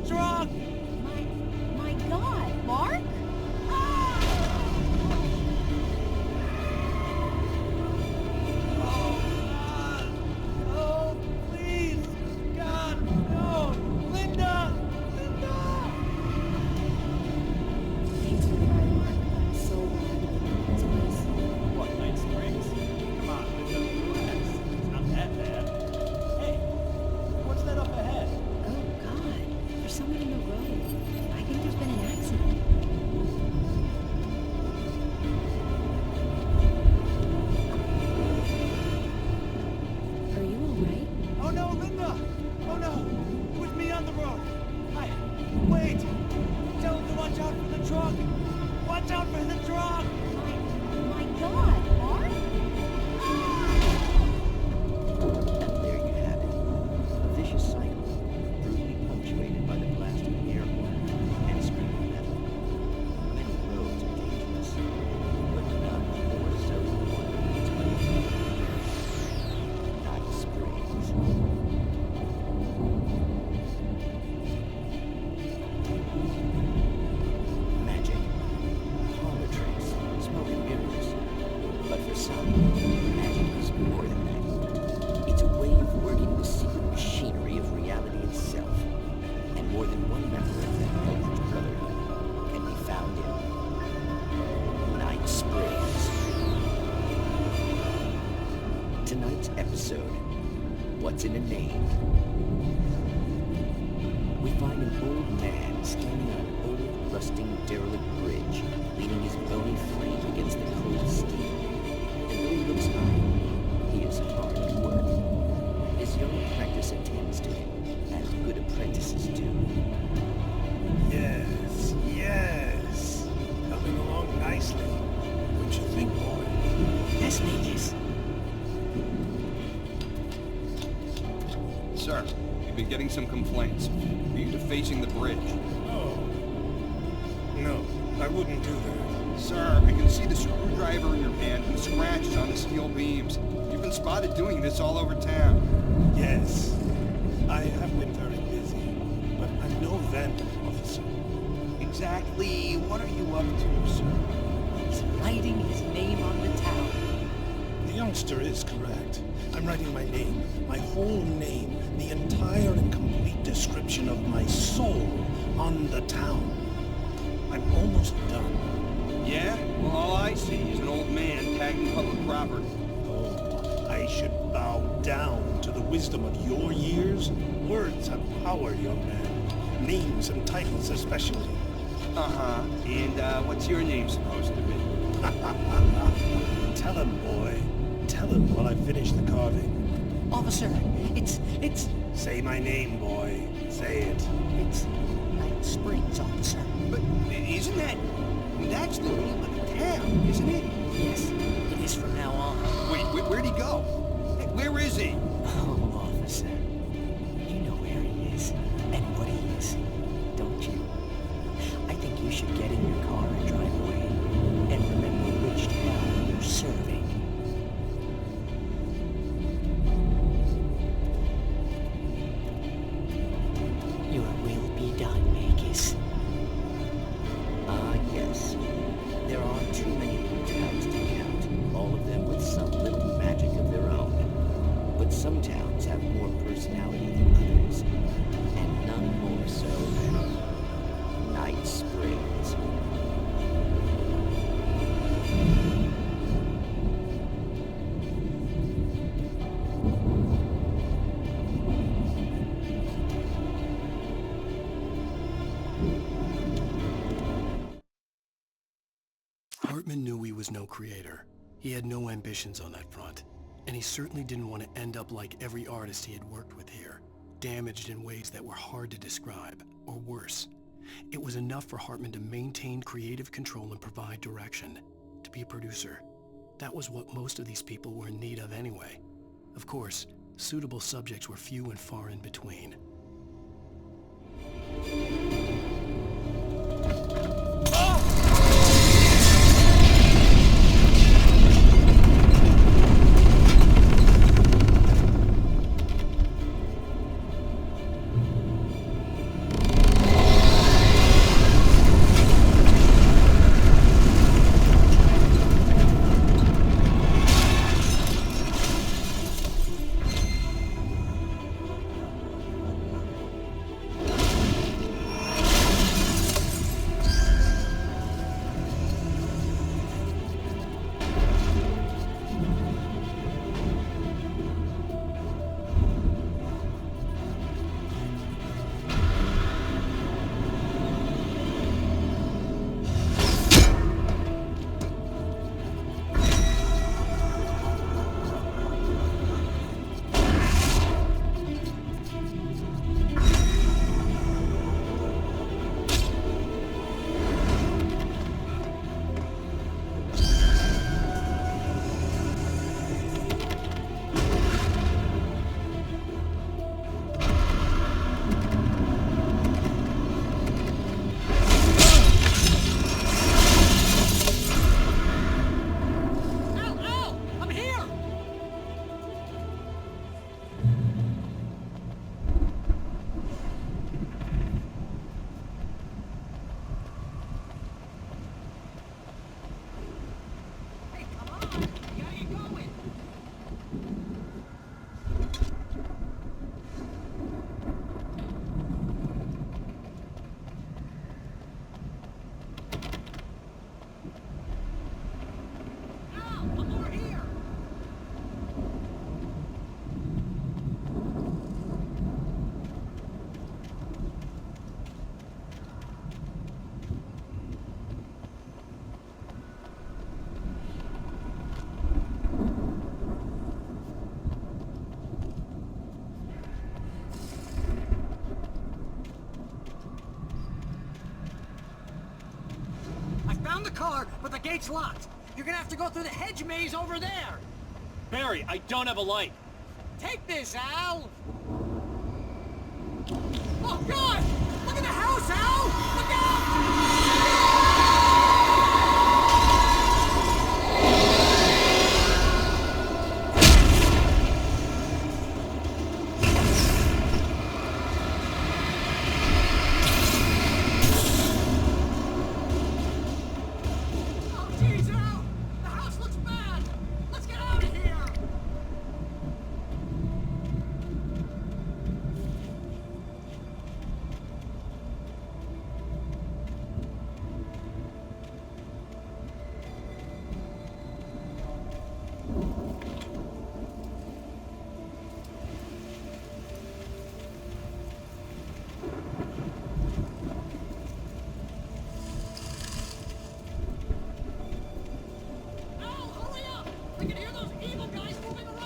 truck! My God, Mark? No, please! God, no! Linda! Linda! Thanks for the ride, Mark. I'm so glad to be in this place. What, Night Springs? Come on, Linda, relax. It's not that bad. Hey, what's that up ahead? Oh, God. There's someone in the road. I think there's been an accident. Are you alright? Oh no, Linda! Oh no! It was me on the road! Wait! Tell him to watch out for the truck! Watch out for the truck! My God, Mark? And there you have it. A vicious cycle, brutally punctuated by the blast of an air horn and scream of metal. Many roads are dangerous, but none more so than one that leads away from Night Springs. Magic, parlor tricks, smoke and mirrors. But for some, magic is more than that. It's a way of working the secret machinery of reality itself. And more than one member of that eldritch brotherhood can be found in Night Springs. Tonight's episode, What's in a Name? We find an old man standing on an old, rusting, derelict bridge, leaning his bony frame against the cold steel. And though he looks high, he is hard at work. His young apprentice attends to him, as good apprentices do. Yes, yes. Coming along nicely. Don't you think, boy? Yes, Magus. Sir, we've been getting some complaints. Are you defacing the bridge? Oh. No, I wouldn't do that. Sir, I can see the screwdriver in your hand and the scratches on the steel beams. You've been spotted doing this all over town. Yes, I have been very busy, but I'm no vandal, officer. Exactly what are you up to, sir? He's writing his name on the town. The youngster is correct. I'm writing my name, my whole name, the entire and complete description of my soul on the town. I'm almost done. Yeah? Well, all I see is an old man tagging public property. Oh, I should bow down to the wisdom of your years? Words have power, young man. Names and titles especially. Uh-huh. And, what's your name supposed to be? Tell him, boy. Tell him while I finish the carving. Officer, it's... Say my name, boy. Say it. It's Night Springs, officer. But isn't that... That's the name of the town, isn't it? Yes, it is from now on. Wait, where'd he go? Hey, where is he? Oh, officer. You know where he is and what he is, don't you? I think you should get in your car and drive away and remember which town you're serving. Your will be done, Magus. Ah, yes. There are too many little towns to count, all of them with some little magic of their own. But some towns have more personality than others, and none more so than Night Springs. Hartman knew he was no creator. He had no ambitions on that front. And he certainly didn't want to end up like every artist he had worked with here, damaged in ways that were hard to describe, or worse. It was enough for Hartman to maintain creative control and provide direction, to be a producer. That was what most of these people were in need of anyway. Of course, suitable subjects were few and far in between. found the car, but the gate's locked. You're gonna have to go through the hedge maze over there. Barry, I don't have a light. Take this, Al! Oh, God! Look at the house, Al! Look out! Oh, geez, Al! The house looks bad! Let's get out of here! Al, hurry up! I can hear those evil guys moving around!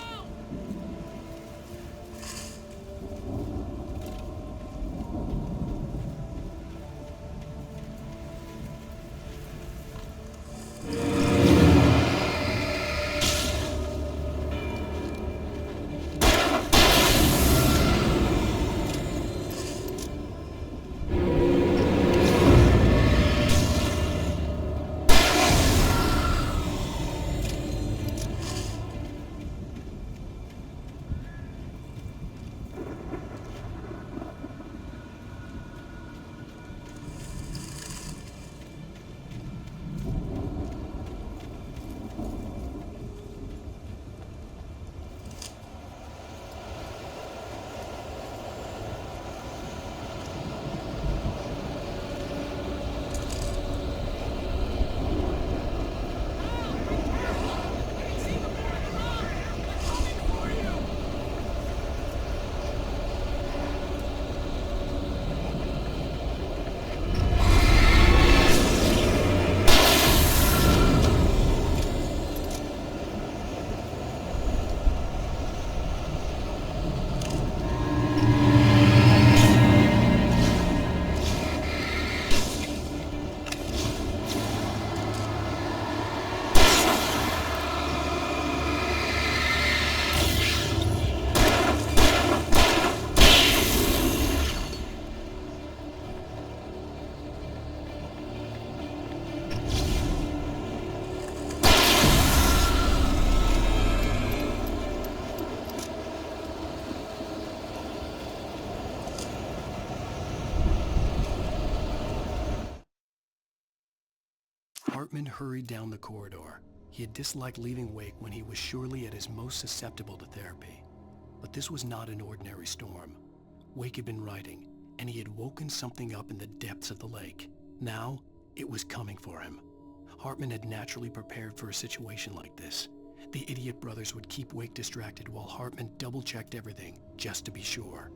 Hartman hurried down the corridor. He had disliked leaving Wake when he was surely at his most susceptible to therapy. But this was not an ordinary storm. Wake had been writing, and he had woken something up in the depths of the lake. Now, it was coming for him. Hartman had naturally prepared for a situation like this. The idiot brothers would keep Wake distracted while Hartman double-checked everything, just to be sure.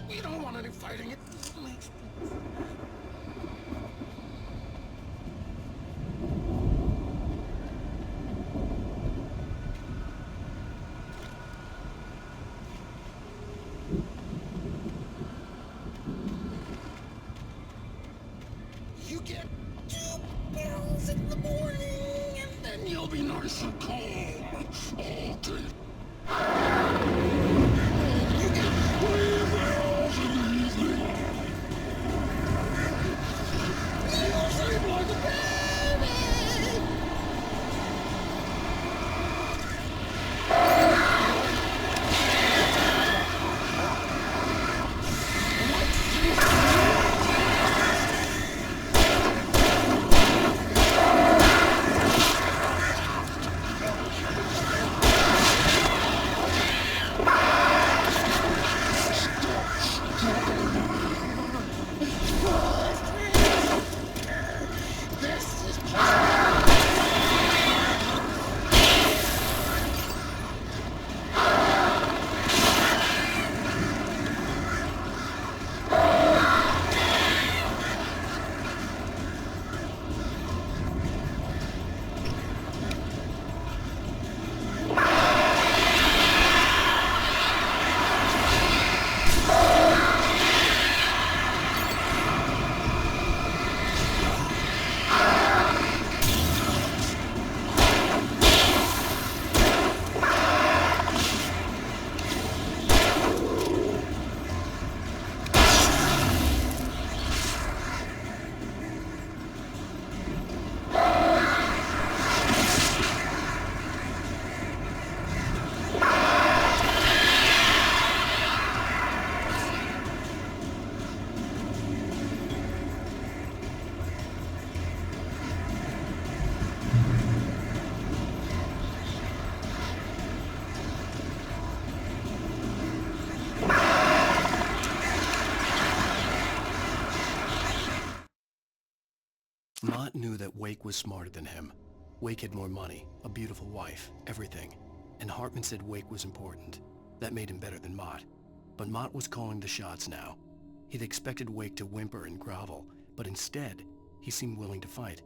We don't want any fighting. It makes me... You get 2 pills in the morning, and then you'll be nice and calm all day. You get 3 pills in the evening. You sleep like a baby. Mott knew that Wake was smarter than him. Wake had more money, a beautiful wife, everything. And Hartman said Wake was important. That made him better than Mott. But Mott was calling the shots now. He'd expected Wake to whimper and grovel, but instead, he seemed willing to fight.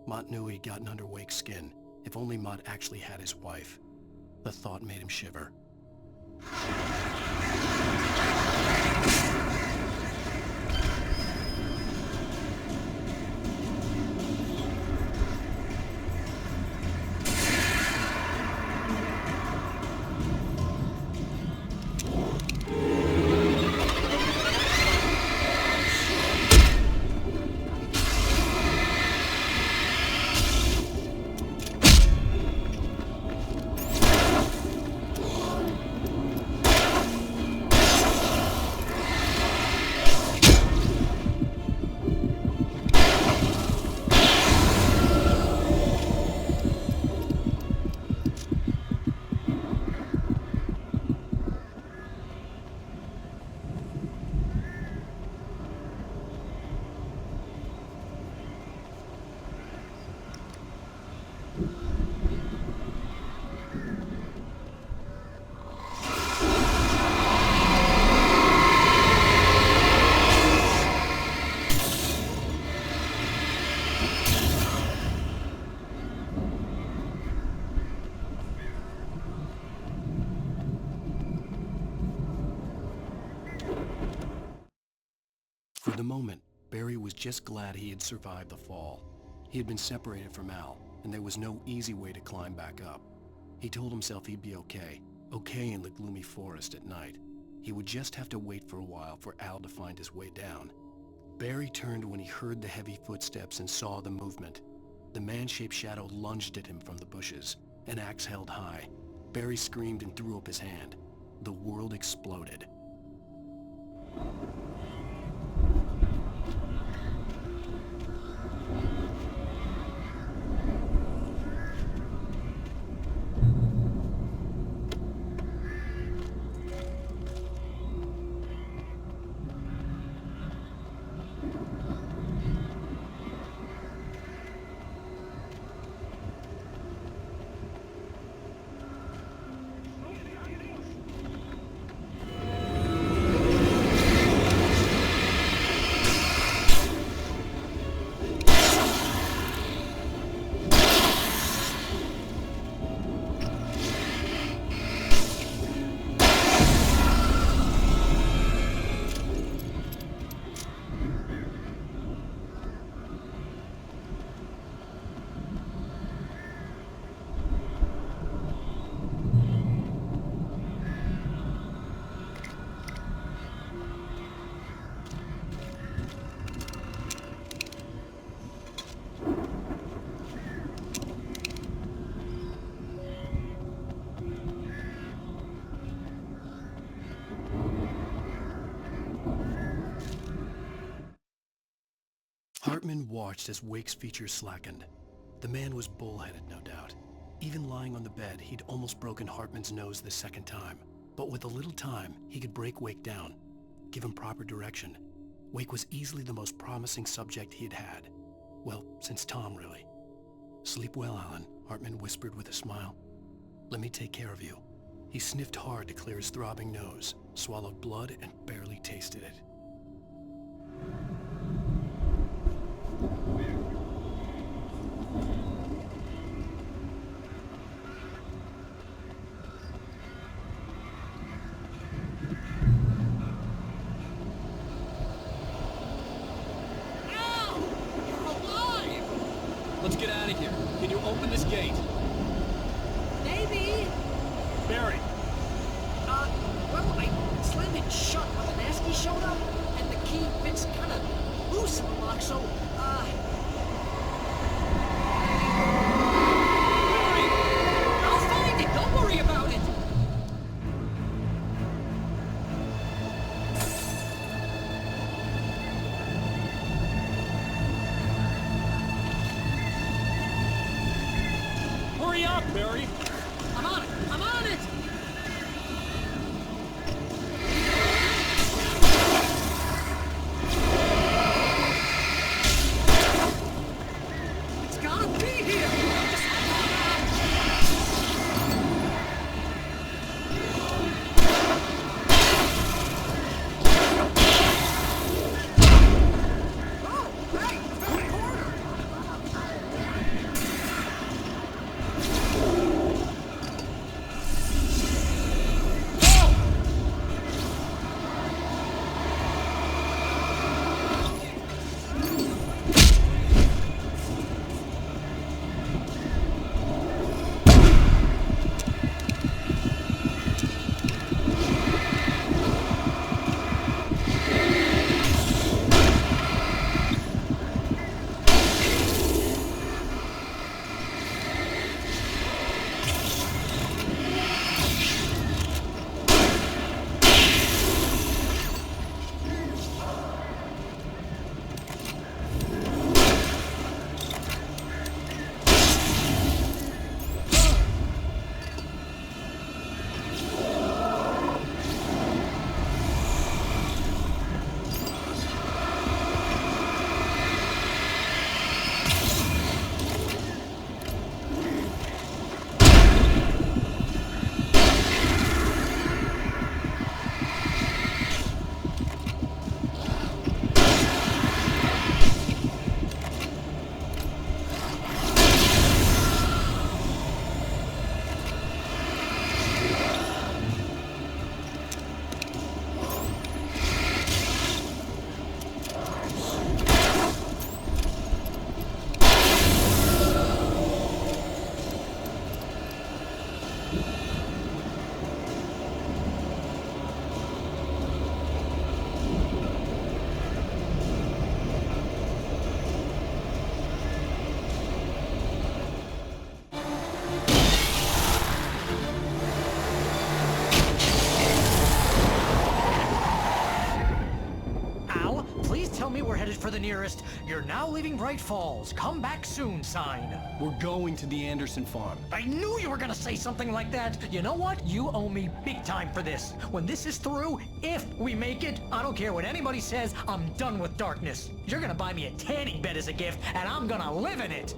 Mott knew he'd gotten under Wake's skin. If only Mott actually had his wife. The thought made him shiver. For the moment, Barry was just glad he had survived the fall. He had been separated from Al, and there was no easy way to climb back up. He told himself he'd be okay in the gloomy forest at night. He would just have to wait for a while for Al to find his way down. Barry turned when he heard the heavy footsteps and saw the movement. The man-shaped shadow lunged at him from the bushes, an axe held high. Barry screamed and threw up his hand. The world exploded. Hartman watched as Wake's features slackened. The man was bullheaded, no doubt. Even lying on the bed, he'd almost broken Hartman's nose the second time. But with a little time, he could break Wake down, give him proper direction. Wake was easily the most promising subject he had had. Well, since Tom, really. "Sleep well, Alan," Hartman whispered with a smile. "Let me take care of you." He sniffed hard to clear his throbbing nose, swallowed blood, and barely tasted it. Let's get out of here. Can you open this gate? Maybe. Barry. Well, I slammed it shut when the Nasty showed up, and the key fits kind of loose in the lock, so, Barry! I'll find it! Don't worry about it! Hurry up, Barry! I'm on it! I'm on it! for the nearest "You're now leaving Bright Falls. Come back soon" sign. We're going to the Anderson farm. I knew you were gonna say something like that. You know what? You owe me big time for this. When this is through, if we make it, I don't care what anybody says, I'm done with darkness. You're gonna buy me a tanning bed as a gift, and I'm gonna live in it.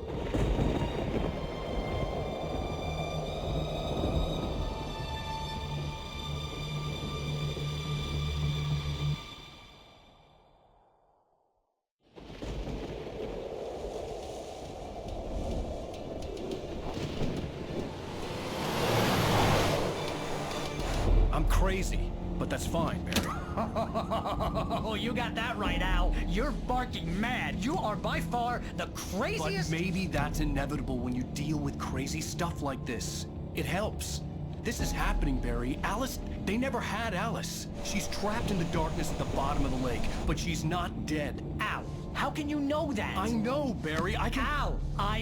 I'm crazy, but that's fine, Barry. Oh, you got that right, Al. You're barking mad. You are by far the craziest... But maybe that's inevitable when you deal with crazy stuff like this. It helps. This is happening, Barry. Alice, they never had Alice. She's trapped in the darkness at the bottom of the lake, but she's not dead. Al, how can you know that? I know, Barry. I can... Al,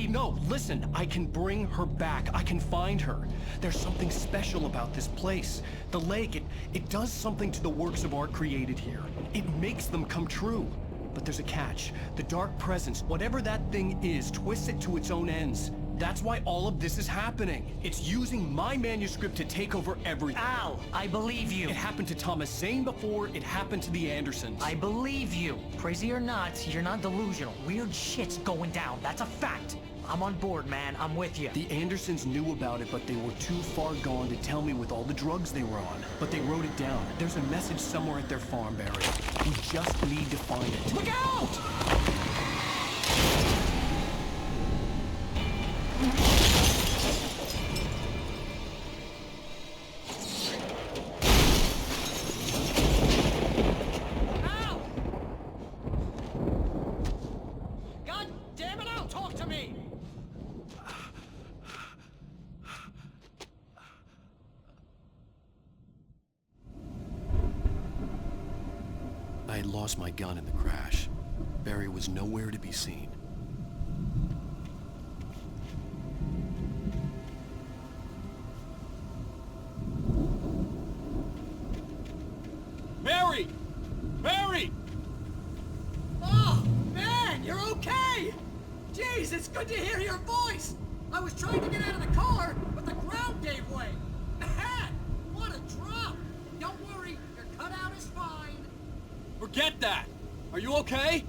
No, listen. I can bring her back. I can find her. There's something special about this place. The lake, it does something to the works of art created here. It makes them come true. But there's a catch. The dark presence, whatever that thing is, twists it to its own ends. That's why all of this is happening. It's using my manuscript to take over everything. Al, I believe you. It happened to Thomas Zane before, it happened to the Andersons. I believe you. Crazy or not, you're not delusional. Weird shit's going down. That's a fact. I'm on board, man. I'm with you. The Andersons knew about it, but they were too far gone to tell me with all the drugs they were on. But they wrote it down. There's a message somewhere at their farm, Barry. We just need to find it. Look out! I had lost my gun in the crash. Barry was nowhere to be seen. Barry! Barry! Oh, man, you're okay! Jeez, it's good to hear your voice! I was trying to get out of the car, but the ground gave way. Man, what a drop! Don't worry, your cutout is fine. Forget that! Are you okay?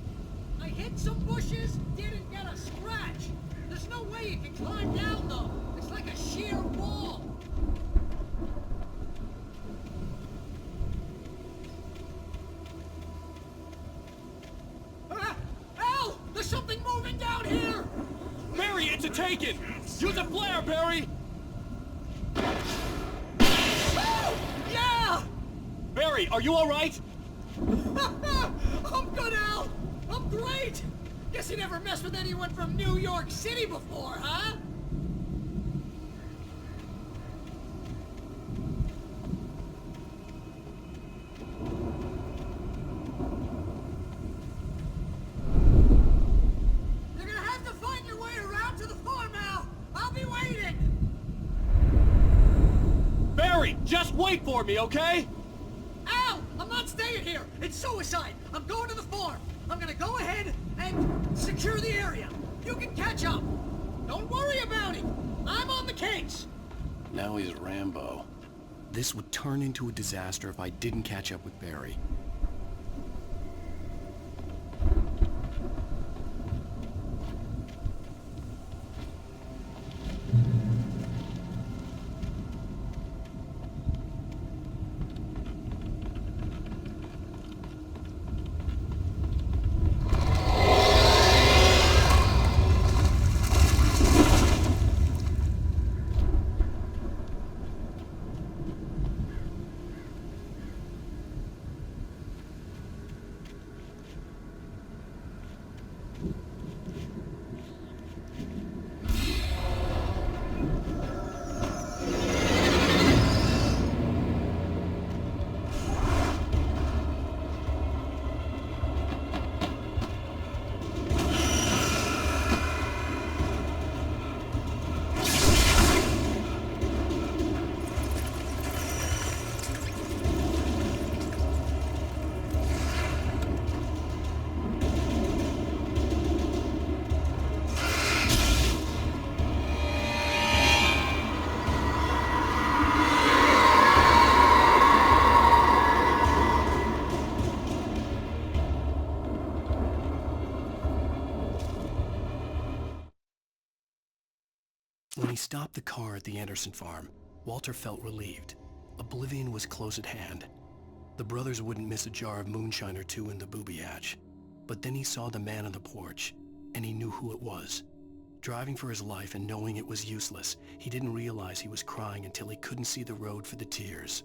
I hit some bushes, didn't get a scratch. There's no way you can climb down, though. It's like a sheer wall. Al! There's something moving down here! Barry, it's a taken! Use a flare, Barry! Oh! Yeah! Barry, are you alright? I'm good, Al! I'm great! Guess you never messed with anyone from New York City before, huh? You're gonna have to find your way around to the farm, Al! I'll be waiting! Barry, just wait for me, okay? Al! I'm not staying here! It's suicide! I'm going to the farm! I'm gonna go ahead and secure the area. You can catch up. Don't worry about it. I'm on the case. Now he's Rambo. This would turn into a disaster if I didn't catch up with Barry. When he stopped the car at the Anderson farm, Walter felt relieved. Oblivion was close at hand. The brothers wouldn't miss a jar of moonshine or two in the booby hatch. But then he saw the man on the porch, and he knew who it was. Driving for his life and knowing it was useless, he didn't realize he was crying until he couldn't see the road for the tears.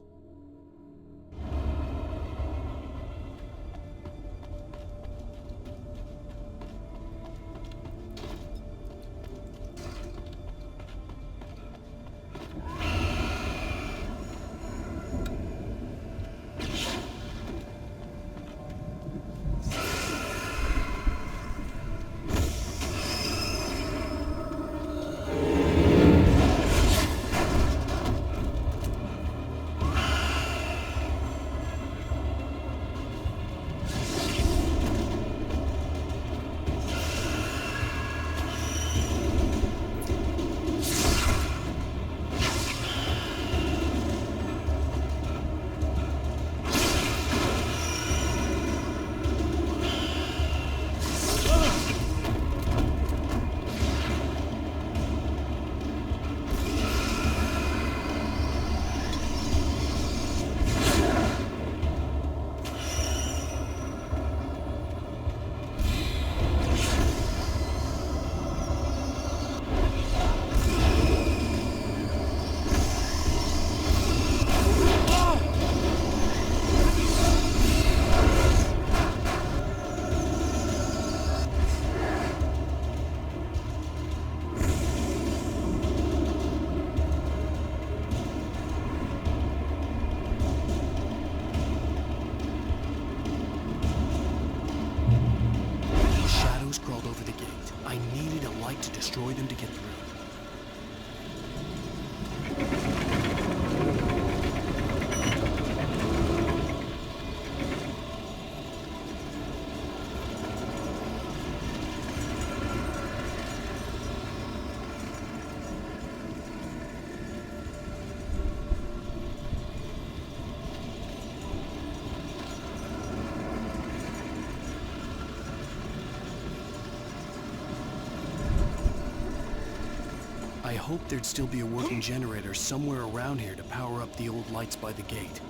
Crawled over the gate. I needed a light to destroy them to get through. I hoped there'd still be a working generator somewhere around here to power up the old lights by the gate.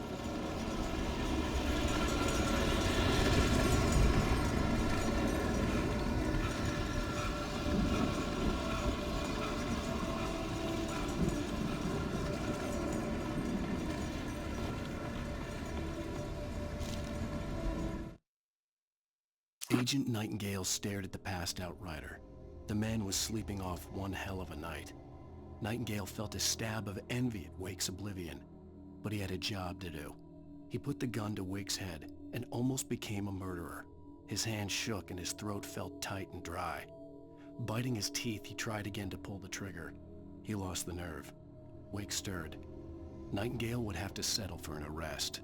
Agent Nightingale stared at the passed-out rider. The man was sleeping off one hell of a night. Nightingale felt a stab of envy at Wake's oblivion, but he had a job to do. He put the gun to Wake's head and almost became a murderer. His hand shook and his throat felt tight and dry. Biting his teeth, he tried again to pull the trigger. He lost the nerve. Wake stirred. Nightingale would have to settle for an arrest.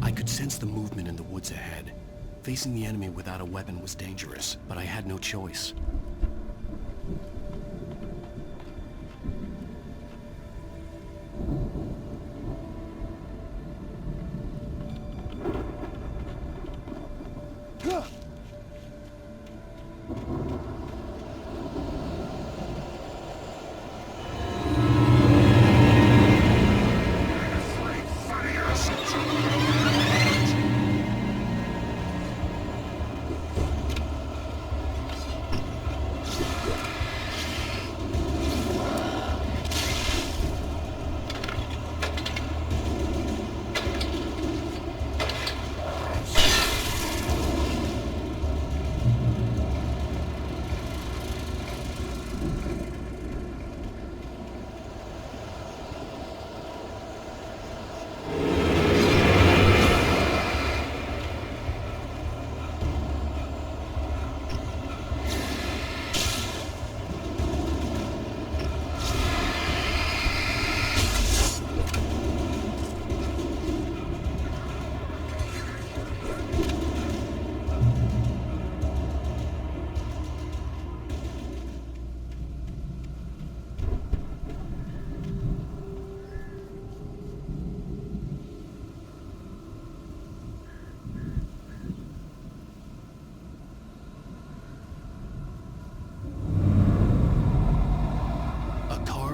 I could sense the movement in the woods ahead. Facing the enemy without a weapon was dangerous, but I had no choice.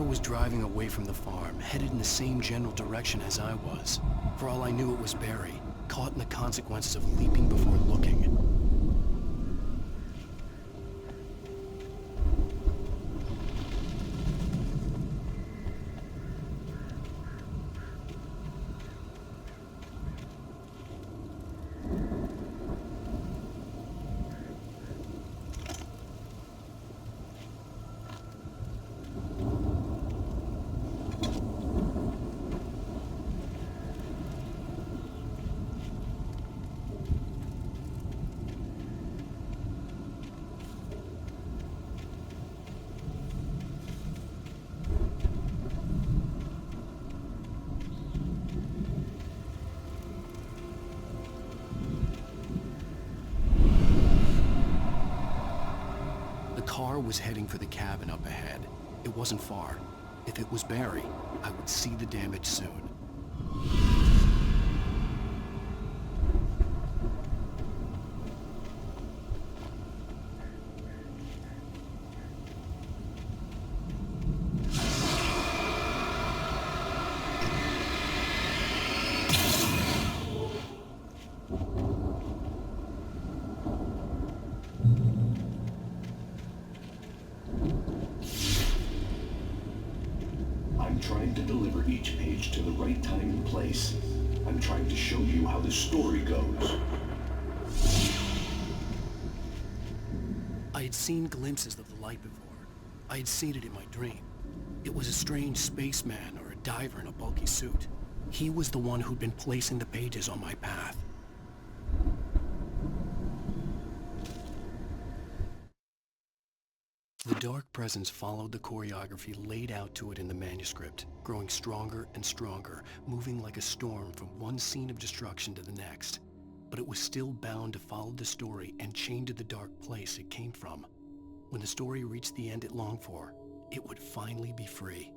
was driving away from the farm, headed in the same general direction as I was. For all I knew, it was Barry, caught in the consequences of leaping before looking. The car was heading for the cabin up ahead. It wasn't far. If it was Barry, I would see the damage soon. I'm trying to deliver each page to the right time and place. I'm trying to show you how the story goes. I had seen glimpses of the light before. I had seen it in my dream. It was a strange spaceman or a diver in a bulky suit. He was the one who'd been placing the pages on my path. The dark presence followed the choreography laid out to it in the manuscript, growing stronger and stronger, moving like a storm from one scene of destruction to the next. But it was still bound to follow the story and chained to the dark place it came from. When the story reached the end it longed for, it would finally be free.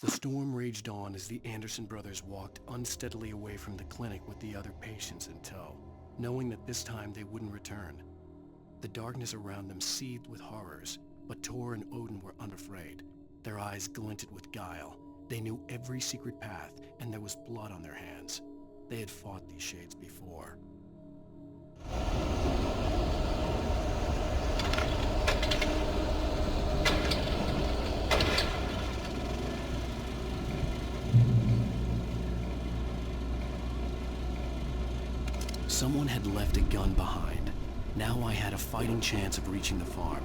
The storm raged on as the Anderson brothers walked unsteadily away from the clinic with the other patients in tow, knowing that this time they wouldn't return. The darkness around them seethed with horrors, but Tor and Odin were unafraid. Their eyes glinted with guile. They knew every secret path, and there was blood on their hands. They had fought these shades before. Someone had left a gun behind. Now I had a fighting chance of reaching the farm.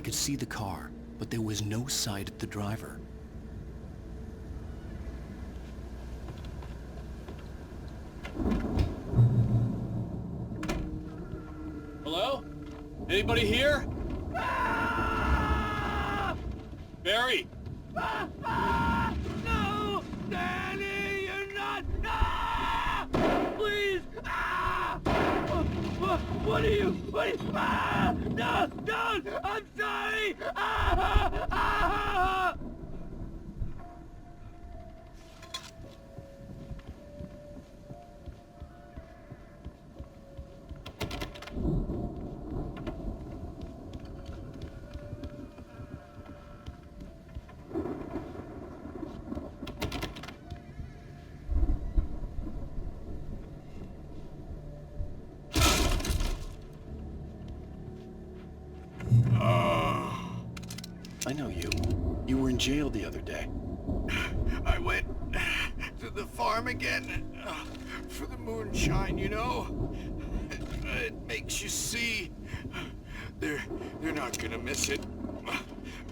could see the car, but there was no sight of the driver. Hello? Anybody here? Barry! No! Danny, you're not... Please! What are you... No! Don't! I'm sorry! I know you. You were in jail the other day. I went to the farm again for the moonshine, you know? It makes you see. They're not gonna miss it.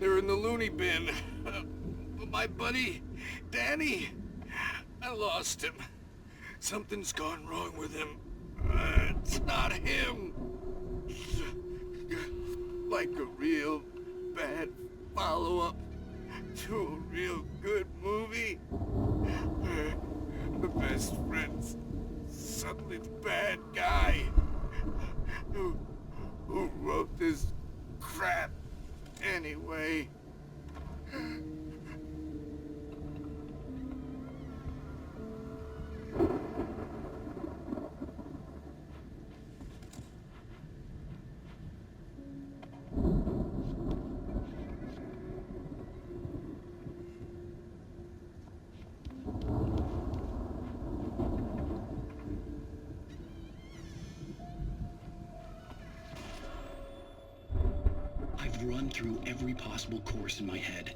They're in the loony bin. But my buddy, Danny, I lost him. Something's gone wrong with him. It's not him. Like a real bad follow-up to a real good movie. The best friend's suddenly the bad guy who wrote this crap anyway. Run through every possible course in my head.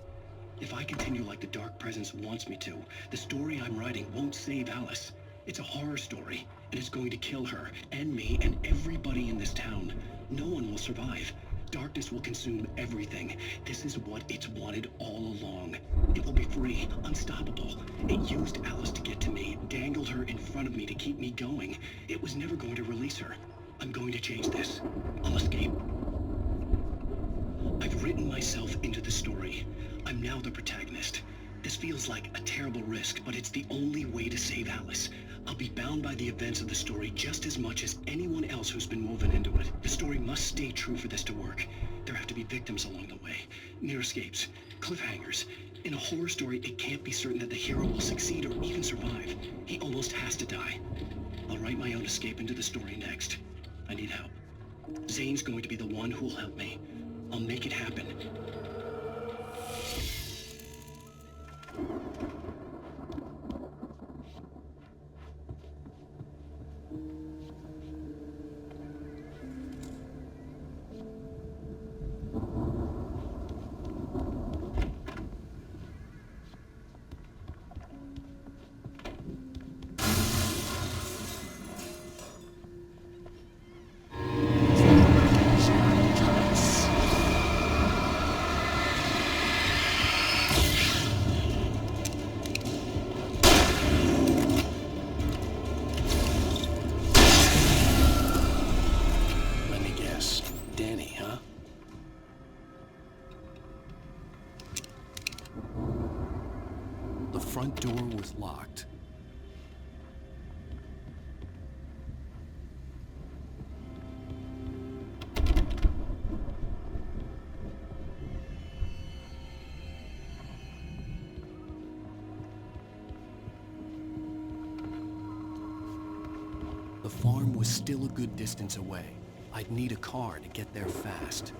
If I continue like the Dark Presence wants me to, the story I'm writing won't save Alice. It's a horror story, and it's going to kill her, and me, and everybody in this town. No one will survive. Darkness will consume everything. This is what it's wanted all along. It will be free, unstoppable. It used Alice to get to me, dangled her in front of me to keep me going. It was never going to release her. I'm going to change this. I'll escape. I've written myself into the story. I'm now the protagonist. This feels like a terrible risk, but it's the only way to save Alice. I'll be bound by the events of the story just as much as anyone else who's been woven into it. The story must stay true for this to work. There have to be victims along the way, near escapes, cliffhangers. In a horror story, it can't be certain that the hero will succeed or even survive. He almost has to die. I'll write my own escape into the story next. I need help. Zane's going to be the one who'll help me. I'll make it happen. The front door was locked. The farm was still a good distance away. I'd need a car to get there fast.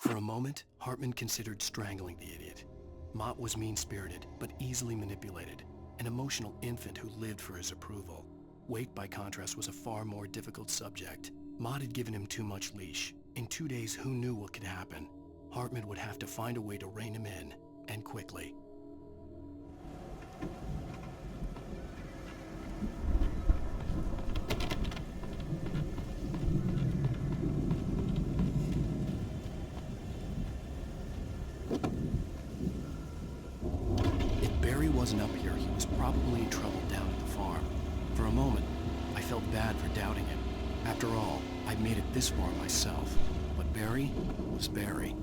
For a moment, Hartman considered strangling the idiot. Mott was mean-spirited, but easily manipulated, an emotional infant who lived for his approval. Wake, by contrast, was a far more difficult subject. Mott had given him too much leash. In 2 days, who knew what could happen? Hartman would have to find a way to rein him in, and quickly. If Barry wasn't up here, he was probably in trouble down at the farm. For a moment, I felt bad for doubting him. After all, I'd made it this far myself. But Barry was Barry.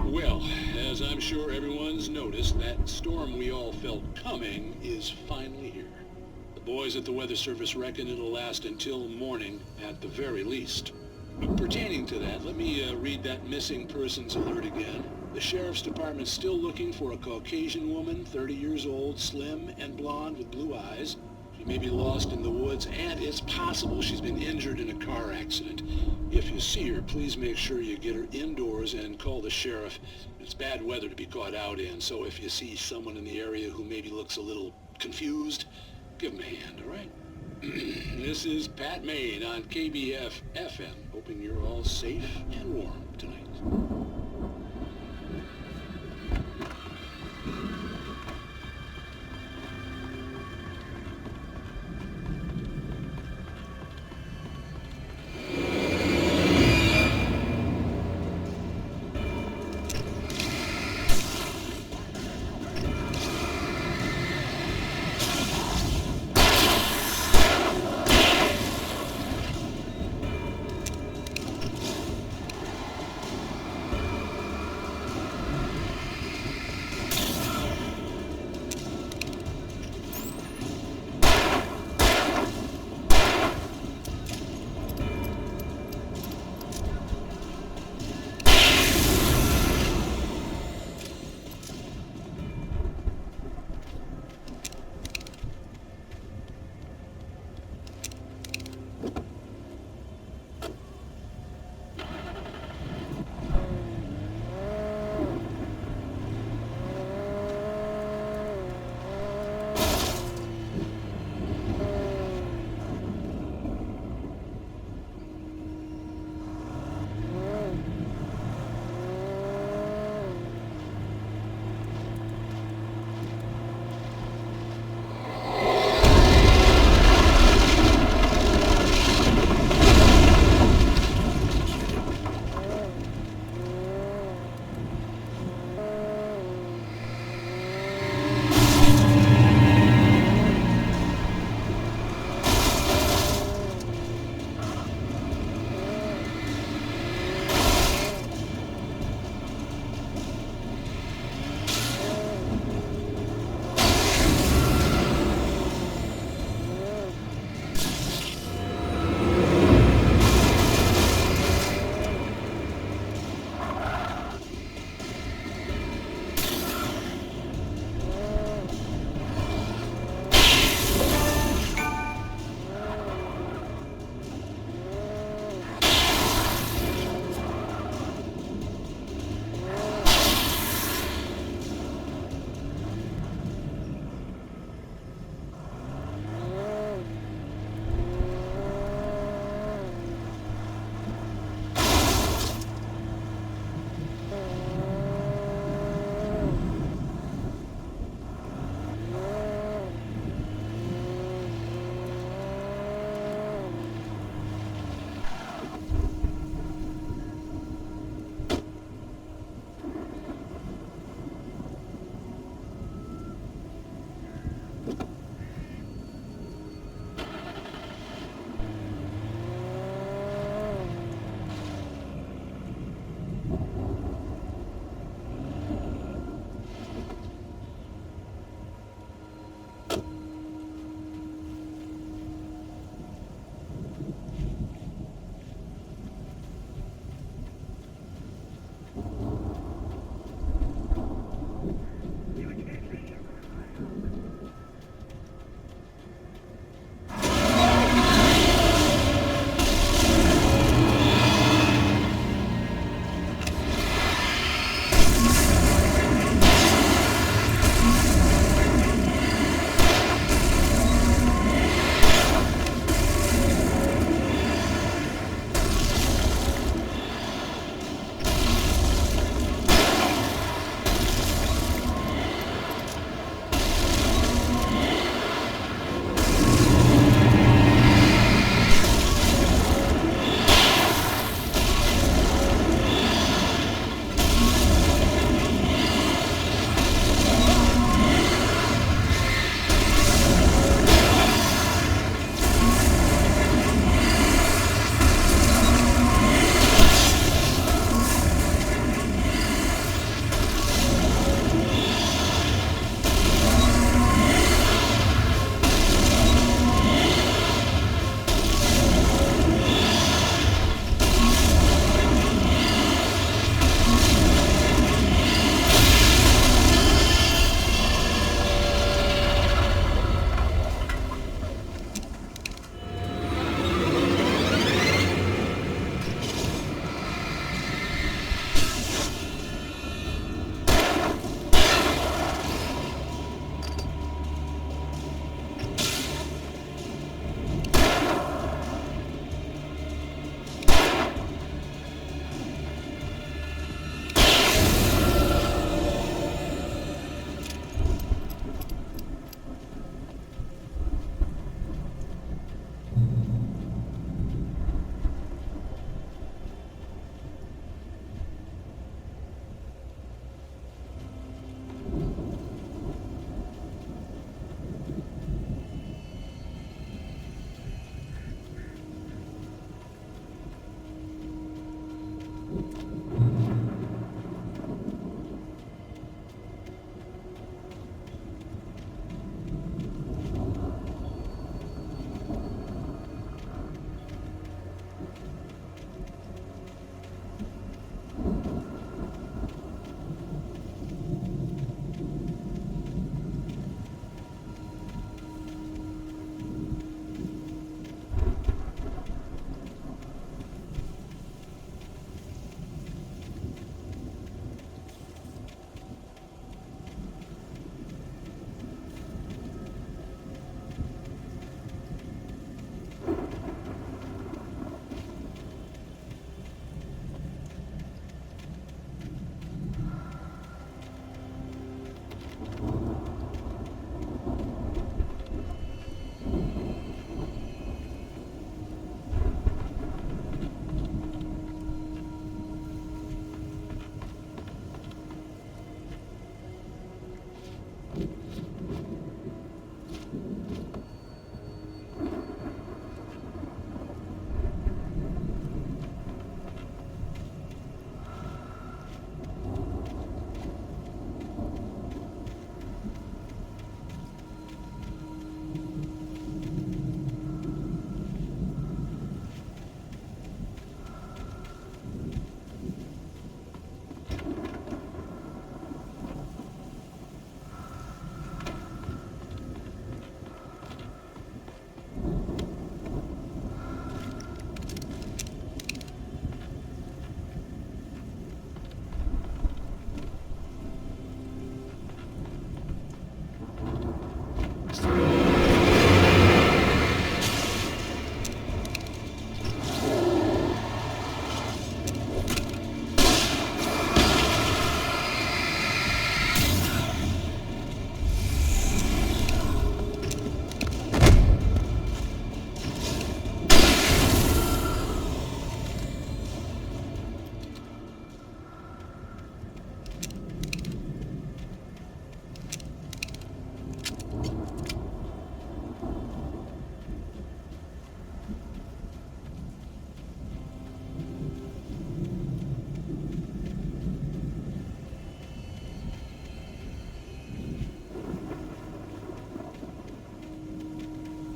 Well, as I'm sure everyone's noticed, that storm we all felt coming is finally here. The boys at the Weather Service reckon it'll last until morning at the very least. Pertaining to that, let me read that missing persons alert again. The Sheriff's Department's still looking for a Caucasian woman, 30 years old, slim and blonde with blue eyes. She may be lost in the woods, and it's possible she's been injured in a car accident. If you see her, please make sure you get her indoors and call the sheriff. It's bad weather to be caught out in, so if you see someone in the area who maybe looks a little confused, give them a hand, all right? This is Pat Maine on KBF FM, hoping you're all safe and warm tonight.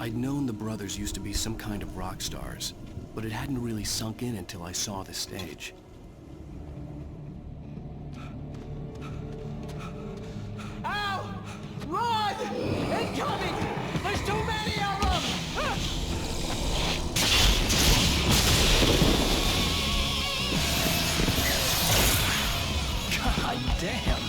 I'd known the brothers used to be some kind of rock stars, but it hadn't really sunk in until I saw the stage. Al! Run! Incoming! There's too many of them! God damn!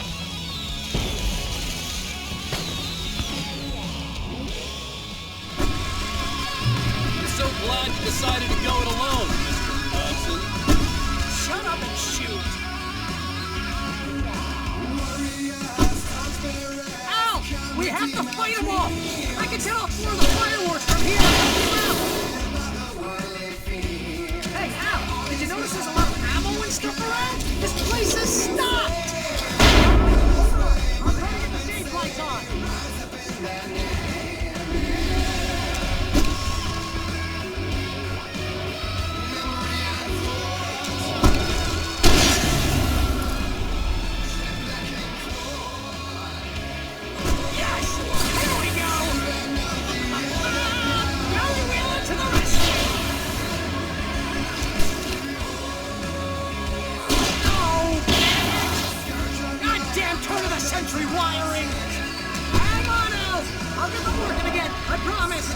I'm so glad you decided to go it alone, Mr. Thompson. Shut up and shoot! Al! We have to fight them off! I can tell off more of the fireworks from here! Hey, Al! Did you notice there's a lot of ammo and stuff around? This place is stocked! I'm trying to get the stage lights on! Century wiring! Hang on, Al! I'll get them working again, I promise!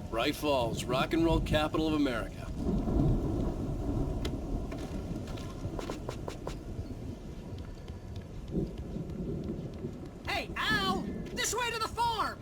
Bright Falls, rock and roll capital of America. Hey, Al! This way to the farm!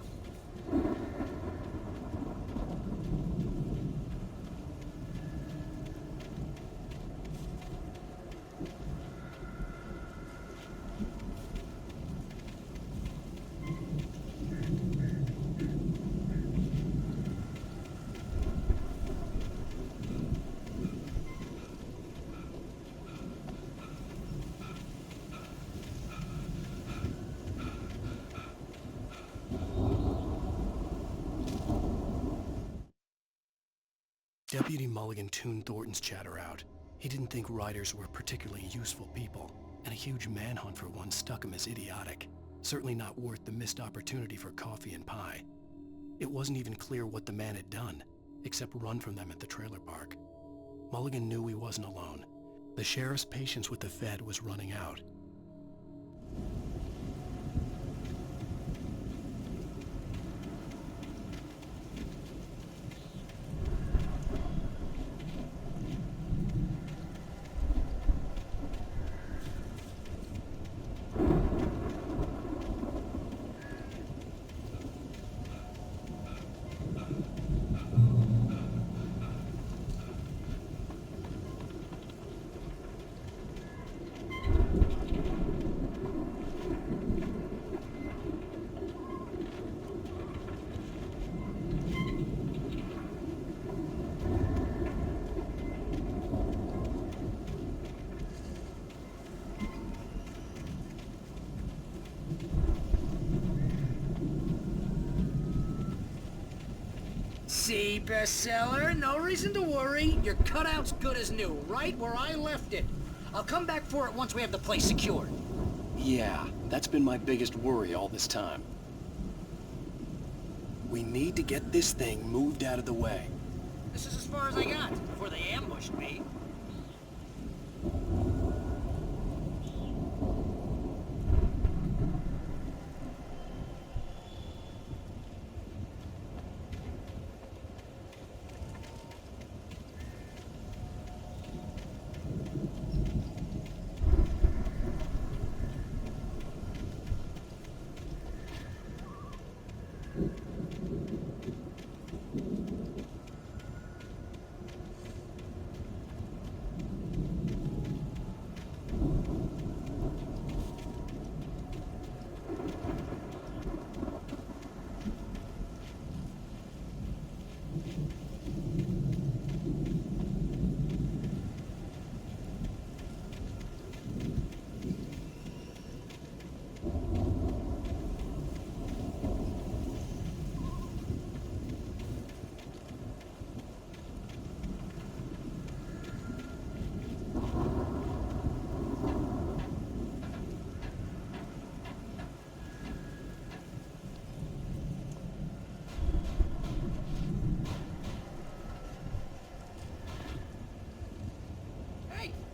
Deputy Mulligan tuned Thornton's chatter out. He didn't think writers were particularly useful people, and a huge manhunt for one struck him as idiotic. Certainly not worth the missed opportunity for coffee and pie. It wasn't even clear what the man had done, except run from them at the trailer park. Mulligan knew he wasn't alone. The sheriff's patience with the Fed was running out. See, bestseller, no reason to worry. Your cutout's good as new, right where I left it. I'll come back for it once we have the place secured. Yeah, that's been my biggest worry all this time. We need to get this thing moved out of the way. This is as far as I got before they ambushed me.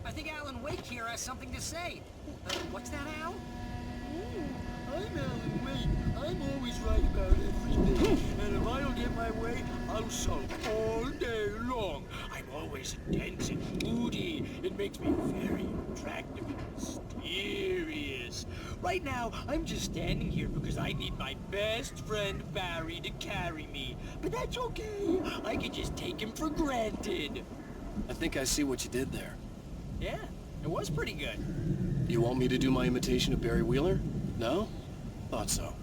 I think Alan Wake here has something to say. What's that, Al? I'm Alan Wake. I'm always right about everything. And if I don't get my way, I'll sulk all day long. I'm always intense and moody. It makes me very attractive and mysterious. Right now, I'm just standing here because I need my best friend Barry to carry me. But that's okay. I can just take him for granted. I think I see what you did there. Yeah, it was pretty good. You want me to do my imitation of Barry Wheeler? No? Thought so.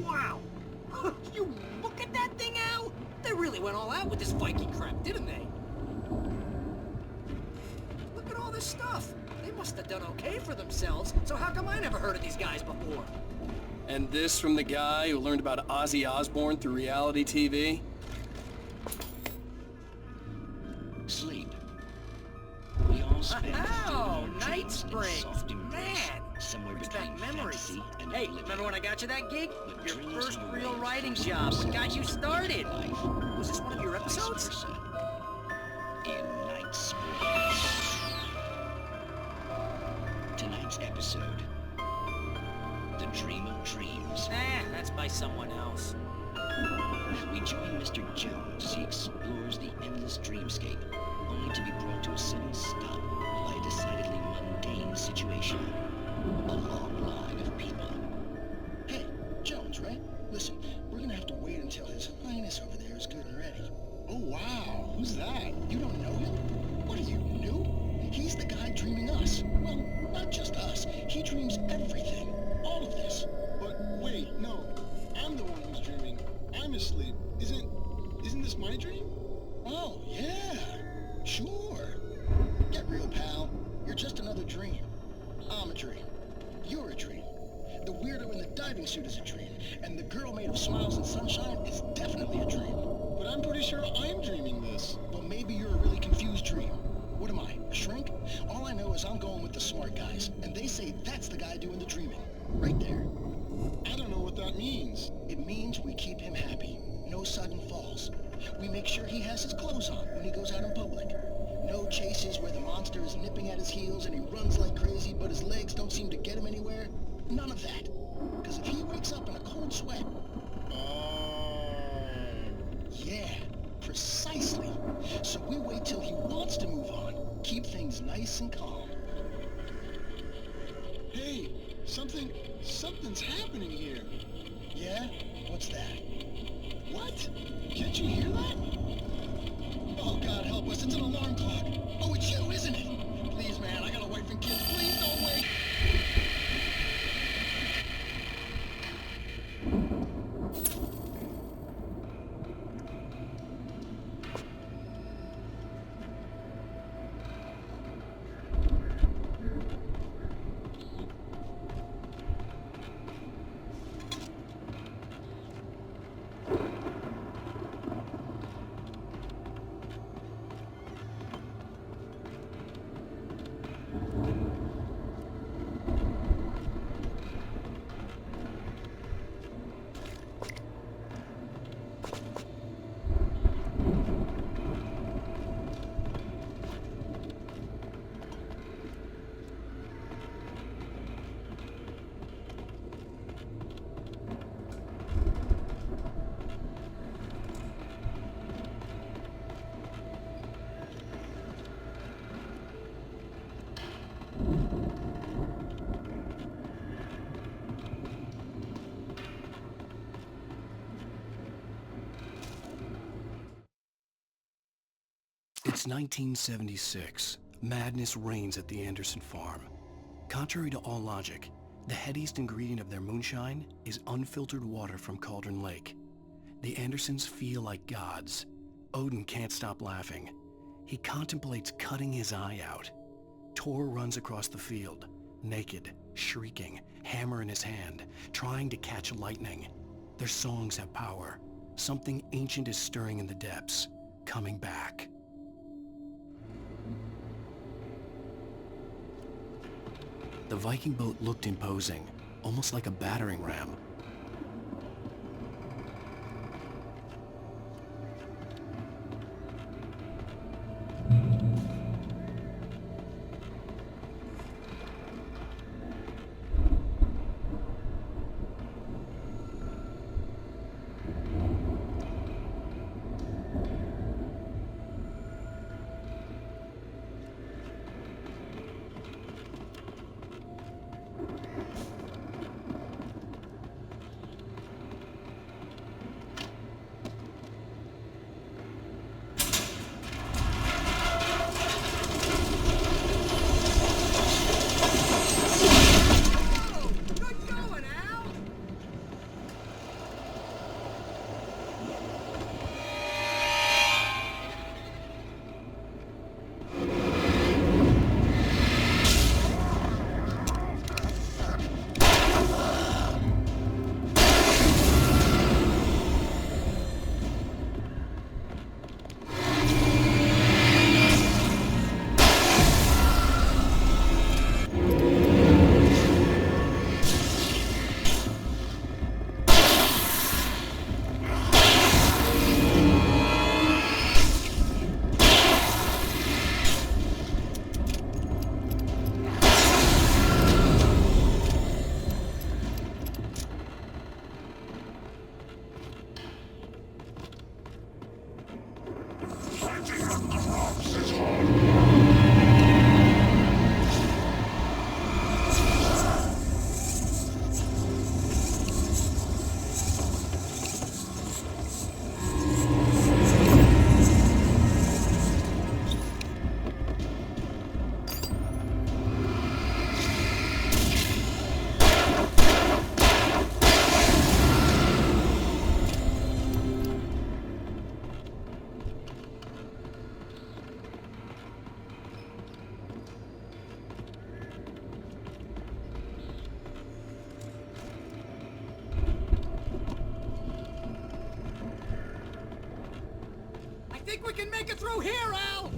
Wow! You look at that thing, Al! They really went all out with this Viking crap, didn't they? Look at all this stuff. They must have done okay for themselves, so how come I never heard of these guys before? And this from the guy who learned about Ozzy Osbourne through reality TV? Sleep. We all spend Oh, our Night dreams in Springs! soft embrace, Man! somewhere Brings between back memories. fantasy and Hey, oblivion. remember when I got you that gig? But Your dreams first have a real way of writing forcing job. What got themselves you started? into life, Was this one of your vice episodes? versa. In Night Springs. Tonight's episode, The Dream of Dreams. That's by someone else. We join Mr. Jones as he explores the endless dreamscape, only to be brought to a sudden stop by a decidedly mundane situation. A long line of people. Hey, Jones, right? Listen, we're gonna have to wait until His Highness over there is good and ready. Oh, wow. Who's that? You don't know him? What are you, new? He's the guy dreaming us. Well, not just us. He dreams everything. All of this. But wait, no. I'm the one who's dreaming. I'm asleep. Isn't this my dream? Oh, yeah. Sure. Get real, pal. You're You're just another dream. I'm a dream. You're a dream. The weirdo in the diving suit is a dream. And the girl made of smiles and sunshine is definitely a dream. But I'm pretty sure I'm dreaming this. Well, maybe you're a really confused dream. What am I, a shrink? All I know is I'm going with the smart guys, and they say that's the guy doing the dreaming. Right there. I don't know what that means. It means we keep him happy. No sudden falls. We make sure he has his clothes on when he goes out in public. No chases where the monster is nipping at his heels and he runs like crazy, but his legs don't seem to get him anywhere. None of that. Because if he wakes up in a cold sweat... Yeah, precisely. So we wait till he wants to move on. Keep things nice and calm. Hey, something's happening here. Yeah? What's that? What? Can't you hear that? Oh, God help us, it's an alarm clock. Oh, it's you, isn't it? Please, man, I got a wife and kids. Please don't wait. It's 1976. Madness reigns at the Anderson farm. Contrary to all logic, the headiest ingredient of their moonshine is unfiltered water from Cauldron Lake. The Andersons feel like gods. Odin can't stop laughing. He contemplates cutting his eye out. Tor runs across the field, naked, shrieking, hammer in his hand, trying to catch lightning. Their songs have power. Something ancient is stirring in the depths, coming back. The Viking boat looked imposing, almost like a battering ram. think we can make it through here, Al!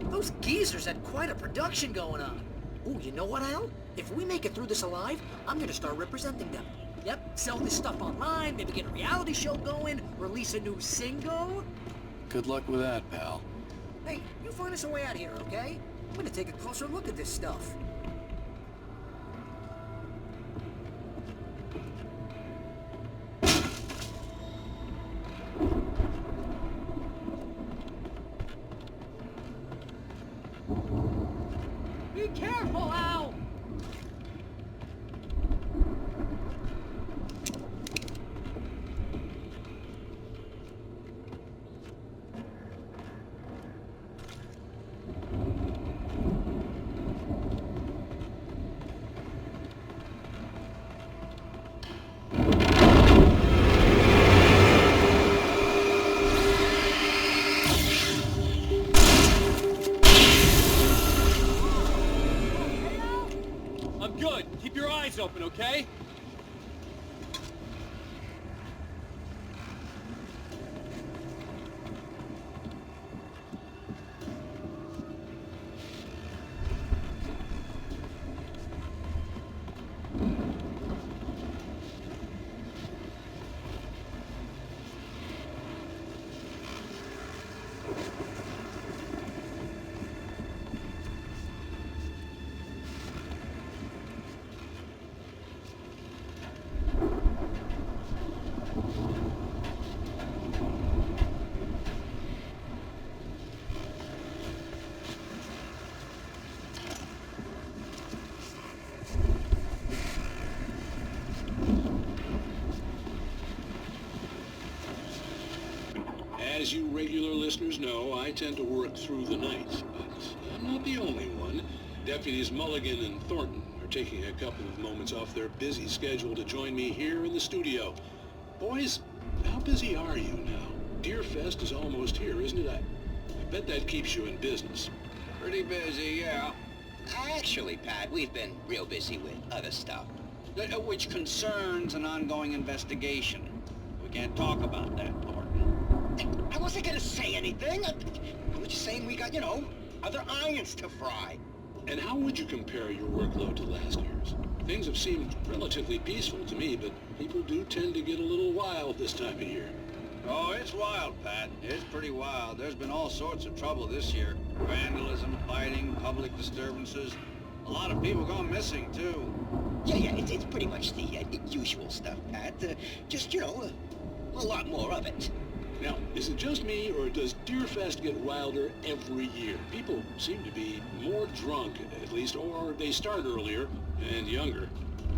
Those geezers had quite a production going on. Ooh, you know what, Al? If we make it through this alive, I'm gonna start representing them. Yep, sell this stuff online, maybe get a reality show going, release a new single. Good luck with that, pal. Hey, you find us a way out of here, okay? I'm gonna take a closer look at this stuff. Be careful, Al! Open, okay? As you regular listeners know, I tend to work through the night, but I'm not the only one. Deputies Mulligan and Thornton are taking a couple of moments off their busy schedule to join me here in the studio. Boys, how busy are you now? Deerfest is almost here, isn't it? I bet that keeps you in business. Pretty busy, yeah. Actually, Pat, we've been real busy with other stuff, which concerns an ongoing investigation. We can't talk about that, Thornton. I wasn't gonna say anything. I was just saying we got, you know, other irons to fry. And how would you compare your workload to last year's? Things have seemed relatively peaceful to me, but people do tend to get a little wild this time of year. Oh, it's wild, Pat. It's pretty wild. There's been all sorts of trouble this year. Vandalism, fighting, public disturbances. A lot of people gone missing, too. Yeah, it's pretty much the usual stuff, Pat. Just, you know, a lot more of it. Now, is it just me, or does Deerfest get wilder every year? People seem to be more drunk, at least, or they start earlier and younger.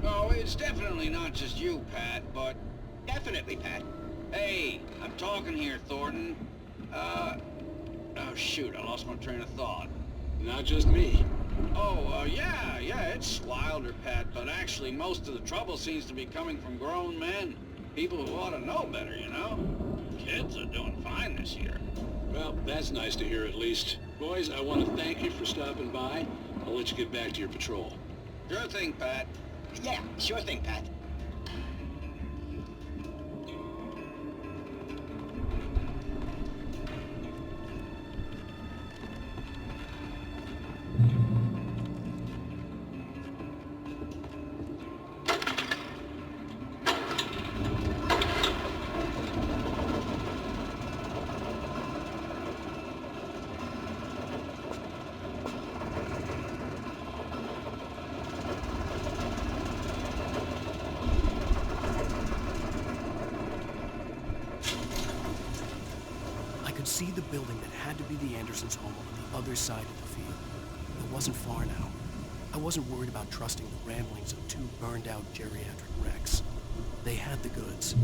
Oh, it's definitely not just you, Pat, but... Definitely, Pat. Hey, I'm talking here, Thornton. Oh, shoot, I lost my train of thought. Not just me. Oh, yeah, it's wilder, Pat, but actually most of the trouble seems to be coming from grown men. People who ought to know better, you know? Kids are doing fine this year. Well, that's nice to hear at least. Boys, I want to thank you for stopping by. I'll let you get back to your patrol. Sure thing, Pat. Yeah, sure thing, Pat. I could see the building that had to be the Andersons' home on the other side of the field. It wasn't far now. I wasn't worried about trusting the ramblings of two burned-out geriatric wrecks. They had the goods.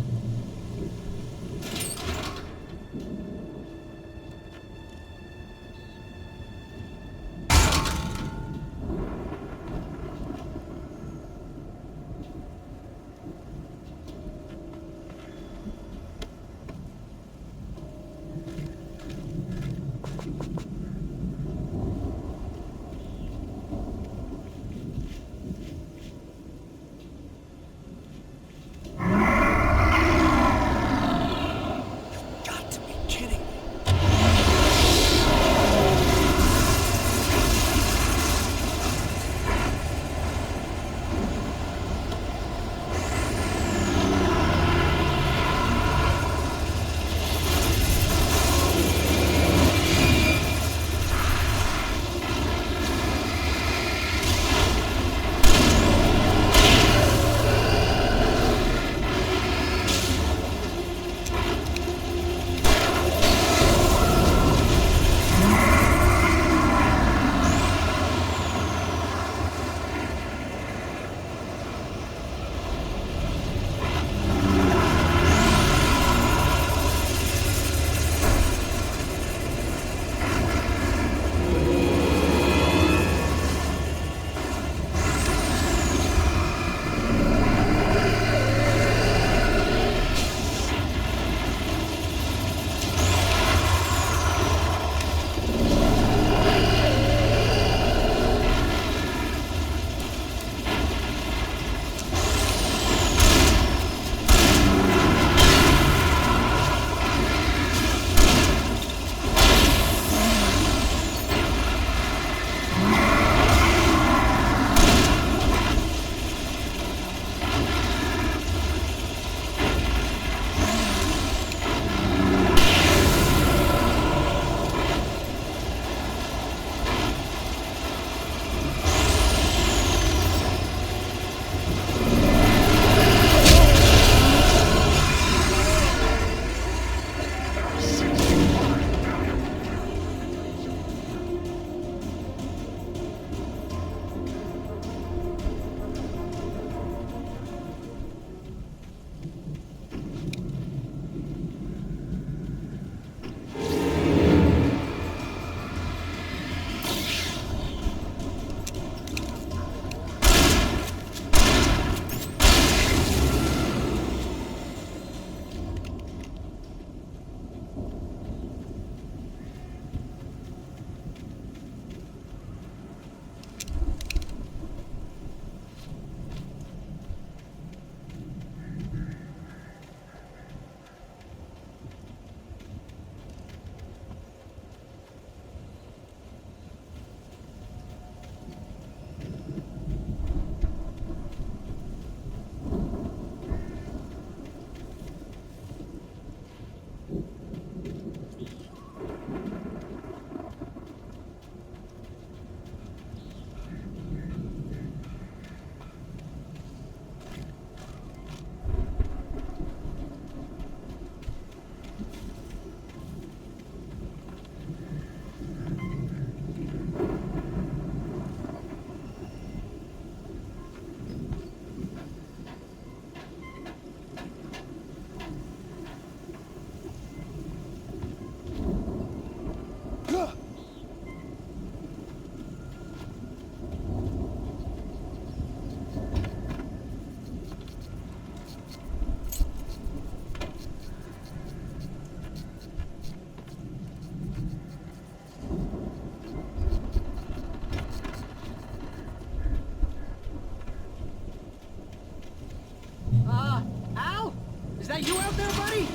Al? Is that you out there, buddy?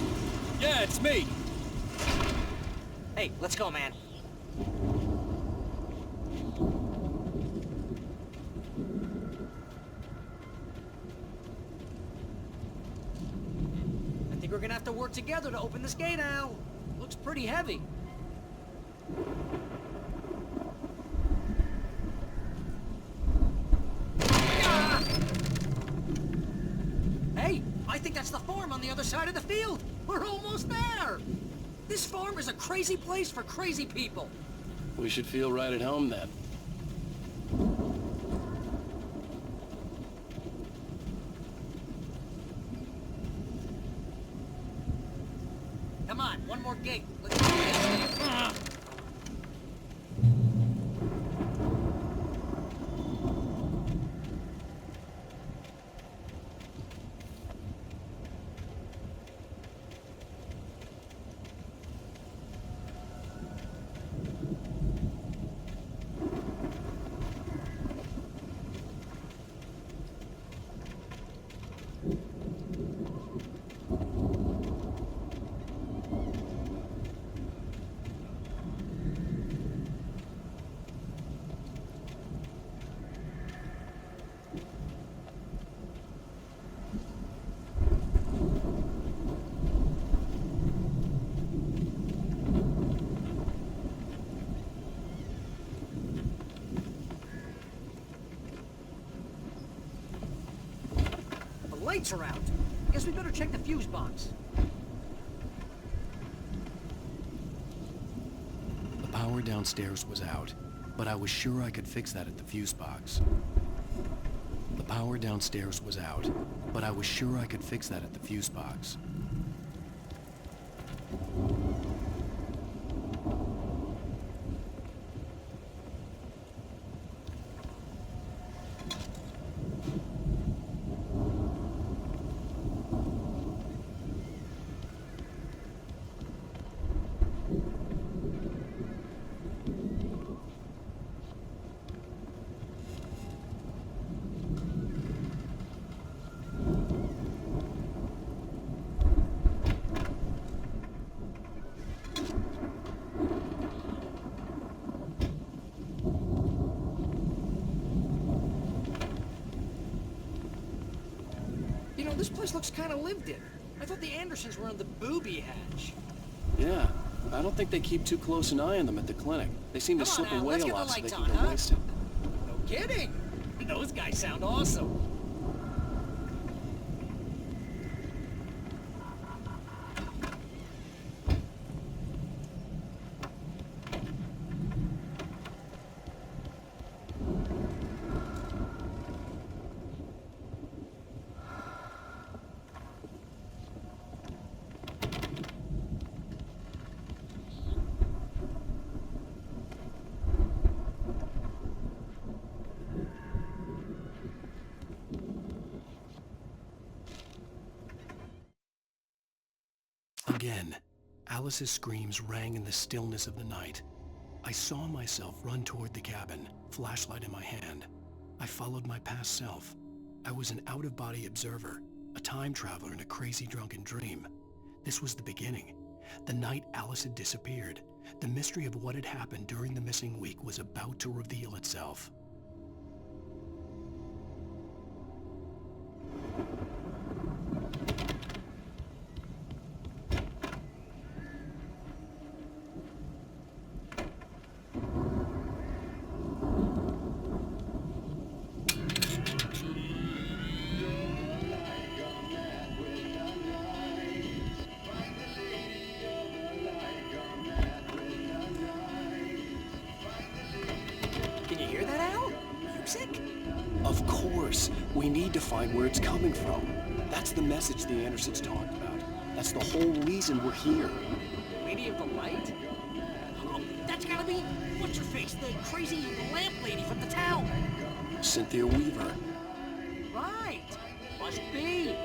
Yeah, it's me. Hey, let's go, man. I think we're gonna have to work together to open this gate, Al. Looks pretty heavy. Hey, I think that's the farm on the other side of the field. We're almost there. This farm is a crazy place for crazy people. We should feel right at home then. Come on, one more gate. Let's do this. Lights are out. Guess we better check the fuse box. The power downstairs was out, but I was sure I could fix that at the fuse box. The power downstairs was out, but I was sure I could fix that at the fuse box. You know, this place looks kind of lived in. I thought the Andersons were on the booby hatch. Yeah, I don't think they keep too close an eye on them at the clinic. They seem to Come on, slip Al, away let's a get the lot so they lights can on, go huh? wasted. No kidding. Those guys sound awesome. Again, Alice's screams rang in the stillness of the night. I saw myself run toward the cabin, flashlight in my hand. I followed my past self. I was an out-of-body observer, a time traveler in a crazy drunken dream. This was the beginning. The night Alice had disappeared. The mystery of what had happened during the missing week was about to reveal itself. Of course. We need to find where it's coming from. That's the message the Andersons talked about. That's the whole reason we're here. Lady of the Light? Oh, that's mean, what's her face? The crazy lamp lady from the town. Cynthia Weaver. Right. Must be.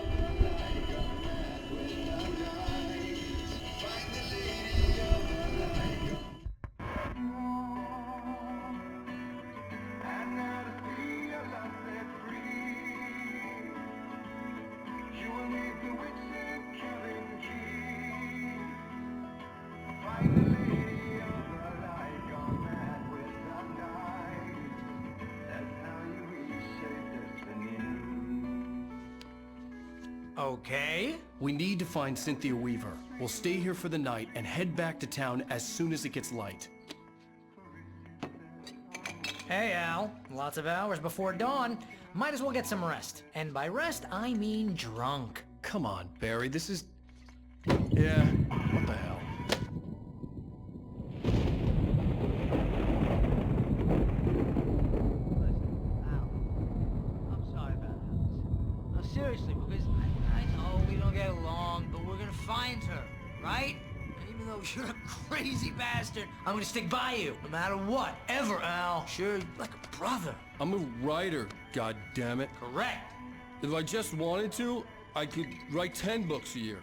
Okay. We need to find Cynthia Weaver. We'll stay here for the night and head back to town as soon as it gets light. Hey, Al. Lots of hours before dawn. Might as well get some rest. And by rest, I mean drunk. Come on, Barry, this is... Yeah, what the hell? I'm sorry about that. No, seriously, because I know we don't get along, but we're gonna find her, right? And even though you're a crazy bastard, I'm gonna stick by you, no matter what, ever, Al. Sure, like a brother. I'm a writer, goddammit. Correct. If I just wanted to, I could write 10 books a year.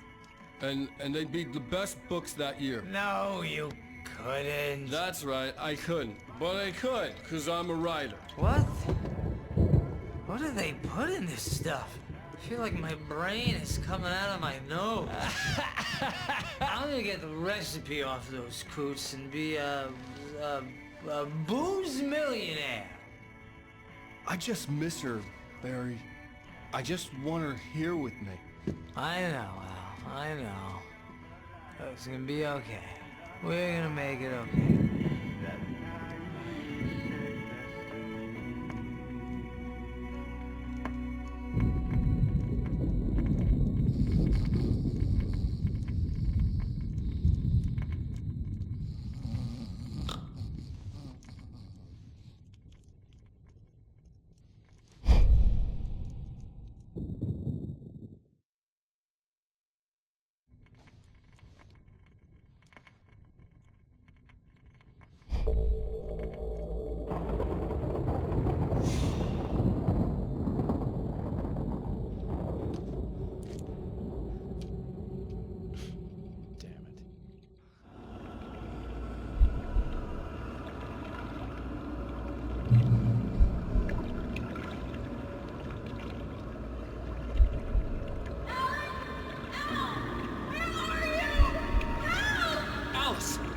And they'd be the best books that year. No, you couldn't. That's right, I couldn't. But I could, because I'm a writer. What? What do they put in this stuff? I feel like my brain is coming out of my nose. I'm gonna get the recipe off those coots and be a booze millionaire. I just miss her, Barry. I just want her here with me. I know, Al. I know. It's gonna be okay. We're gonna make it okay.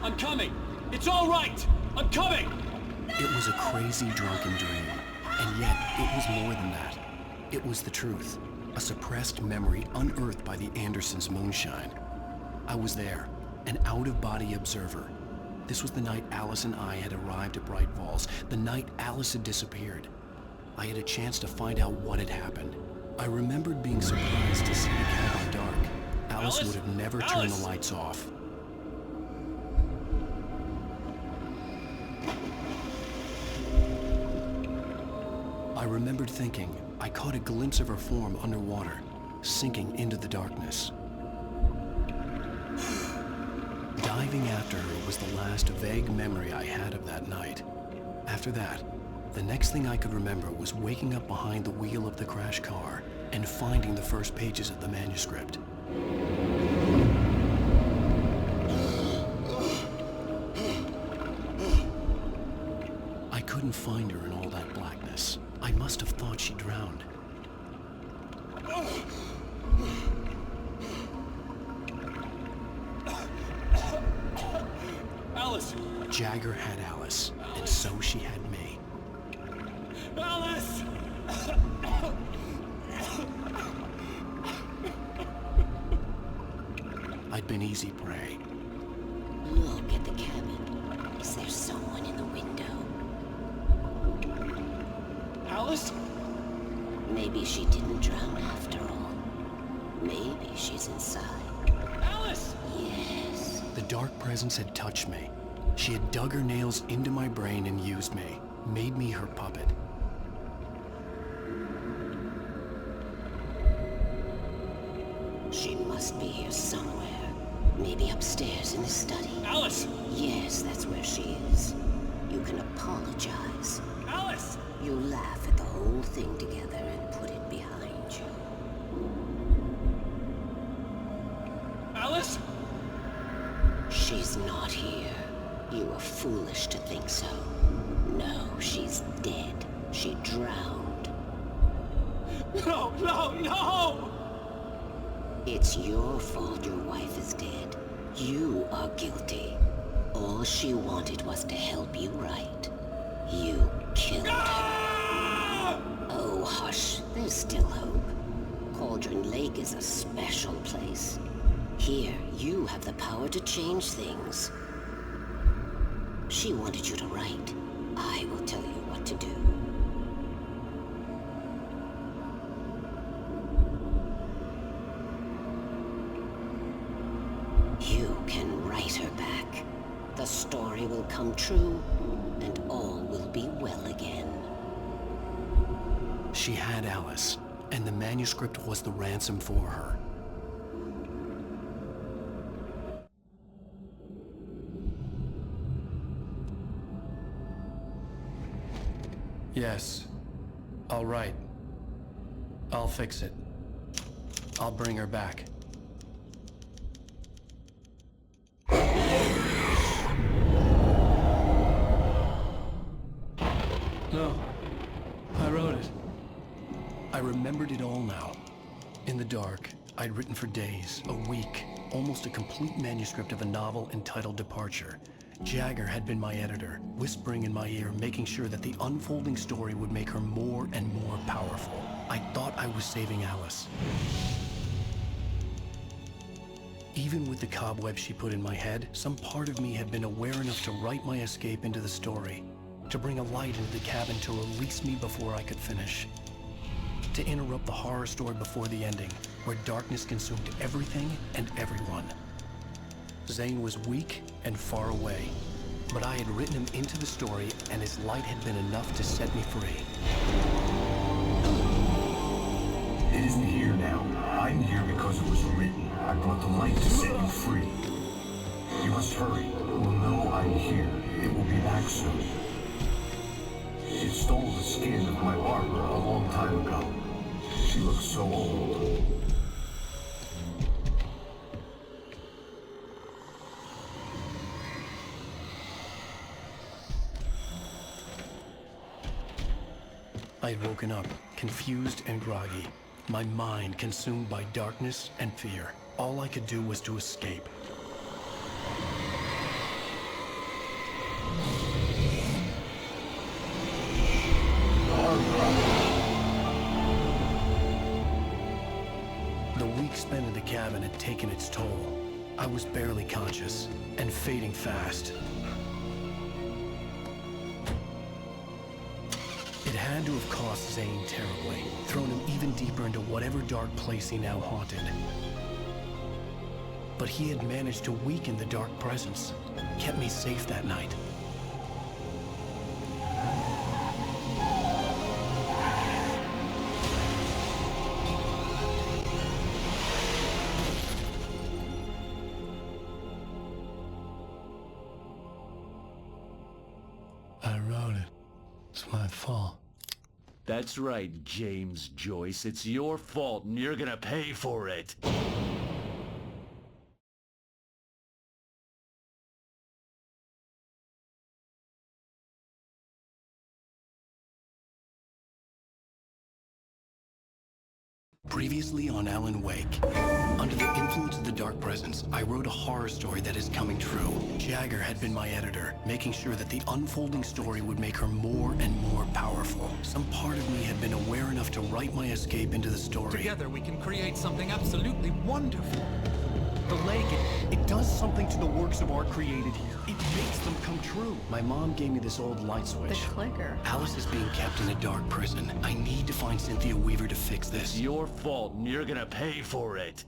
I'm coming! It's all right! I'm coming! It was a crazy drunken dream, and yet it was more than that. It was the truth, a suppressed memory unearthed by the Andersons' moonshine. I was there, an out-of-body observer. This was the night Alice and I had arrived at Bright Falls, the night Alice had disappeared. I had a chance to find out what had happened. I remembered being surprised to see the cabin dark. Alice would have never turned the lights off. I remembered thinking I caught a glimpse of her form underwater, sinking into the darkness. Diving after her was the last vague memory I had of that night. After that, the next thing I could remember was waking up behind the wheel of the crash car and finding the first pages of the manuscript. I couldn't find her in all that blackness. I must have thought she drowned. Alice! Jagger had Alice, and so she had me. Alice! I'd been easy prey. Look at the cabin. Is there someone in the window? Alice? Maybe she didn't drown after all. Maybe she's inside. Alice! Yes. The dark presence had touched me. She had dug her nails into my brain and used me, made me her puppet. She must be here somewhere. Maybe upstairs in the study. Alice! Yes, that's where she is. can apologize. Alice! You laugh at the whole thing together and put it behind you. Alice? She's not here. You were foolish to think so. No, she's dead. She drowned. No, no, no! It's your fault your wife is dead. You are guilty. All she wanted was to help you right. You killed her. Oh, hush. There's still hope. Cauldron Lake is a special place. Here, you have the power to change things. She wanted you to write. I will tell you what to do. You can write her back. The story will come true, and all will be well again. She had Alice, and the manuscript was the ransom for her. Yes. All right. I'll fix it. I'll bring her back. No. I wrote it. I remembered it all now. In the dark, I'd written for days, a week, almost a complete manuscript of a novel entitled Departure. Jagger had been my editor, whispering in my ear, making sure that the unfolding story would make her more and more powerful. I thought I was saving Alice. Even with the cobwebs she put in my head, some part of me had been aware enough to write my escape into the story, to bring a light into the cabin to release me before I could finish, to interrupt the horror story before the ending, where darkness consumed everything and everyone. Zane was weak and far away, but I had written him into the story, and his light had been enough to set me free. It isn't here now. I'm here because it was written. I brought the light to set you free. You must hurry. We'll know I'm here. It will be back soon. It stole the skin of my barber a long time ago. She looks so old. I had woken up, confused and groggy, my mind consumed by darkness and fear. All I could do was to escape. The week spent in the cabin had taken its toll. I was barely conscious, and fading fast. It had to have cost Zane terribly, thrown him even deeper into whatever dark place he now haunted. But he had managed to weaken the dark presence, kept me safe that night. I wrote it. It's my fault. That's right, James Joyce. It's your fault, and you're gonna pay for it. Previously on Alan Wake. Under the influence of the dark presence, I wrote a horror story that is coming true. Jagger had been my editor, making sure that the unfolding story would make her more and more powerful. Some part of me had been aware enough to write my escape into the story. Together we can create something absolutely wonderful. The lake, it does something to the works of art created here. It makes them come true. My mom gave me this old light switch. The clicker. Alice is being kept in a dark prison. I need to find Cynthia Weaver to fix this. It's your fault, and you're gonna pay for it.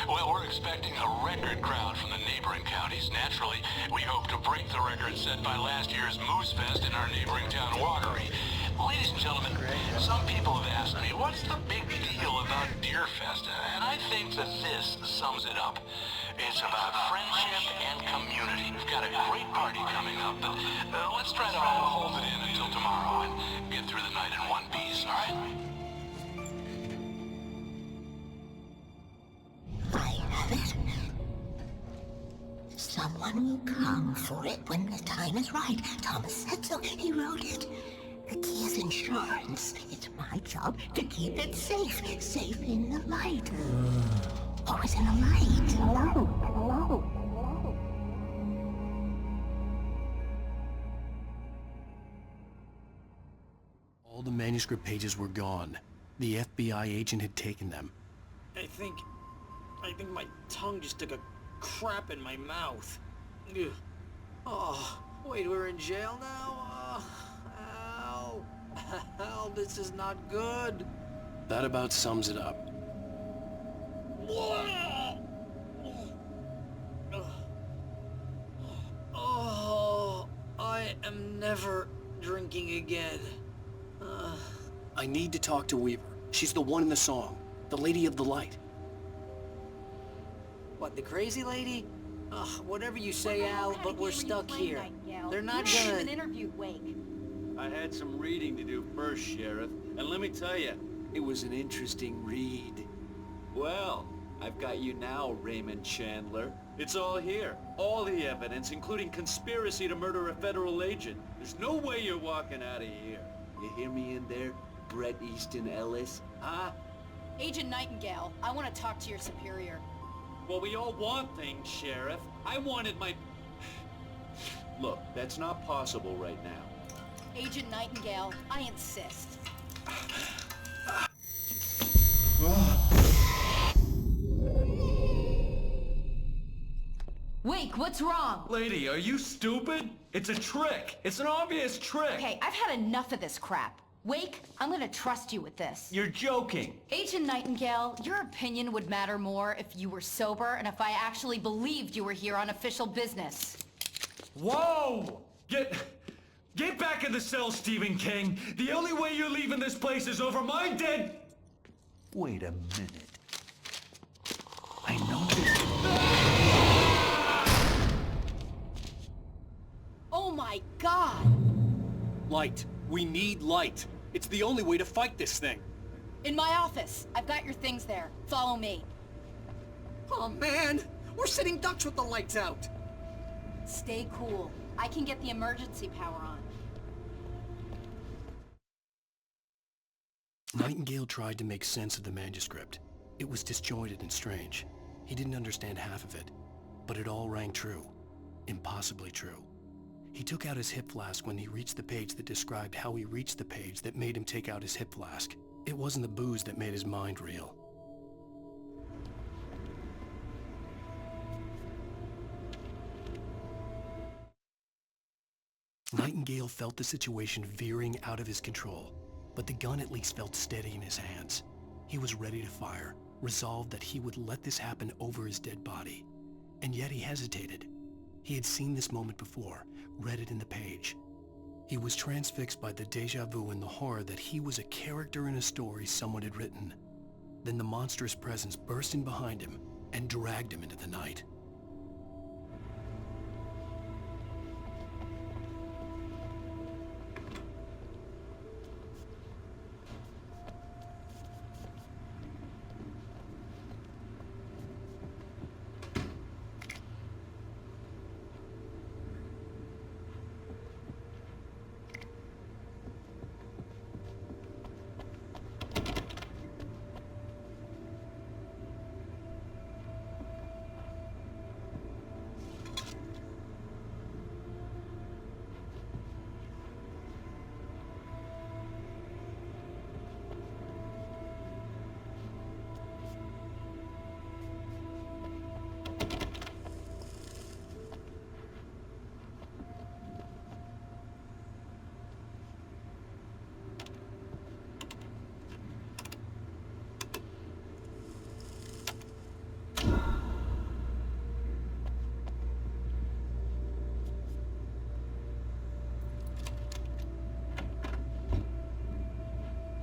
Well, we're expecting a record crowd from the neighboring counties. Naturally, we hope to break the record set by last year's Moose Fest in our neighboring town, Walkery. Ladies and gentlemen, some people have asked me, what's the big deal about Deer Fest? And I think that this sums it up. It's about friendship and community. We've got a great party coming up, but let's try to hold it in until tomorrow and get through the night in one piece, all right? I have it. Someone will come for it when the time is right. Thomas said so. He wrote it. The key is insurance. It's my job to keep it safe. Safe in the light. Always in the light. Hello. All the manuscript pages were gone. The FBI agent had taken them. I think my tongue just took a crap in my mouth. Ugh. Oh, wait, we're in jail now? Ow, this is not good. That about sums it up. Oh, I am never drinking again. I need to talk to Weaver. She's the one in the song. The Lady of the Light. What, the crazy lady? Ugh, whatever you say, Al, but we're stuck here. They're not gonna... even interviewed Wake. I had some reading to do first, Sheriff, and let me tell you, it was an interesting read. Well, I've got you now, Raymond Chandler. It's all here. All the evidence, including conspiracy to murder a federal agent. There's no way you're walking out of here. You hear me in there, Bret Easton Ellis? Huh? Agent Nightingale, I want to talk to your superior. Well, we all want things, Sheriff. I wanted my... Look, that's not possible right now. Agent Nightingale, I insist. Wake, what's wrong? Lady, are you stupid? It's a trick. It's an obvious trick. Okay, I've had enough of this crap. Wake, I'm gonna trust you with this. You're joking. Agent Nightingale, your opinion would matter more if you were sober and if I actually believed you were here on official business. Whoa! Get back in the cell, Stephen King. The only way you're leaving this place is over my dead... Wait a minute. I know this... Oh my God! Light. We need light. It's the only way to fight this thing. In my office. I've got your things there. Follow me. Oh man! We're sitting ducks with the lights out! Stay cool. I can get the emergency power on. Nightingale tried to make sense of the manuscript. It was disjointed and strange. He didn't understand half of it, but it all rang true. Impossibly true. He took out his hip flask when he reached the page that described how he reached the page that made him take out his hip flask. It wasn't the booze that made his mind reel. Nightingale felt the situation veering out of his control, but the gun at least felt steady in his hands. He was ready to fire, resolved that he would let this happen over his dead body. And yet he hesitated. He had seen this moment before, read it in the page. He was transfixed by the déjà vu and the horror that he was a character in a story someone had written. Then the monstrous presence burst in behind him and dragged him into the night.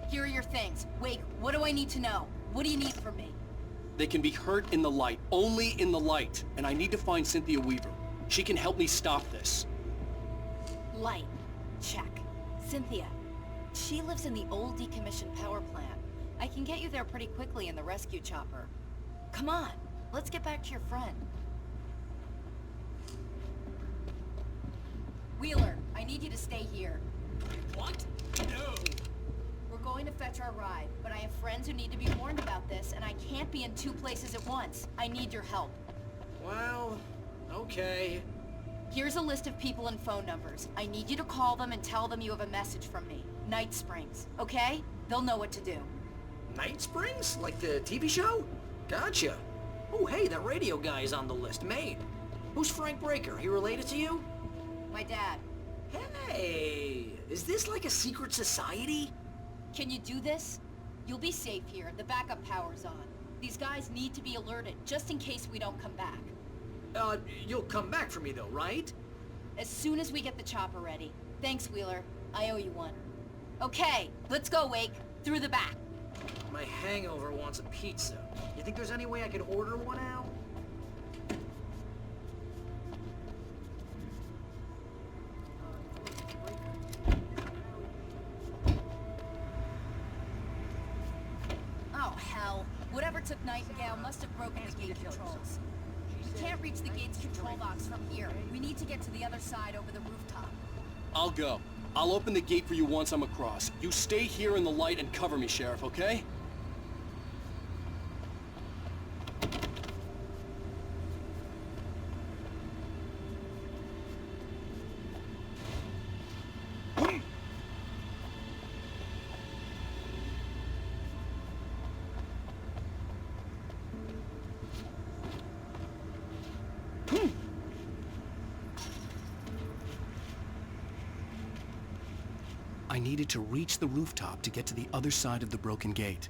Here are your things. Wake, what do I need to know? What do you need from me? They can be hurt in the light, only in the light. And I need to find Cynthia Weaver. She can help me stop this. Light. Check. Cynthia. She lives in the old decommissioned power plant. I can get you there pretty quickly in the rescue chopper. Come on, let's get back to your friend. Wheeler, I need you to stay here. What? No. We're going to fetch our ride, but I have friends who need to be warned about this, and I can't be in 2 places at once. I need your help. Well, okay. Here's a list of people and phone numbers. I need you to call them and tell them you have a message from me. Night Springs, okay? They'll know what to do. Night Springs? Like the TV show? Gotcha. Oh, hey, that radio guy is on the list. Maine. Who's Frank Breaker? He related to you? My dad. Hey, is this like a secret society? Can you do this? You'll be safe here. The backup power's on. These guys need to be alerted, just in case we don't come back. You'll come back for me though, right? As soon as we get the chopper ready. Thanks, Wheeler. I owe you one. Okay, let's go, Wake. Through the back. My hangover wants a pizza. You think there's any way I could order one out? Oh, hell. Whatever took Nightingale must have broken the gate controls. We can't reach the gate's control box from here. We need to get to the other side over the rooftop. I'll go. I'll open the gate for you once I'm across. You stay here in the light and cover me, Sheriff, okay? I needed to reach the rooftop to get to the other side of the broken gate.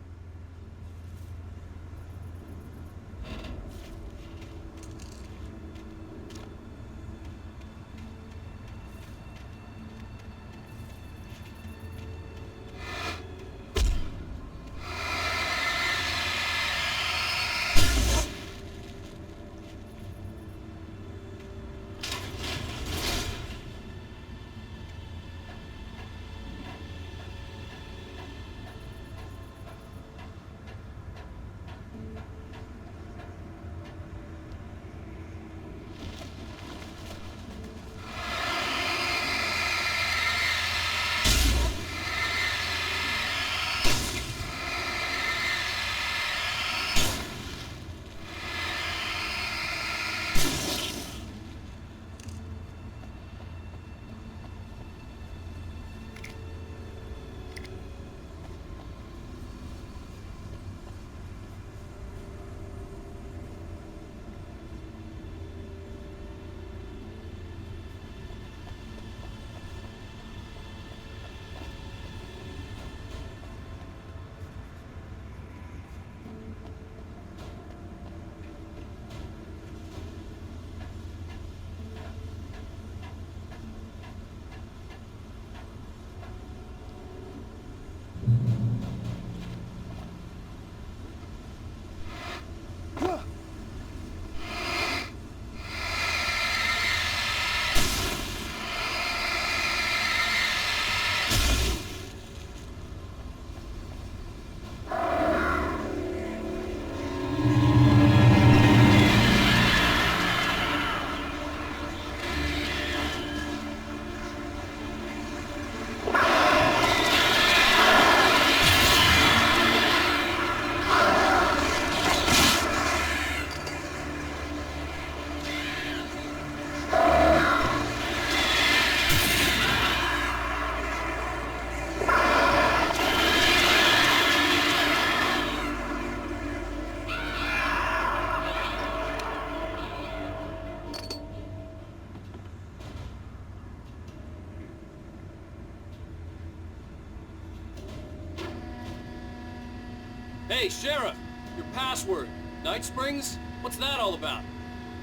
Hey, Sheriff! Your password. Night Springs? What's that all about?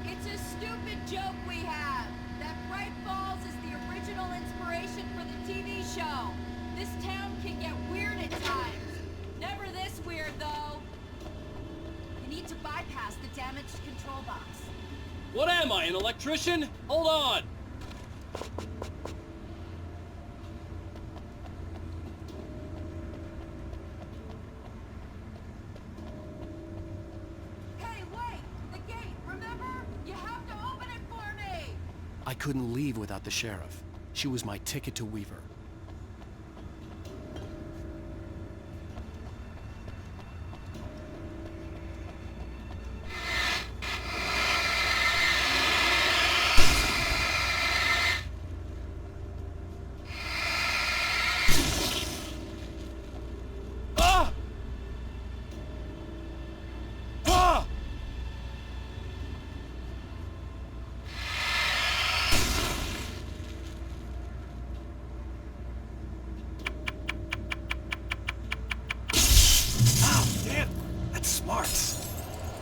It's a stupid joke we have. That Bright Falls is the original inspiration for the TV show. This town can get weird at times. Never this weird, though. You need to bypass the damaged control box. What am I, an electrician? Hold on! Hey, wait! The gate, remember? You have to open it for me! I couldn't leave without the sheriff. She was my ticket to Weaver.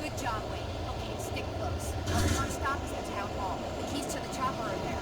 Good job, Wade. Okay, stick close. Our first stop is the town hall. The keys to the chopper are there.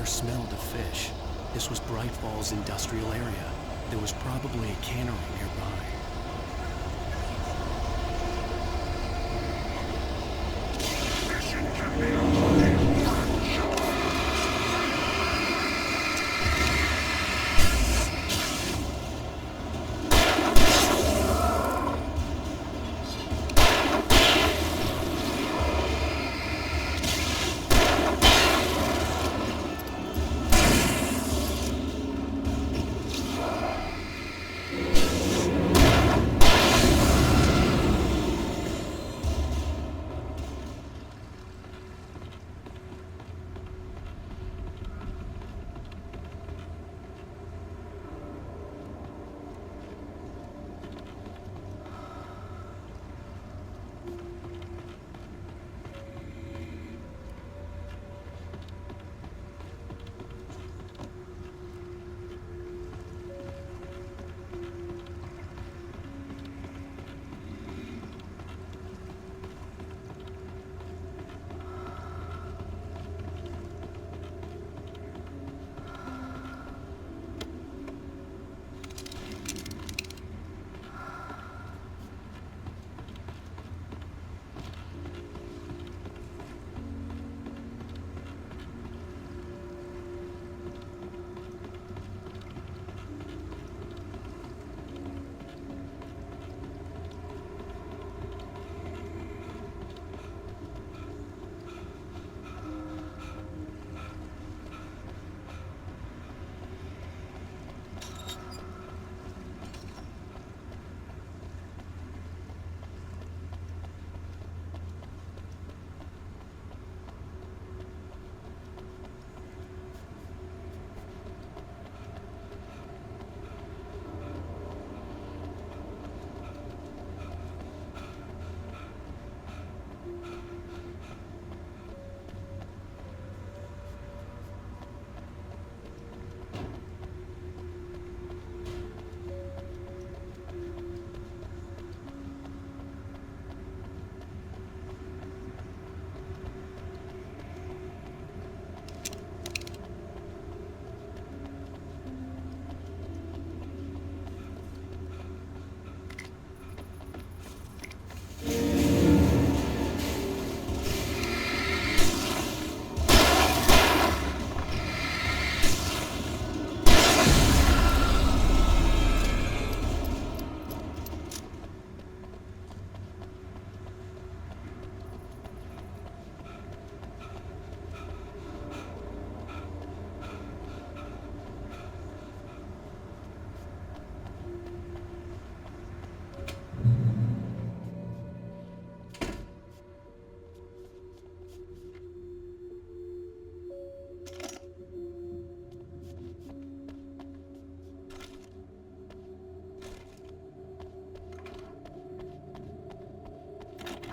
Smelled of fish. This was Bright Falls industrial area. There was probably a cannery nearby.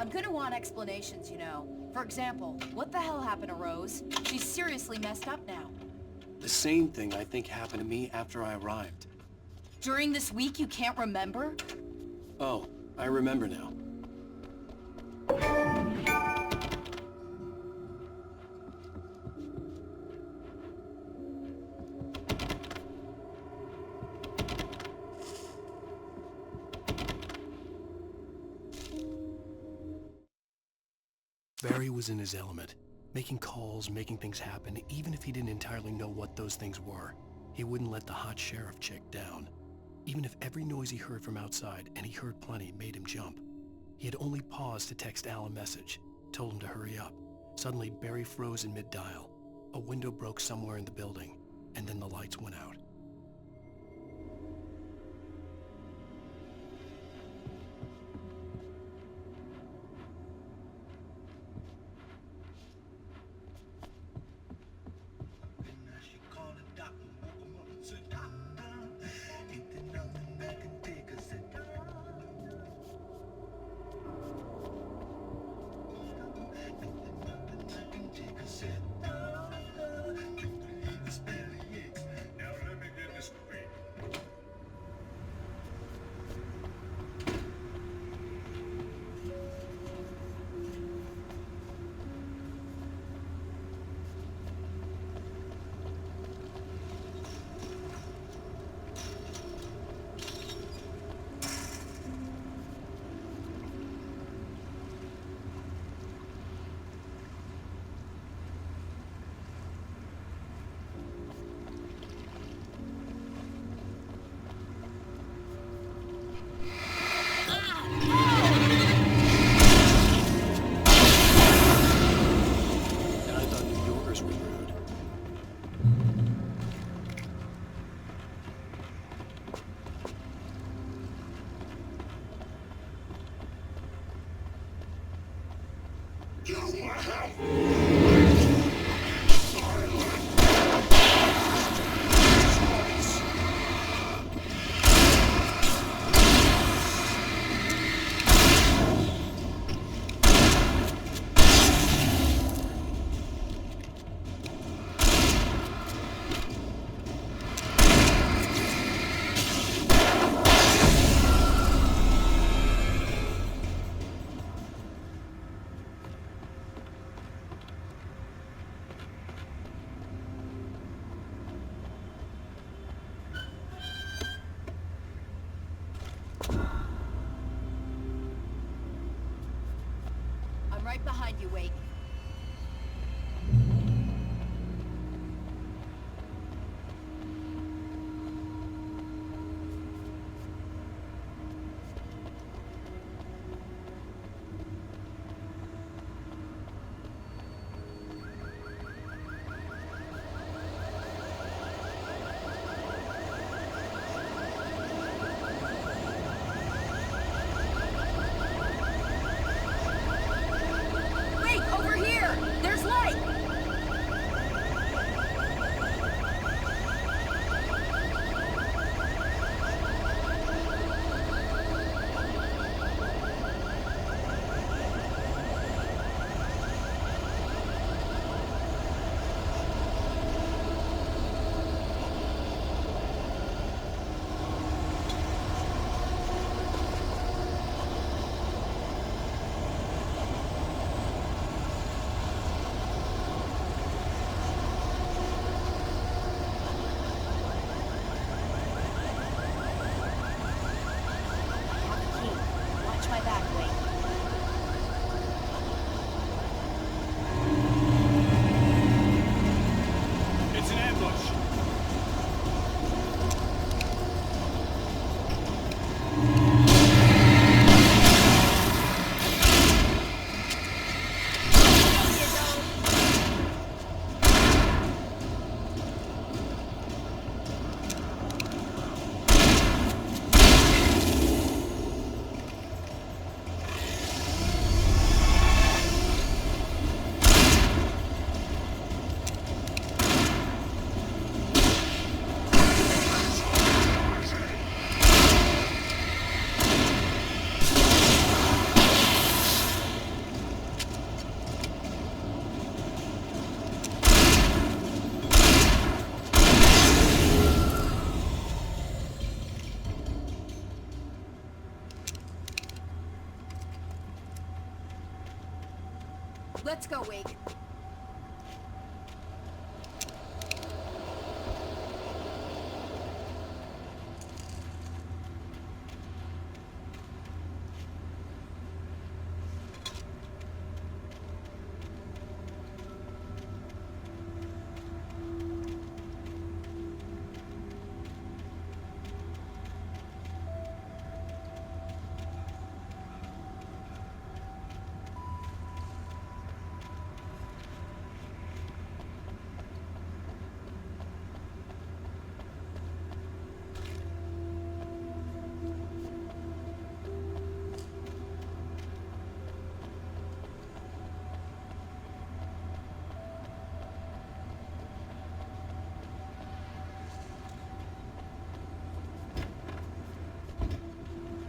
I'm gonna want explanations, you know. For example, what the hell happened to Rose? She's seriously messed up now. The same thing I think happened to me after I arrived. During this week you can't remember? Oh, I remember now. Barry was in his element, making calls, making things happen, even if he didn't entirely know what those things were. He wouldn't let the hot sheriff chick down. Even if every noise he heard from outside, and he heard plenty, made him jump. He had only paused to text Al a message, told him to hurry up. Suddenly, Barry froze in mid-dial. A window broke somewhere in the building, and then the lights went out. I'm right behind you, Wake. Wait, over Let's go, Wake.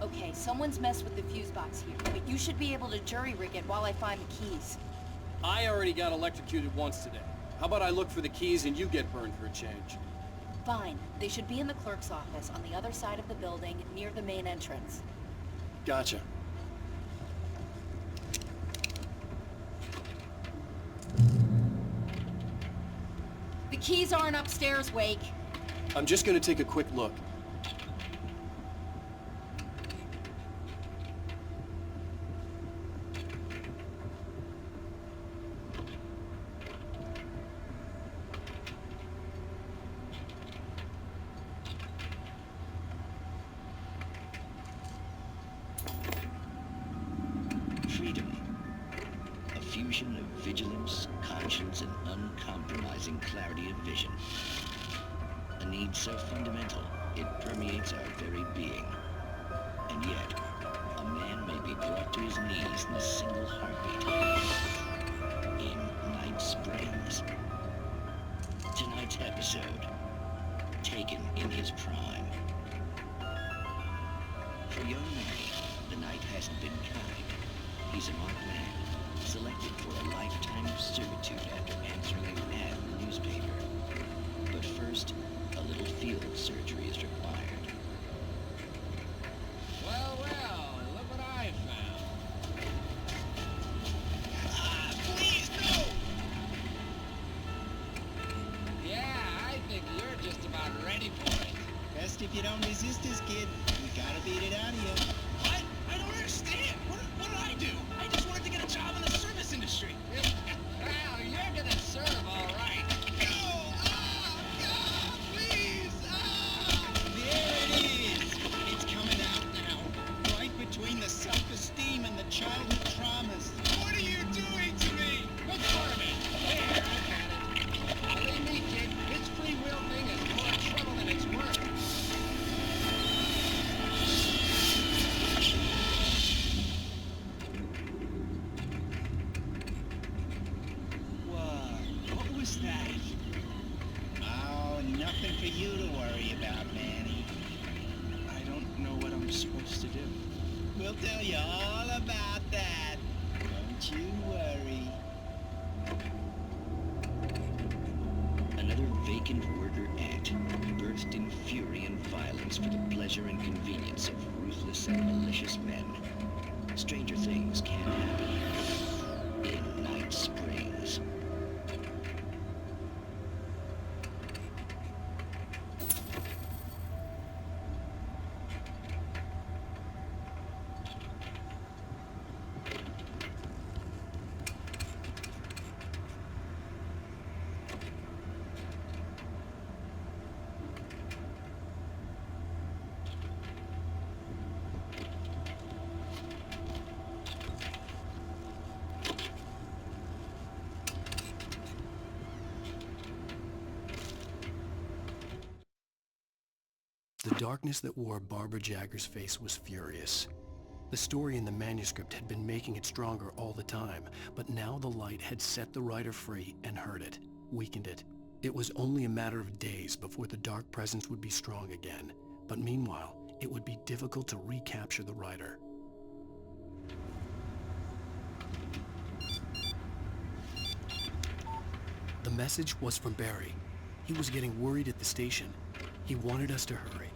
Okay, someone's messed with the fuse box here, but you should be able to jury-rig it while I find the keys. I already got electrocuted once today. How about I look for the keys and you get burned for a change? Fine. They should be in the clerk's office on the other side of the building, near the main entrance. Gotcha. The keys aren't upstairs, Wake. I'm just gonna take a quick look. Freedom. A fusion of vigilance, conscience, and uncompromising clarity of vision. A need so fundamental, it permeates our very being. And yet, a man may be brought to his knees in a single heartbeat. In Night Springs. Tonight's episode, taken in his prime. For young Manny, the night hasn't been kind. He's a marked man, selected for a lifetime of servitude after answering an ad in the newspaper. But first, a little field surgery is required. Well, look what I found. Please, no! Yeah, I think you're just about ready for it. Best if you don't resist this, kid. We gotta beat it out of you. What? I don't understand. What did I do? I just wanted to get a job in the service industry. Well, you're gonna serve all right. There it is! It's coming out now. Right between the self-esteem and the childhood traumas. What are you doing to me? Look for me. There, I got it. Believe me, kid, this free will thing is more trouble than it's worth. What was that? Oh, nothing for you to worry about, Manny. I don't know what I'm supposed to do. We'll tell you all about that. Don't you worry. Another vacant worker ant, birthed in fury and violence for the pleasure and convenience of ruthless and malicious men. Stranger things can happen in Night Springs. The darkness that wore Barbara Jagger's face was furious. The story in the manuscript had been making it stronger all the time, but now the light had set the writer free and hurt it, weakened it. It was only a matter of days before the dark presence would be strong again, but meanwhile, it would be difficult to recapture the writer. The message was from Barry. He was getting worried at the station. He wanted us to hurry.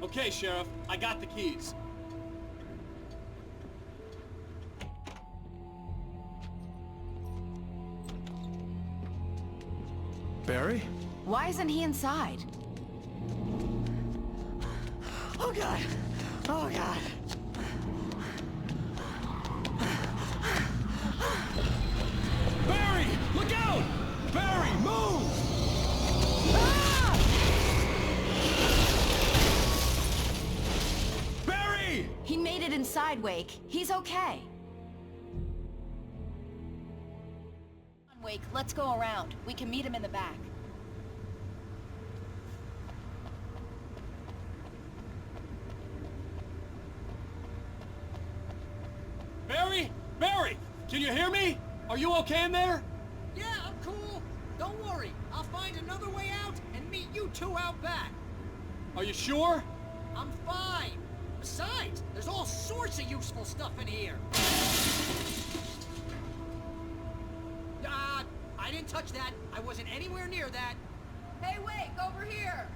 Okay, Sheriff, I got the keys. Barry? Why isn't he inside? Oh God! Oh God! Barry! Look out! Barry, move! Barry! He made it inside, Wake. He's okay. Come on, Wake, let's go around. We can meet him in the back. Barry? Barry! Can you hear me? Are you okay in there? Yeah, I'm cool. Don't worry. I'll find another way out and meet you two out back. Are you sure? I'm fine. Besides, there's all sorts of useful stuff in here. I didn't touch that. I wasn't anywhere near that. Hey, Wake, over here!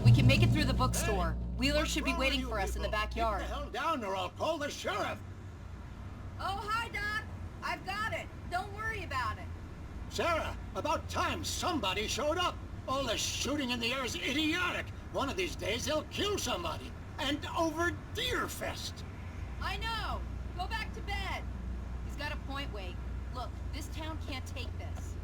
We can make it through the bookstore. Wheeler should be waiting for us in the backyard. Get the hell down or I'll call the sheriff. Oh, hi, Doc. I've got it. Don't worry about it. Sarah, about time somebody showed up. All the shooting in the air is idiotic. One of these days they'll kill somebody. And over Deerfest. I know. Go back to bed. He's got a point, Wake. Look, this town can't take this.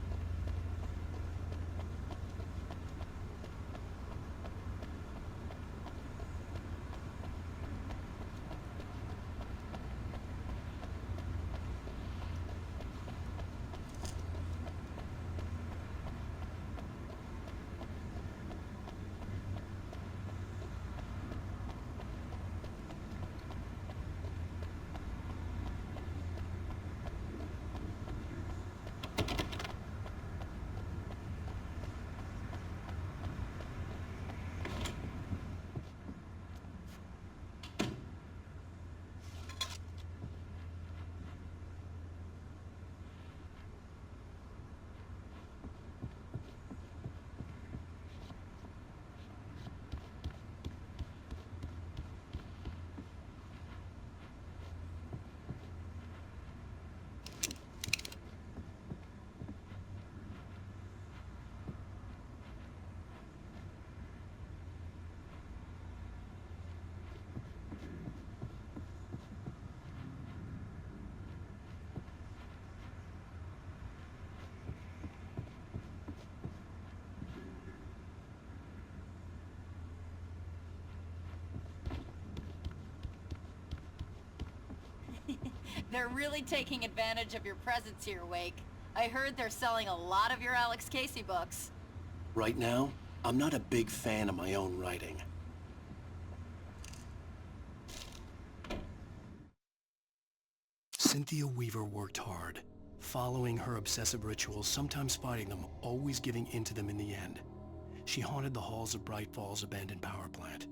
They're really taking advantage of your presence here, Wake. I heard they're selling a lot of your Alex Casey books. Right now, I'm not a big fan of my own writing. Cynthia Weaver worked hard, following her obsessive rituals, sometimes fighting them, always giving in to them in the end. She haunted the halls of Bright Falls' abandoned power plant.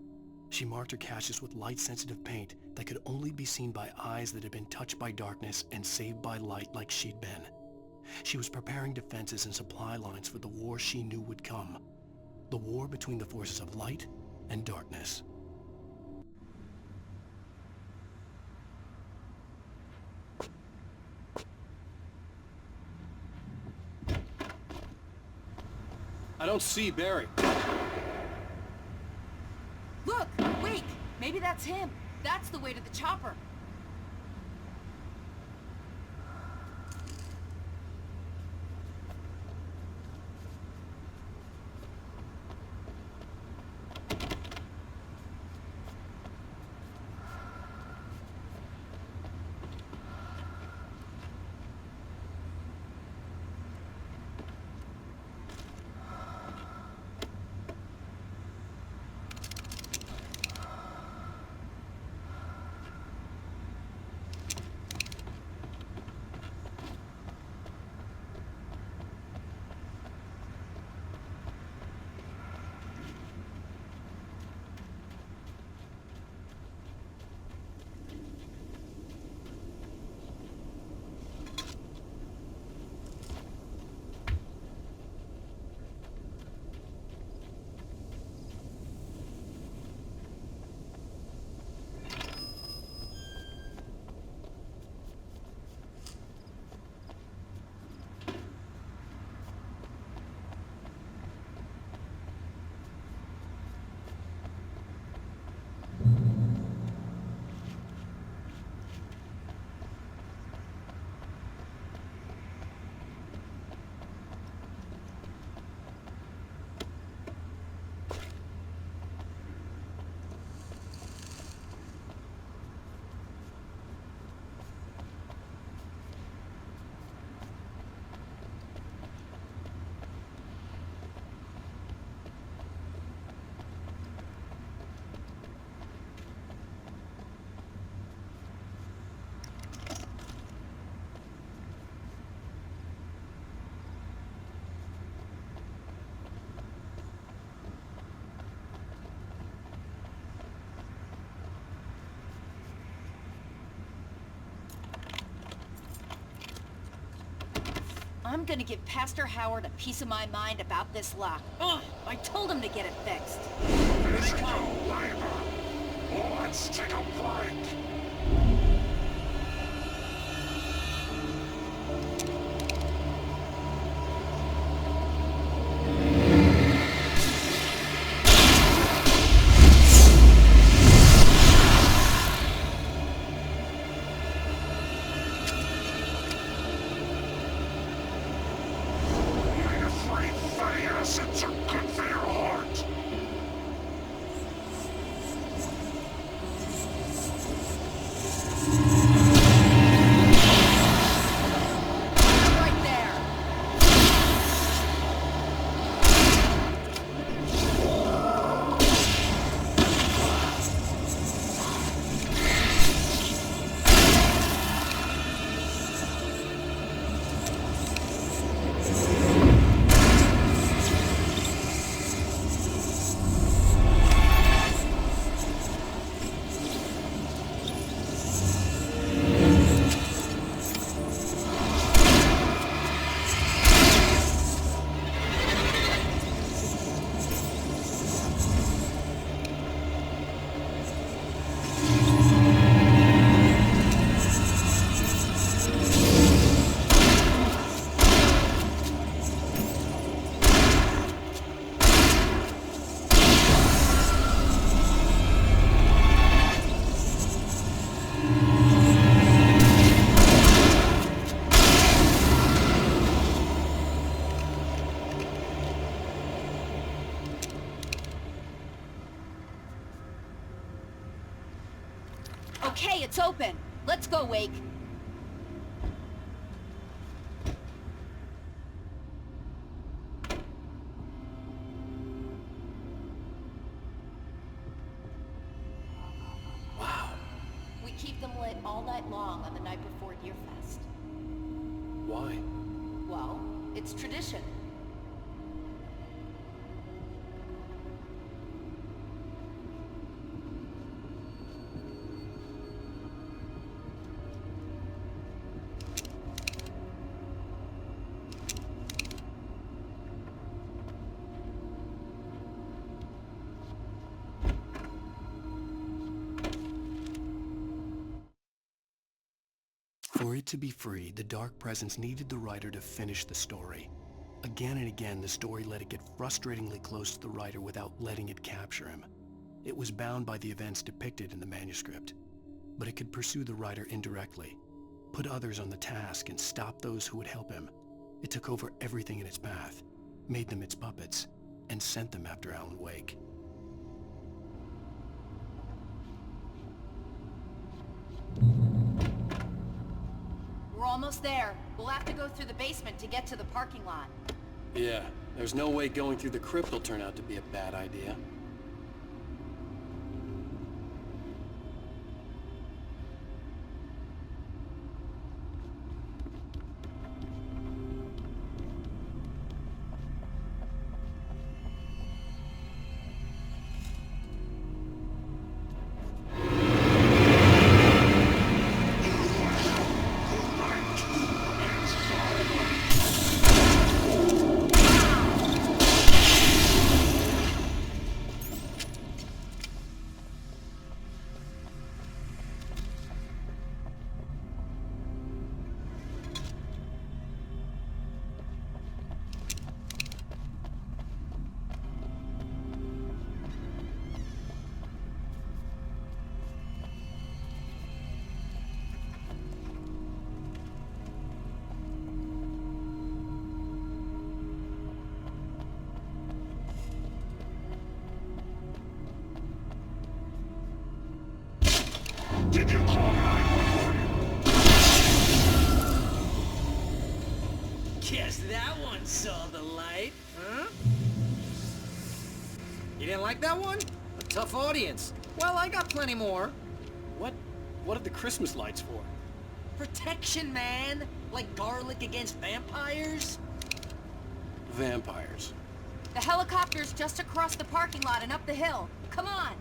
She marked her caches with light-sensitive paint that could only be seen by eyes that had been touched by darkness and saved by light like she'd been. She was preparing defenses and supply lines for the war she knew would come. The war between the forces of light and darkness. I don't see Barry. Look! Wake! Maybe that's him. That's the way to the chopper. I'm gonna give Pastor Howard a piece of my mind about this lock. Ugh! I told him to get it fixed. Let's go, Lima. Let's take a flight. Okay, it's open. Let's go, Wake. Wow. We keep them lit all night long on the night before Deerfest. Why? Well, it's tradition. For it to be free, the Dark Presence needed the writer to finish the story. Again and again, the story let it get frustratingly close to the writer without letting it capture him. It was bound by the events depicted in the manuscript, but it could pursue the writer indirectly, put others on the task, and stop those who would help him. It took over everything in its path, made them its puppets, and sent them after Alan Wake. We're almost there. We'll have to go through the basement to get to the parking lot. Yeah, there's no way going through the crypt will turn out to be a bad idea. Did you call 911? Guess that one saw the light, huh? You didn't like that one? A tough audience. Well, I got plenty more. What are the Christmas lights for? Protection, man! Like garlic against vampires? Vampires. The helicopter's just across the parking lot and up the hill. Come on!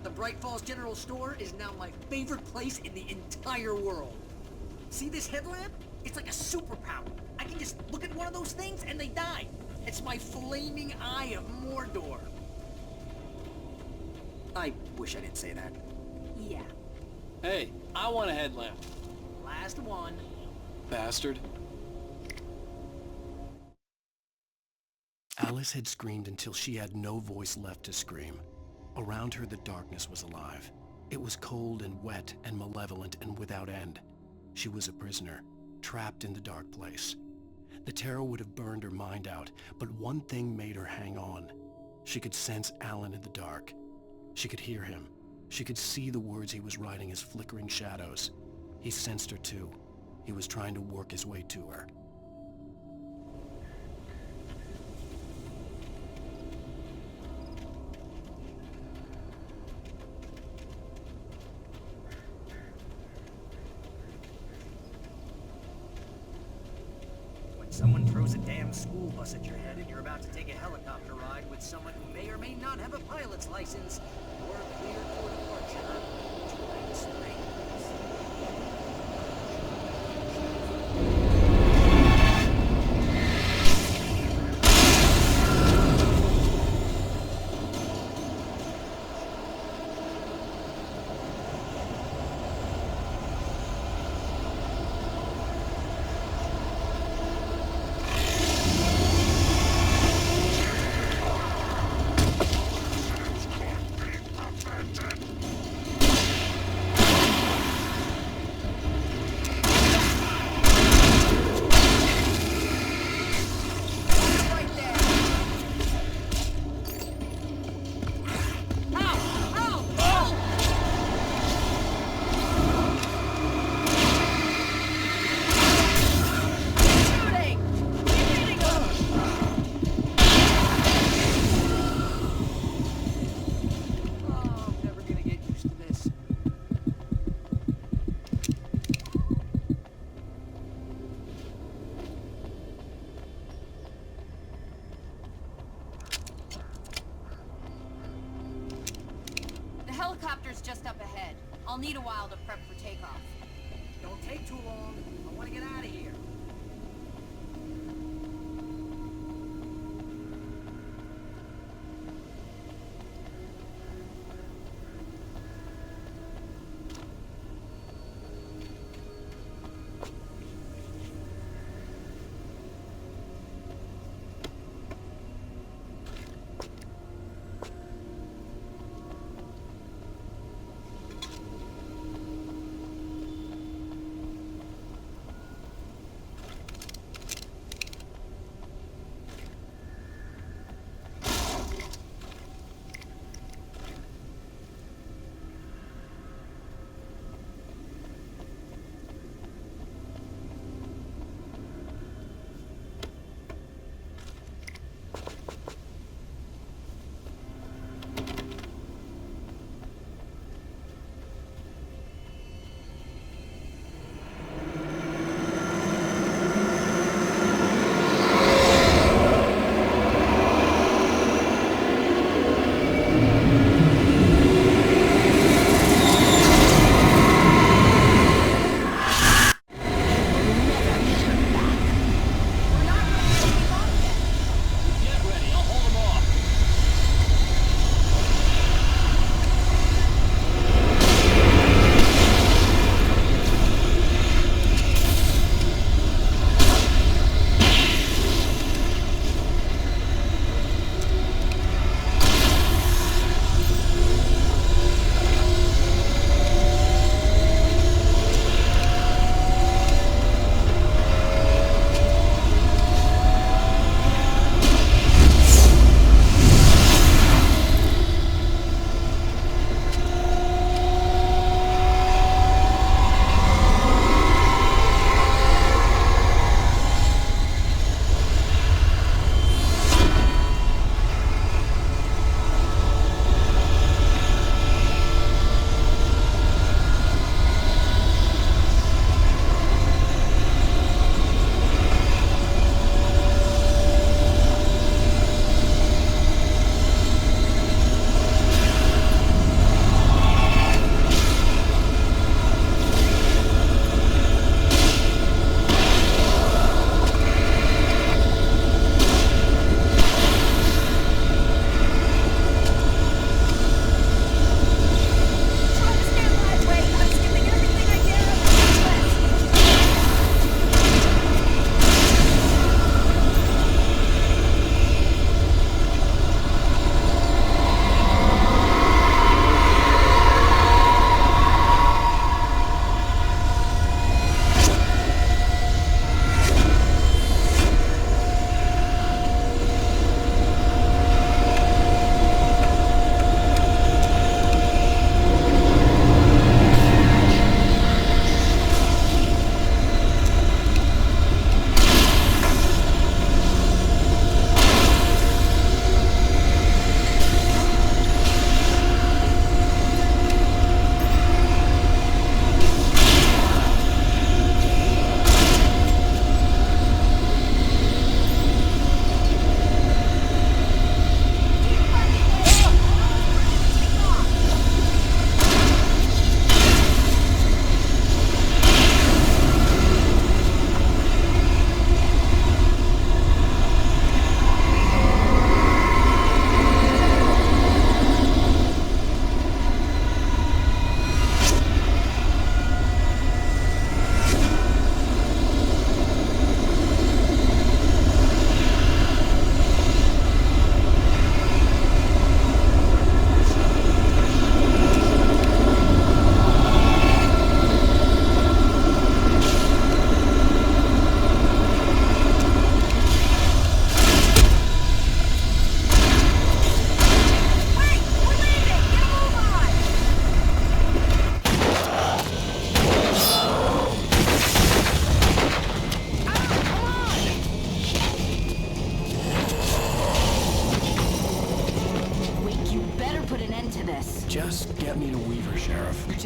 The Bright Falls General Store is now my favorite place in the entire world. See this headlamp? It's like a superpower. I can just look at one of those things and they die. It's my flaming eye of Mordor. I wish I didn't say that. Yeah. Hey, I want a headlamp. Last one. Bastard. Alice had screamed until she had no voice left to scream. Around her, the darkness was alive. It was cold and wet and malevolent and without end. She was a prisoner, trapped in the dark place. The terror would have burned her mind out, but one thing made her hang on. She could sense Alan in the dark. She could hear him. She could see the words he was writing as flickering shadows. He sensed her too. He was trying to work his way to her. Someone throws a damn school bus at your head and you're about to take a helicopter ride with someone who may or may not have a pilot's license, you're cleared for departure. Join strangers.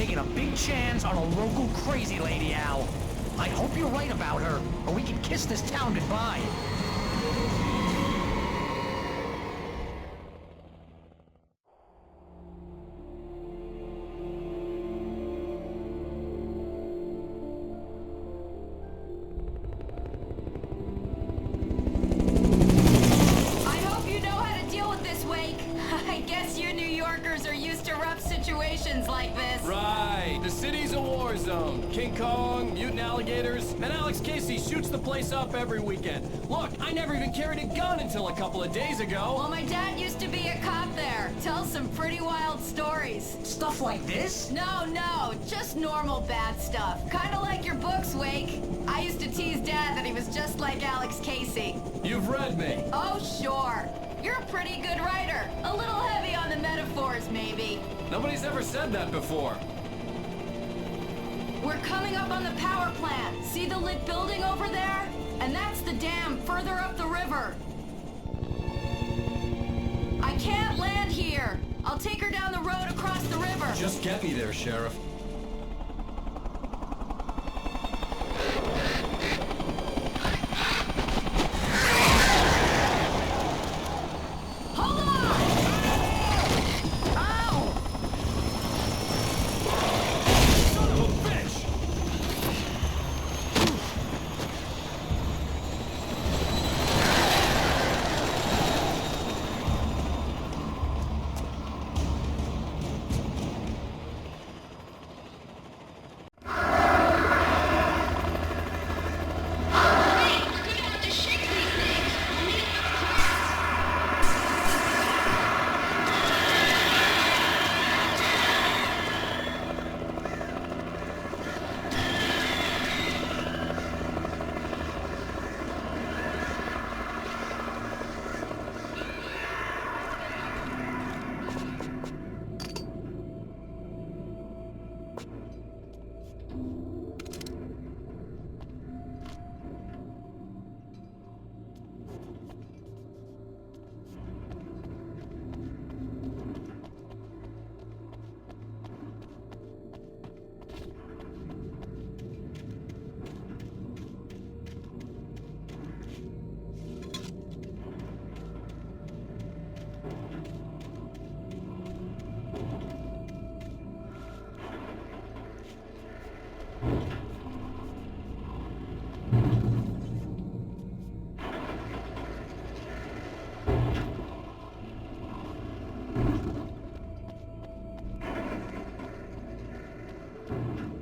taking a big chance on a local crazy lady, Al. I hope you're right about her, or we can kiss this town goodbye. Like this. Right. The city's a war zone. King Kong, mutant alligators, and Alex Casey shoots the place up every weekend. Look, I never even carried a gun until a couple of days ago. Well, my dad used to be a cop there. Tells some pretty wild stories. Stuff like this? No, just normal bad stuff. Kinda like your books, Wake. I used to tease Dad that he was just like Alex Casey. You've read me. Oh, sure. You're a pretty good writer. A little heavy on the metaphors, maybe. Nobody's ever said that before. We're coming up on the power plant. See the lit building over there? And that's the dam further up the river. I can't land here. I'll take her down the road across the river. Just get me there, Sheriff.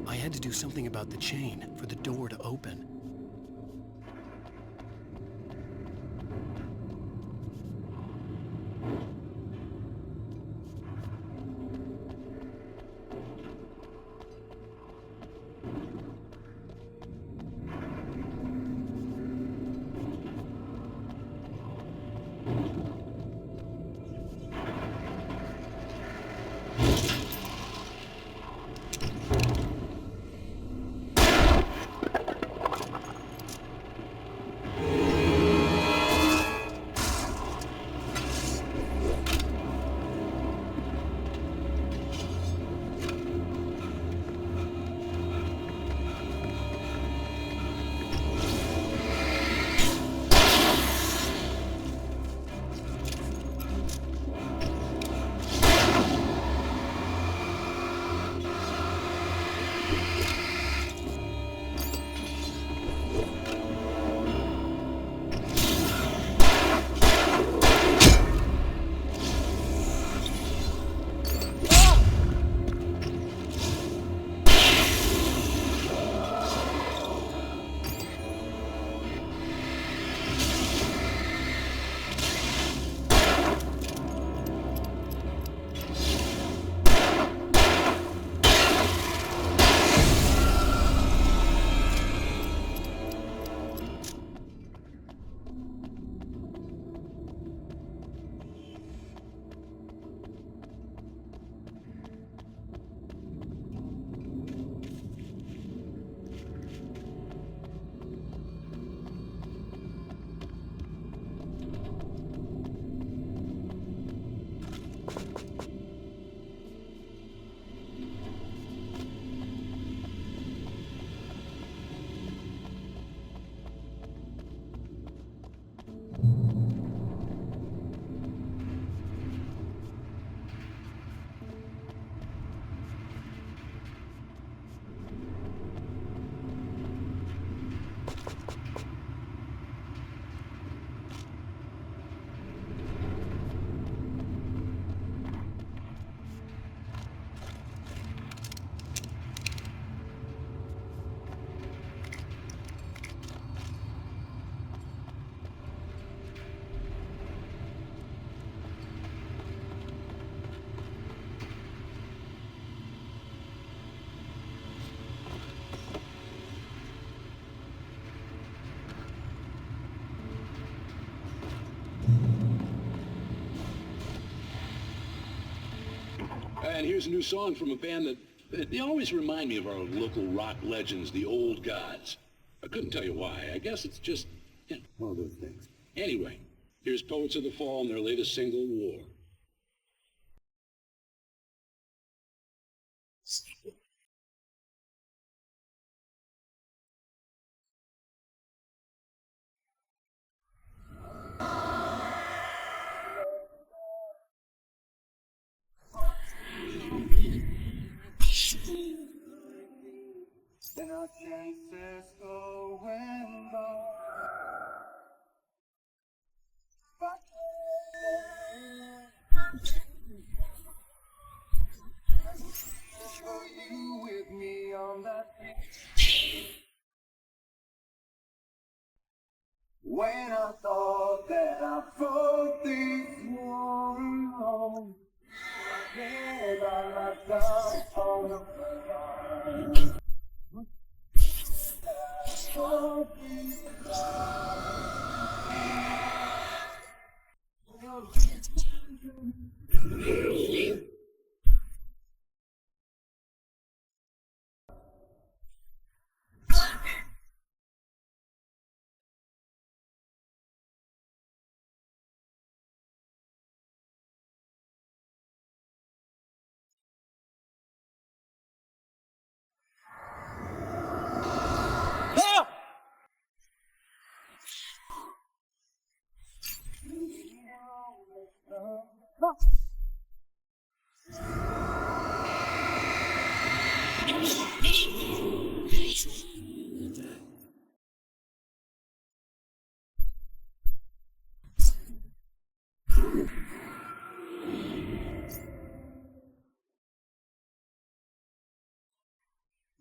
I had to do something about the chain for the door to open. and here's a new song from a band that they always remind me of our local rock legends, the Old Gods. I couldn't tell you why. I guess it's just, one of those things. Anyway, here's Poets of the Fall and their latest single, War. And our chances going by. But for you with me on that when I thought that I fought this war alone, I by myself on the front.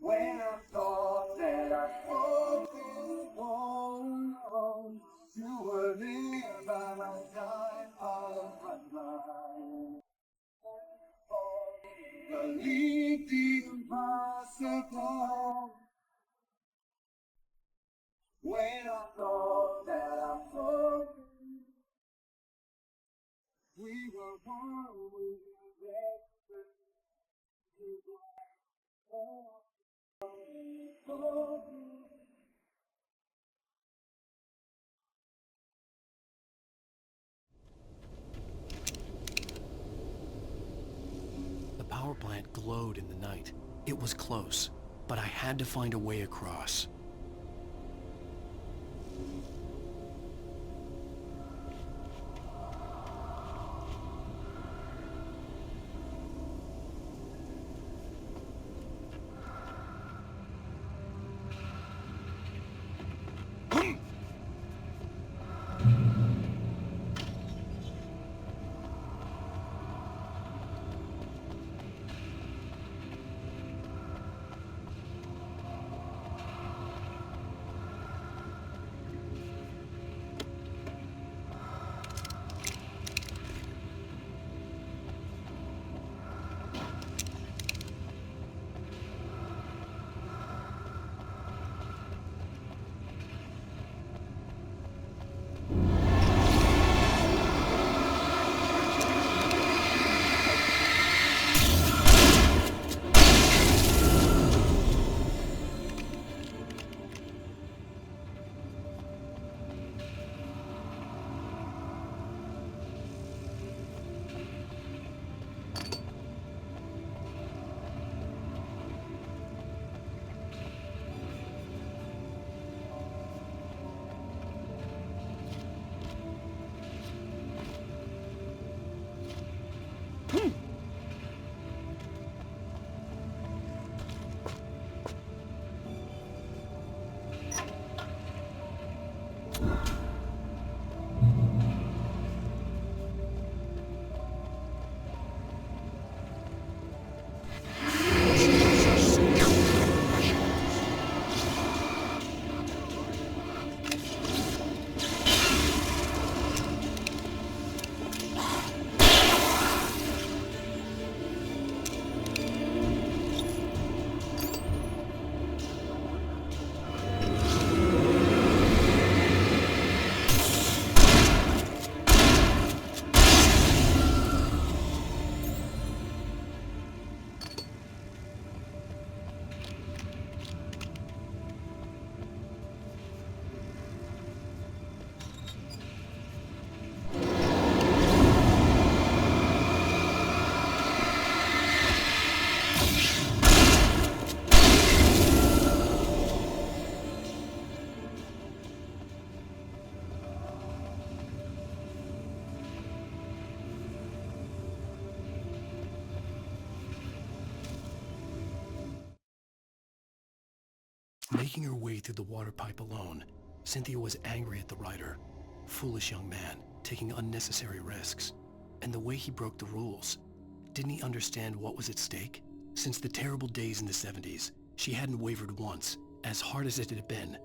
When I thought that I fought this war alone, you were there by my side on the front line. Believe the impossible. When I thought that I fought, we were one with The power plant glowed in the night. It was close, but I had to find a way across. Making her way through the water pipe alone, Cynthia was angry at the writer. Foolish young man, taking unnecessary risks. And the way he broke the rules. Didn't he understand what was at stake? Since the terrible days in the 70s, she hadn't wavered once, as hard as it had been.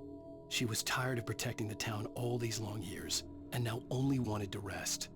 She was tired of protecting the town all these long years, and now only wanted to rest.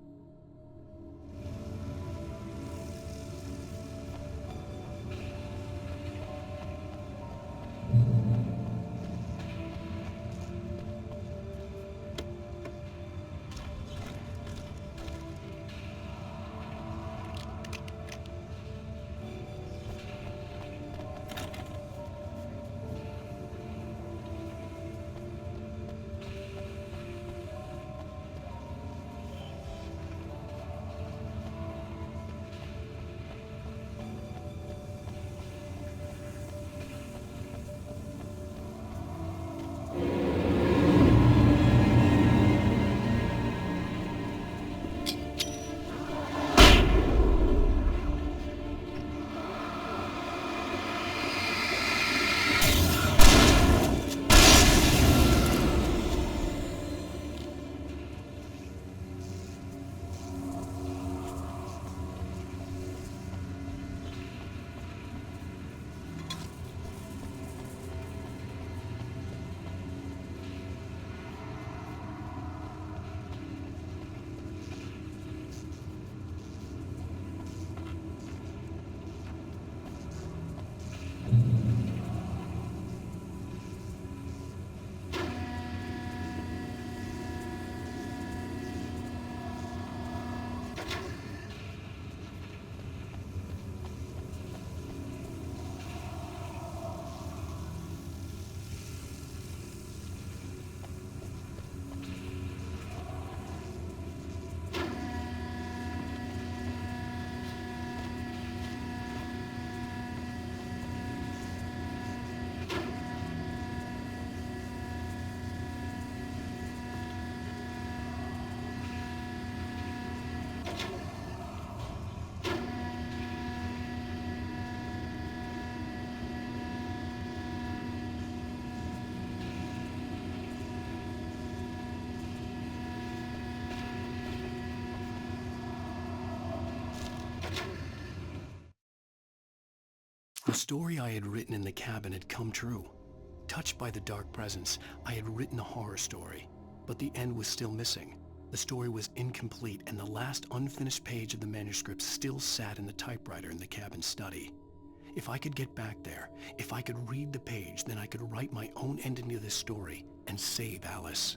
The story I had written in the cabin had come true. Touched by the dark presence, I had written a horror story, but the end was still missing. The story was incomplete, and the last unfinished page of the manuscript still sat in the typewriter in the cabin study. If I could get back there, if I could read the page, then I could write my own ending to this story and save Alice.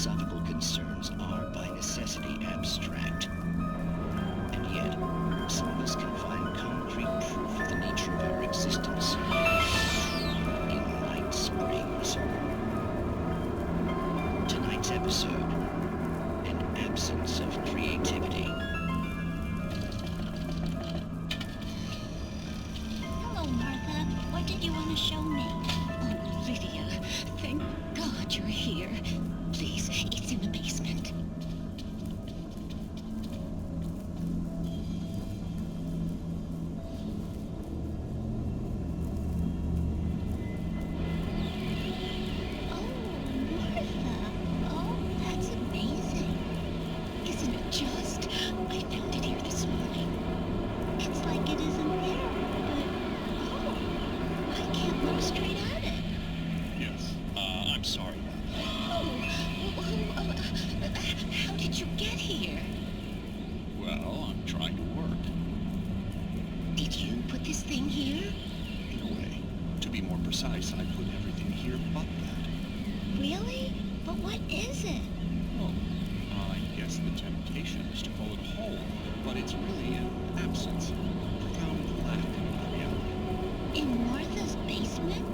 philosophical concerns are by necessity abstract. And yet, some of us can find concrete proof of the nature of our existence in Night Springs. Tonight's episode, an absence of creativity. Hello, Martha. What did you want to show me? Oh, Lydia, thank God you're here. Please, it's in the basement. Precise, I put everything here but that. Really? But what is it? Well, I guess the temptation is to call it a hole, but it's really an absence, a profound lack of reality. In Martha's basement?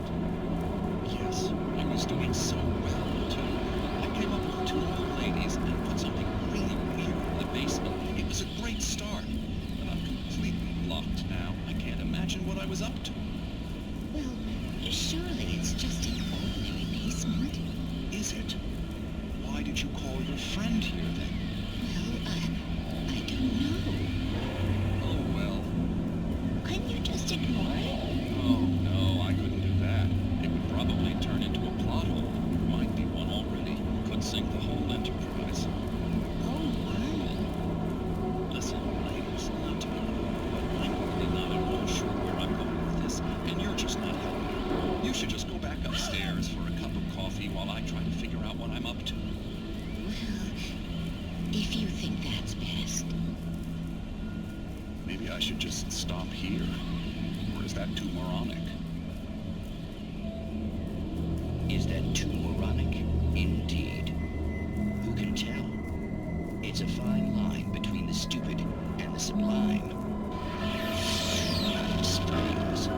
Yes, I was doing so well, too. I came up with 2 old ladies and put something really weird in the basement. It was a great start, but I'm completely blocked now. I can't imagine what I was up to. Surely it's just an ordinary basement. Is it? Why did you call your friend here, then? Well, I don't know. Oh, well. Couldn't you just ignore it? Oh, no, I couldn't do that. It would probably turn into a plot hole. Might be one already. Could sink the whole enterprise. Oh, my. Listen, ladies, not to be rude, but I'm really not at all sure where I'm going with this, and you're just not helping. You should just go back upstairs for a cup of coffee while I try to figure out what I'm up to. Well, if you think that's best. Maybe I should just stop here. Or is that too moronic? Is that too moronic? Indeed. Who can tell? It's a fine line between the stupid and the sublime. Night Springs.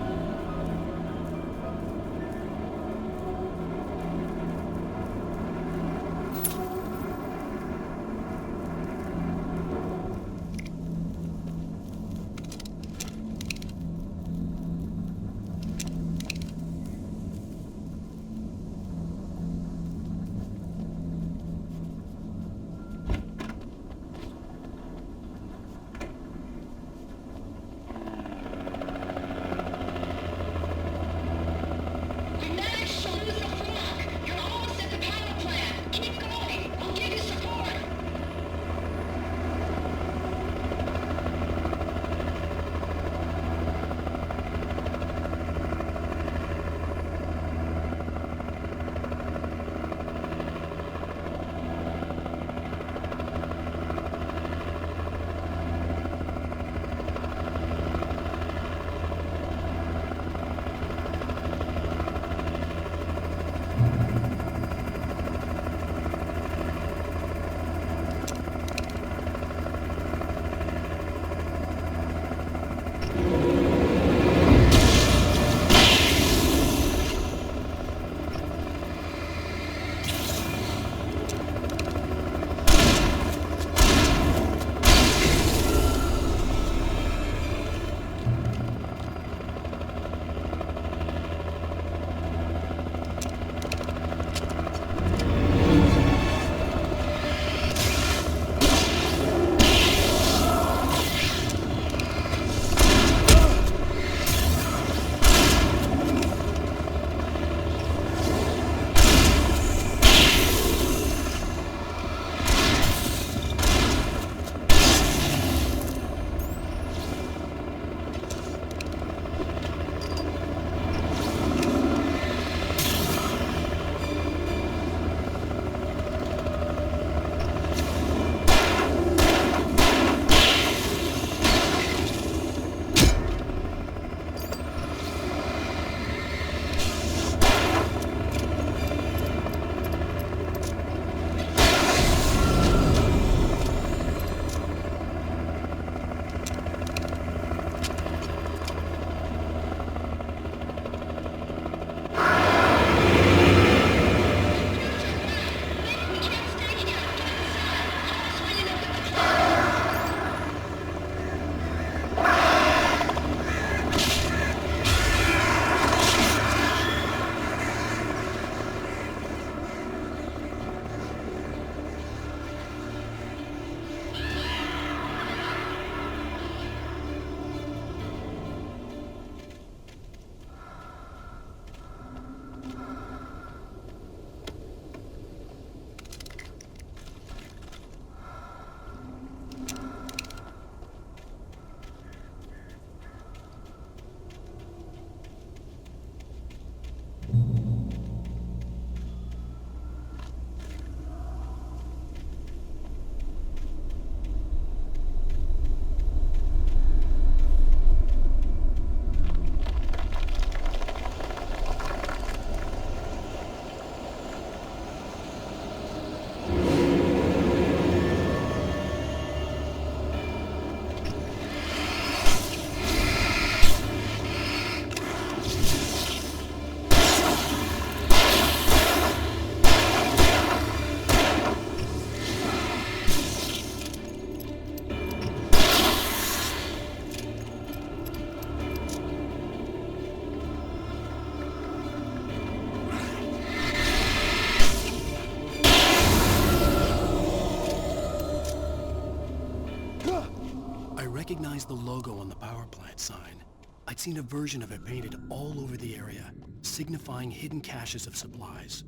recognized the logo on the power plant sign. I'd seen a version of it painted all over the area, signifying hidden caches of supplies.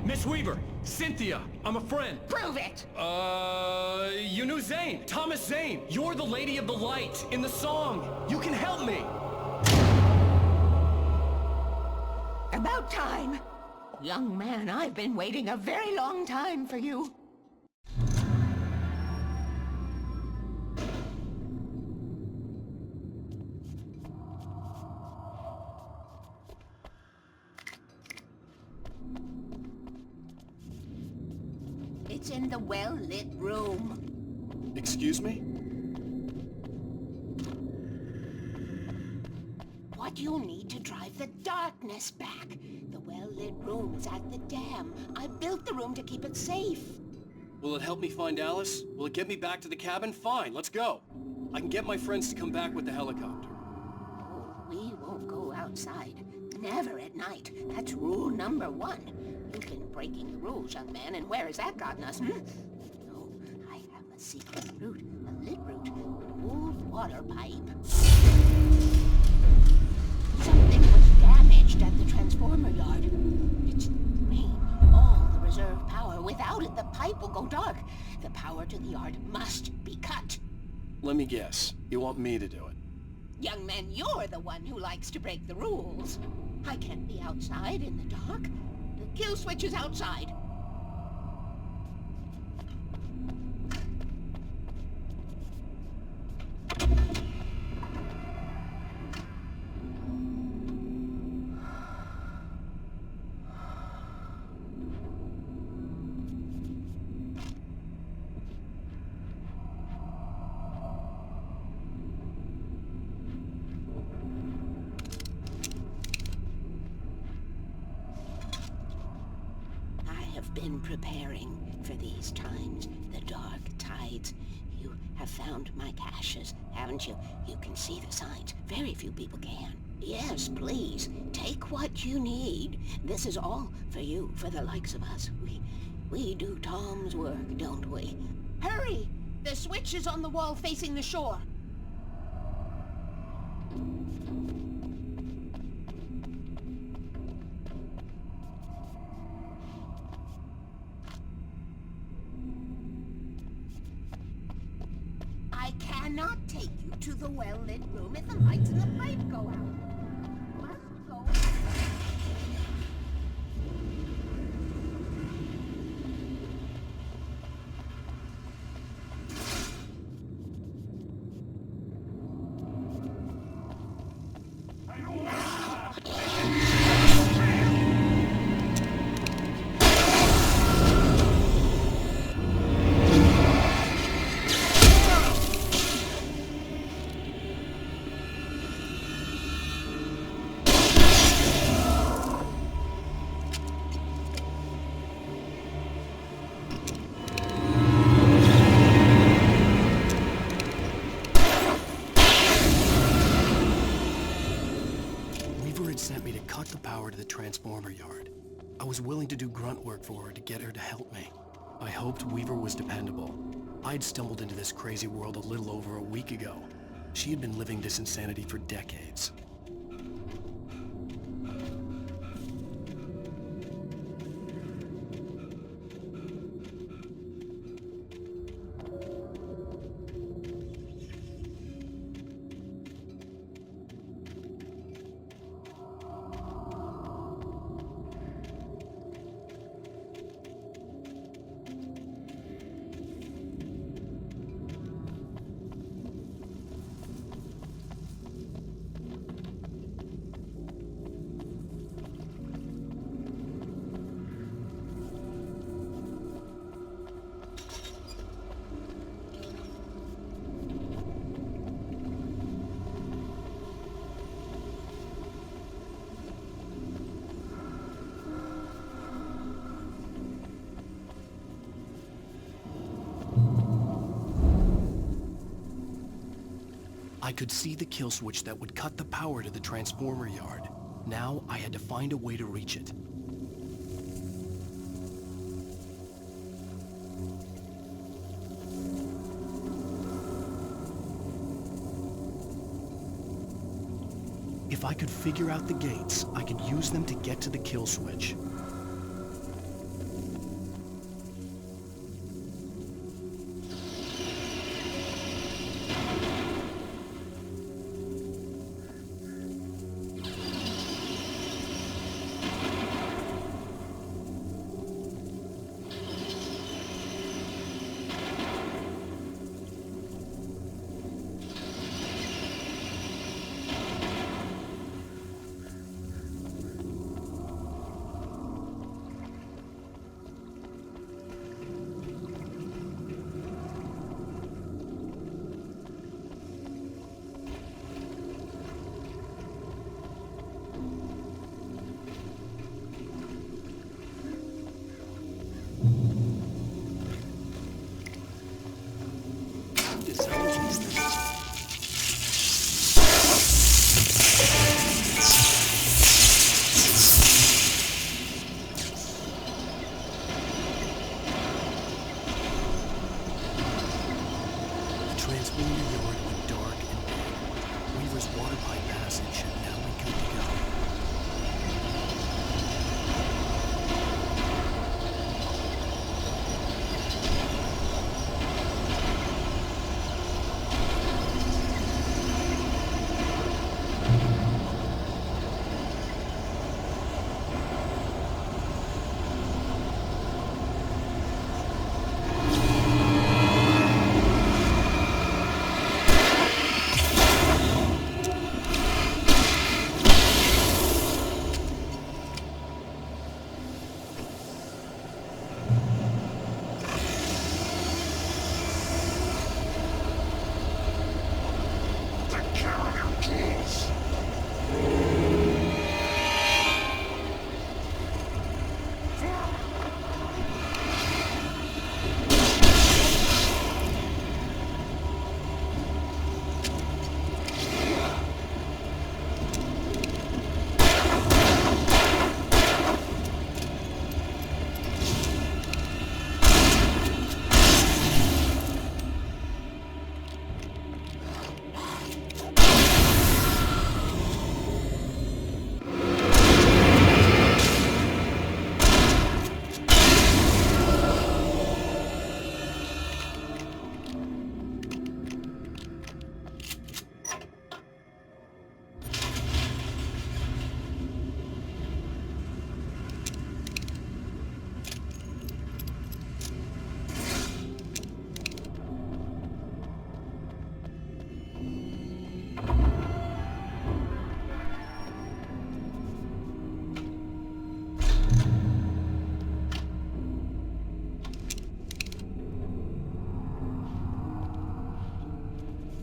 Miss Weaver! Cynthia! I'm a friend! Prove it! You knew Zane! Thomas Zane! You're the Lady of the Light in the song! You can help me! About time! Young man, I've been waiting a very long time for you. It's in the well-lit room. Excuse me? What you need to drive the darkness back. The well-lit room is at the dam. I built the room to keep it safe. Will it help me find Alice? Will it get me back to the cabin? Fine, let's go. I can get my friends to come back with the helicopter. Oh, we won't go outside. Never at night. That's rule number 1. You've been breaking the rules, young man, and where has that gotten us, No, I have a secret route, a lit route, an old water pipe. Something was damaged at the transformer yard. It's drained all the reserve power. Without it, the pipe will go dark. The power to the yard must be cut. Let me guess. You want me to do it? Young man, you're the one who likes to break the rules. I can't be outside in the dark. The kill switch is outside. Been preparing for these times, the dark tides. You have found my caches, haven't you? You can see the signs. Very few people can. Yes, please, take what you need. This is all for you, for the likes of us. We do Tom's work, don't we? Hurry! The switch is on the wall facing the shore. I cannot take you to the well-lit room if the lights in the pipe go out. You must go. Sent me to cut the power to the transformer yard. I was willing to do grunt work for her to get her to help me. I hoped Weaver was dependable. I'd stumbled into this crazy world a little over a week ago. She had been living this insanity for decades. I could see the kill switch that would cut the power to the transformer yard. Now I had to find a way to reach it. If I could figure out the gates, I could use them to get to the kill switch.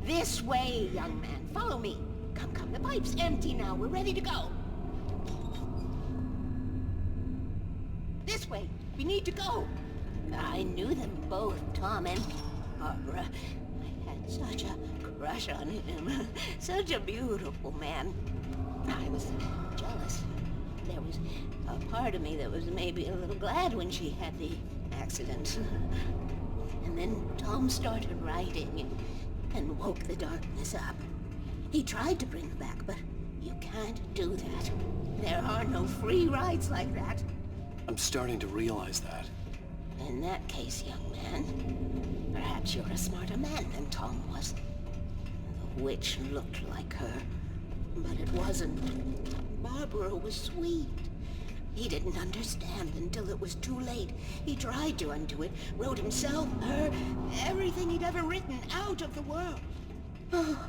This way, young man. Follow me. Come, come. The pipe's empty now. We're ready to go. This way. We need to go. I knew them both, Tom and Barbara. I had such a crush on him. Such a beautiful man. I was jealous. There was a part of me that was maybe a little glad when she had the accident. And then Tom started writing and woke the darkness up. He tried to bring her back, but you can't do that. There are no free rides like that. I'm starting to realize that. In that case, young man, perhaps you're a smarter man than Tom was. The witch looked like her, but it wasn't. Barbara was sweet. He didn't understand until it was too late. He tried to undo it, wrote himself, her, everything he'd ever written out of the world. Oh,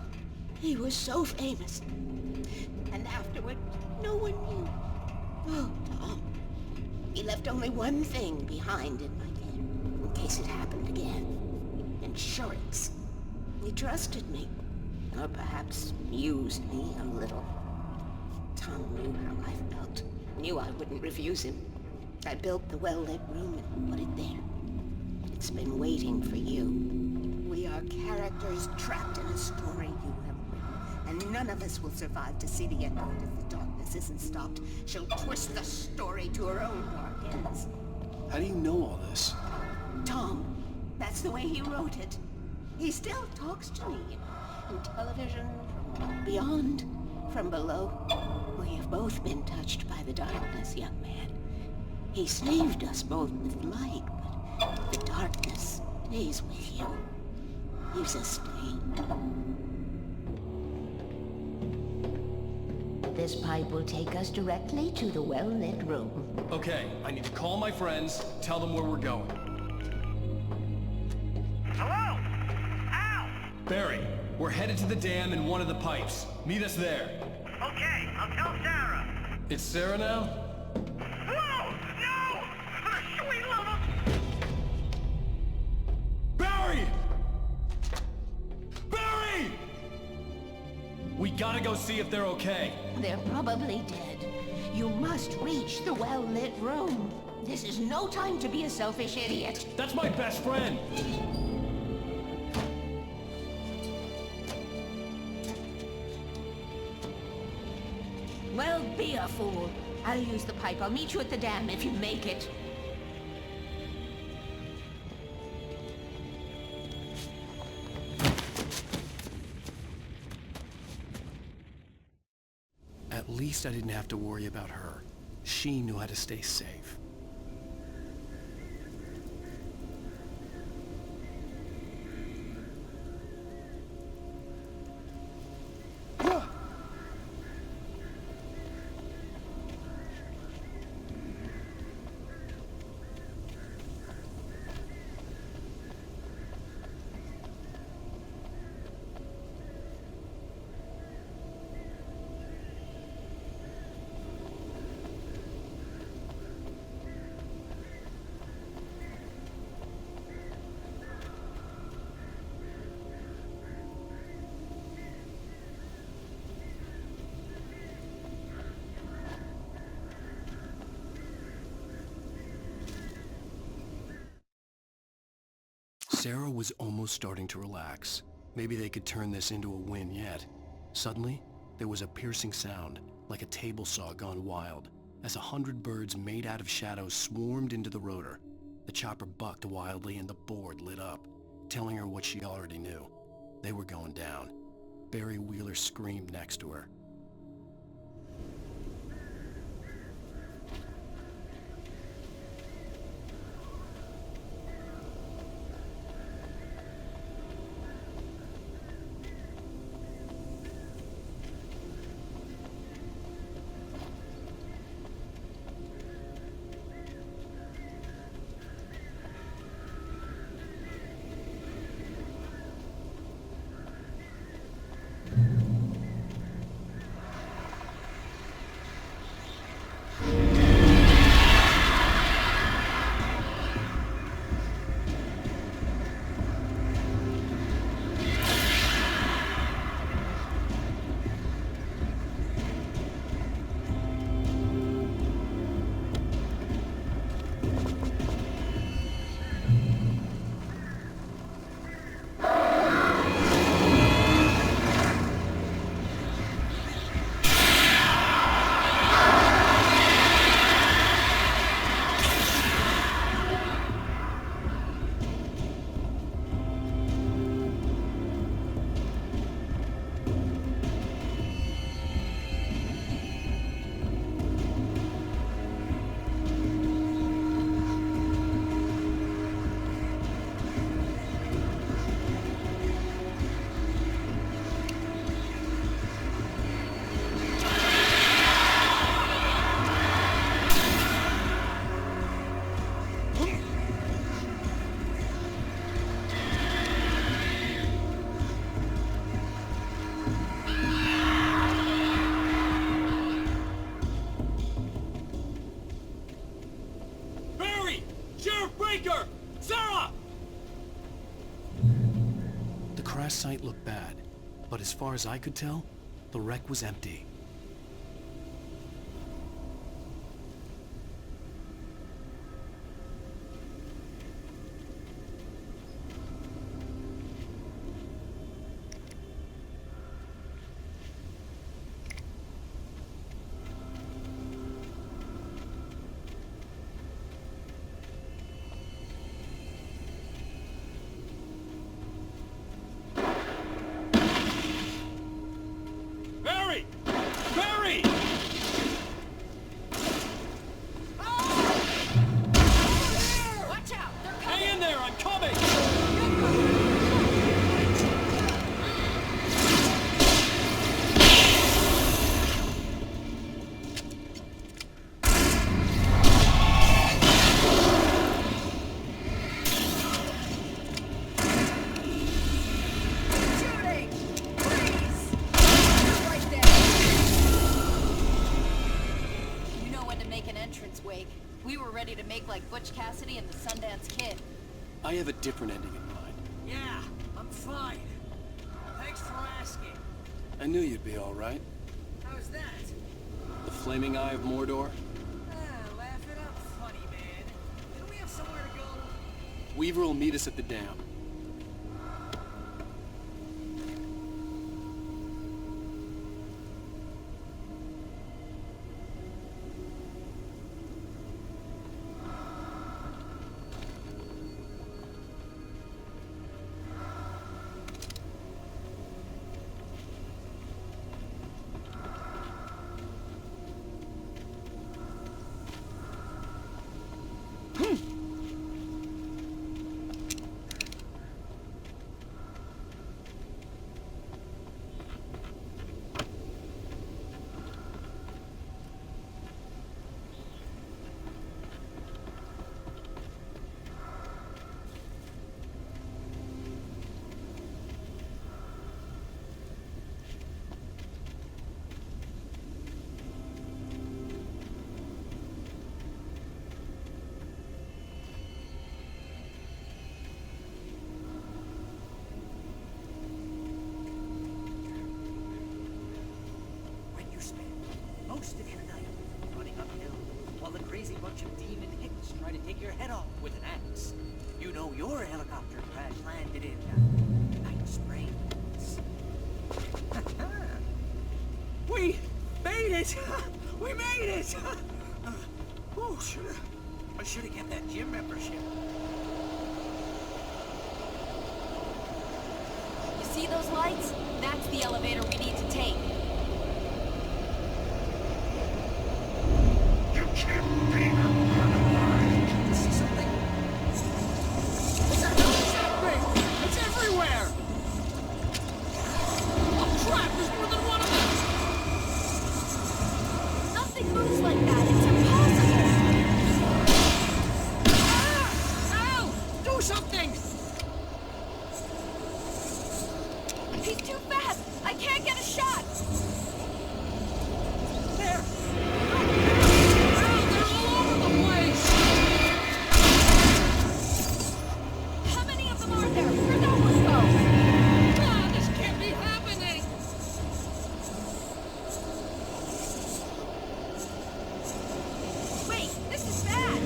he was so famous. And afterward, no one knew. Oh, Tom. He left only one thing behind in my head, in case it happened again. Insurance. He trusted me. Or perhaps used me a little. Tom knew how I felt. Knew I wouldn't refuse him. I built the well-lit room and put it there. It's been waiting for you. We are characters trapped in a story you have and none of us will survive to see the end of it if the darkness isn't stopped. She'll twist the story to her own dark ends. How do you know all this? Tom, that's the way he wrote it. He still talks to me. In television, from beyond, from below. We have both been touched by the darkness, young man. He saved us both with light, but the darkness stays with you. Leaves a stain. This pipe will take us directly to the well-lit room. Okay, I need to call my friends, tell them where we're going. Hello? Al! Barry, we're headed to the dam in one of the pipes. Meet us there. Okay, I'll tell Sarah. It's Sarah now? Whoa! No! For the sweet love of... Barry! Barry! We gotta go see if they're okay. They're probably dead. You must reach the well-lit room. This is no time to be a selfish idiot. That's my best friend! Well, be a fool. I'll use the pipe. I'll meet you at the dam if you make it. At least I didn't have to worry about her. She knew how to stay safe. Sarah was almost starting to relax. Maybe they could turn this into a win yet. Suddenly, there was a piercing sound, like a table saw gone wild, as 100 birds made out of shadows swarmed into the rotor. The chopper bucked wildly and the board lit up, telling her what she already knew. They were going down. Barry Wheeler screamed next to her. The crash site looked bad, but as far as I could tell, the wreck was empty. like Butch Cassidy and the Sundance Kid. I have a different ending in mind. Yeah, I'm fine. Thanks for asking. I knew you'd be all right. How's that? The Flaming Eye of Mordor? Laugh it up, funny man. Didn't we have somewhere to go? Weaver will meet us at the dam. Most of your night running uphill while the crazy bunch of demon hicks try to take your head off with an axe. You know your helicopter crash landed in Night Springs. We made it! We made it! Oh, I should have kept that gym membership. You see those lights? That's the elevator we need to take. See something? What the hell is that thing? It's everywhere! Oh crap, there's more than one of them! Nothing moves like that, it's impossible! Ah! Al! Do something! He's too fast! I can't get a shot! There! They're all over the place! How many of them are there? Where'd that one go? Ah, this can't be happening! Wait, this is bad!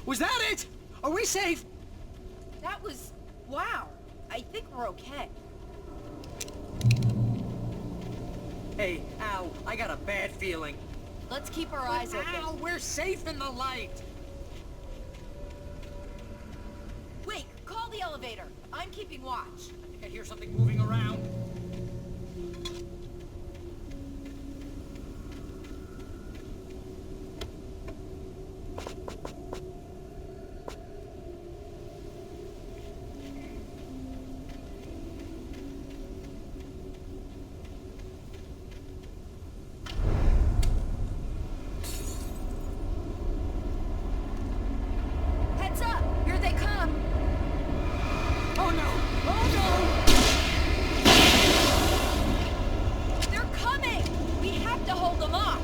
Was that it? Are we safe? That was... wow. I think we're okay. Hey, Al, I got a bad feeling. Let's keep our eyes open. Al, we're safe in the light! Wait, call the elevator. I'm keeping watch. I think I hear something moving around. Heads up! Here they come! Oh no! Oh no! They're coming! We have to hold them off!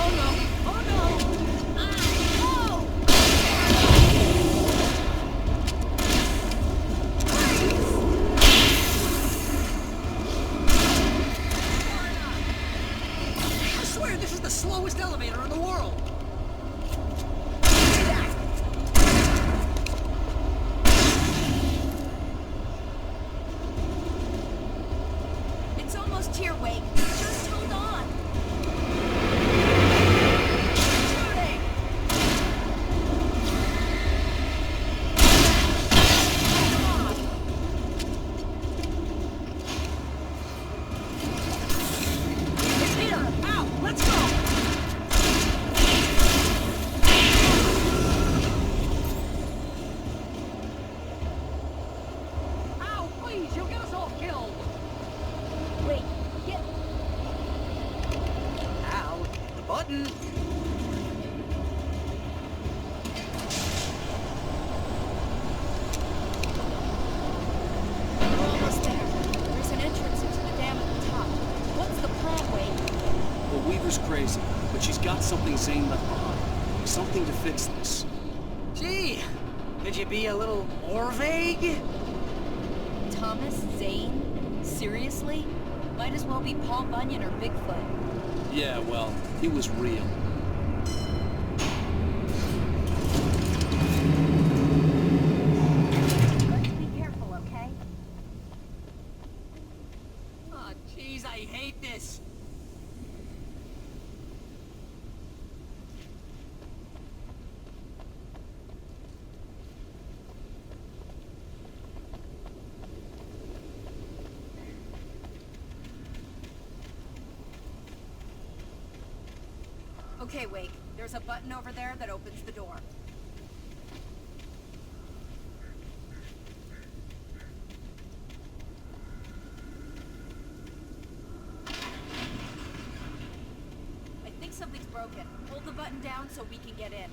Oh no! Oh no! I swear this is the slowest elevator in the world! It's almost here, Wake. Just hold on! Shooting! Come on! It's here! Al, let's go! button. We're almost there. There's an entrance into the dam at the top. What's the plan, Wade? Well, Weaver's crazy, but she's got something Zane left behind. Something to fix this. Gee, could you be a little more vague? Thomas Zane? Seriously? Might as well be Paul Bunyan or Bigfoot. Yeah, well, he was real. Be careful, okay? Oh, jeez, I hate this. Okay, Wake. There's a button over there that opens the door. I think something's broken. Hold the button down so we can get in.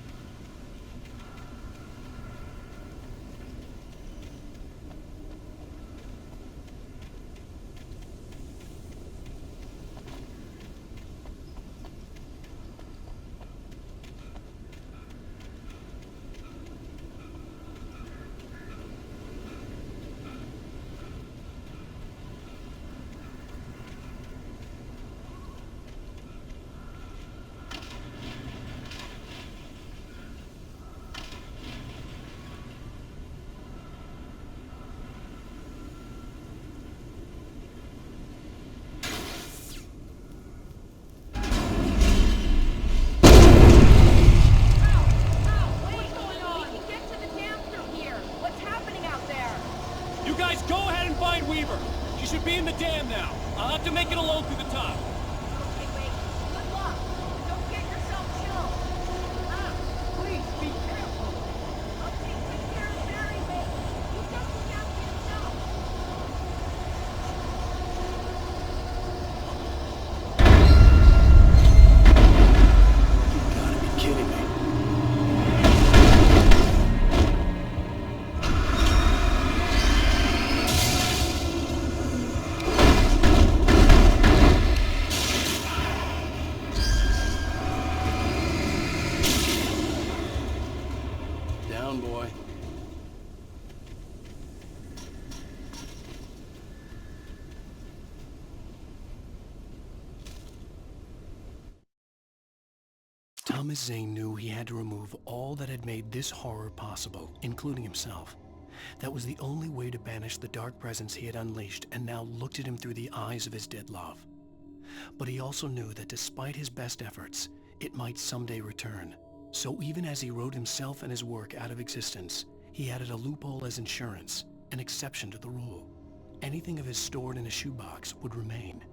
Weaver. She should be in the dam now. I'll have to make it alone through the top. Okay, wait. Good luck. Don't get yourself killed. Please be careful. I'll take good care of Mary, mate. You just look after yourself. You gotta be kidding me. Down, boy. Thomas Zane knew he had to remove all that had made this horror possible, including himself. That was the only way to banish the dark presence he had unleashed and now looked at him through the eyes of his dead love. But he also knew that despite his best efforts, it might someday return. So even as he wrote himself and his work out of existence, he added a loophole as insurance, an exception to the rule. Anything of his stored in a shoebox would remain.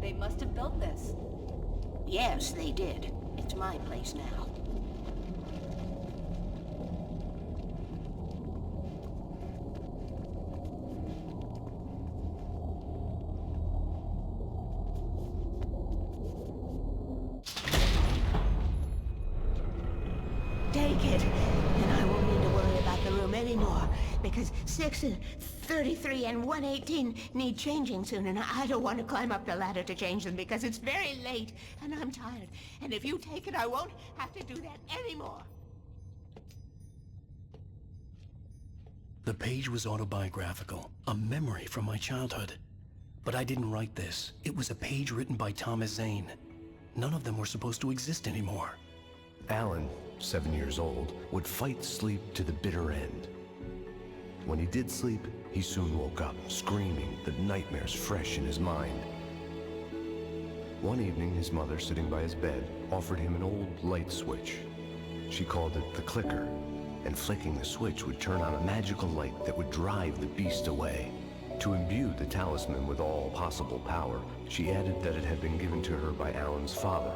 They must have built this. Yes, they did. It's my place now. Take it, and I won't need to worry about the room anymore, because 6 and 33 and 118 need changing soon, and I don't want to climb up the ladder to change them because it's very late, and I'm tired. And if you take it, I won't have to do that anymore. The page was autobiographical, a memory from my childhood. But I didn't write this. It was a page written by Thomas Zane. None of them were supposed to exist anymore. Alan, 7 years old, would fight sleep to the bitter end. When he did sleep, he soon woke up, screaming, the nightmares fresh in his mind. One evening, his mother, sitting by his bed, offered him an old light switch. She called it the clicker, and flicking the switch would turn on a magical light that would drive the beast away. To imbue the talisman with all possible power, she added that it had been given to her by Alan's father.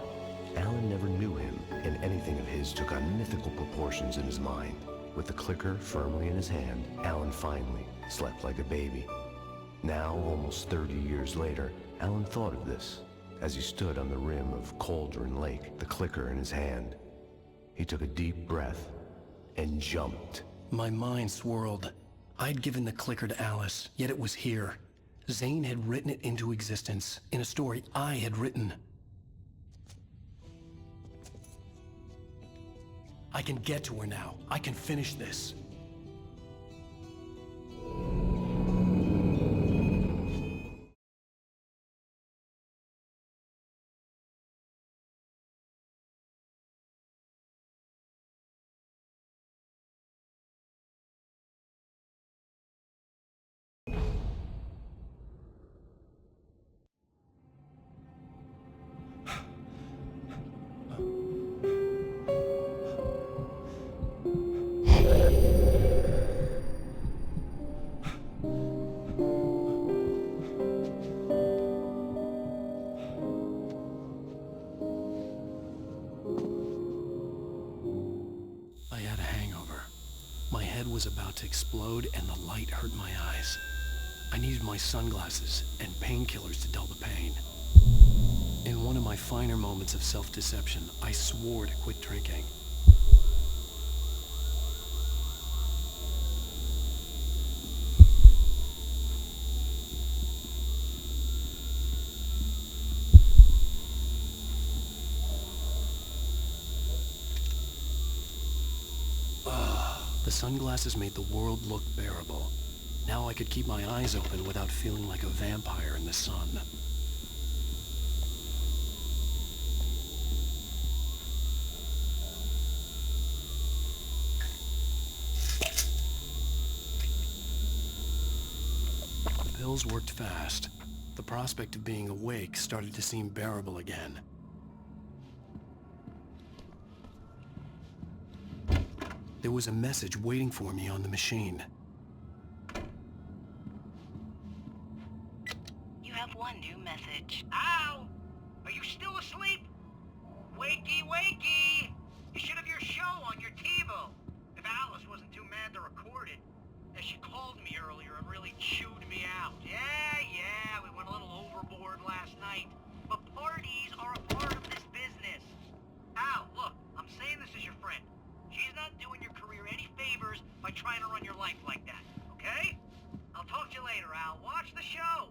Alan never knew him, and anything of his took on mythical proportions in his mind. With the clicker firmly in his hand, Alan finally slept like a baby. Now, almost 30 years later, Alan thought of this as he stood on the rim of Cauldron Lake, the clicker in his hand. He took a deep breath and jumped. My mind swirled. I'd given the clicker to Alice, yet it was here. Zane had written it into existence, in a story I had written. I can get to her now. I can finish this. Was about to explode and the light hurt my eyes. I needed my sunglasses and painkillers to dull the pain. In one of my finer moments of self-deception, I swore to quit drinking. The sunglasses made the world look bearable. Now I could keep my eyes open without feeling like a vampire in the sun. The pills worked fast. The prospect of being awake started to seem bearable again. There was a message waiting for me on the machine. You have one new message. Al! Are you still asleep? Wakey, wakey! You should have your show on your TiVo. If Alice wasn't too mad to record it. As she called me earlier and really chewed me out. Yeah, we went a little overboard last night. But parties are a part of this business. Al, look, I'm saying this as your friend. She's not doing your career any favors by trying to run your life like that, okay? I'll talk to you later, Al. Watch the show!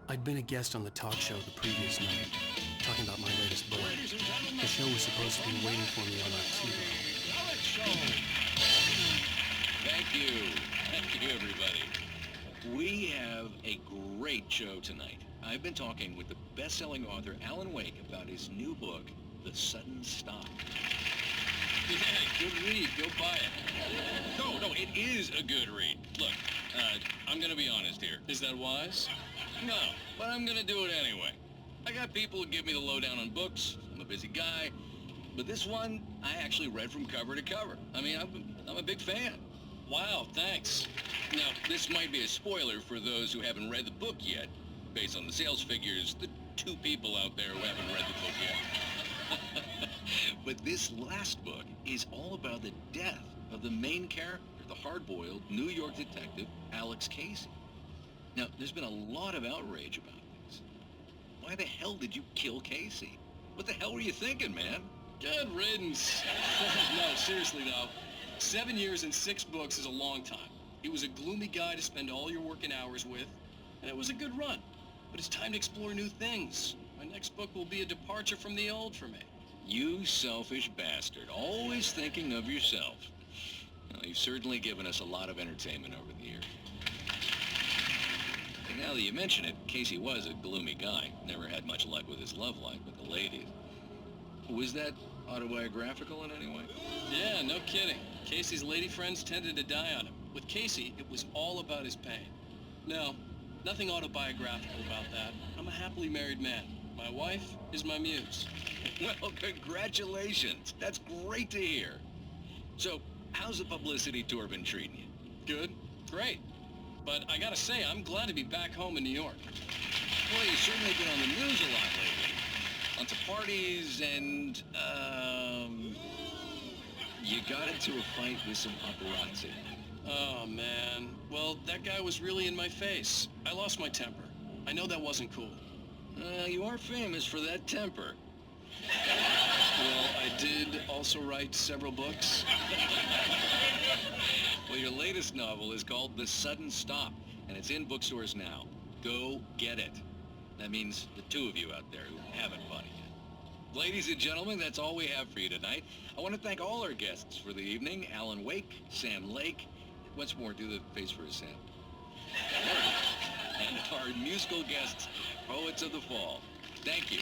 I'd been a guest on the talk show the previous night, talking about my latest book. The show was supposed to be waiting for me on our TiVo. Thank you, everybody. We have a great show tonight. I've been talking with the best-selling author Alan Wake about his new book, The Sudden Stop. Yeah, good read. Go buy it. No, it is a good read. Look, I'm gonna be honest here. Is that wise? No, but I'm gonna do it anyway. I got people who give me the lowdown on books. I'm a busy guy. But this one, I actually read from cover to cover. I mean, I'm a big fan. Wow, thanks. Now, this might be a spoiler for those who haven't read the book yet. Based on the sales figures, the 2 people out there who haven't read the book yet. But this last book is all about the death of the main character, the hard-boiled New York detective, Alex Casey. Now, there's been a lot of outrage about this. Why the hell did you kill Casey? What the hell were you thinking, man? Good riddance. No, seriously though. 7 years and 6 books is a long time. He was a gloomy guy to spend all your working hours with, and it was a good run. But it's time to explore new things. My next book will be a departure from the old for me. You selfish bastard, always thinking of yourself. Well, you've certainly given us a lot of entertainment over the years. And now that you mention it, Casey was a gloomy guy. Never had much luck with his love life with the ladies. Was that autobiographical in any way? Yeah, no kidding. Casey's lady friends tended to die on him. With Casey, it was all about his pain. No, nothing autobiographical about that. I'm a happily married man. My wife is my muse. Well, congratulations. That's great to hear. So, how's the publicity tour been treating you? Good. Great. But I gotta say, I'm glad to be back home in New York. Well, you've certainly been on the news a lot lately. Lots of parties and, you got into a fight with some paparazzi. Oh, man. Well, that guy was really in my face. I lost my temper. I know that wasn't cool. You are famous for that temper. Well, I did also write several books. Well, your latest novel is called The Sudden Stop, and it's in bookstores now. Go get it. That means the 2 of you out there who haven't bought it yet. Ladies and gentlemen, that's all we have for you tonight. I want to thank all our guests for the evening. Alan Wake, Sam Lake. Once more, do the face for a Sam. And our musical guests, Poets of the Fall. Thank you.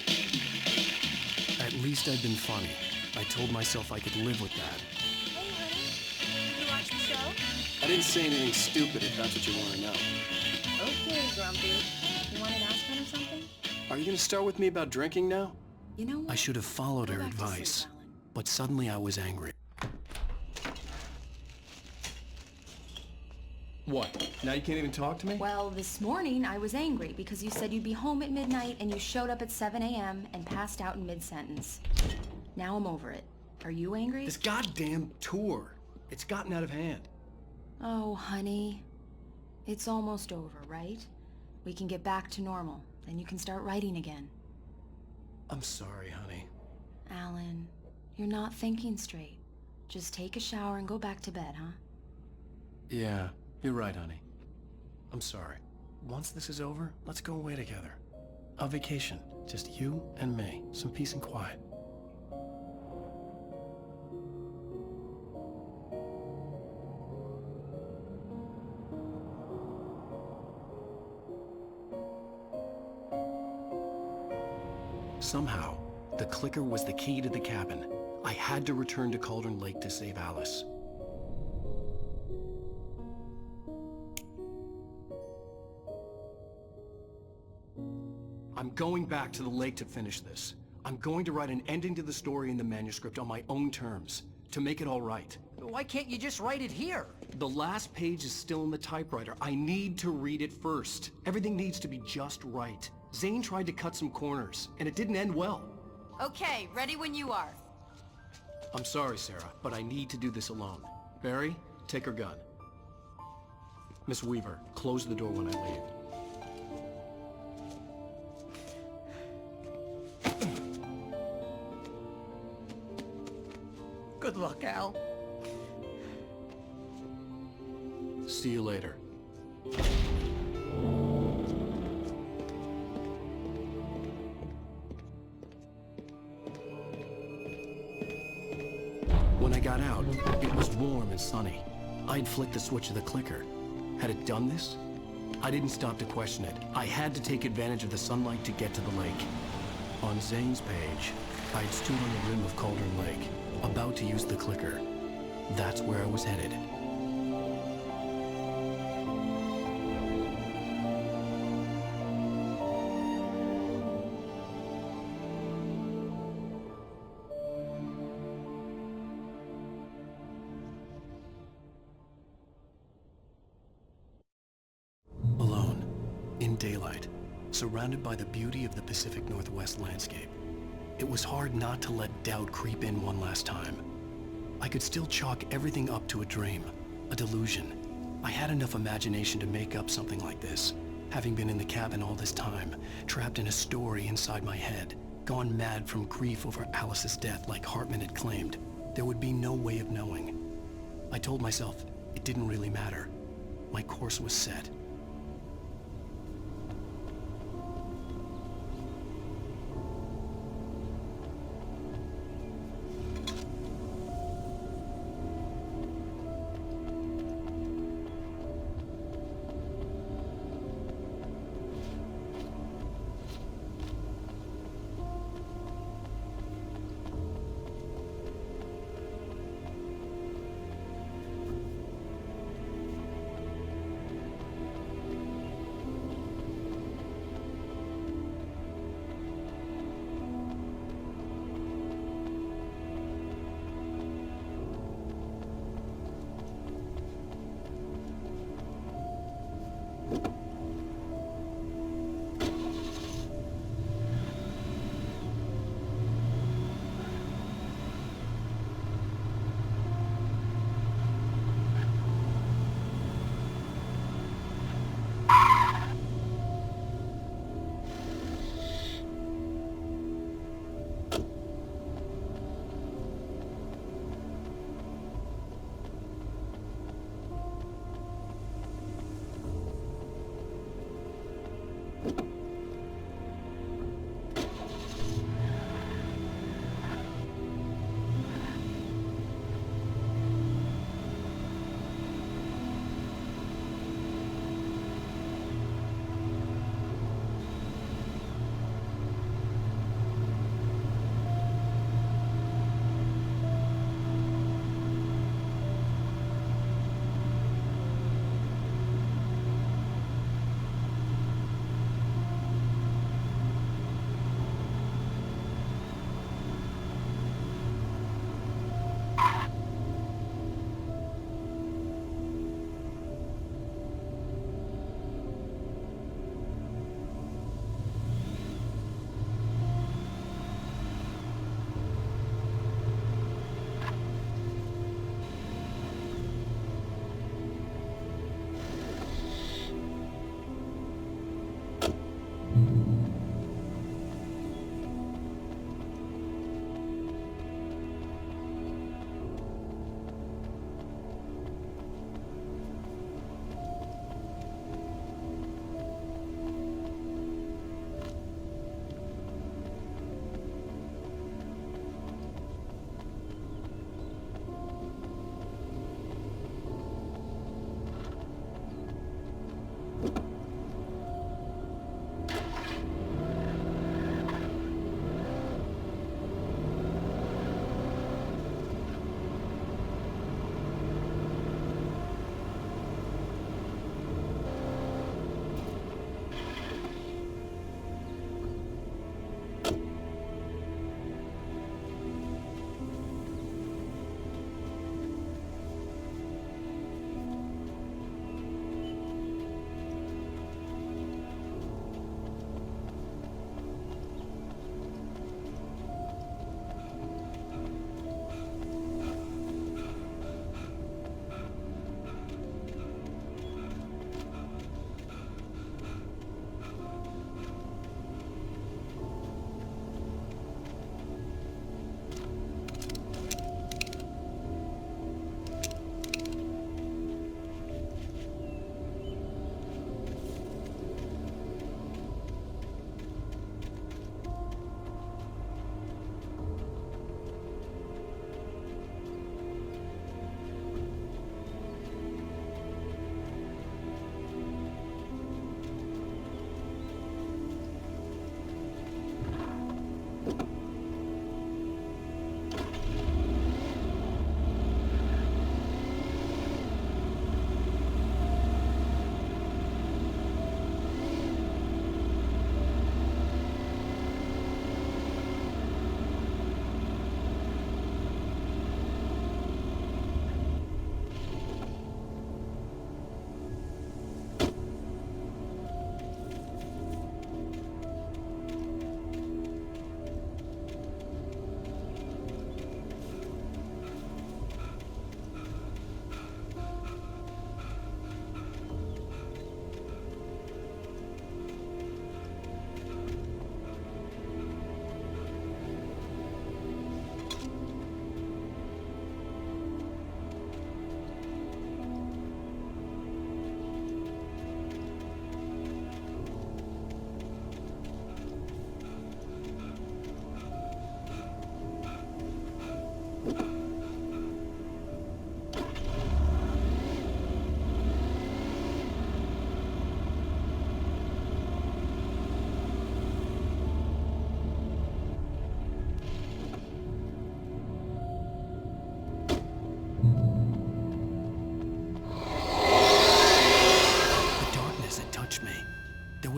At least I'd been funny. I told myself I could live with that. Hey, honey. You watch the show? I didn't say anything stupid if that's what you want to know. Okay, Grumpy. You wanted aspirin or something? Are you going to start with me about drinking now? You know what? I should have followed her Go back to advice, sleep, Alan. but suddenly I was angry. What? Now you can't even talk to me? Well, this morning I was angry because you said you'd be home at midnight and you showed up at 7 a.m. and passed out in mid-sentence. Now I'm over it. Are you angry? This goddamn tour. It's gotten out of hand. Oh, honey. It's almost over, right? We can get back to normal. Then you can start writing again. I'm sorry, honey. Alan, you're not thinking straight. Just take a shower and go back to bed, huh? Yeah, you're right, honey. I'm sorry. Once this is over, let's go away together. A vacation. Just you and me. Some peace and quiet. Somehow, the clicker was the key to the cabin. I had to return to Cauldron Lake to save Alice. I'm going back to the lake to finish this. I'm going to write an ending to the story in the manuscript on my own terms, to make it all right. Why can't you just write it here? The last page is still in the typewriter. I need to read it first. Everything needs to be just right. Zane tried to cut some corners, and it didn't end well. Okay, ready when you are. I'm sorry, Sarah, but I need to do this alone. Barry, take her gun. Miss Weaver, close the door when I leave. Good luck, Al. See you later. When I got out, it was warm and sunny. I'd flicked the switch of the clicker. Had it done this? I didn't stop to question it. I had to take advantage of the sunlight to get to the lake. On Zane's page, I'd stood on the rim of Cauldron Lake, about to use the clicker. That's where I was headed. daylight, surrounded by the beauty of the Pacific Northwest landscape. It was hard not to let doubt creep in one last time. I could still chalk everything up to a dream, a delusion. I had enough imagination to make up something like this, having been in the cabin all this time, trapped in a story inside my head, gone mad from grief over Alice's death like Hartman had claimed. There would be no way of knowing. I told myself it didn't really matter. My course was set.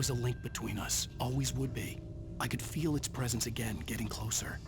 was a link between us, always would be. I could feel its presence again, getting closer.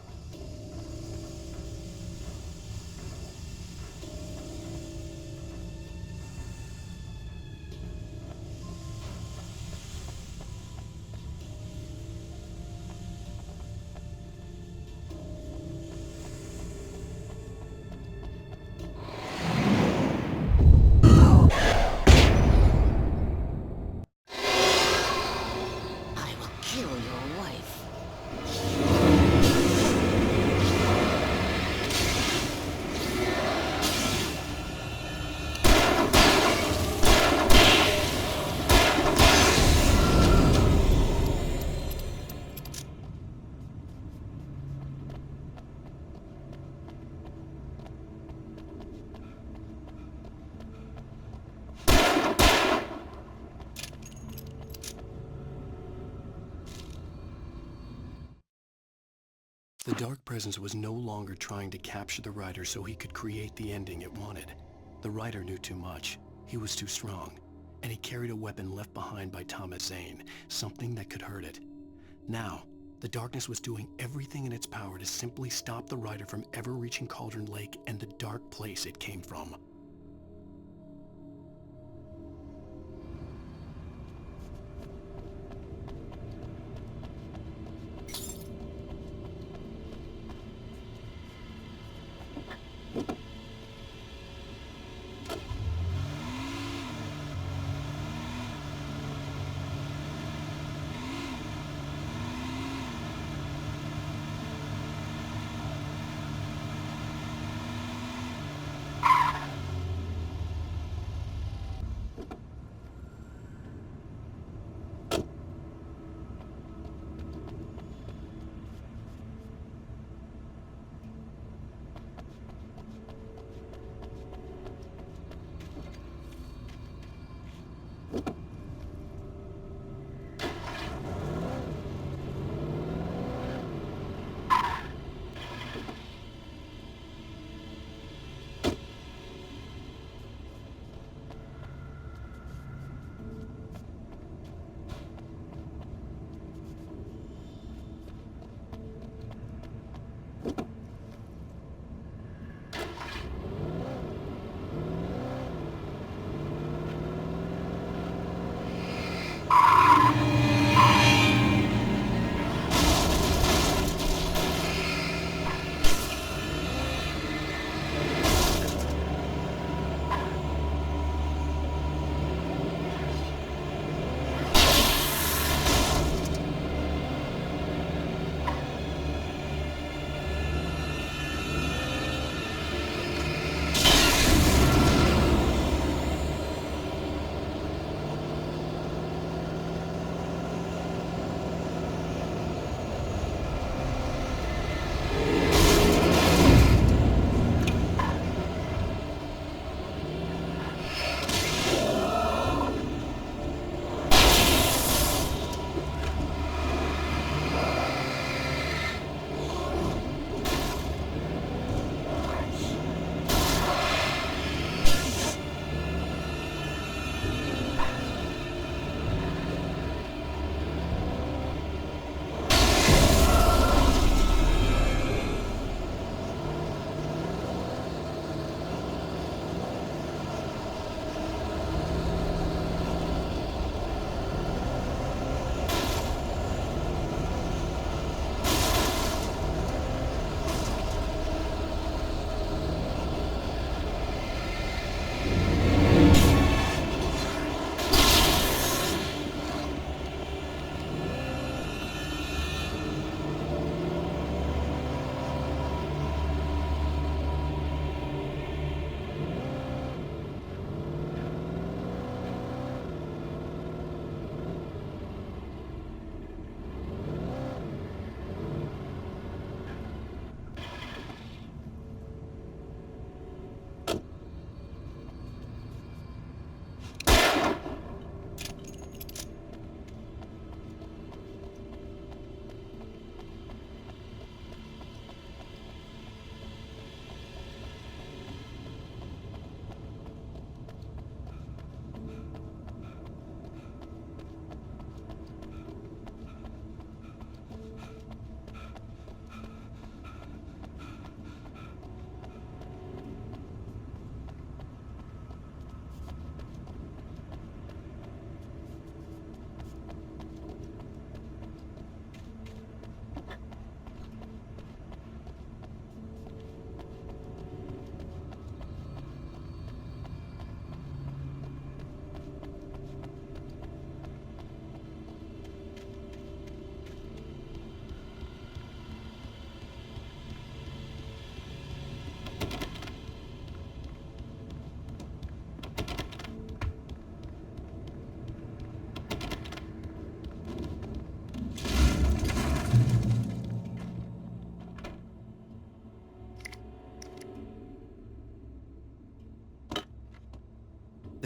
The Dark Presence was no longer trying to capture the Rider so he could create the ending it wanted. The Rider knew too much. He was too strong. And he carried a weapon left behind by Thomas Zane, something that could hurt it. Now, the Darkness was doing everything in its power to simply stop the Rider from ever reaching Cauldron Lake and the dark place it came from.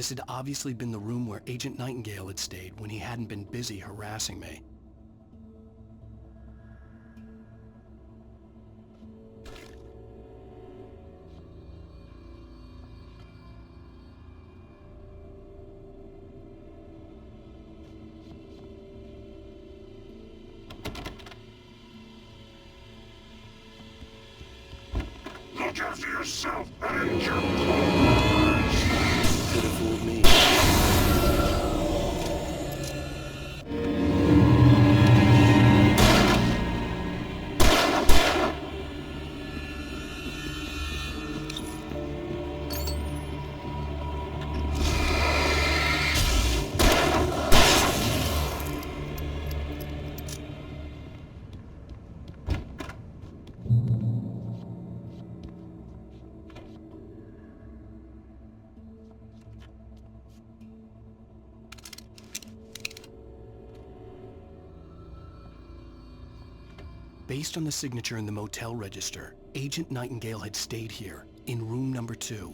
This had obviously been the room where Agent Nightingale had stayed when he hadn't been busy harassing me. Look after yourself and your Could have fooled me. Based on the signature in the motel register, Agent Nightingale had stayed here, in room number 2.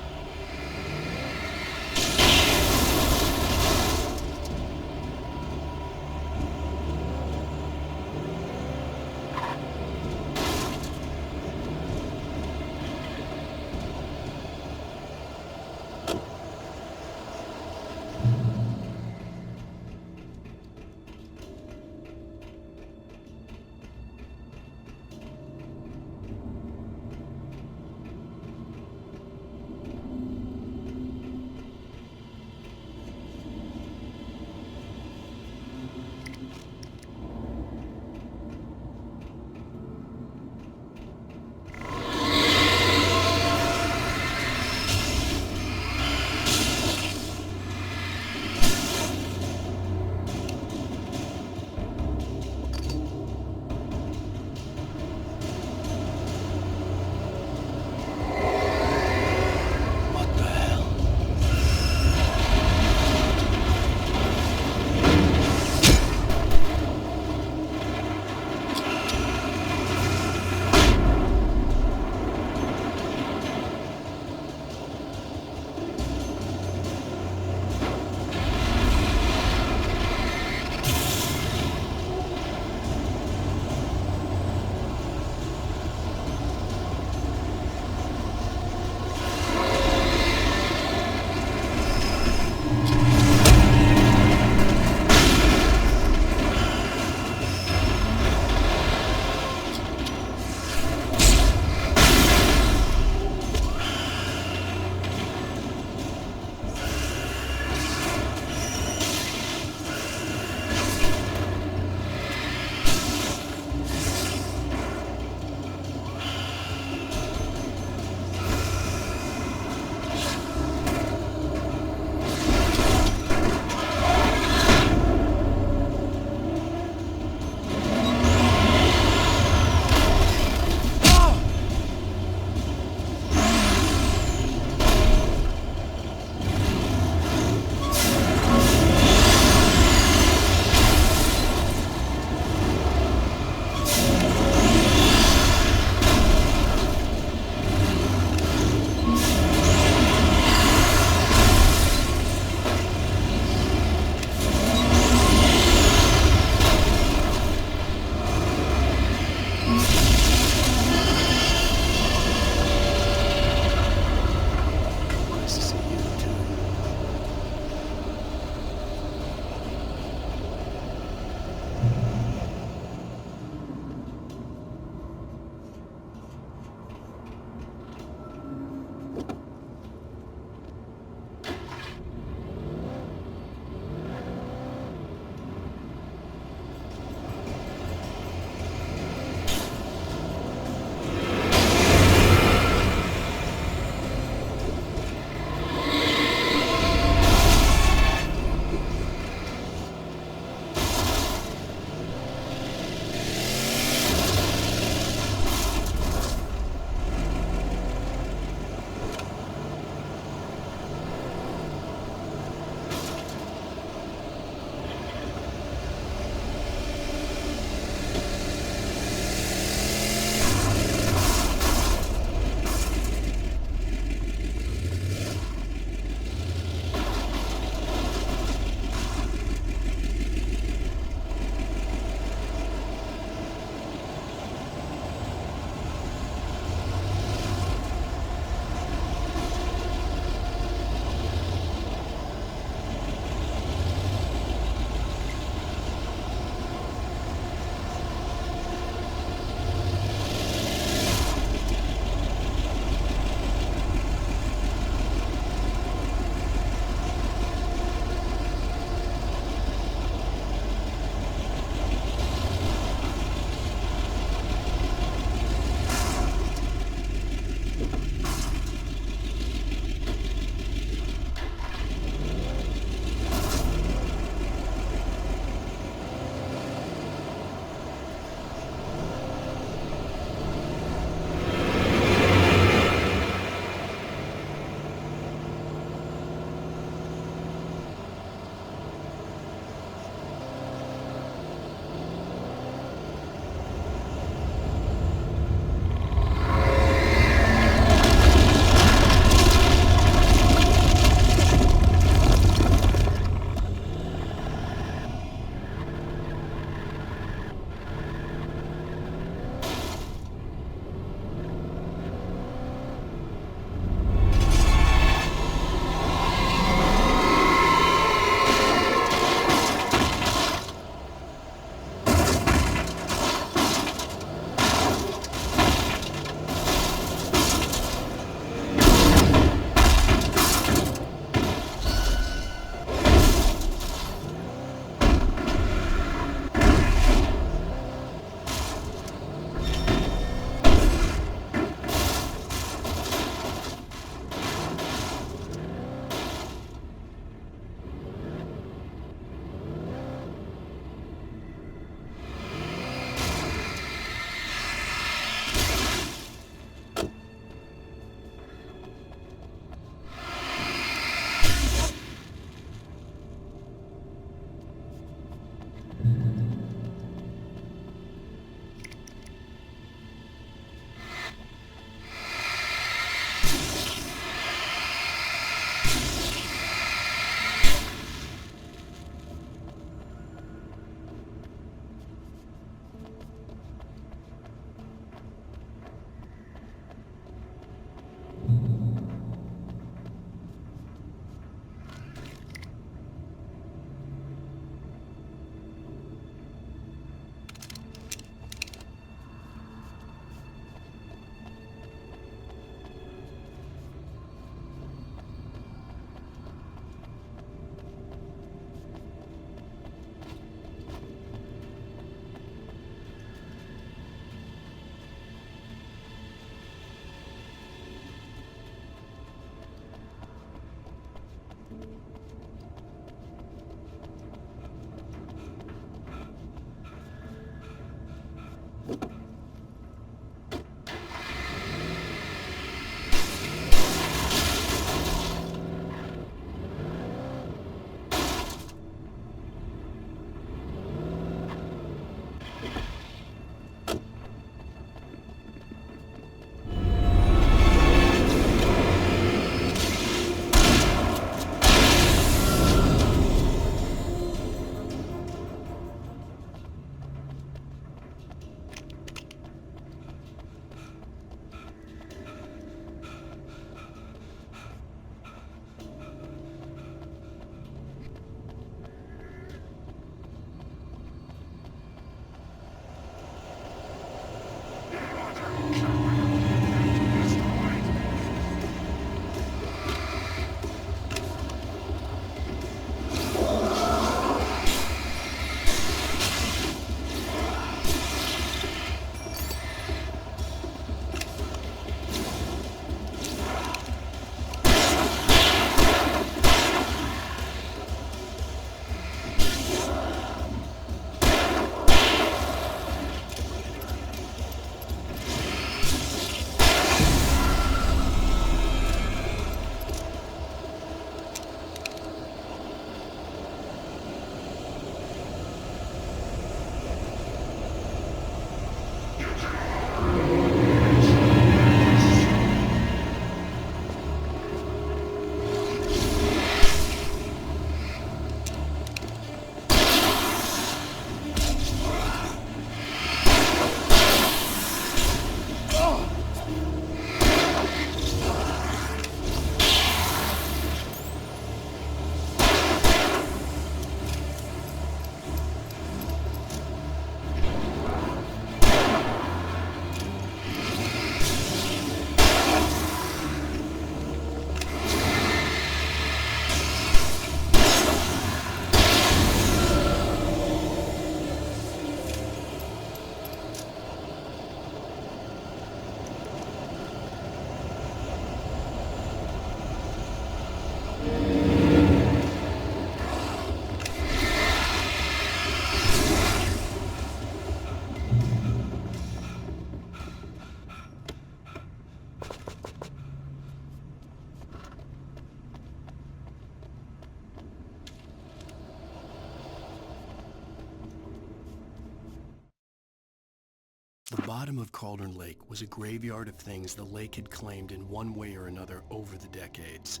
The bottom of Cauldron Lake was a graveyard of things the lake had claimed in one way or another over the decades.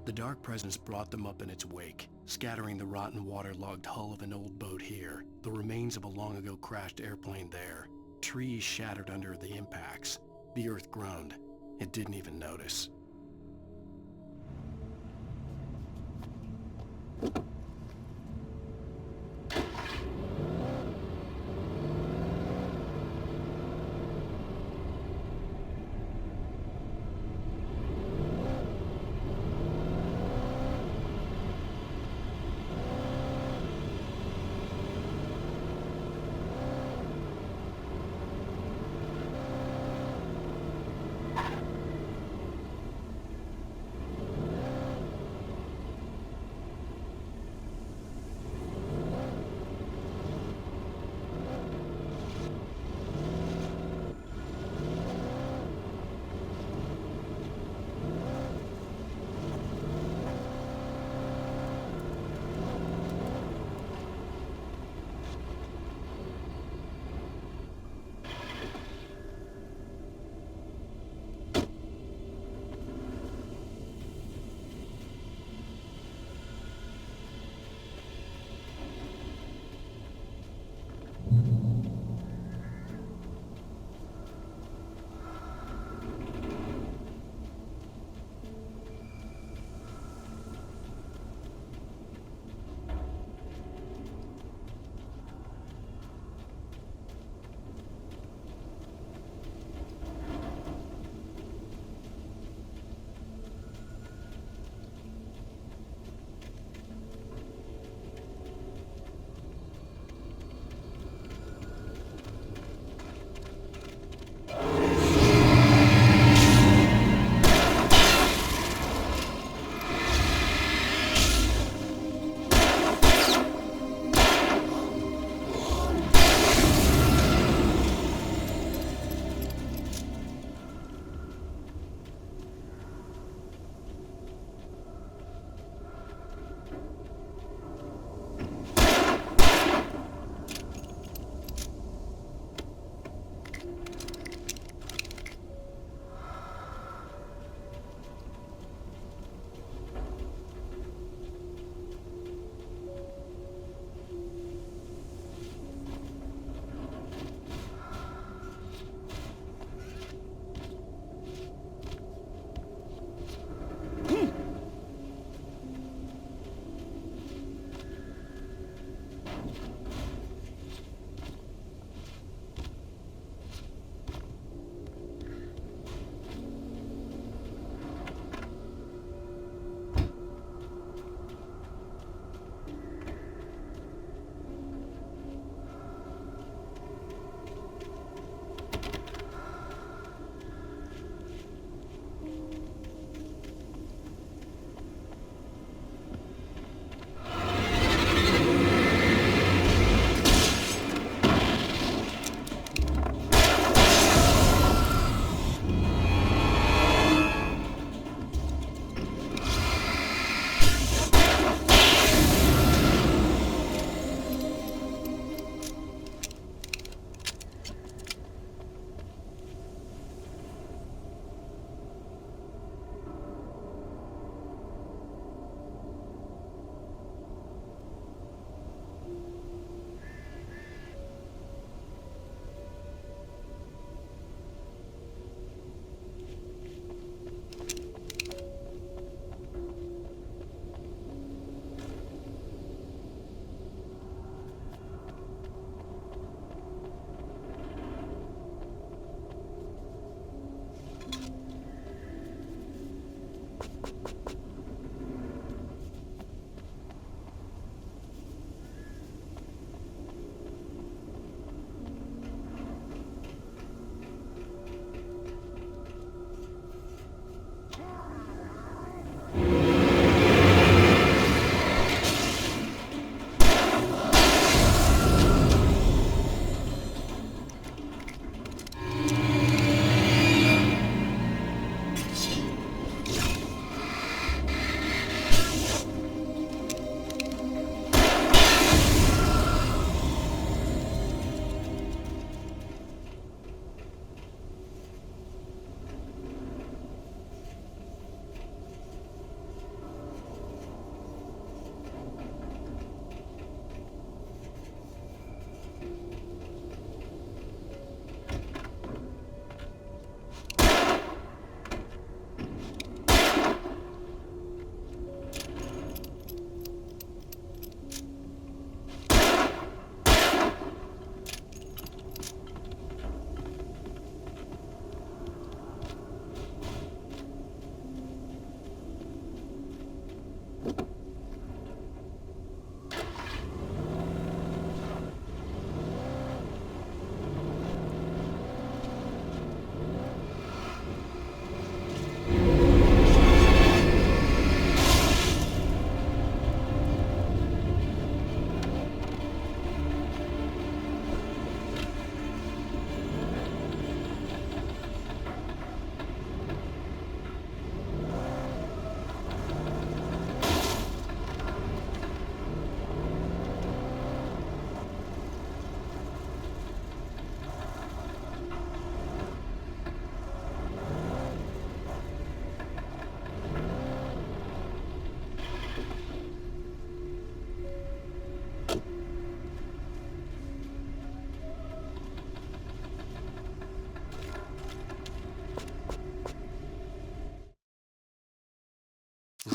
The Dark Presence brought them up in its wake, scattering the rotten waterlogged hull of an old boat here, the remains of a long-ago crashed airplane there, trees shattered under the impacts. The earth groaned. It didn't even notice.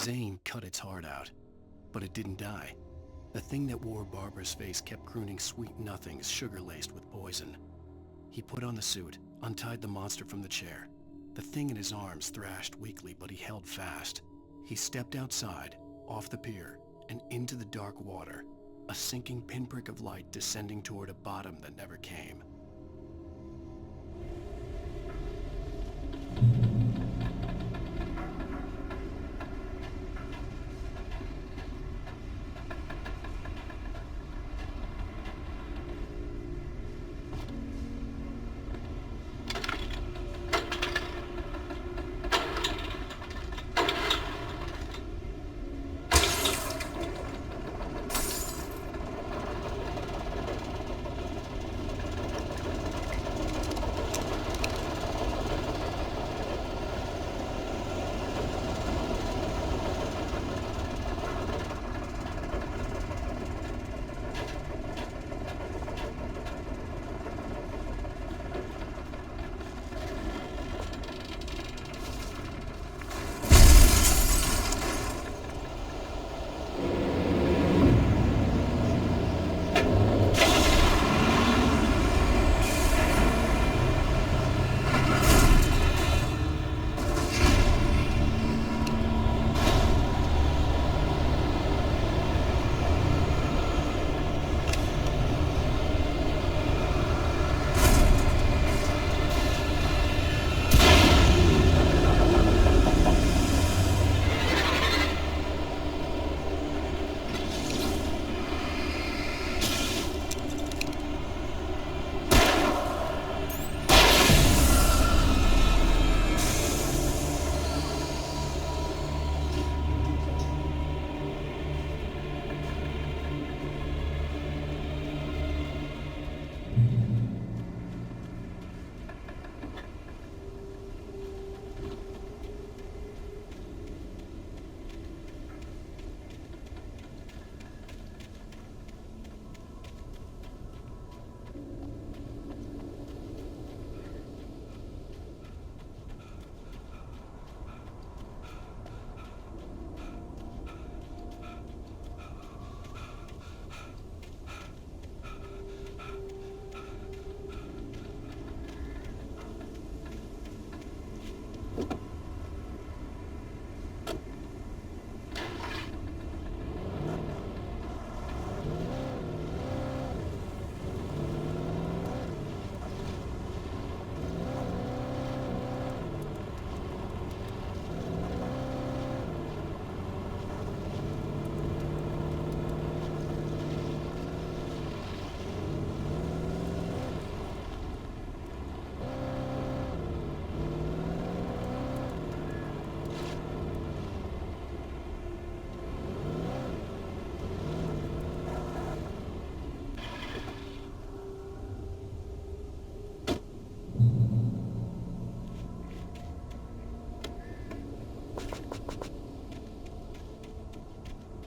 Zane cut its heart out, but it didn't die. The thing that wore Barbara's face kept crooning sweet nothings sugar-laced with poison. He put on the suit, untied the monster from the chair. The thing in his arms thrashed weakly, but he held fast. He stepped outside, off the pier, and into the dark water, a sinking pinprick of light descending toward a bottom that never came.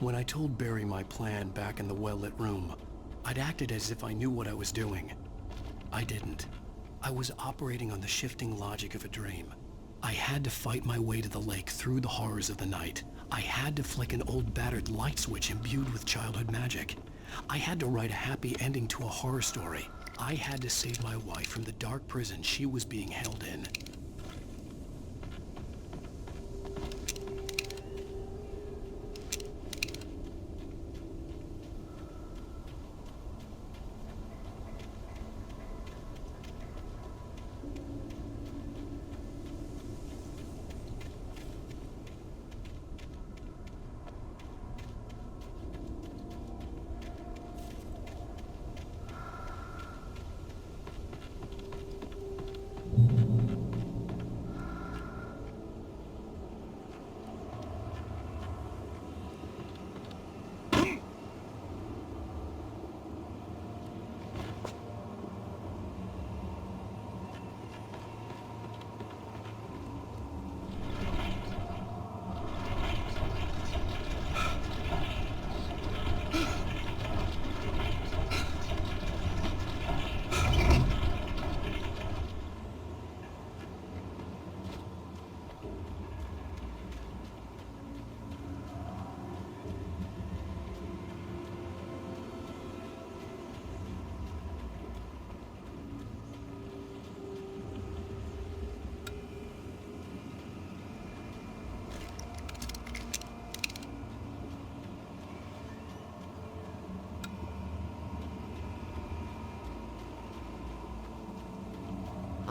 When I told Barry my plan back in the well-lit room, I'd acted as if I knew what I was doing. I didn't. I was operating on the shifting logic of a dream. I had to fight my way to the lake through the horrors of the night. I had to flick an old battered light switch imbued with childhood magic. I had to write a happy ending to a horror story. I had to save my wife from the dark prison she was being held in.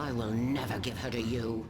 I will never give her to you.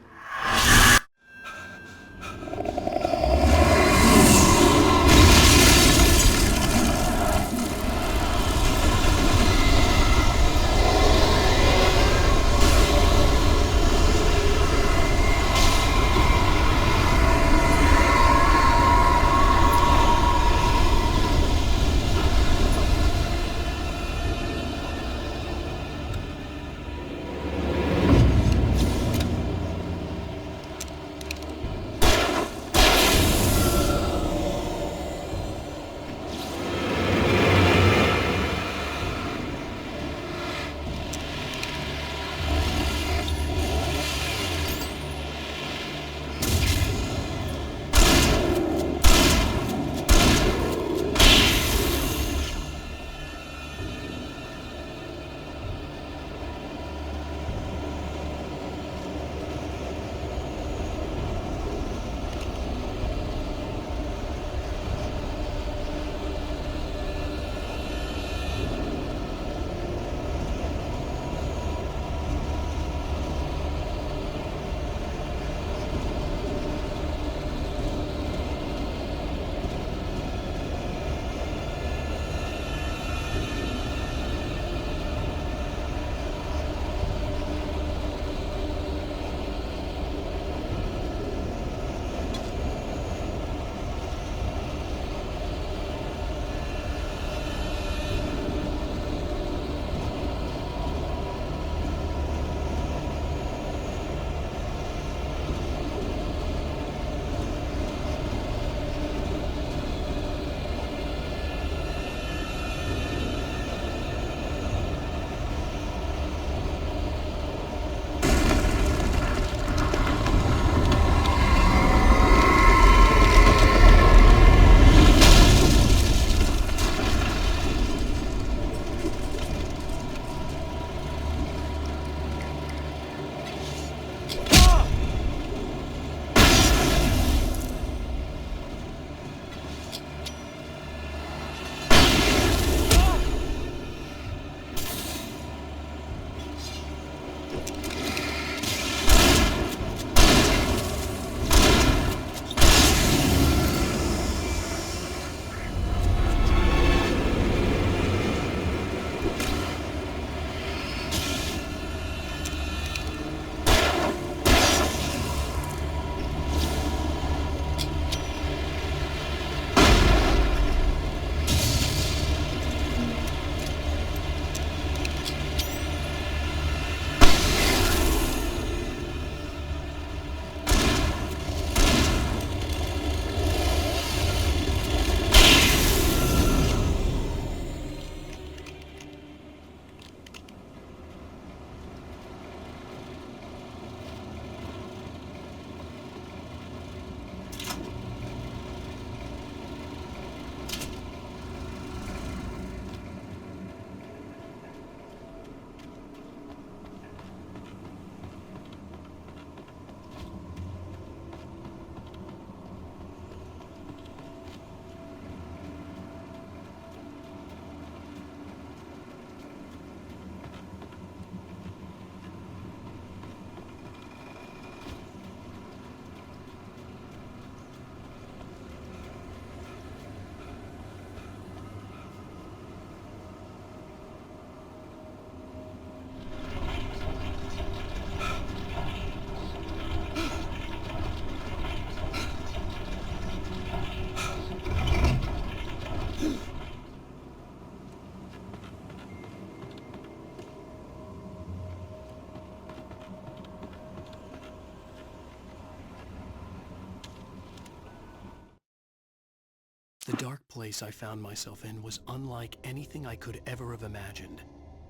The dark place I found myself in was unlike anything I could ever have imagined.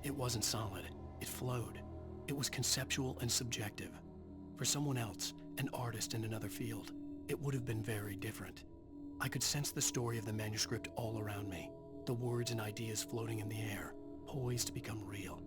It wasn't solid. It flowed. It was conceptual and subjective. For someone else, an artist in another field, it would have been very different. I could sense the story of the manuscript all around me, the words and ideas floating in the air, poised to become real.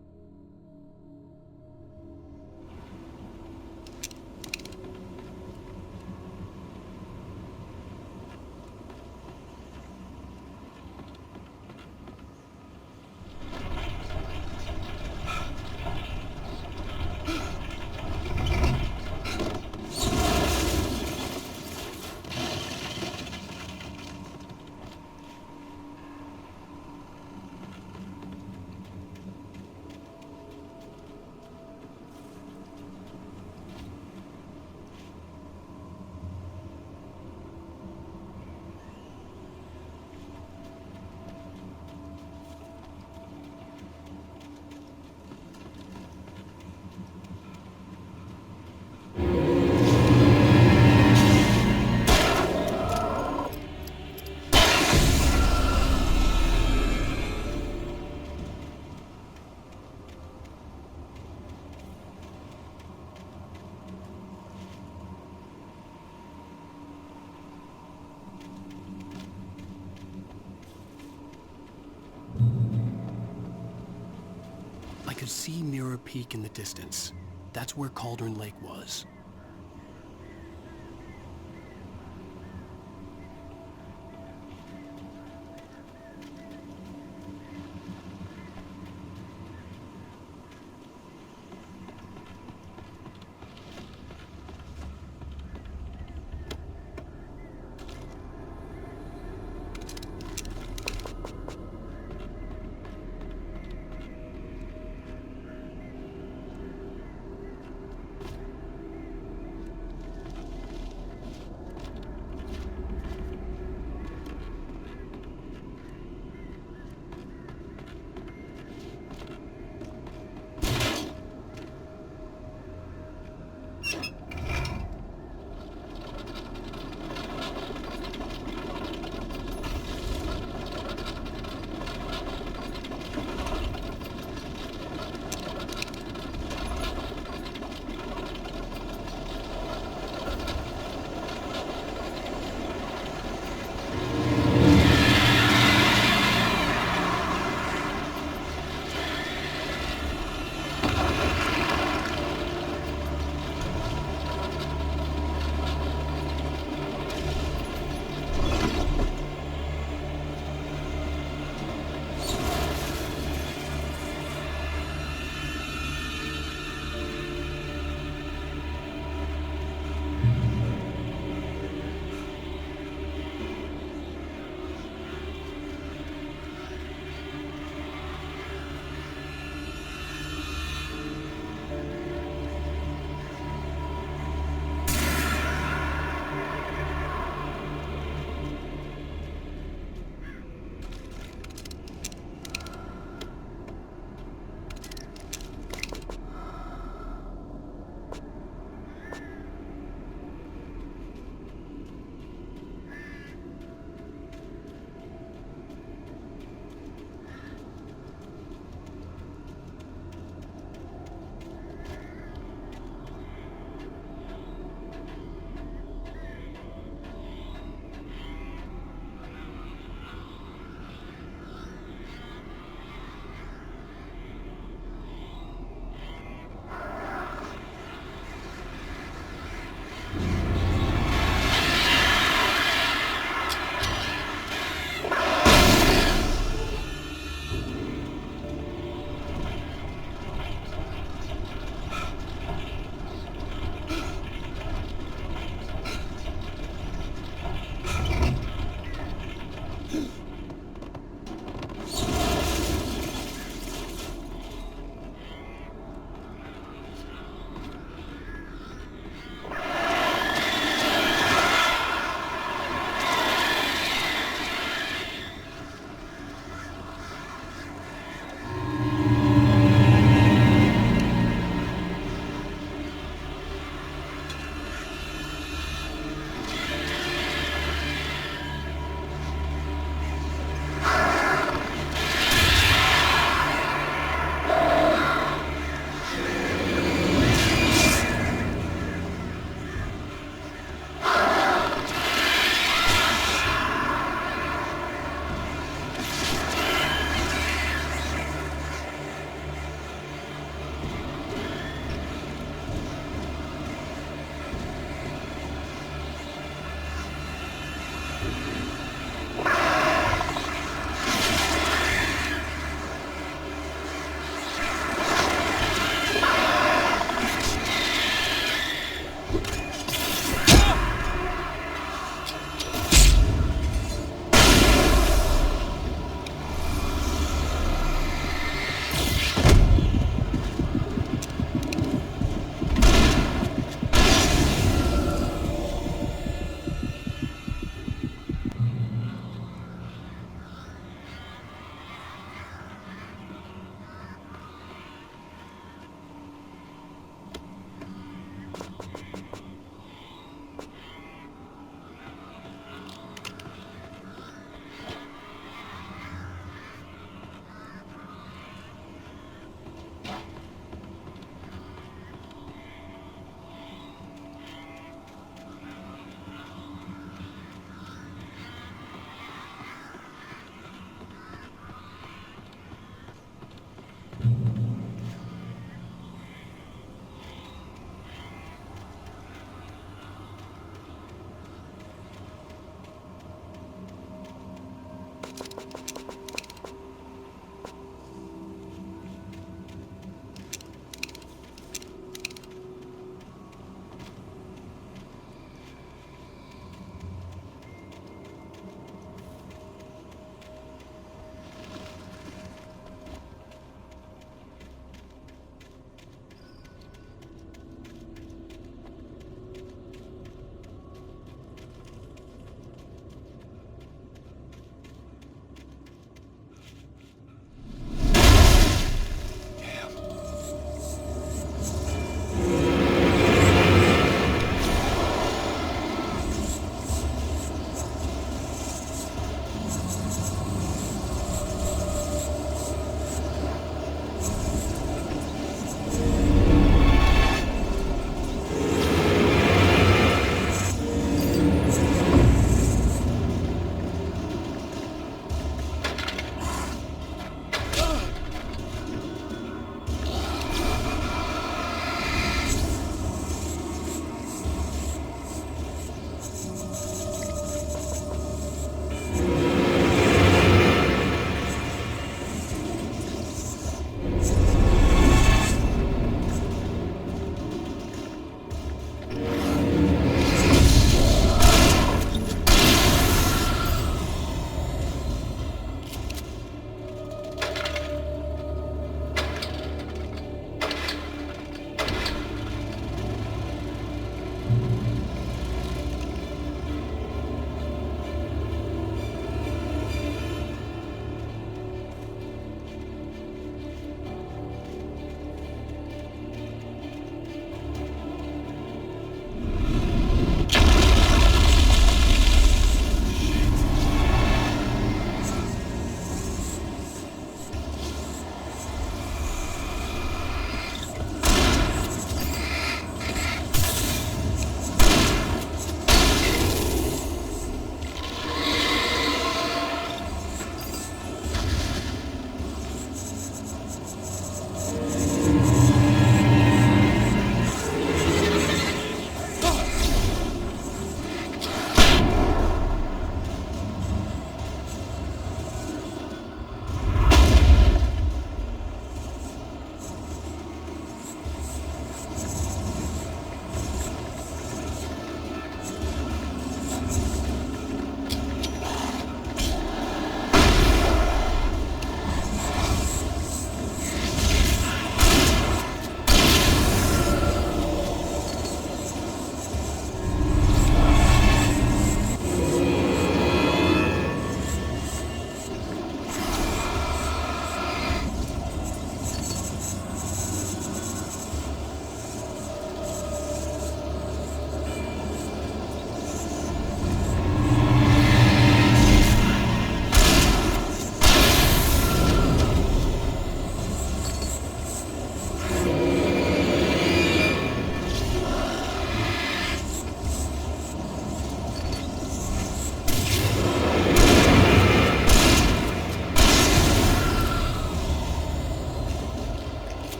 could see Mirror Peak in the distance. That's where Cauldron Lake was.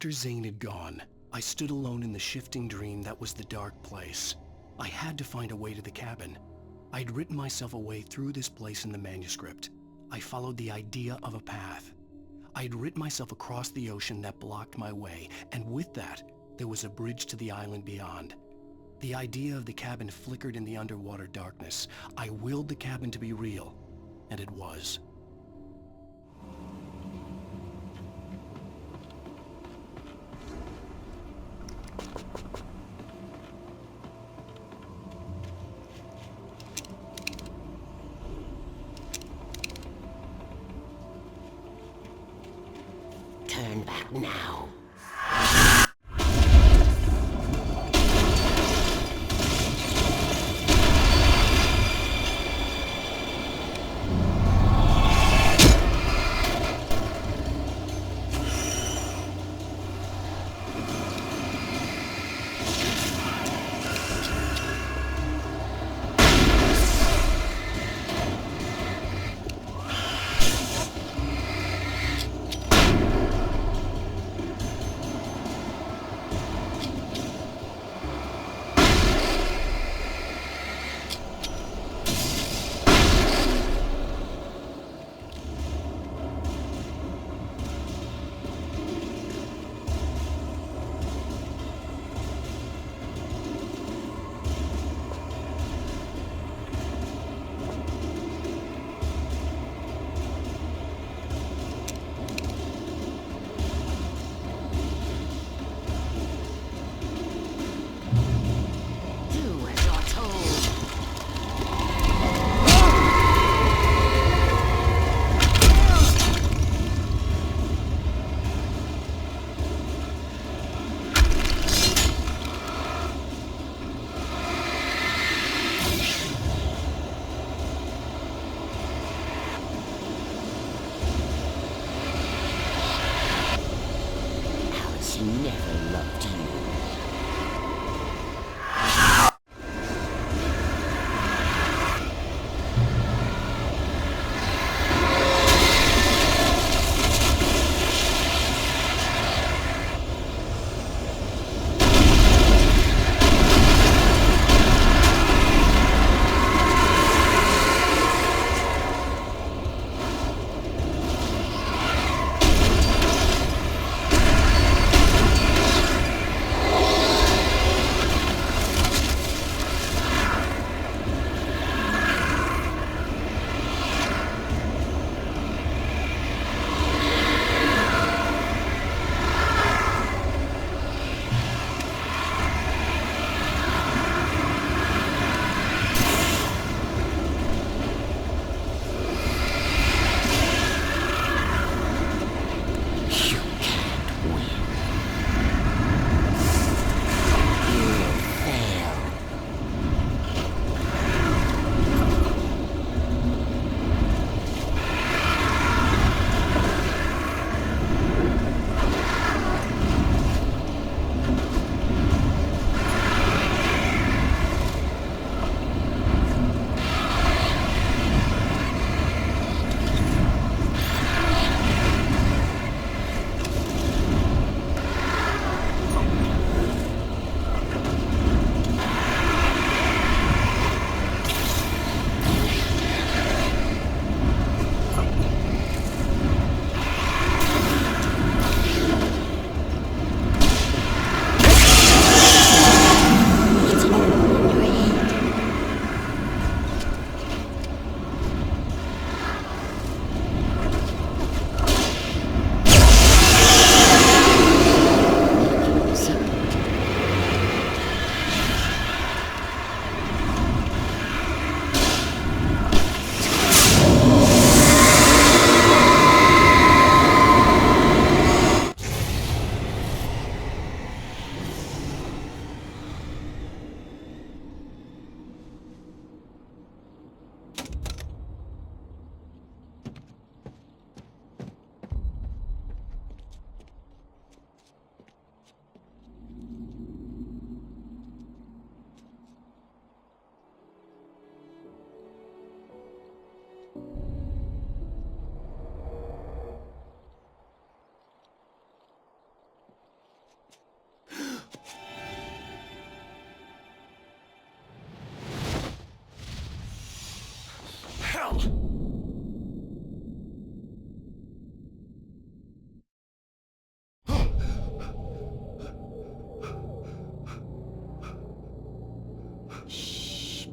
After Zane had gone, I stood alone in the shifting dream that was the dark place. I had to find a way to the cabin. I'd written myself a way through this place in the manuscript. I followed the idea of a path. I'd written myself across the ocean that blocked my way, and with that, there was a bridge to the island beyond. The idea of the cabin flickered in the underwater darkness. I willed the cabin to be real, and it was. Turn back now.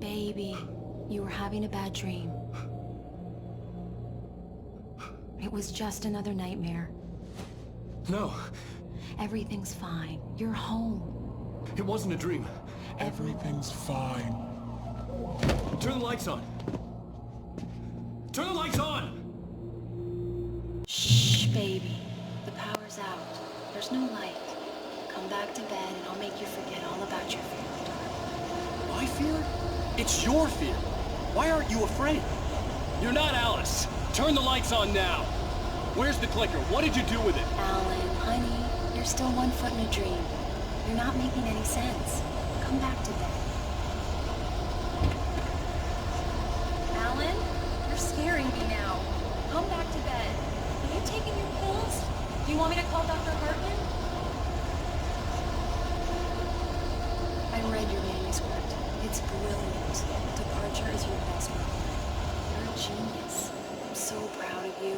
Baby, you were having a bad dream. It was just another nightmare. No. Everything's fine. You're home. It wasn't a dream. Everything's fine. Turn the lights on. Turn the lights on! Shh, baby. The power's out. There's no light. Come back to bed and I'll make you forget all about your fear of the dark. My fear? It's your fear. Why aren't you afraid? You're not Alice. Turn the lights on now. Where's the clicker? What did you do with it? Alan, honey, you're still 1 foot in a dream. You're not making any sense. Come back to bed. Alan, you're scaring me now. Come back to bed. Are you taking your pills? Do you want me to call Dr. Hartman? I read your manuscript. It's brilliant. Departure is your best weapon. You're a genius. I'm so proud of you.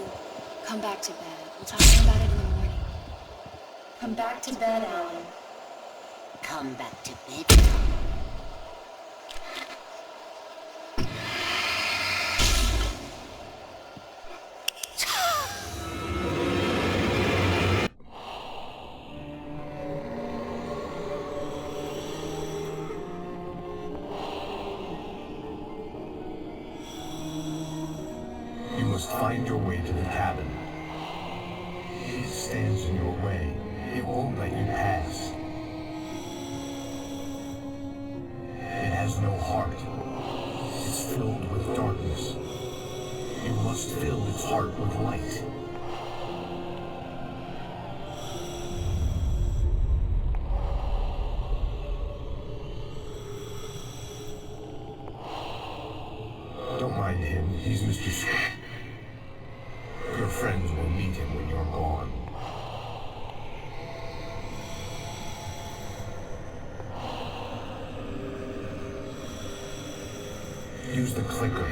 Come back to bed. We'll talk more about it in the morning. Come back to bed, Alan. Come back to bed. You must find your way to the cabin. It stands in your way. It won't let you pass. It has no heart. It's filled with darkness. You must fill its heart with light. Don't mind him. He's Mr. Scott. Your friends will meet him when you're gone. Use the clicker.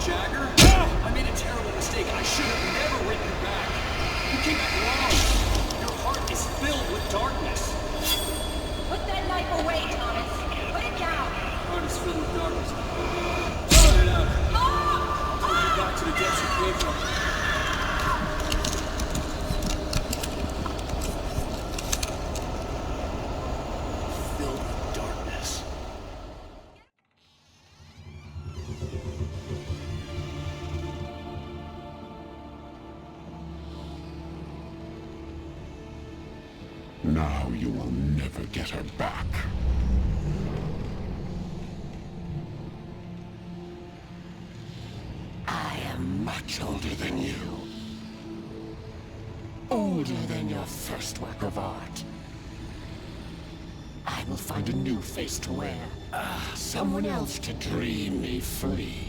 Jagger? I made a terrible mistake. I should Now you will never get her back. I am much older than you. Older than your first work of art. I will find a new face to wear. Someone else to dream me free.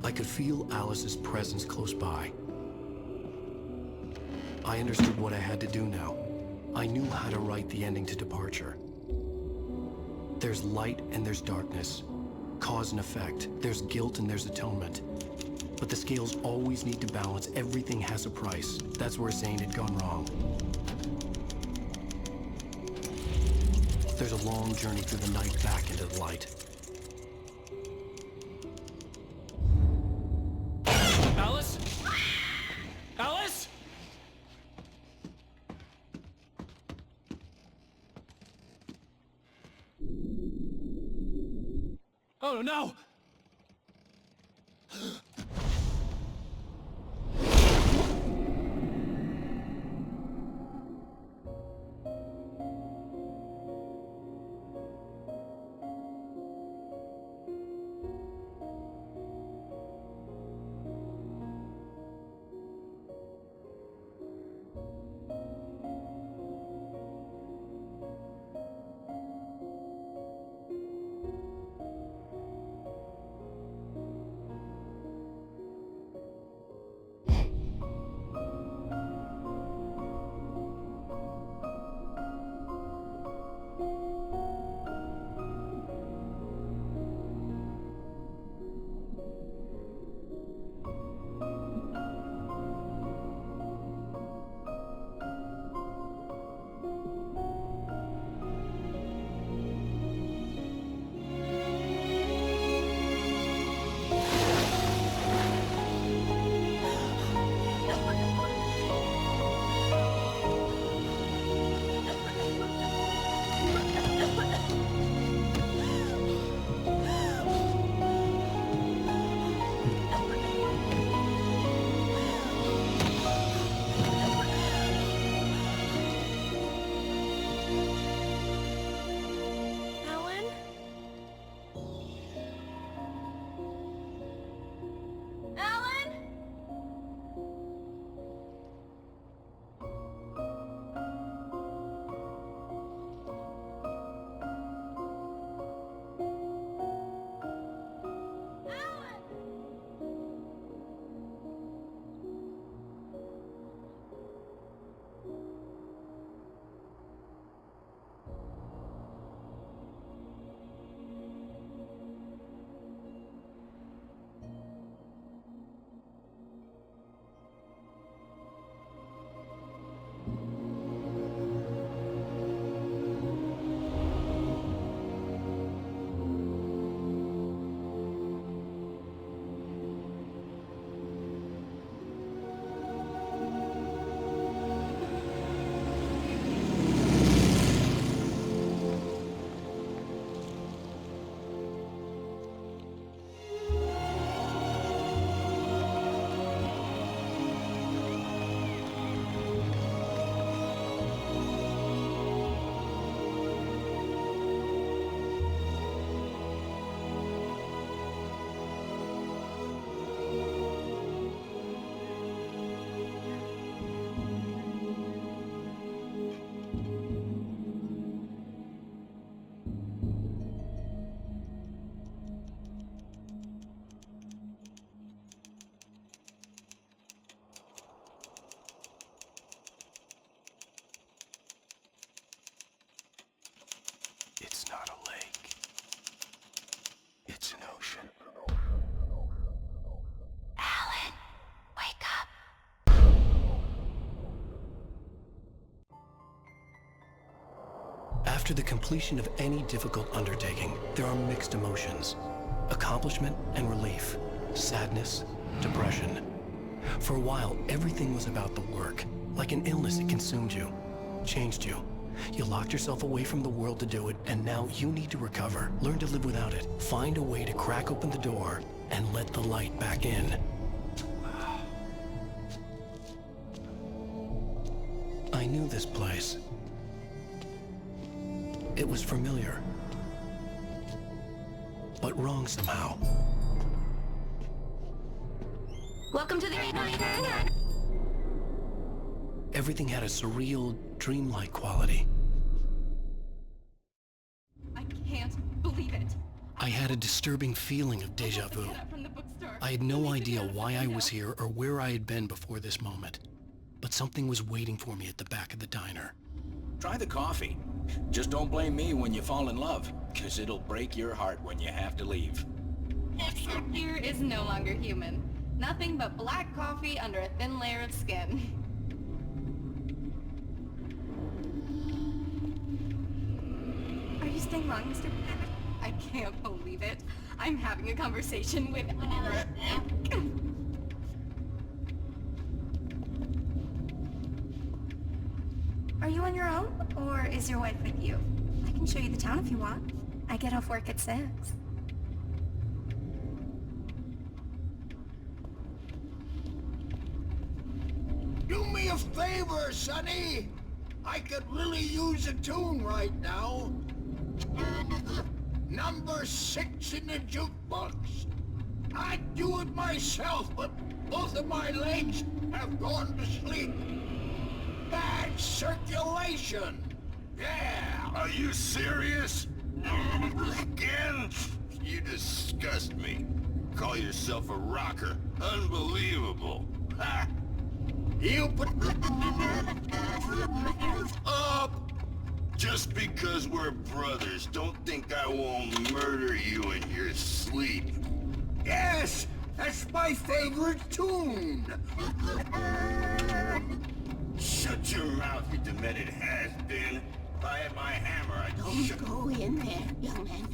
I could feel Alice's presence close by. I understood what I had to do now. I knew how to write the ending to Departure. There's light and there's darkness. Cause and effect. There's guilt and there's atonement. But the scales always need to balance. Everything has a price. That's where Zane had gone wrong. There's a long journey through the night back into the light. Alice? Alice? Oh no! After the completion of any difficult undertaking, there are mixed emotions. Accomplishment and relief. Sadness, depression. For a while, everything was about the work. Like an illness, it consumed you, changed you. You locked yourself away from the world to do it, and now you need to recover. Learn to live without it. Find a way to crack open the door and let the light back in. I knew this place. It was familiar, but wrong somehow. Welcome to the... Everything had a surreal, dreamlike quality. I can't believe it. I had a disturbing feeling of déjà vu. I had no idea why I was here or where I had been before this moment. But something was waiting for me at the back of the diner. Try the coffee. Just don't blame me when you fall in love, because it'll break your heart when you have to leave. Here is no longer human. Nothing but black coffee under a thin layer of skin. Are you staying long, Mr. I can't believe it. I'm having a conversation with... Are you on your own, or is your wife with you? I can show you the town if you want. I get off work at 6. Do me a favor, Sonny. I could really use a tune right now. Number 6 in the jukebox. I'd do it myself, but both of my legs have gone to sleep. Bad circulation. Yeah. Are you serious? Again? You disgust me. Call yourself a rocker. Unbelievable. Ha! You put up! Just because we're brothers, don't think I won't murder you in your sleep. Yes, that's my favorite tune. Shut your mouth, you demented has-been. If I had my hammer, I'd Don't go in there, young man.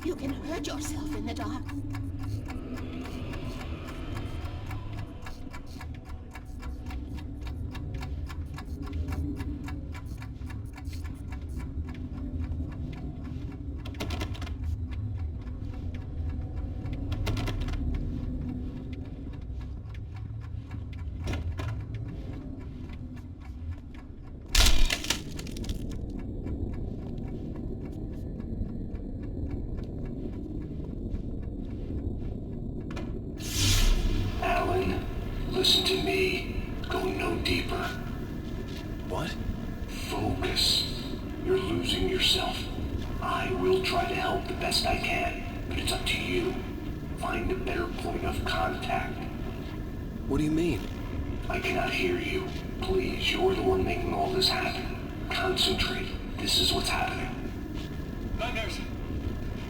You can hurt yourself in the dark. Alan, listen to me. Go no deeper. What? Focus. You're losing yourself. I will try to help the best I can, but it's up to you. Find a better point of contact. What do you mean? I cannot hear you. Please, you're the one making all this happen. Concentrate. This is what's happening. Nightmares.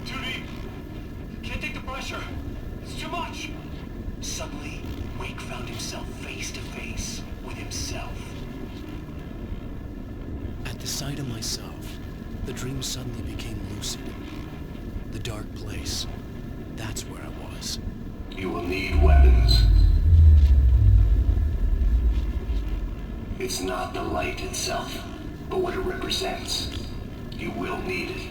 Too deep. Can't take the pressure. It's too much. Suddenly, Wake found himself face to face with himself. At the sight of myself, the dream suddenly became lucid. The dark place. That's where I was. You will need weapons. It's not the light itself, but what it represents. You will need it.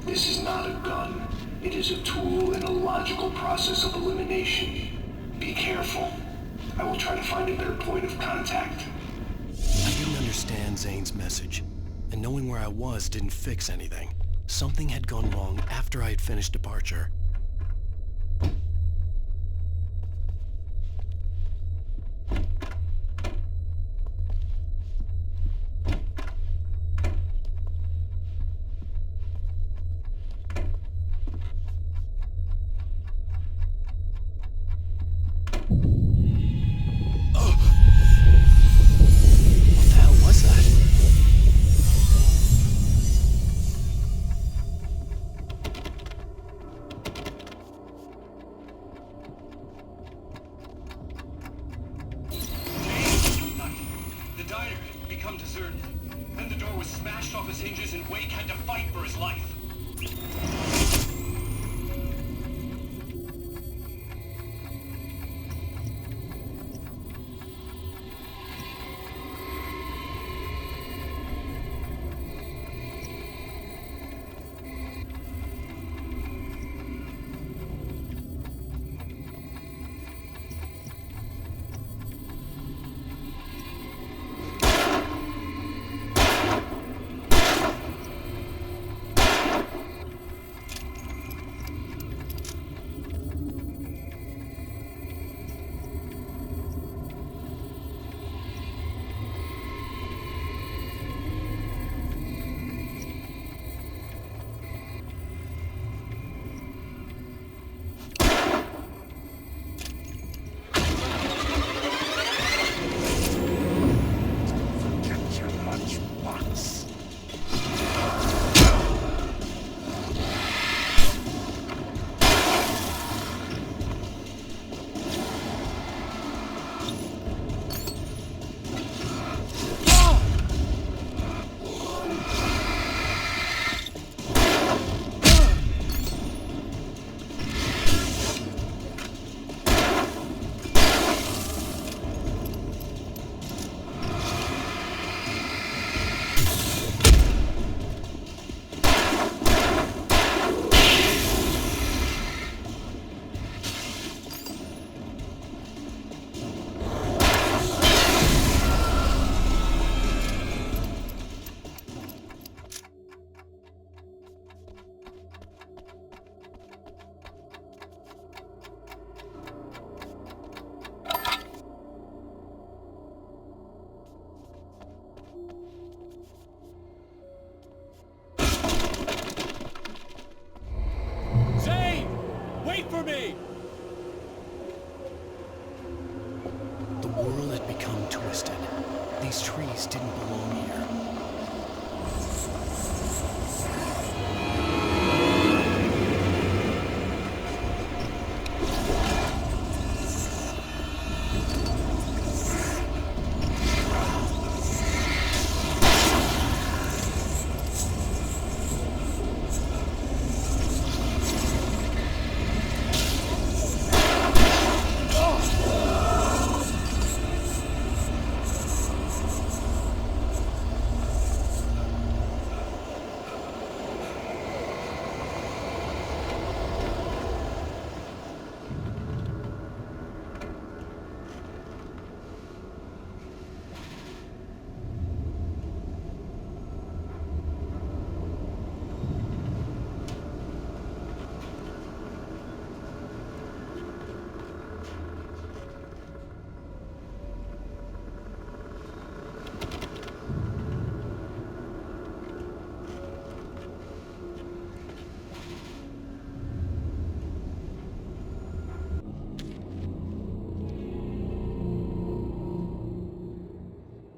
This is not a gun. It is a tool in a logical process of elimination. Be careful. I will try to find a better point of contact. I didn't understand Zane's message, and knowing where I was didn't fix anything. Something had gone wrong after I had finished departure. me! The world had become twisted. These trees didn't belong here.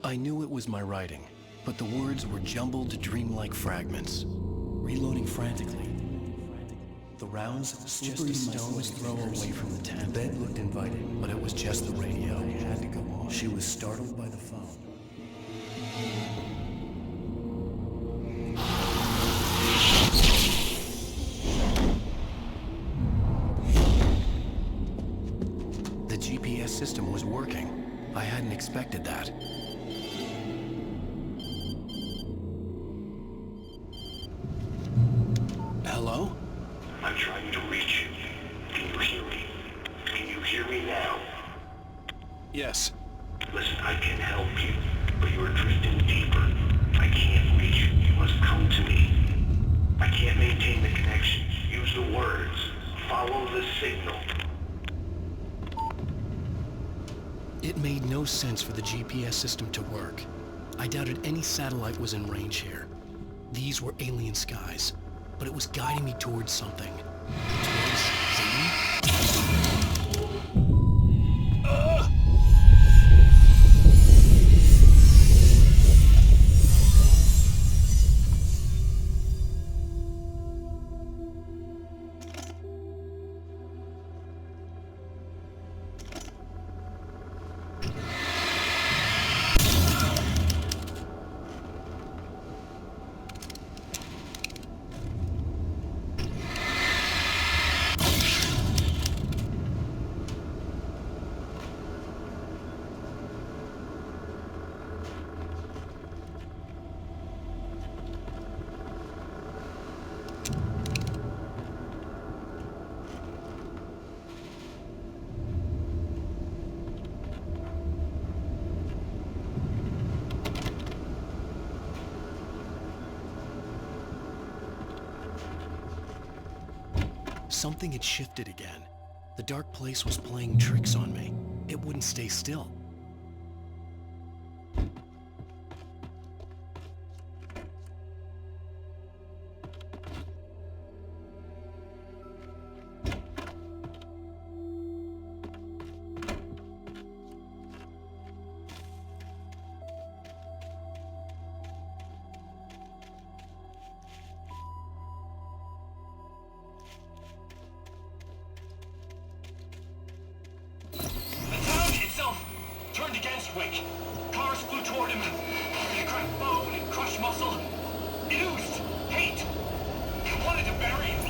I knew it was my writing, but the words were jumbled, dreamlike fragments. Reloading frantically. The rounds slippery just a stone's throw away from the tent. The bed looked inviting, but it was just the radio. It had to go on. She was startled by the phone. The GPS system was working. I hadn't expected that. Hello? I'm trying to reach you. Can you hear me? Can you hear me now? Yes. Listen, I can help you, but you're drifting deeper. I can't reach you. You must come to me. I can't maintain the connection. Use the words. Follow the signal. It made no sense for the GPS system to work. I doubted any satellite was in range here. These were alien skies, but it was guiding me towards something. Towards Zane? Something had shifted again. The dark place was playing tricks on me. It wouldn't stay still. Turned against Wake. Cars flew toward him. He cracked bone and crushed muscle. It oozed hate. He wanted to bury him.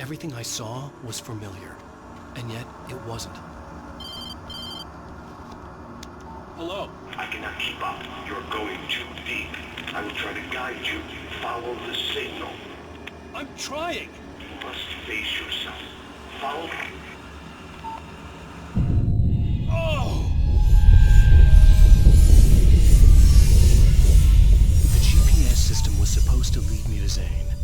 Everything I saw was familiar, and yet it wasn't. Hello? I cannot keep up. You're going too deep. I will try to guide you. Follow the signal. I'm trying! You must face yourself. Follow me. Oh! The GPS system was supposed to lead me to Zane,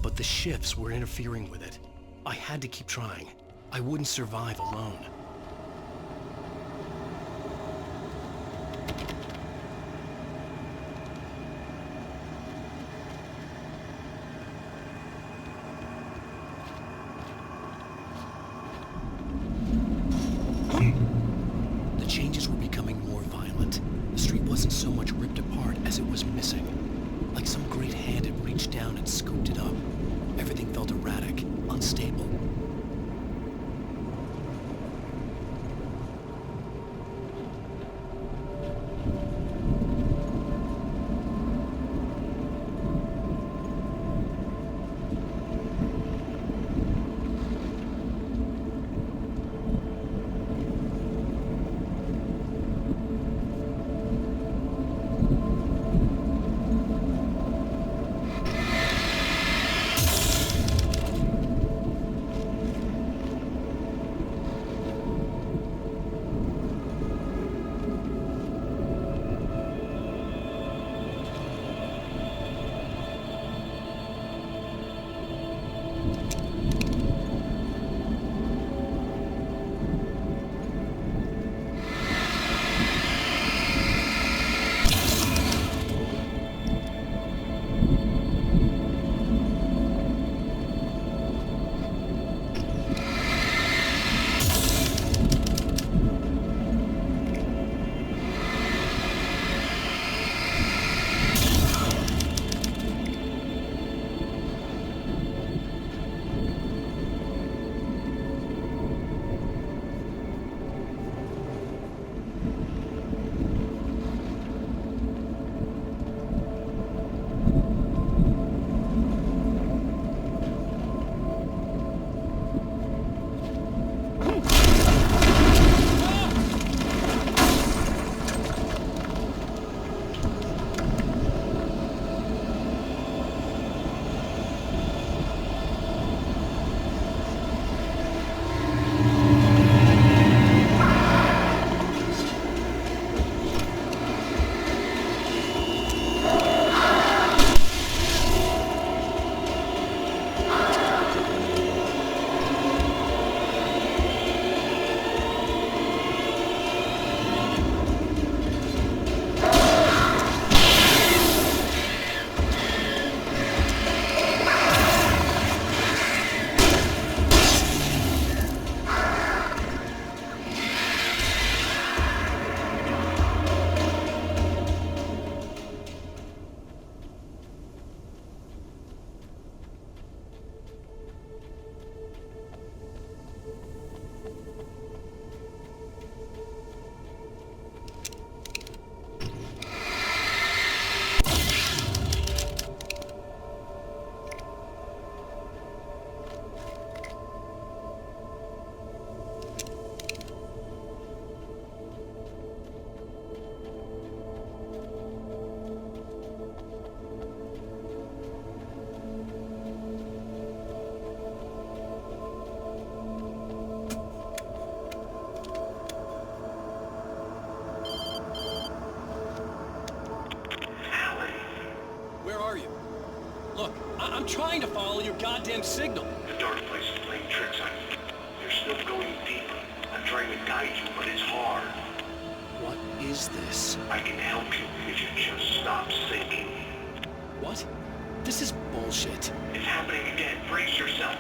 but the shifts were interfering with it. I had to keep trying. I wouldn't survive alone. The changes were becoming more violent. The street wasn't so much ripped apart as it was missing. Like some great hand had reached down and scooped it up. Everything felt erratic, unstable. I'm trying to follow your goddamn signal. The dark place is playing tricks on you. You're still going deeper. I'm trying to guide you, but it's hard. What is this? I can help you if you just stop sinking. What? This is bullshit. It's happening again. Brace yourself.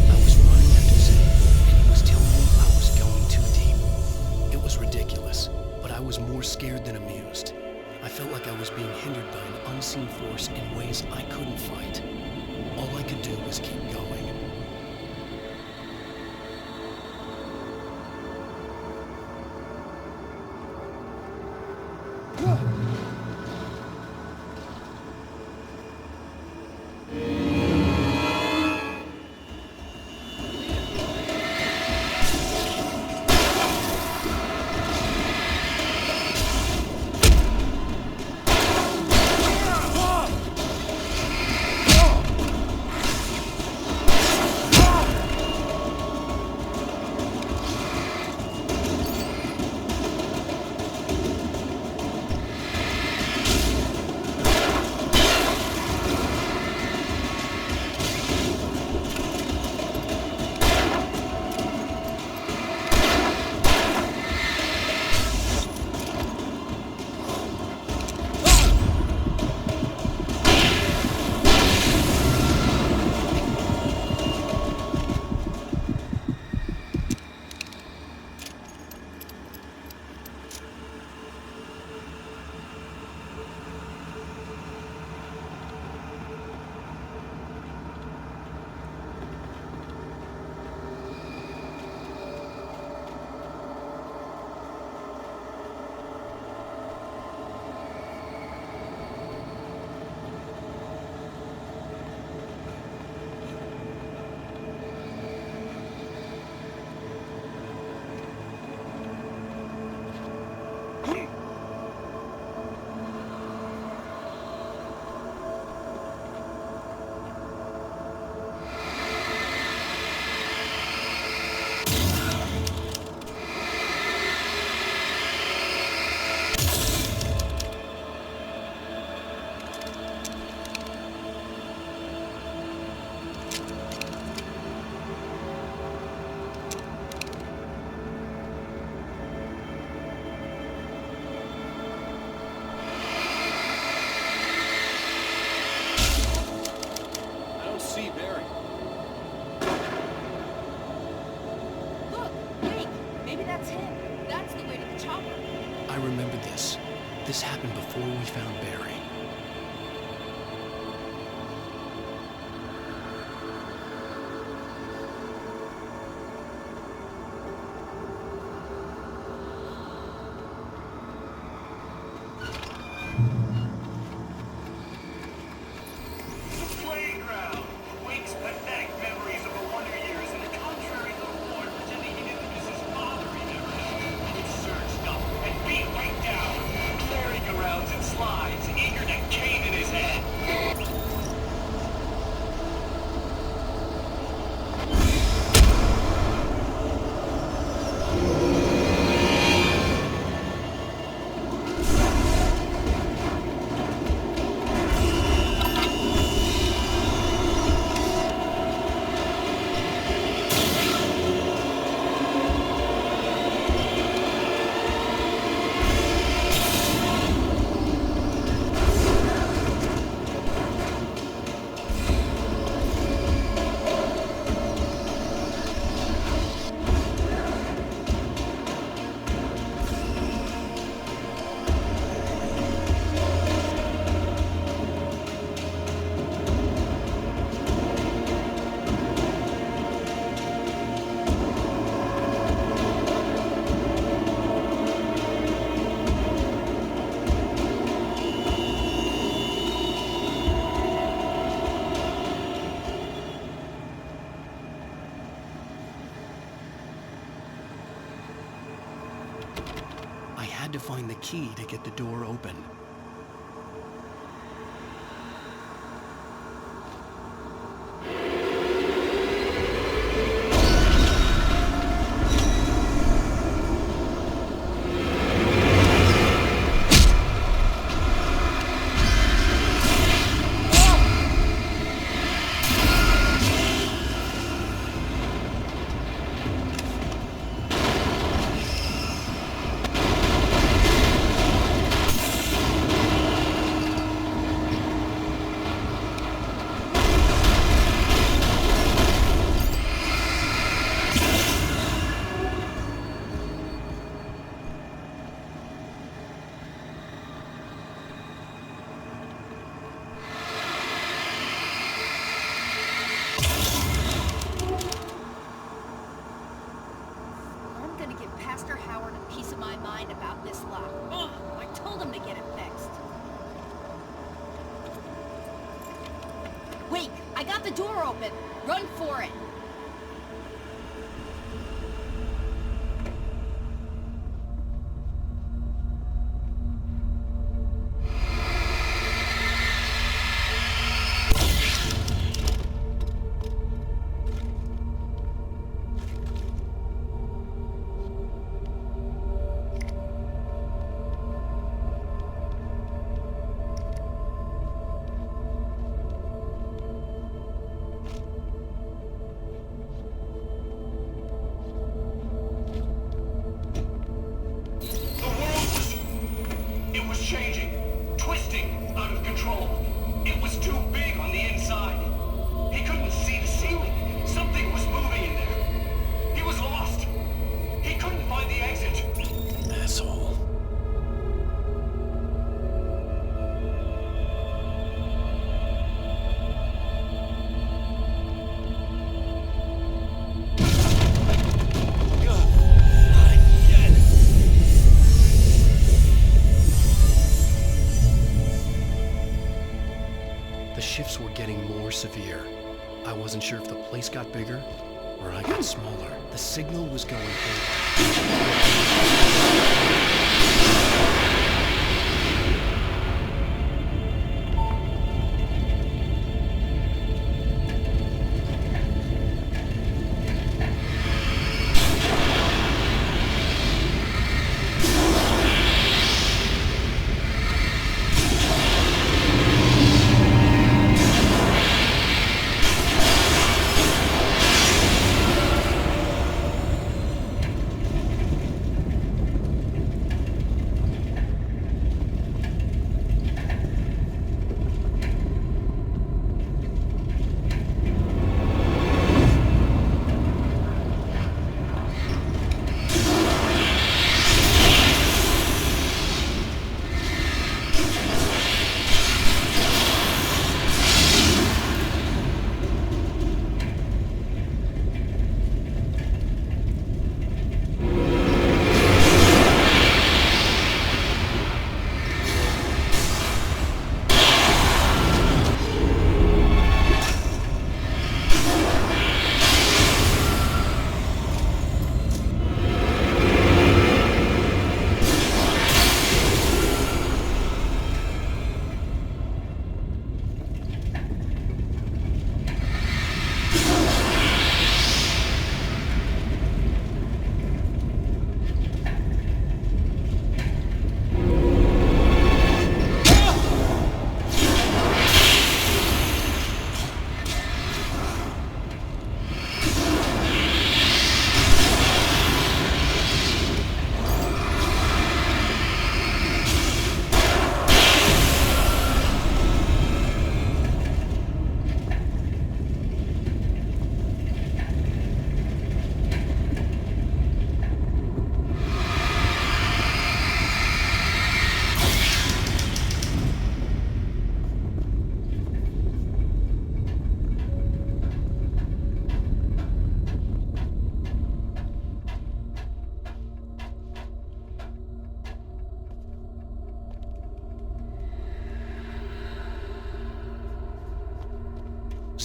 I was running after Zane, and he was telling me I was going too deep. It was ridiculous, but I was more scared than amused. I felt like I was being hindered by an unseen force in ways I couldn't fight. All I could do was keep going. This happened before we found Barry. I had to find the key to get the door open. Wait, I got the door open. Run for it. Shifts were getting more severe. I wasn't sure if the place got bigger or I got smaller. The signal was going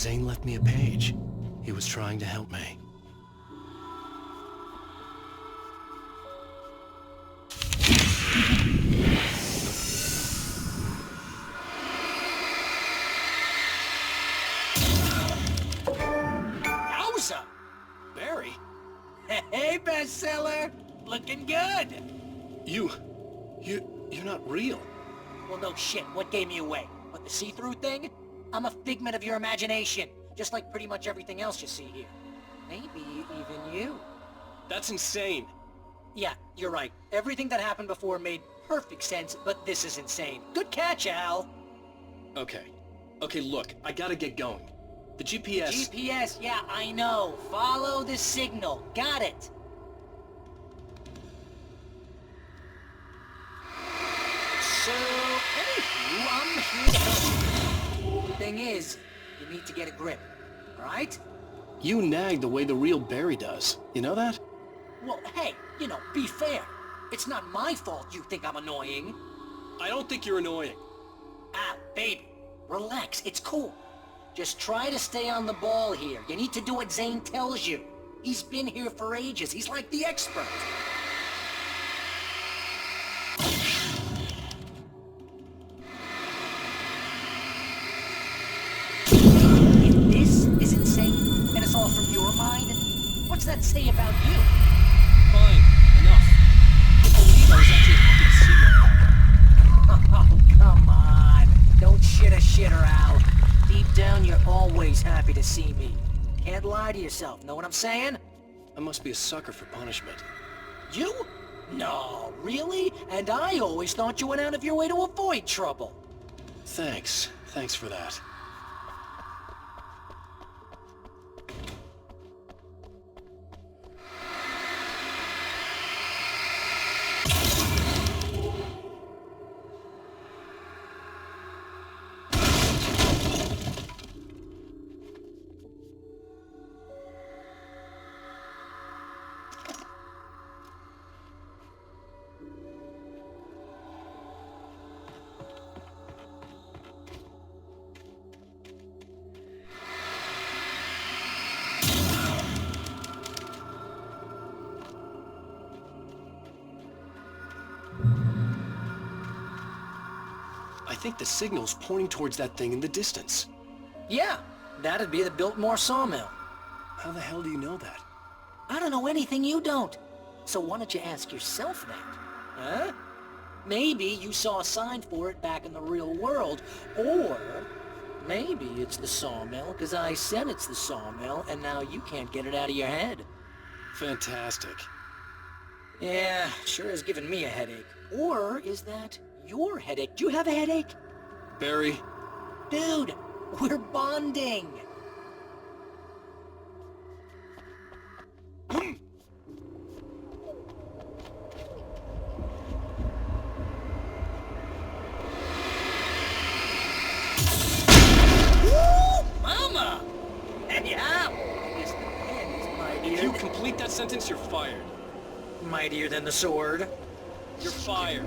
Zane left me a page. He was trying to help me. Yowza! Barry? Hey, bestseller! Looking good! You're not real. Well, no shit. What gave me away? What, the see-through thing? I'm a figment of your imagination, just like pretty much everything else you see here. Maybe even you. That's insane. Yeah, you're right. Everything that happened before made perfect sense, but this is insane. Good catch, Al. Okay, look, I gotta get going. The GPS... GPS, yeah, I know. Follow the signal. Got it. So, anywho, I'm here to help you. Thing is, you need to get a grip, alright? You nag the way the real Barry does. You know that? Well, hey, be fair. It's not my fault you think I'm annoying. I don't think you're annoying. Ah, baby, relax, it's cool. Just try to stay on the ball here. You need to do what Zane tells you. He's been here for ages. He's like the expert. If this is insane, and it's all from your mind, what's that say about you? Fine, enough. I can't believe I was actually happy to see you. Oh, come on. Don't shit a shitter, Al. Deep down, you're always happy to see me. Can't lie to yourself, know what I'm saying? I must be a sucker for punishment. You? No, really? And I always thought you went out of your way to avoid trouble. Thanks for that. I think the signal's pointing towards that thing in the distance. Yeah, that'd be the Biltmore sawmill. How the hell do you know that? I don't know anything you don't. So why don't you ask yourself that? Huh? Maybe you saw a sign for it back in the real world, or maybe it's the sawmill because I said it's the sawmill and now you can't get it out of your head. Fantastic. Yeah, sure has given me a headache. Or is that your headache? Do you have a headache? Barry? Dude, we're bonding. Mama! Hey, Al! I guess the pen is mightier. If you complete that sentence, you're fired. Mightier than the sword. You're fired.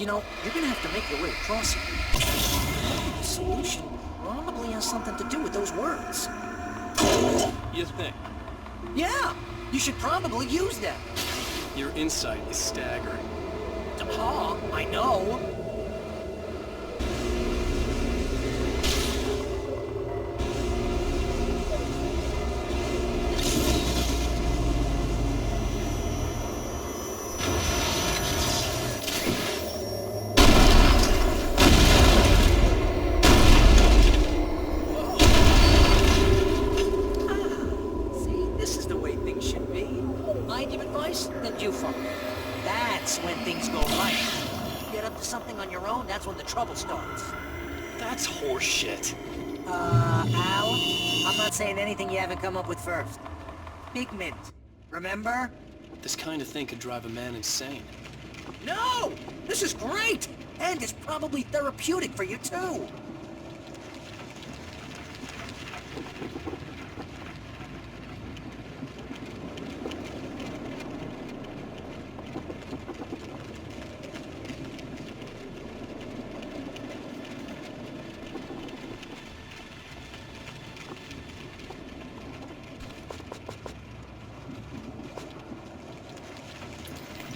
You know, you're gonna have to make your way across here. The solution probably has something to do with those words. You think? Yeah! You should probably use them. Your insight is staggering. I know. See, this is the way things should be. I give advice, then you follow. That's when things go right. Get up to something on your own, that's when the trouble starts. That's horseshit. Al, I'm not saying anything you haven't come up with first. Pigment, remember? This kind of thing could drive a man insane. No! This is great! And it's probably therapeutic for you, too.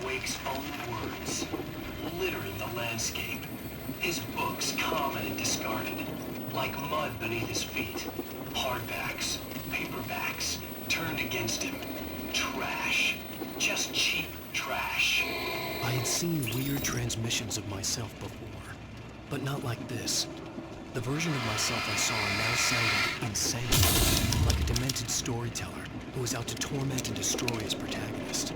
Wake's own words, littering the landscape. His books common and discarded, like mud beneath his feet. Hardbacks, paperbacks, turned against him. Trash. Just cheap trash. I had seen weird transmissions of myself before, but not like this. The version of myself I saw now sounded insane, like a demented storyteller who was out to torment and destroy his protagonist.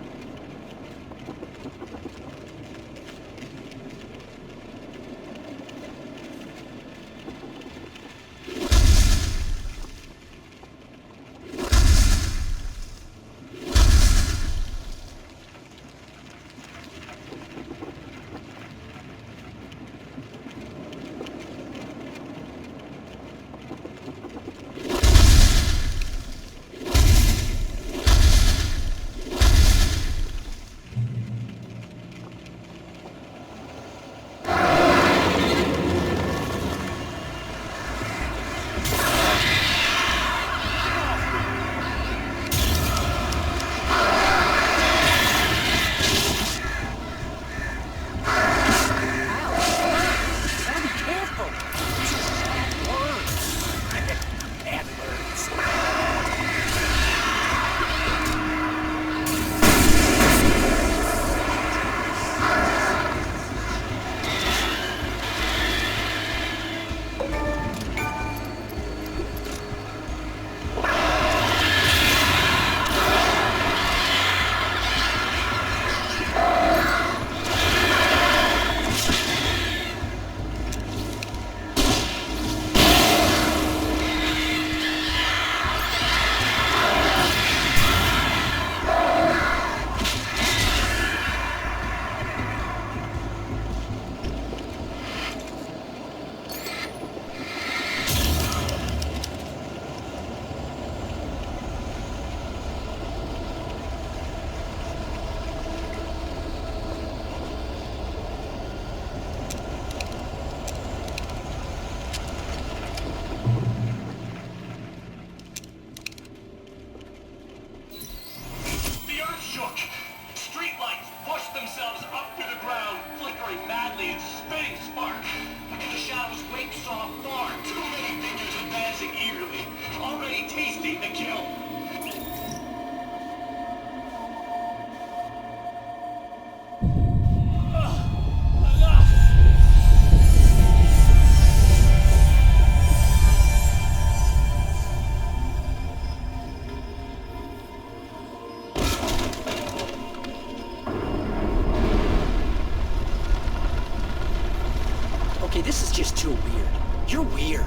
Okay, this is just too weird. You're weird.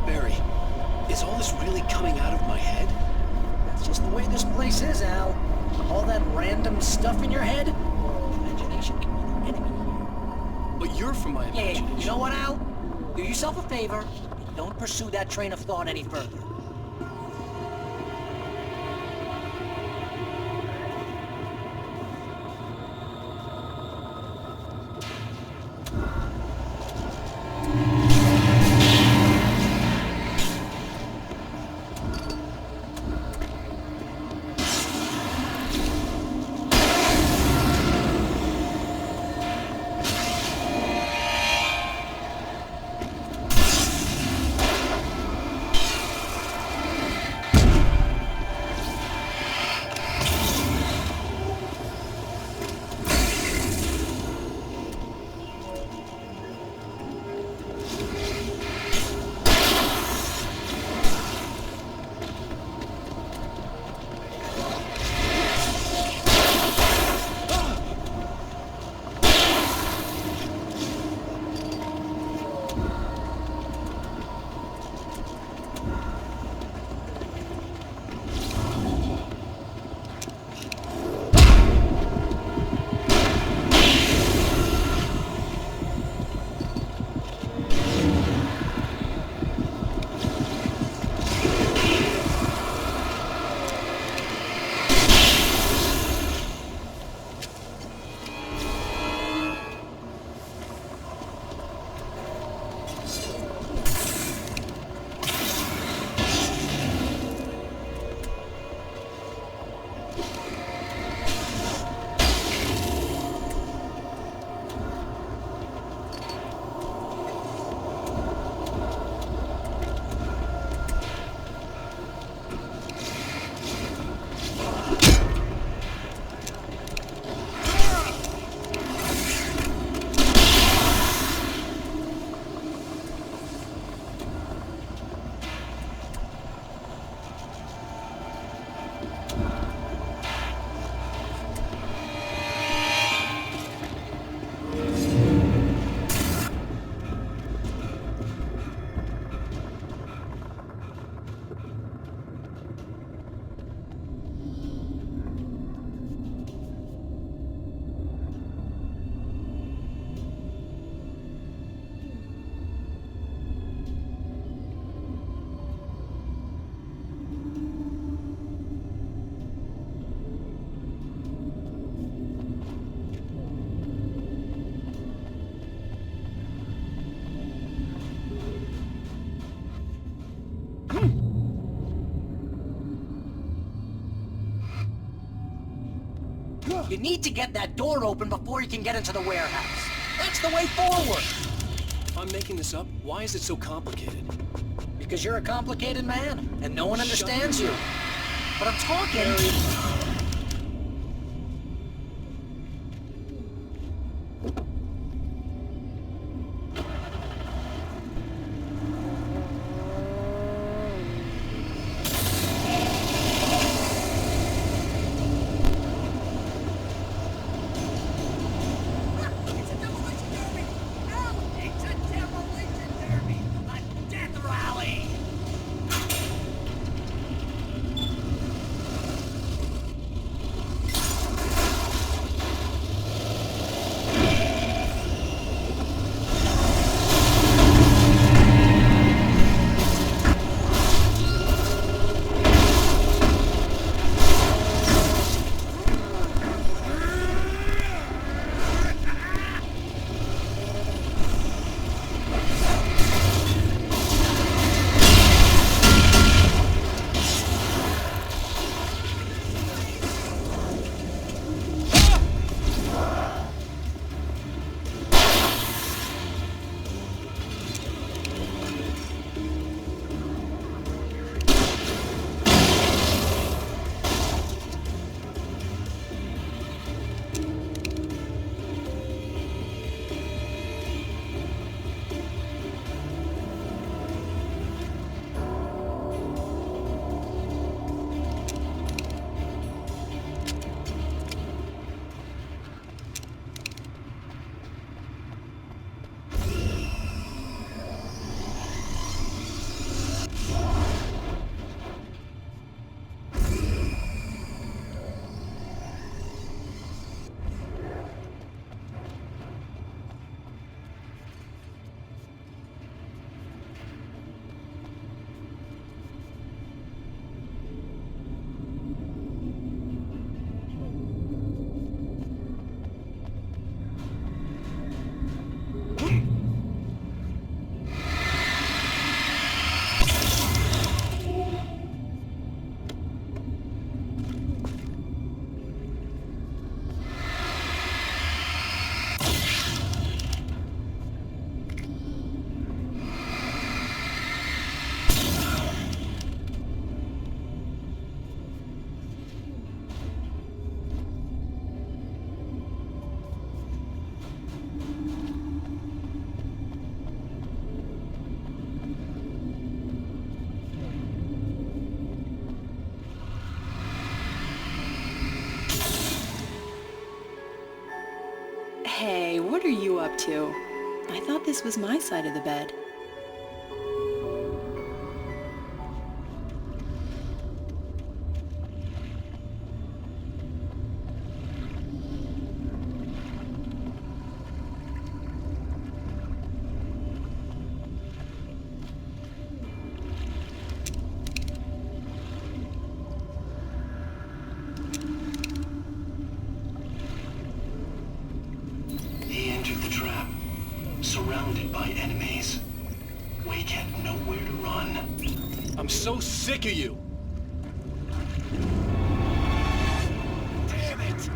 Barry, is all this really coming out of my head? That's just the way this place is, Al. All that random stuff in your head? Imagination can be your enemy here. But you're from my imagination. Yeah, you know what, Al? Do yourself a favor and don't pursue that train of thought any further. You need to get that door open before you can get into the warehouse. That's the way forward. If I'm making this up, why is it so complicated? Because you're a complicated man, and no one understands you. But I'm talking... Hey, what are you up to? I thought this was my side of the bed. He entered the trap, surrounded by enemies. Wake had nowhere to run. I'm so sick of you! Damn it!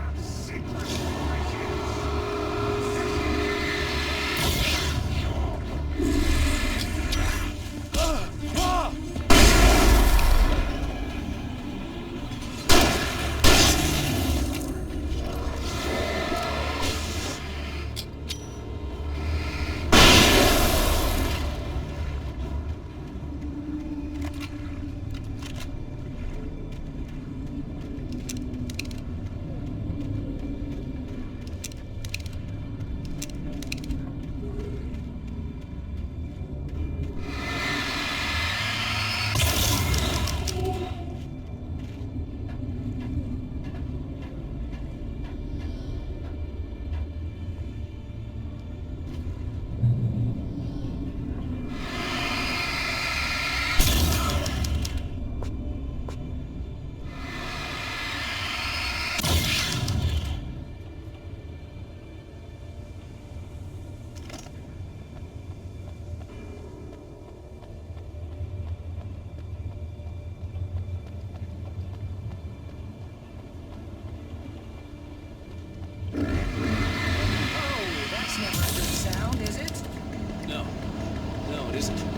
is it?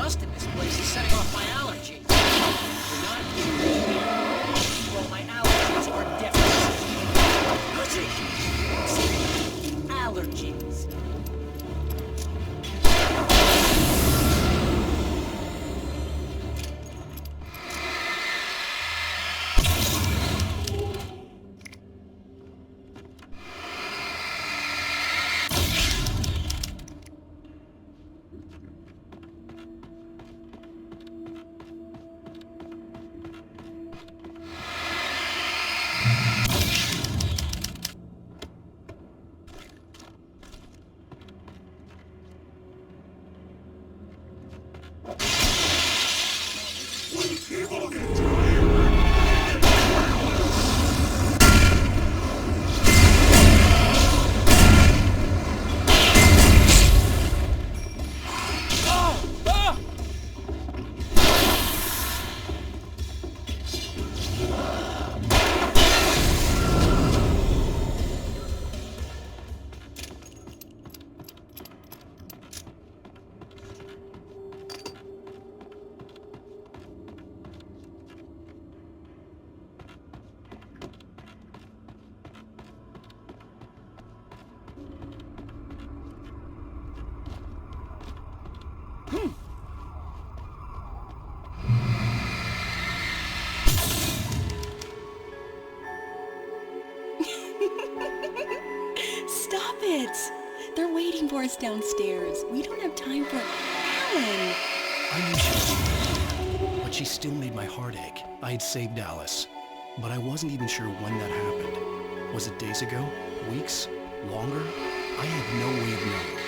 dust in this place is setting off my allergies. We're not well, my allergies are different. Allergies. Stop it! They're waiting for us downstairs. We don't have time for Alan. I knew she was, but she still made my heart ache. I had saved Alice, but I wasn't even sure when that happened. Was it days ago? Weeks? Longer? I had no way of knowing.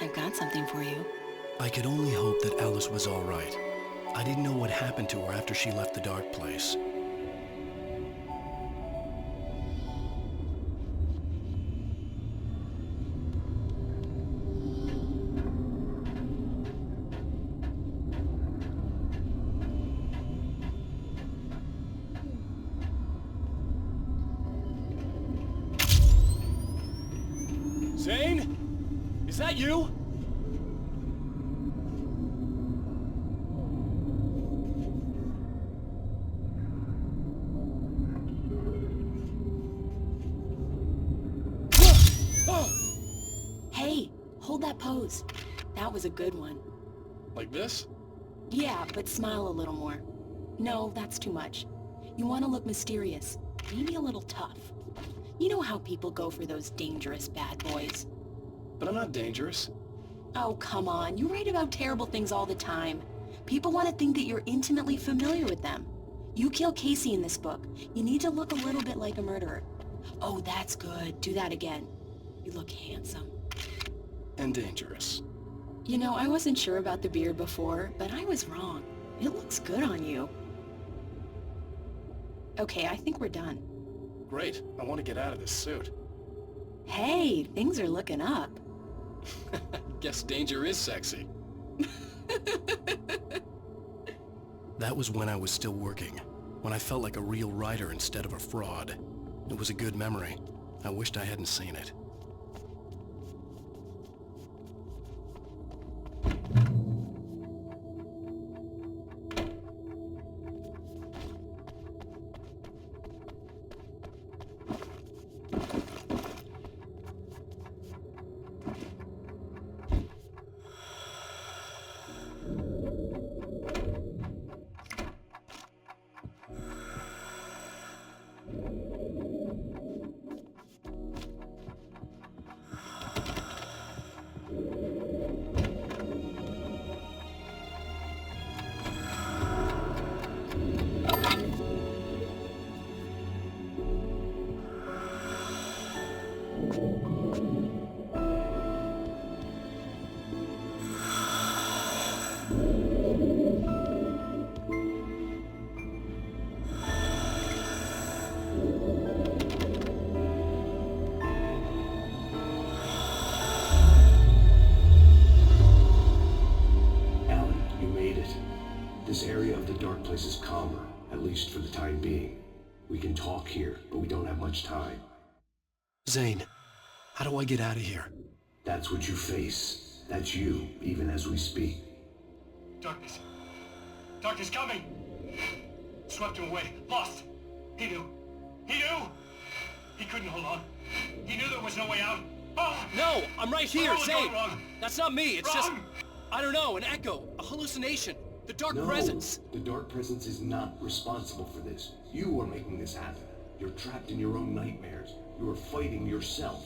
I've got something for you. I could only hope that Alice was all right. I didn't know what happened to her after she left the dark place. Zane? Is that you? Hey, hold that pose. That was a good one. Like this? Yeah, but smile a little more. No, that's too much. You want to look mysterious, maybe a little tough. You know how people go for those dangerous bad boys. But I'm not dangerous. Oh, come on. You write about terrible things all the time. People want to think that you're intimately familiar with them. You kill Casey in this book. You need to look a little bit like a murderer. Oh, that's good. Do that again. You look handsome. And dangerous. You know, I wasn't sure about the beard before, but I was wrong. It looks good on you. Okay, I think we're done. Great. I want to get out of this suit. Hey, things are looking up. Guess danger is sexy. That was when I was still working, when I felt like a real writer instead of a fraud. It was a good memory. I wished I hadn't seen it. This area of the dark place is calmer, at least for the time being. We can talk here, but we don't have much time. Zane, how do I get out of here? That's what you face. That's you, even as we speak. Darkness. Darkness coming! Swept him away. Lost. He knew. He knew! He couldn't hold on. He knew there was no way out. Oh! No! I'm right here, What was Zane! going wrong? That's not me, it's Wrong. just... I don't know, an echo, a hallucination. The dark No, presence. the dark presence is not responsible for this. You are making this happen. You're trapped in your own nightmares. You are fighting yourself.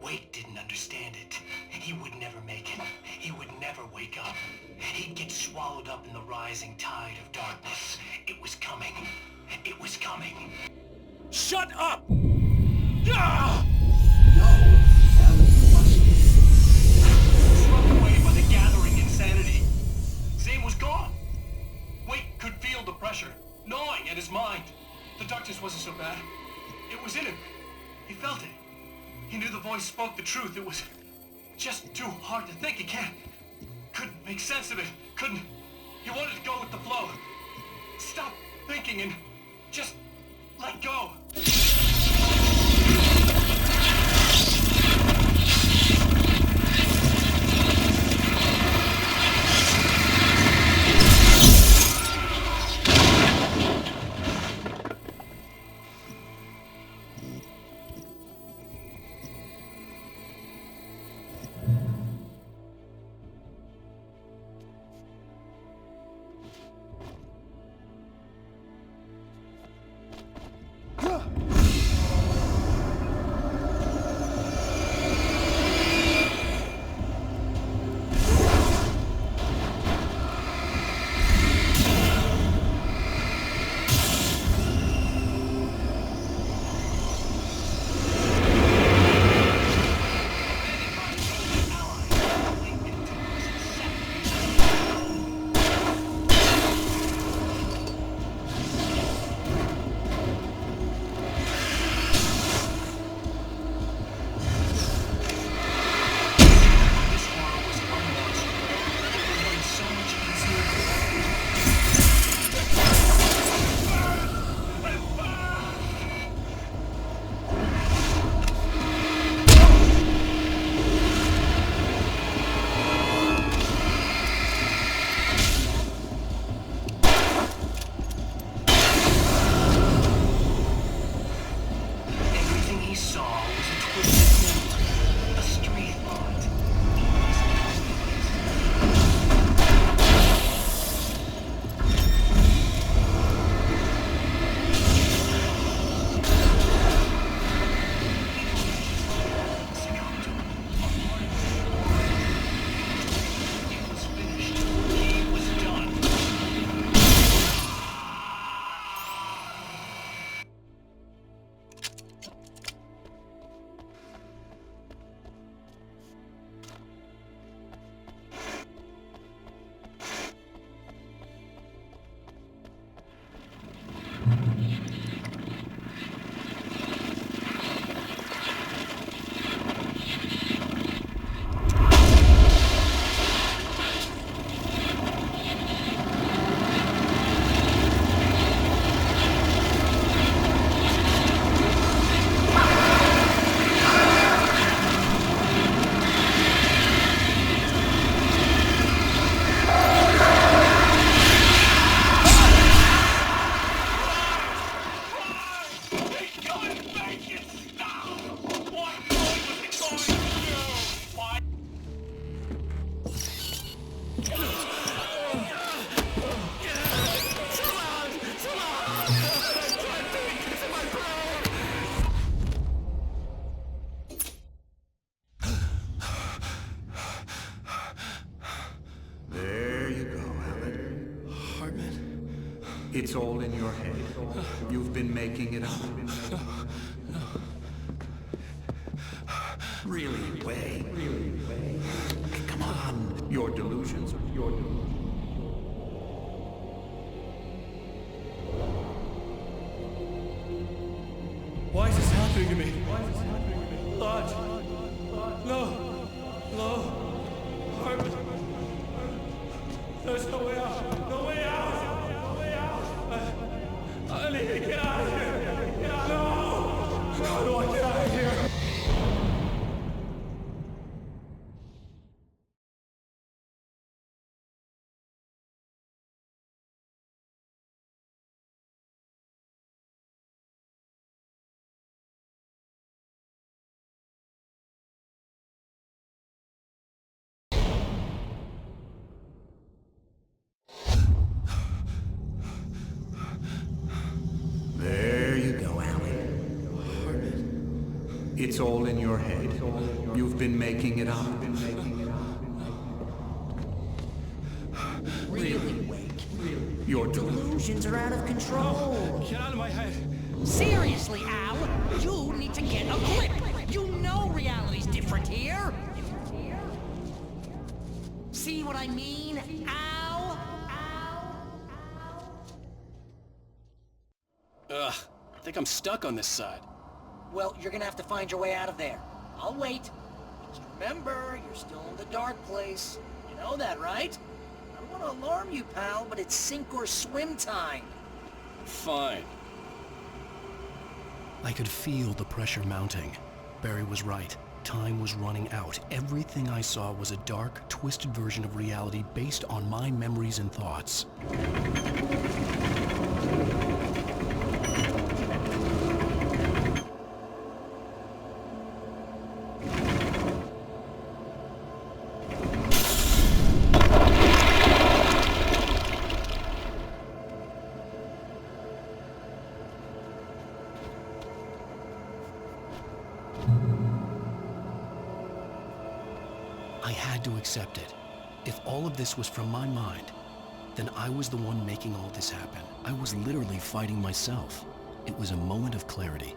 Wade didn't understand it. He would never make it. He would never wake up. He'd get swallowed up in the rising tide of darkness. It was coming. It was coming. Shut up! Ah! Swept away by the gathering insanity. Zane was gone. Wade could feel the pressure, gnawing at his mind. The darkness wasn't so bad. It was in him. He felt it. He knew the voice spoke the truth. It was just too hard to think. He couldn't make sense of it. He wanted to go with the flow. Stop thinking and just let go. It's all in your head. You've been making it up. Really, Wade. Come on. Your delusions. Why is this happening to me? Lodge. No. Harvey. There's no way out. No way out. I need to get out of here. No. How do I get out of here? There you go, Alan. It's all in your head. You've been making it up. Really, Wake? Your Delusions are out of control. Get out of my head. Seriously, Al, you need to get a grip. You know reality's different here. See what I mean, Al? Ugh, I think I'm stuck on this side. Well, you're gonna have to find your way out of there. I'll wait. Just remember, you're still in the dark place. You know that, right? I don't want to alarm you, pal, but it's sink or swim time. Fine. I could feel the pressure mounting. Barry was right. Time was running out. Everything I saw was a dark, twisted version of reality based on my memories and thoughts. I had to accept it. If all of this was from my mind, then I was the one making all this happen. I was literally fighting myself. It was a moment of clarity.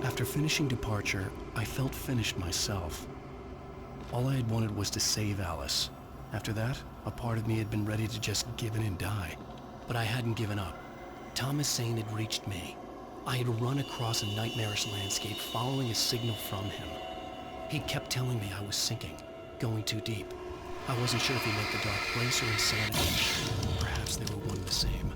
After finishing Departure, I felt finished myself. All I had wanted was to save Alice. After that, a part of me had been ready to just give in and die. But I hadn't given up. Thomas Zane had reached me. I had run across a nightmarish landscape following a signal from him. He kept telling me I was sinking, going too deep. I wasn't sure if he meant the dark place or insanity. Perhaps they were one and the same.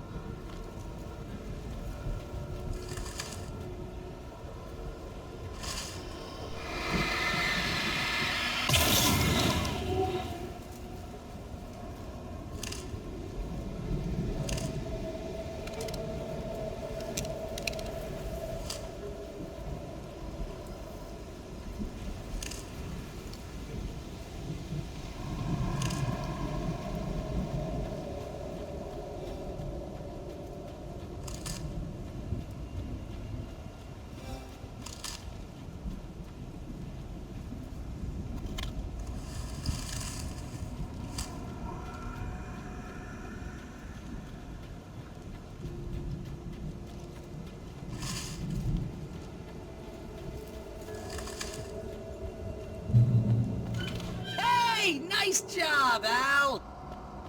Hey, nice job, Al!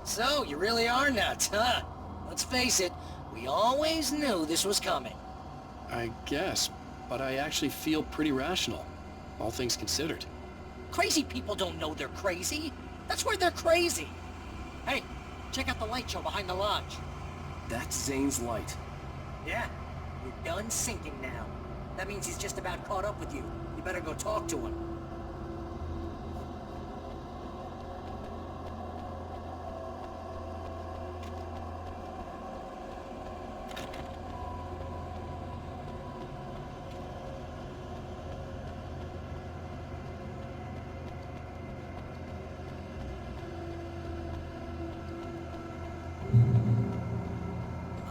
So, you really are nuts, huh? Let's face it, we always knew this was coming. I guess, but I actually feel pretty rational, all things considered. Crazy people don't know they're crazy. That's where they're crazy. Hey, check out the light show behind the lodge. That's Zane's light. Yeah, you're done sinking now. That means he's just about caught up with you. You better go talk to him.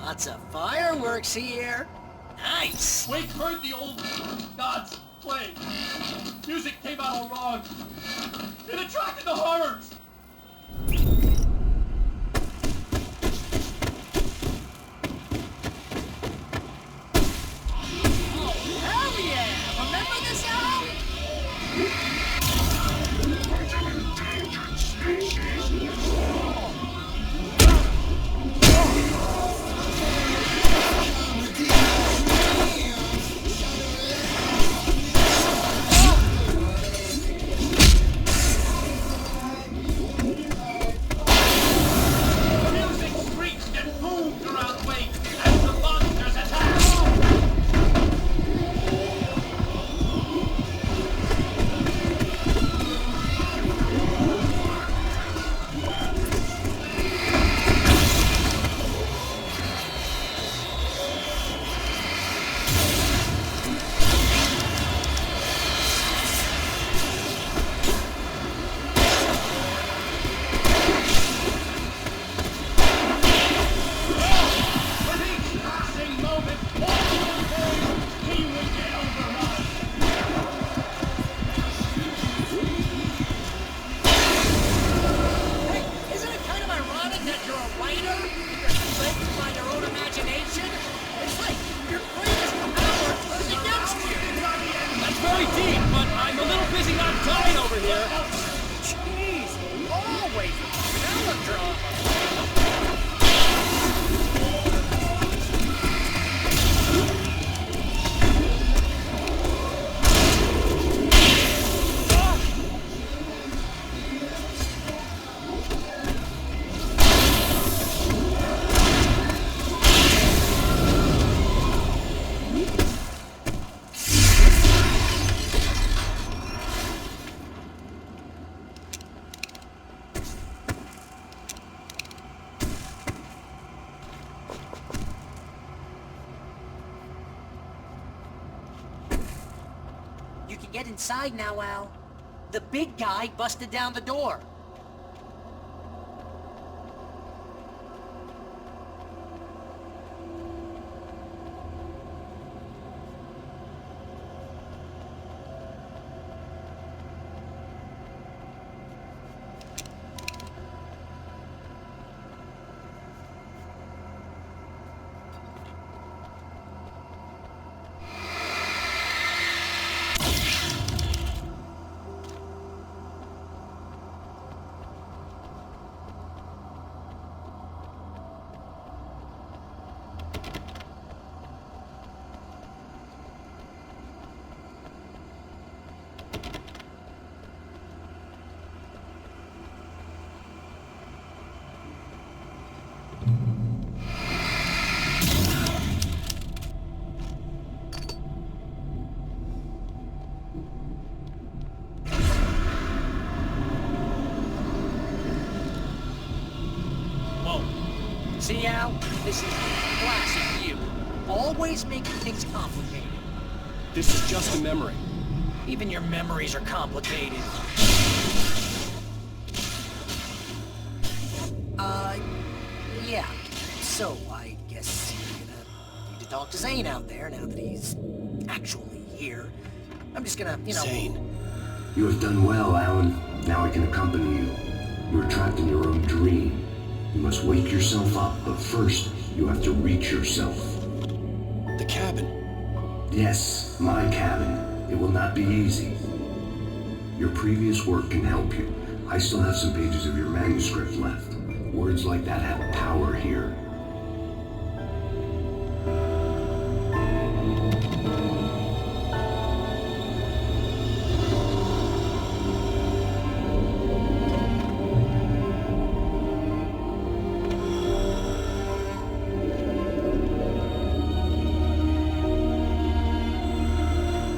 Lots of fireworks here. Nice! Wake heard the old gods play. Music came out all wrong. It attracted the horrors. Oh, hell yeah! Remember this album? You can get inside now, Al. The big guy busted down the door. See, Al? This is classic you. Always making things complicated. This is just a memory. Even your memories are complicated. Yeah. So, I guess you're gonna need to talk to Zane out there now that he's actually here. I'm just gonna, Zane. You have done well, Alan. Now I can accompany you. You are trapped in your own dream. You must wake yourself up, but first, you have to reach yourself. The cabin. Yes, my cabin. It will not be easy. Your previous work can help you. I still have some pages of your manuscript left. Words like that have power here.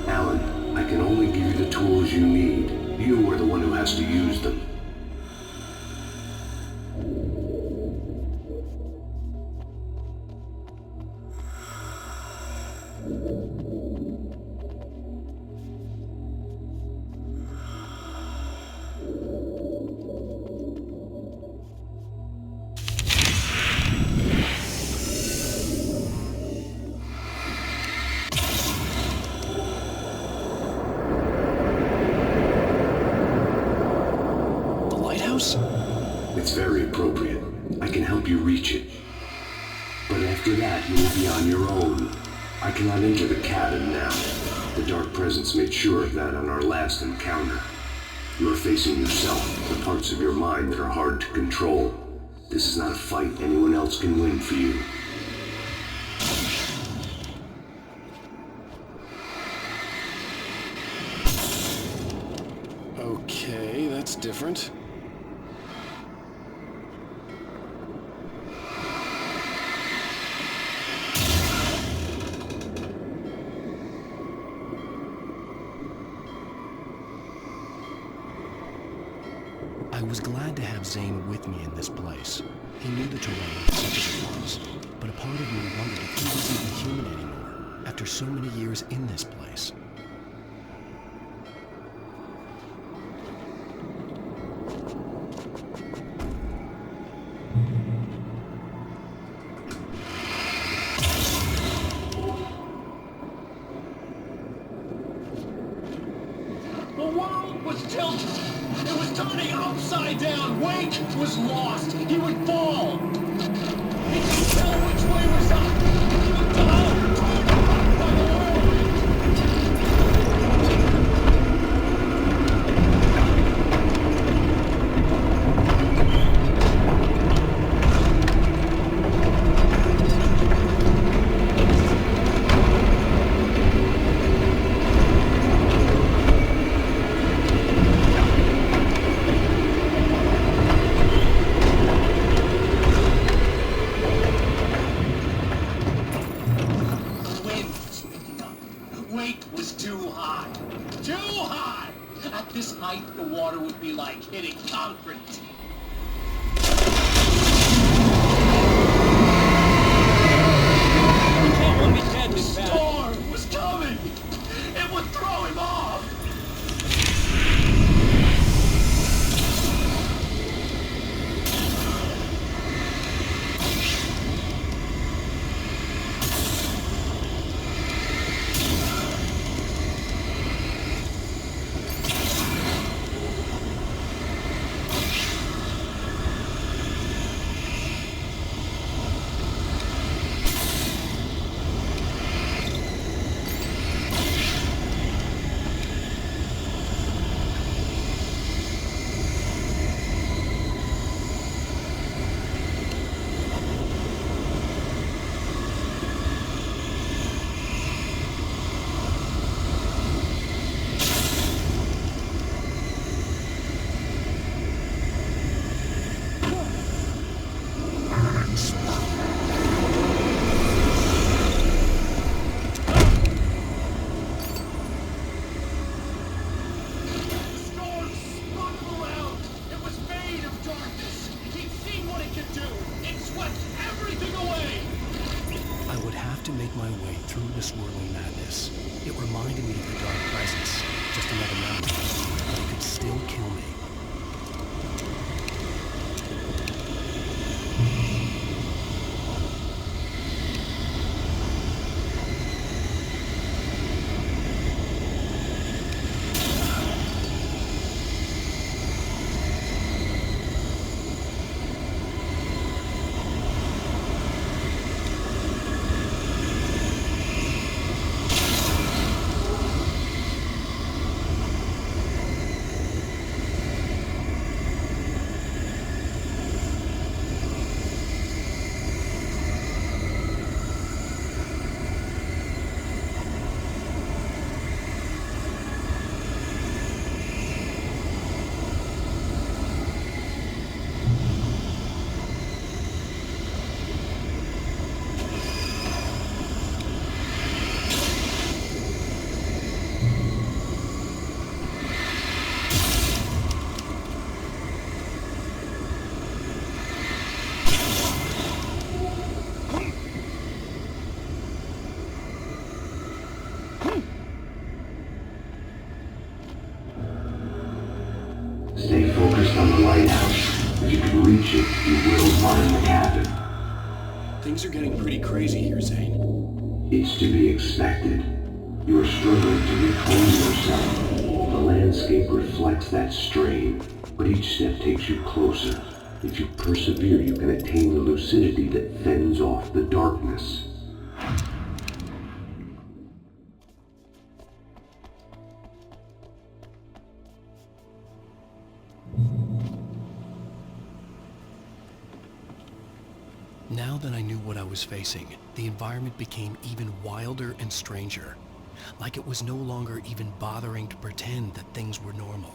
Alan, I can only give you the tools you need. You are the one who has to use them. It's very appropriate. I can help you reach it. But after that, you will be on your own. I cannot enter the cabin now. The Dark Presence made sure of that on our last encounter. You are facing yourself, the parts of your mind that are hard to control. This is not a fight anyone else can win for you. Okay, that's different. I was glad to have Zane with me in this place. He knew the terrain, such as it was, but a part of me wondered if he was even human anymore, after so many years in this place. The world was tilted. It was turning upside down. Wake was lost. He would fall. He could tell which way was up. He would die, torn apart by the whirlwind. The water would be like hitting concrete. The storm was coming! It would throw him off! To make my way through the swirling madness. It reminded me of the Dark Presence, just another memory, but it could still kill me. Stay focused on the lighthouse. If you can reach it, you will find the cabin. Things are getting pretty crazy here, Zane. It's to be expected. You are struggling to reclaim yourself. The landscape reflects that strain, but each step takes you closer. If you persevere, you can attain the lucidity that fends off the darkness. Now that I knew what I was facing, the environment became even wilder and stranger. Like it was no longer even bothering to pretend that things were normal.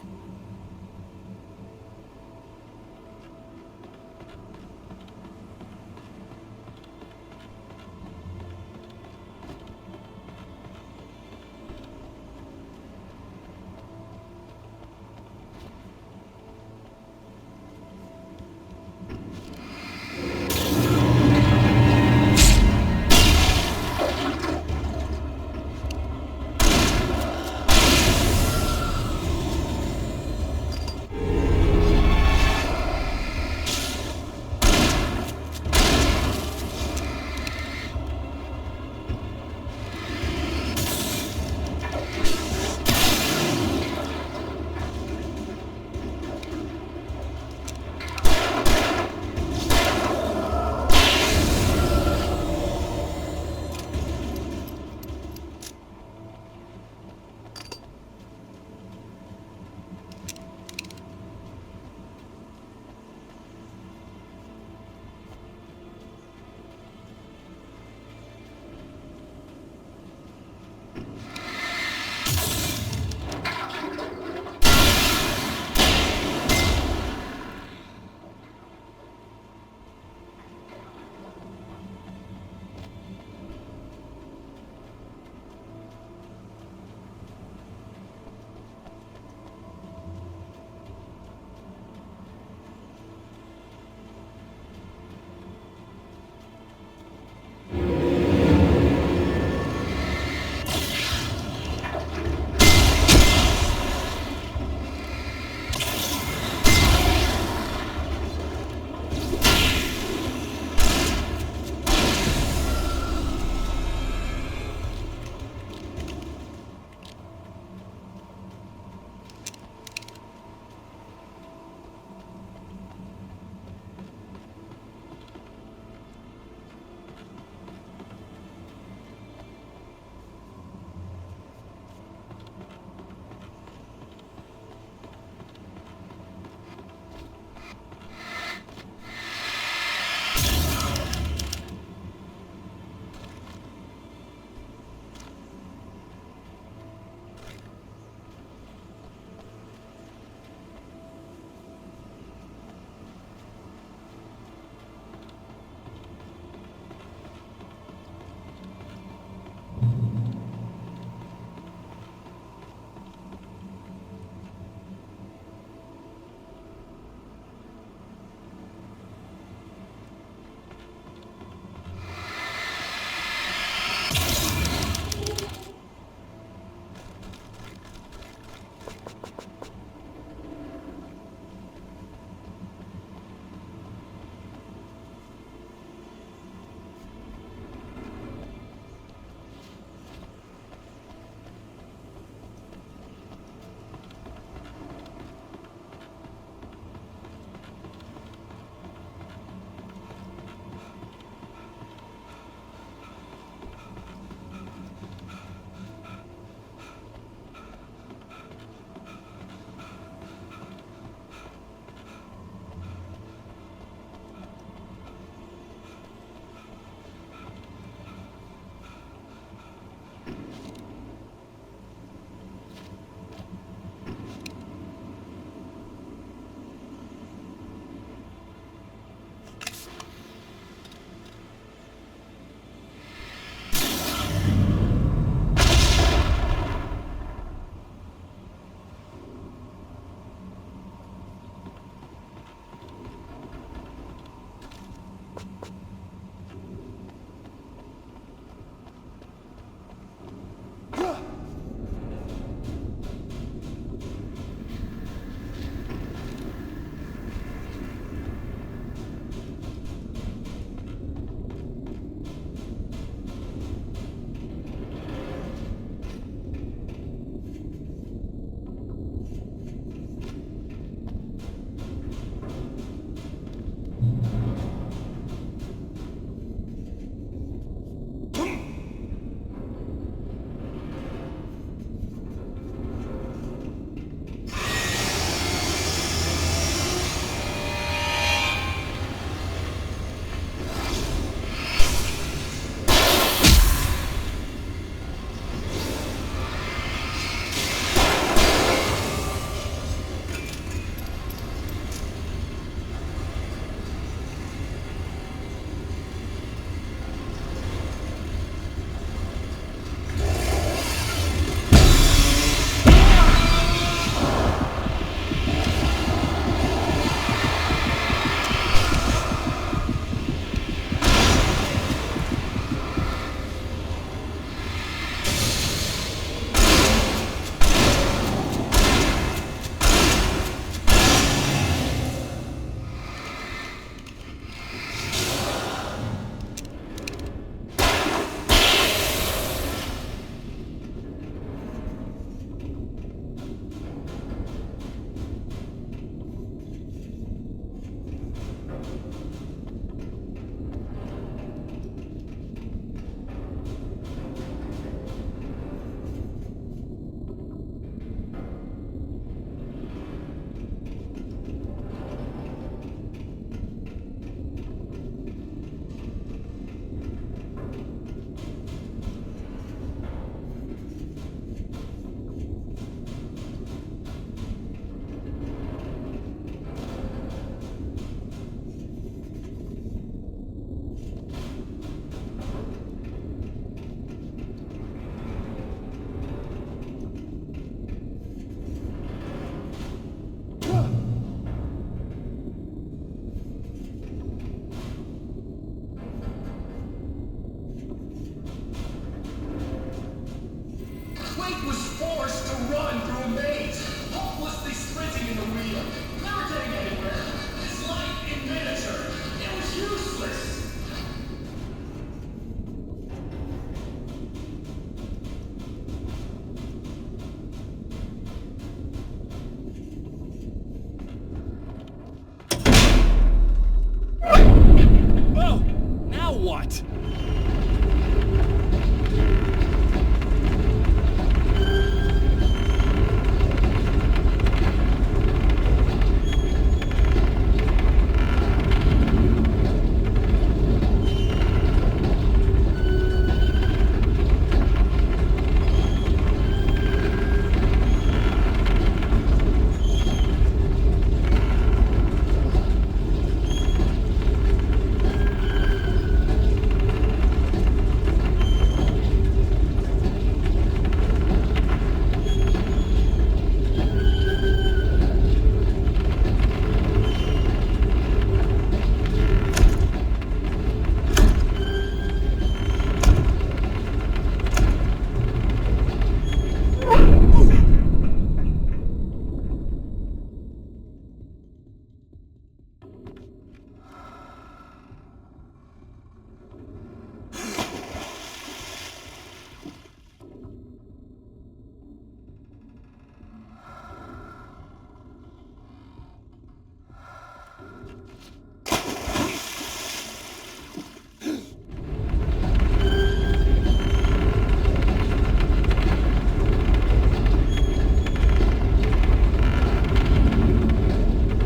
that!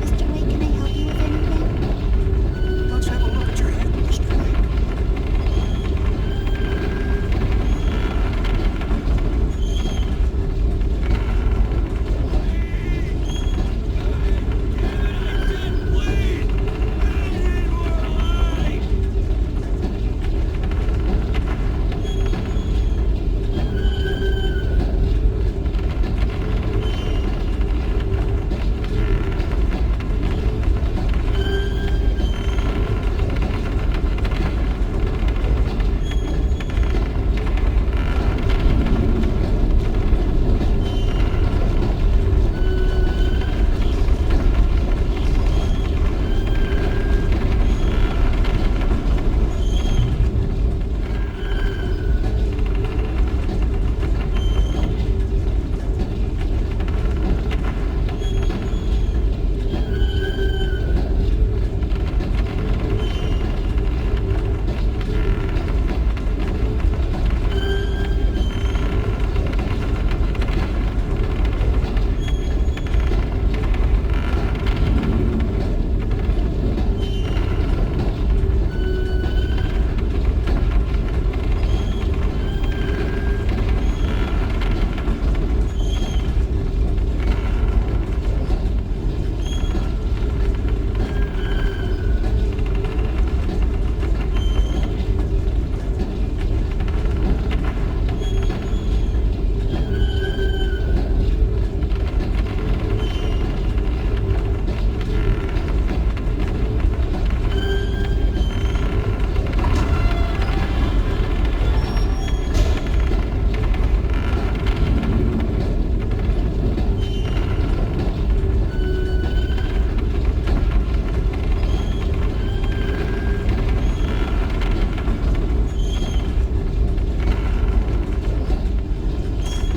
Mr. Wake, can I help you with anything? Let's have a look at your head, Mr. Wake.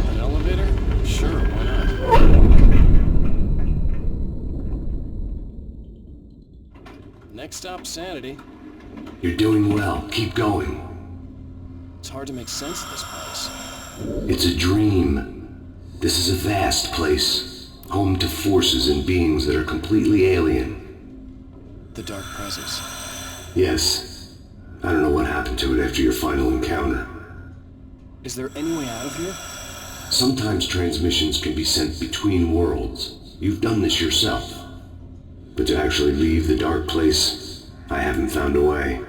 An elevator? Sure, why not? Next stop, Sanity. You're doing well. Keep going. It's hard to make sense of this place. It's a dream. This is a vast place, home to forces and beings that are completely alien. The Dark Presence. Yes. I don't know what happened to it after your final encounter. Is there any way out of here? Sometimes transmissions can be sent between worlds. You've done this yourself. But to actually leave the dark place, I haven't found a way.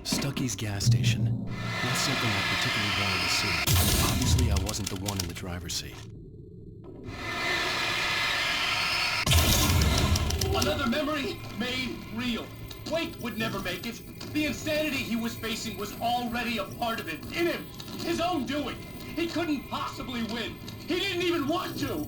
Stucky's gas station. Not something I particularly wanted to see. Obviously, I wasn't the one in the driver's seat. Another memory made real. Wake would never make it. The insanity he was facing was already a part of it, in him. His own doing. He couldn't possibly win. He didn't even want to.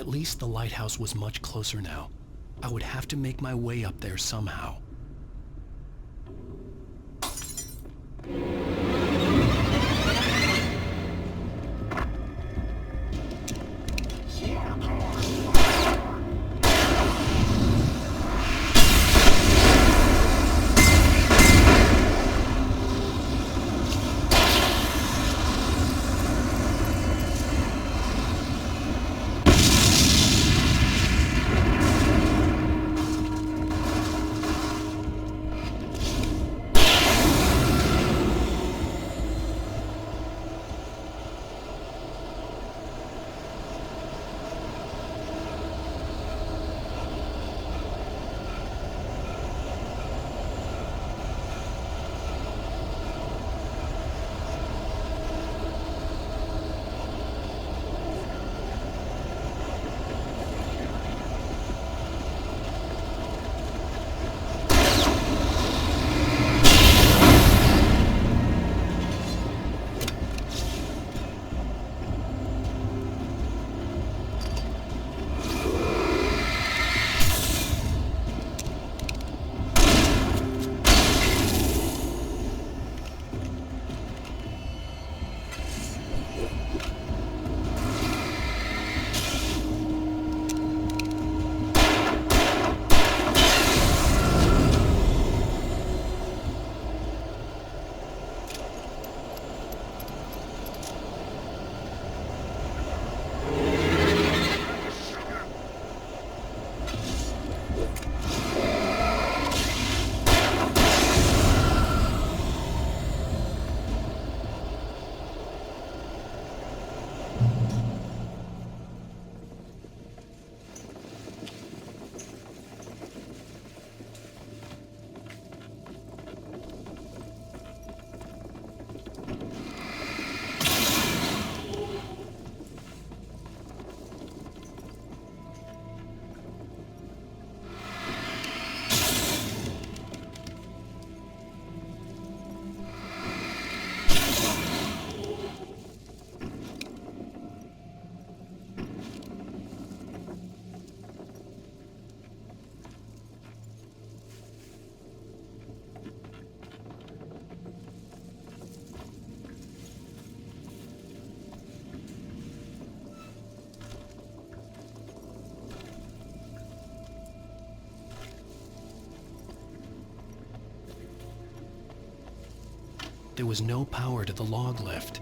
At least the lighthouse was much closer now. I would have to make my way up there somehow. There was no power to the log lift.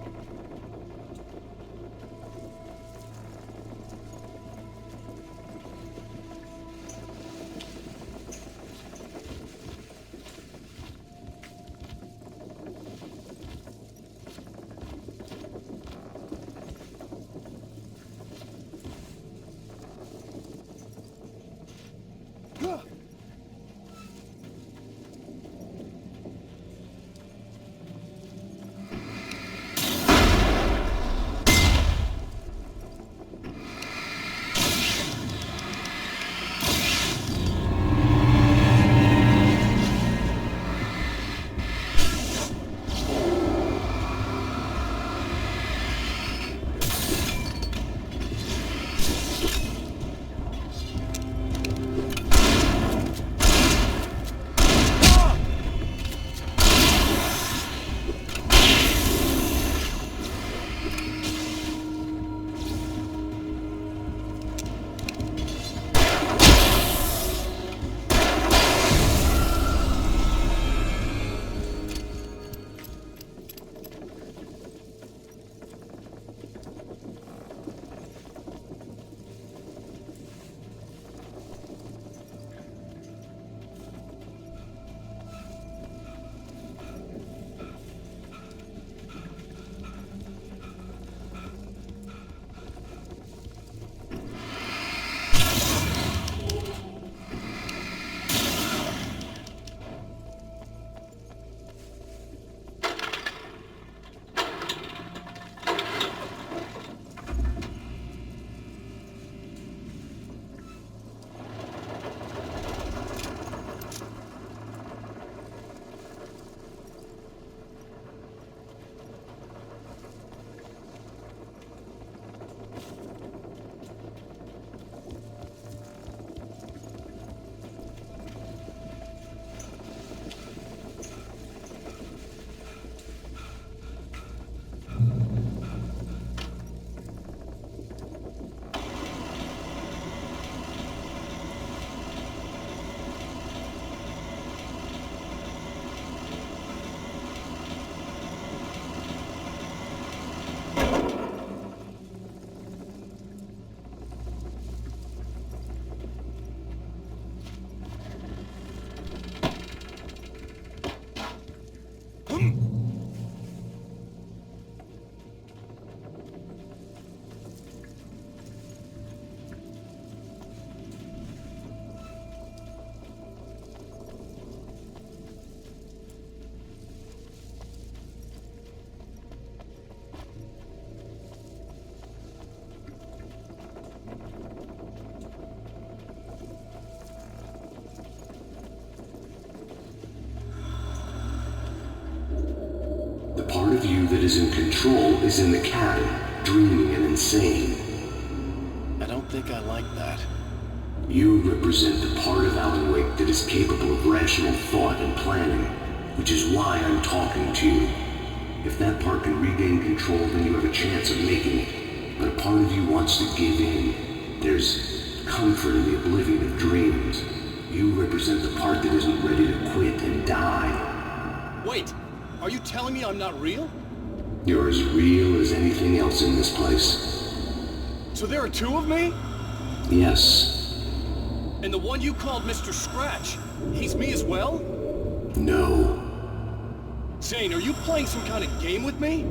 you that is in control is in the cabin, dreaming and insane. I don't think I like that. You represent the part of Alan Wake that is capable of rational thought and planning, which is why I'm talking to you. If that part can regain control, then you have a chance of making it. But a part of you wants to give in. There's comfort in the oblivion of dreams. You represent the part that isn't ready to quit and die. Wait, are you telling me I'm not real? You're as real as anything else in this place. So there are two of me? Yes. And the one you called Mr. Scratch, he's me as well? No. Zane, are you playing some kind of game with me?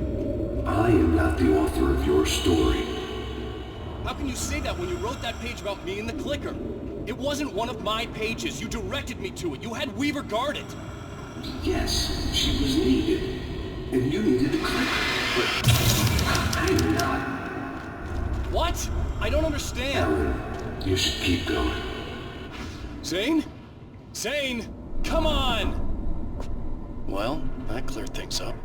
I am not the author of your story. How can you say that when you wrote that page about me and the clicker? It wasn't one of my pages. You directed me to it. You had Weaver guard it. Yes, she was needed. And you needed the clicker. But I'm not. What? I don't understand. Alan, you should keep going. Zane? Zane! Come on! Well, that cleared things up.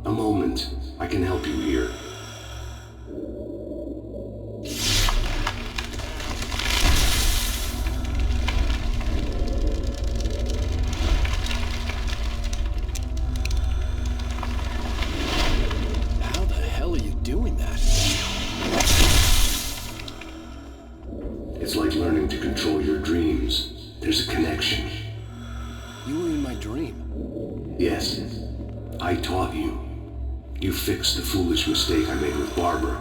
A moment. I can help you here. How the hell are you doing that? It's like learning to control your dreams. There's a connection. You were in my dream. Yes. I taught you. You fixed the foolish mistake I made with Barbara.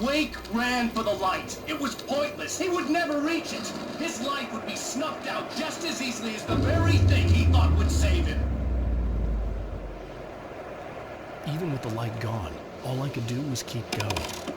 Wake ran for the light. It was pointless. He would never reach it. His life would be snuffed out just as easily as the very thing he thought would save him. Even with the light gone, all I could do was keep going.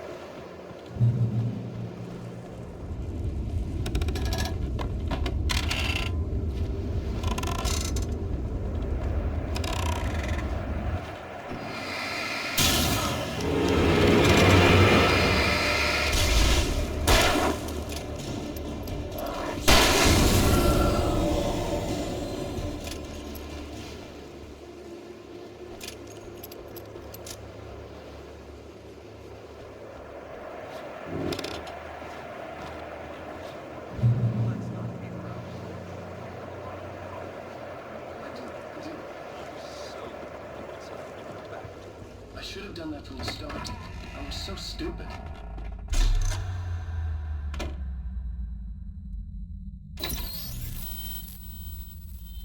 I should have done that from the start. I was so stupid.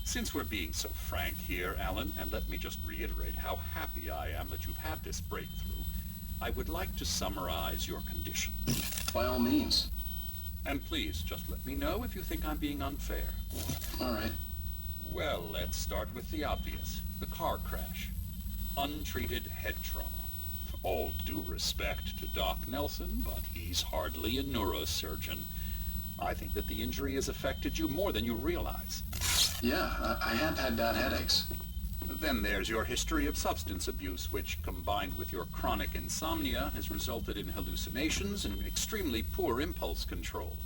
Since we're being so frank here, Alan, and let me just reiterate how happy I am that you've had this breakthrough, I would like to summarize your condition. By all means. And please, just let me know if you think I'm being unfair. All right. Well, let's start with the obvious. The car crash. Untreated head trauma. All due respect to Doc Nelson, but he's hardly a neurosurgeon. I think that the injury has affected you more than you realize. Yeah, I have had bad headaches. Then there's your history of substance abuse, which, combined with your chronic insomnia, has resulted in hallucinations and extremely poor impulse control.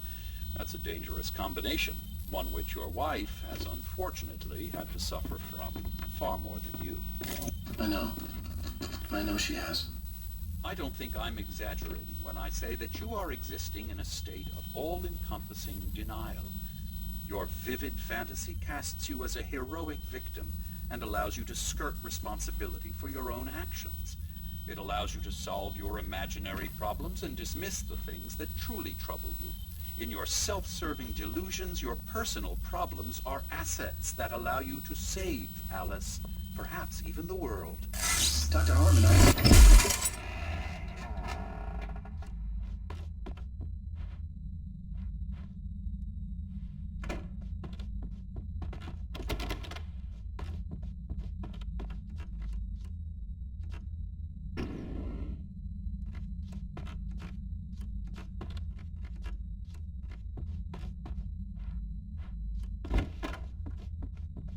That's a dangerous combination, one which your wife has unfortunately had to suffer from far more than you. I know. I know she has. I don't think I'm exaggerating when I say that you are existing in a state of all-encompassing denial. Your vivid fantasy casts you as a heroic victim and allows you to skirt responsibility for your own actions. It allows you to solve your imaginary problems and dismiss the things that truly trouble you. In your self-serving delusions, your personal problems are assets that allow you to save Alice, perhaps even the world. Dr. Hartman,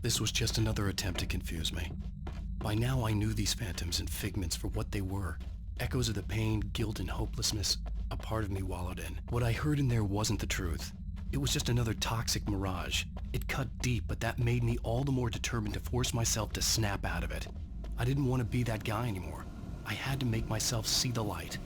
This was just another attempt to confuse me. By now I knew these phantoms and figments for what they were. Echoes of the pain, guilt, and hopelessness a part of me wallowed in. What I heard in there wasn't the truth. It was just another toxic mirage. It cut deep, but that made me all the more determined to force myself to snap out of it. I didn't want to be that guy anymore. I had to make myself see the light.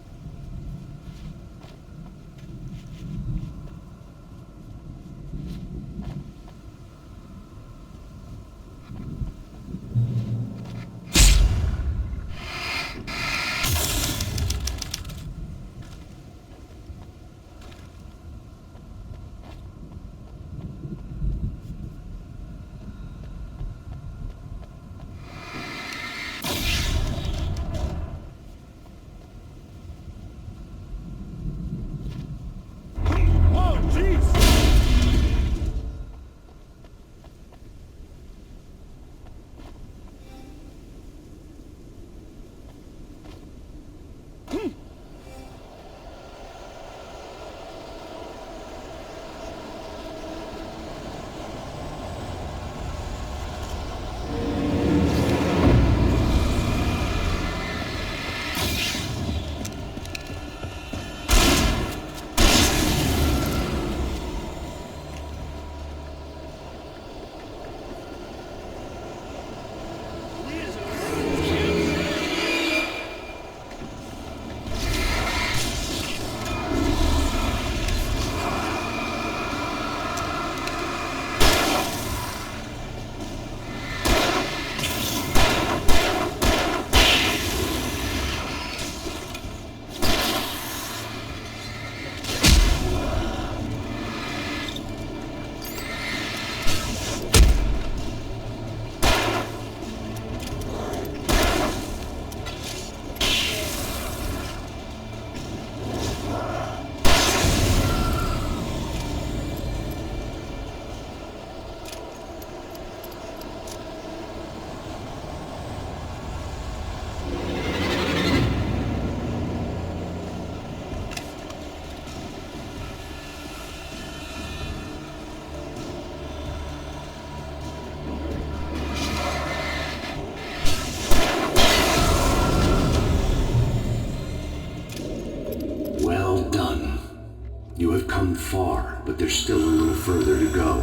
come far, but there's still a little further to go.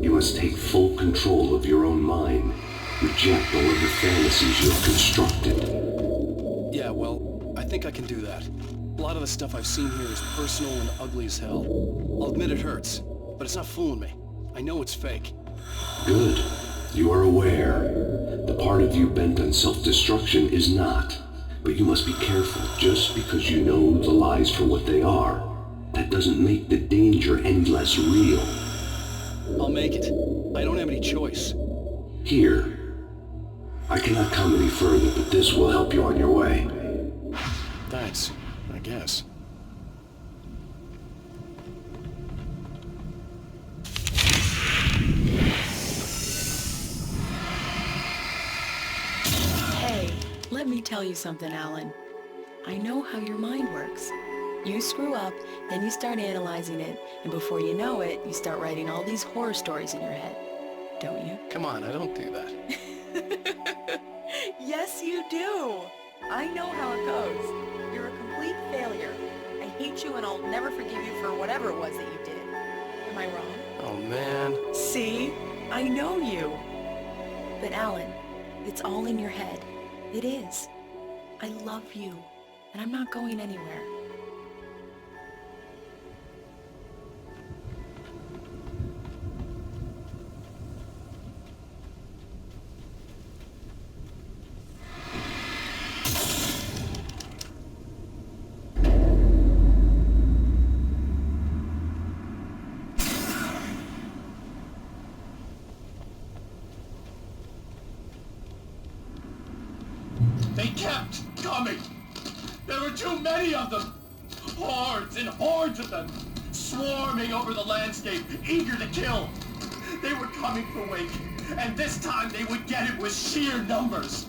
You must take full control of your own mind. Reject all of the fantasies you have constructed. Yeah, well, I think I can do that. A lot of the stuff I've seen here is personal and ugly as hell. I'll admit it hurts, but it's not fooling me. I know it's fake. Good. You are aware. The part of you bent on self-destruction is not. But you must be careful. Just because you know the lies for what they are, that doesn't make the danger any less real. I'll make it. I don't have any choice. Here. I cannot come any further, but this will help you on your way. Thanks, I guess. Hey, let me tell you something, Alan. I know how your mind works. You screw up, then you start analyzing it, and before you know it, you start writing all these horror stories in your head. Don't you? Come on, I don't do that. Yes, you do. I know how it goes. You're a complete failure. I hate you and I'll never forgive you for whatever it was that you did. Am I wrong? Oh, man. See? I know you. But Alan, it's all in your head. It is. I love you, and I'm not going anywhere. They kept coming. There were too many of them. Hordes and hordes of them, swarming over the landscape, eager to kill. They were coming for Wake, and this time they would get it with sheer numbers.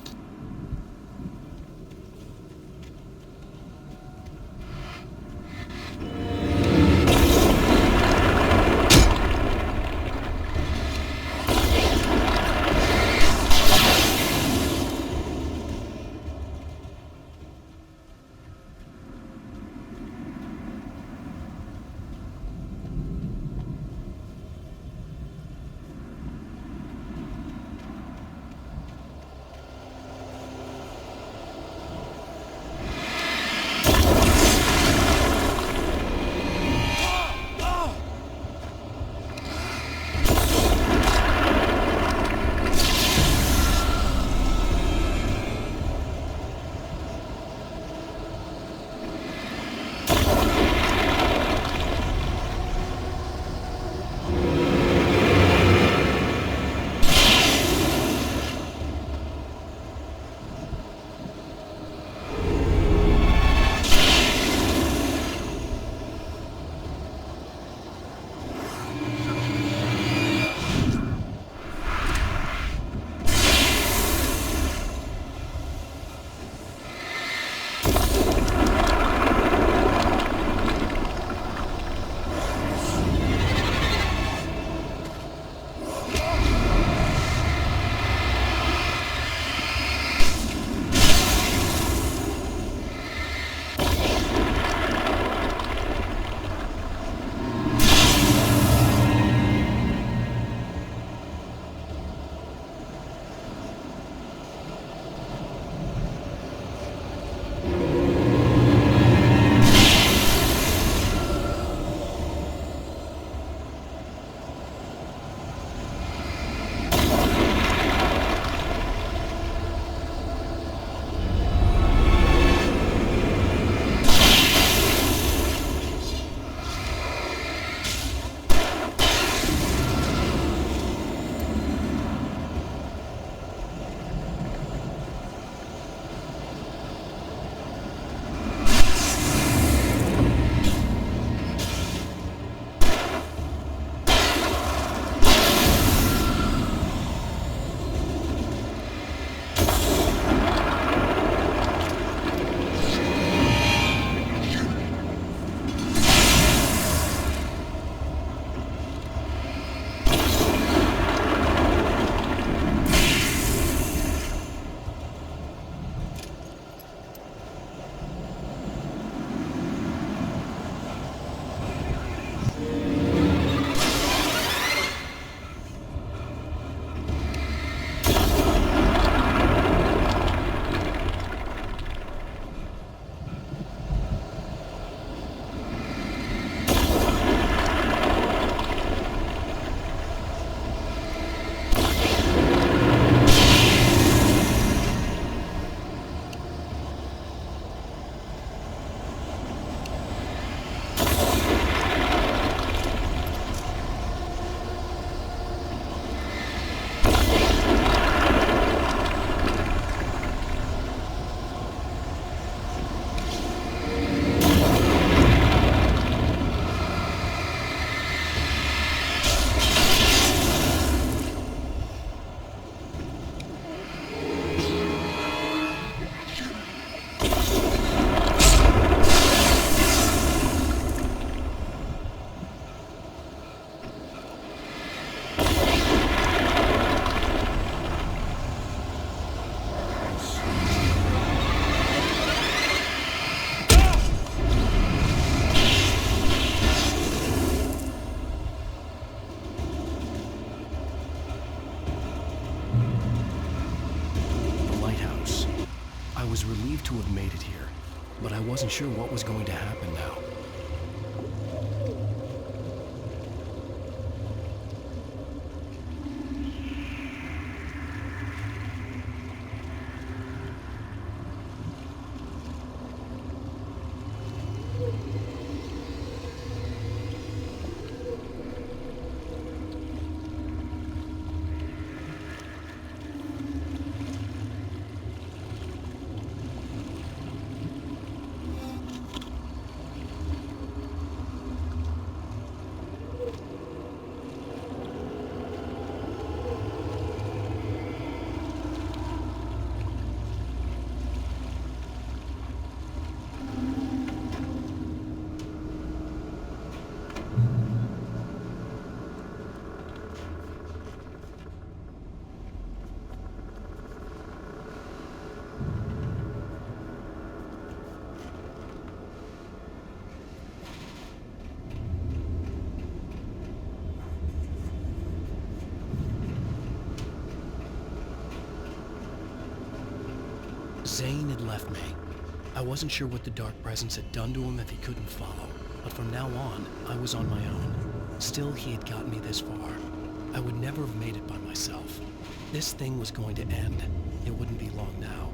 was relieved to have made it here, but I wasn't sure what was going to happen now. Zane had left me. I wasn't sure what the Dark Presence had done to him if he couldn't follow, but from now on, I was on my own. Still, he had gotten me this far. I would never have made it by myself. This thing was going to end. It wouldn't be long now.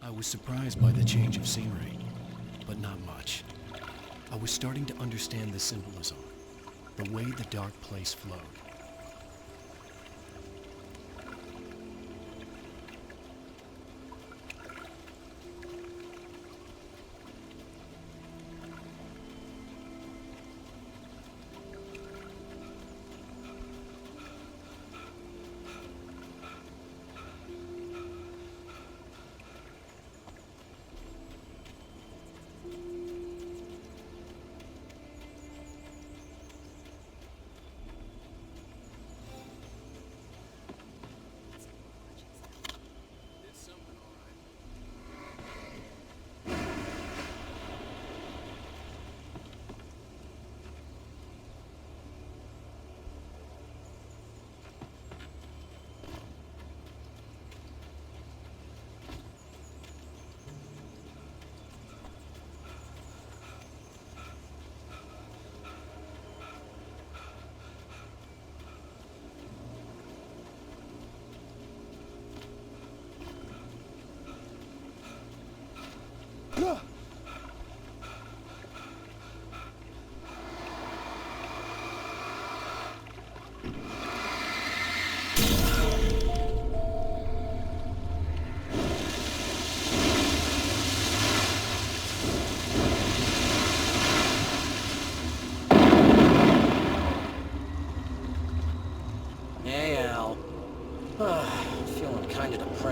I was surprised by the change of scenery, but not much. I was starting to understand the symbolism, the way the dark place flowed.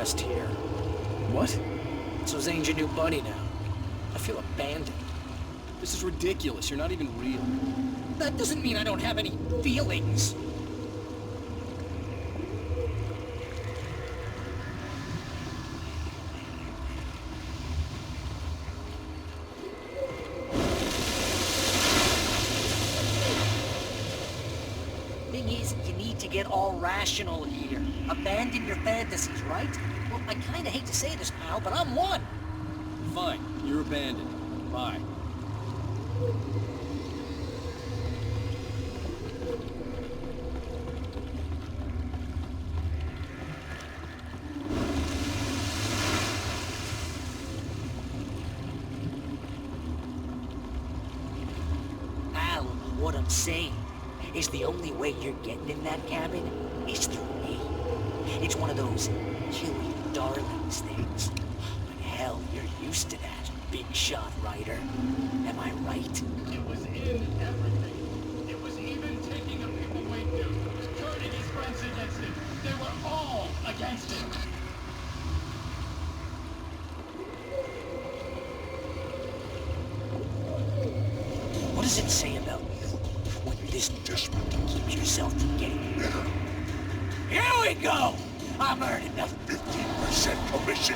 Here. What? So Zane's your new buddy now. I feel abandoned. This is ridiculous. You're not even real. That doesn't mean I don't have any feelings. get all rational here. Abandon your fantasies, right? Well, I kinda hate to say this, pal, but I'm one. Fine, you're abandoned. Bye. Al, what I'm saying is the only way you're getting in that cabin is through me. It's one of those kill your darlings things. But hell, you're used to that, big shot rider. Am I right? It was in everything. It was even taking a people weight dude, turning his friends against him. They were all against him. What does it say about you when you're this desperate to keep yourself from getting better? Here we go! I'm earning the 15% commission.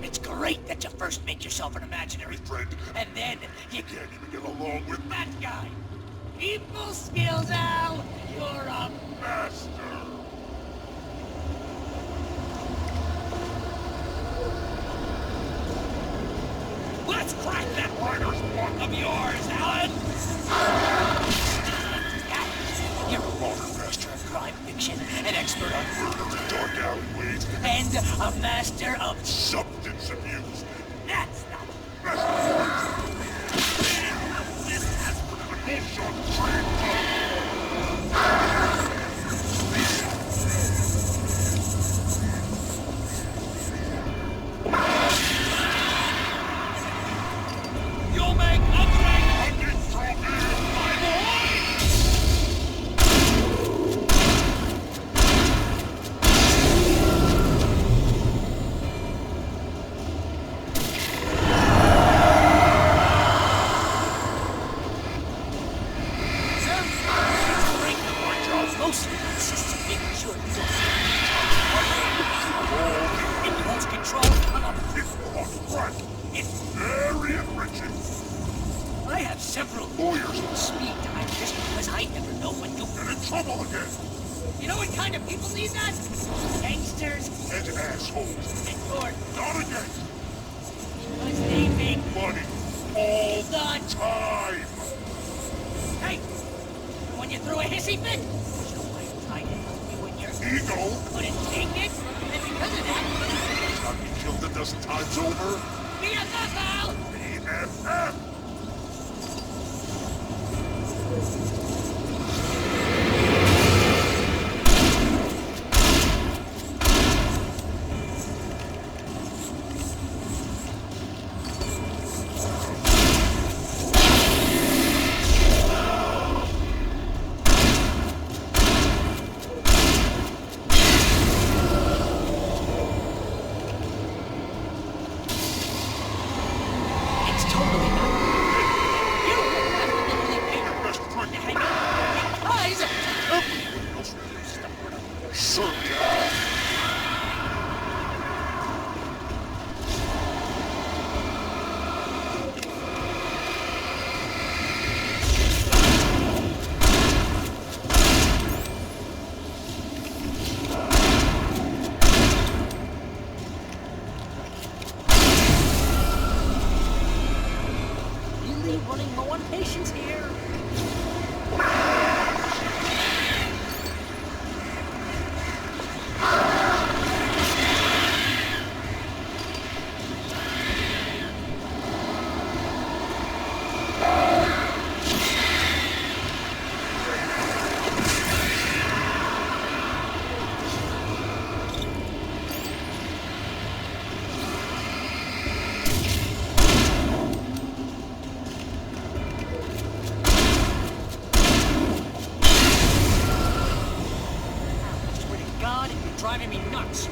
It's great that you first make yourself an imaginary friend, and then you can't even get along with that guy. People skills, Al! You're a master! Let's crack that writer's block of yours, Alan! You're a modern master of crime fiction, an expert on murder in dark alleyways, and a master of substance abuse. That's not... You'll make a great my boy! Mostly consists of making sure you don't it holds control of a physical threat. It's very enriching. I have several lawyers on speed dial just because I never know when you'll get in trouble again. You know what kind of people need that? Gangsters and assholes. And you're not again. Because they make money all the time. Hey, when you threw a hissy fit, tried to help you with your ego. Couldn't take it, and because of that, I've been killed a dozen times over. BFF, Al! BFF! Running low on patience here. Driving me nuts.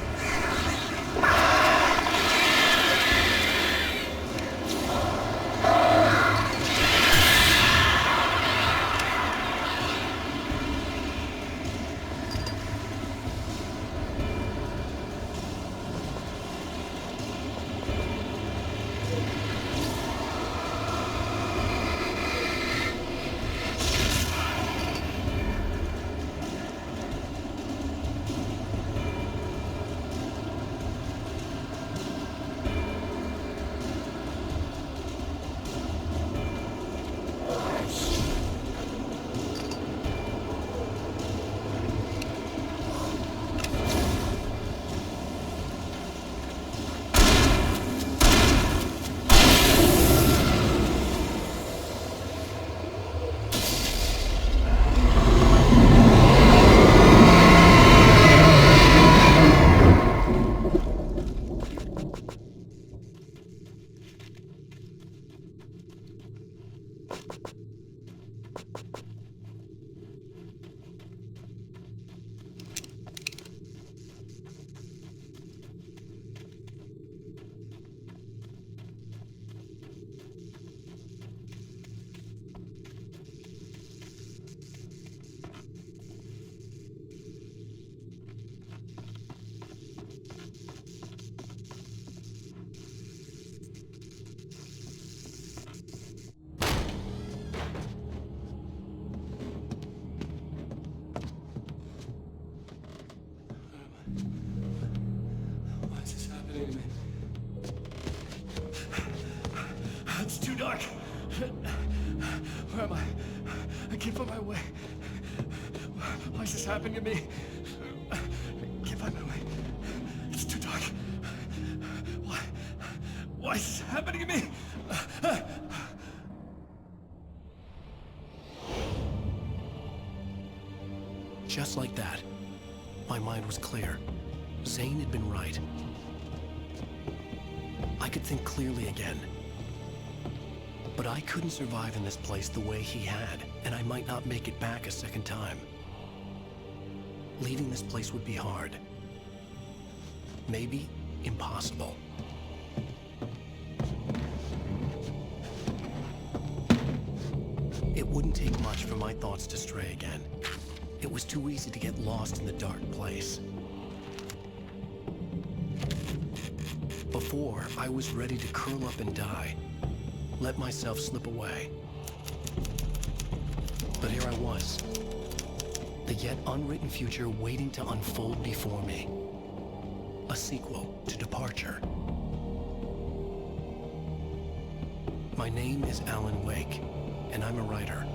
can't find my way. Why is this happening to me? I can't find my way. It's too dark. Why is this happening to me? Just like that, my mind was clear. Zane had been right. I could think clearly again. But I couldn't survive in this place the way he had, and I might not make it back a second time. Leaving this place would be hard. Maybe impossible. It wouldn't take much for my thoughts to stray again. It was too easy to get lost in the dark place. Before, I was ready to curl up and die, let myself slip away. But here I was, the yet unwritten future waiting to unfold before me. A sequel to Departure. My name is Alan Wake, and I'm a writer.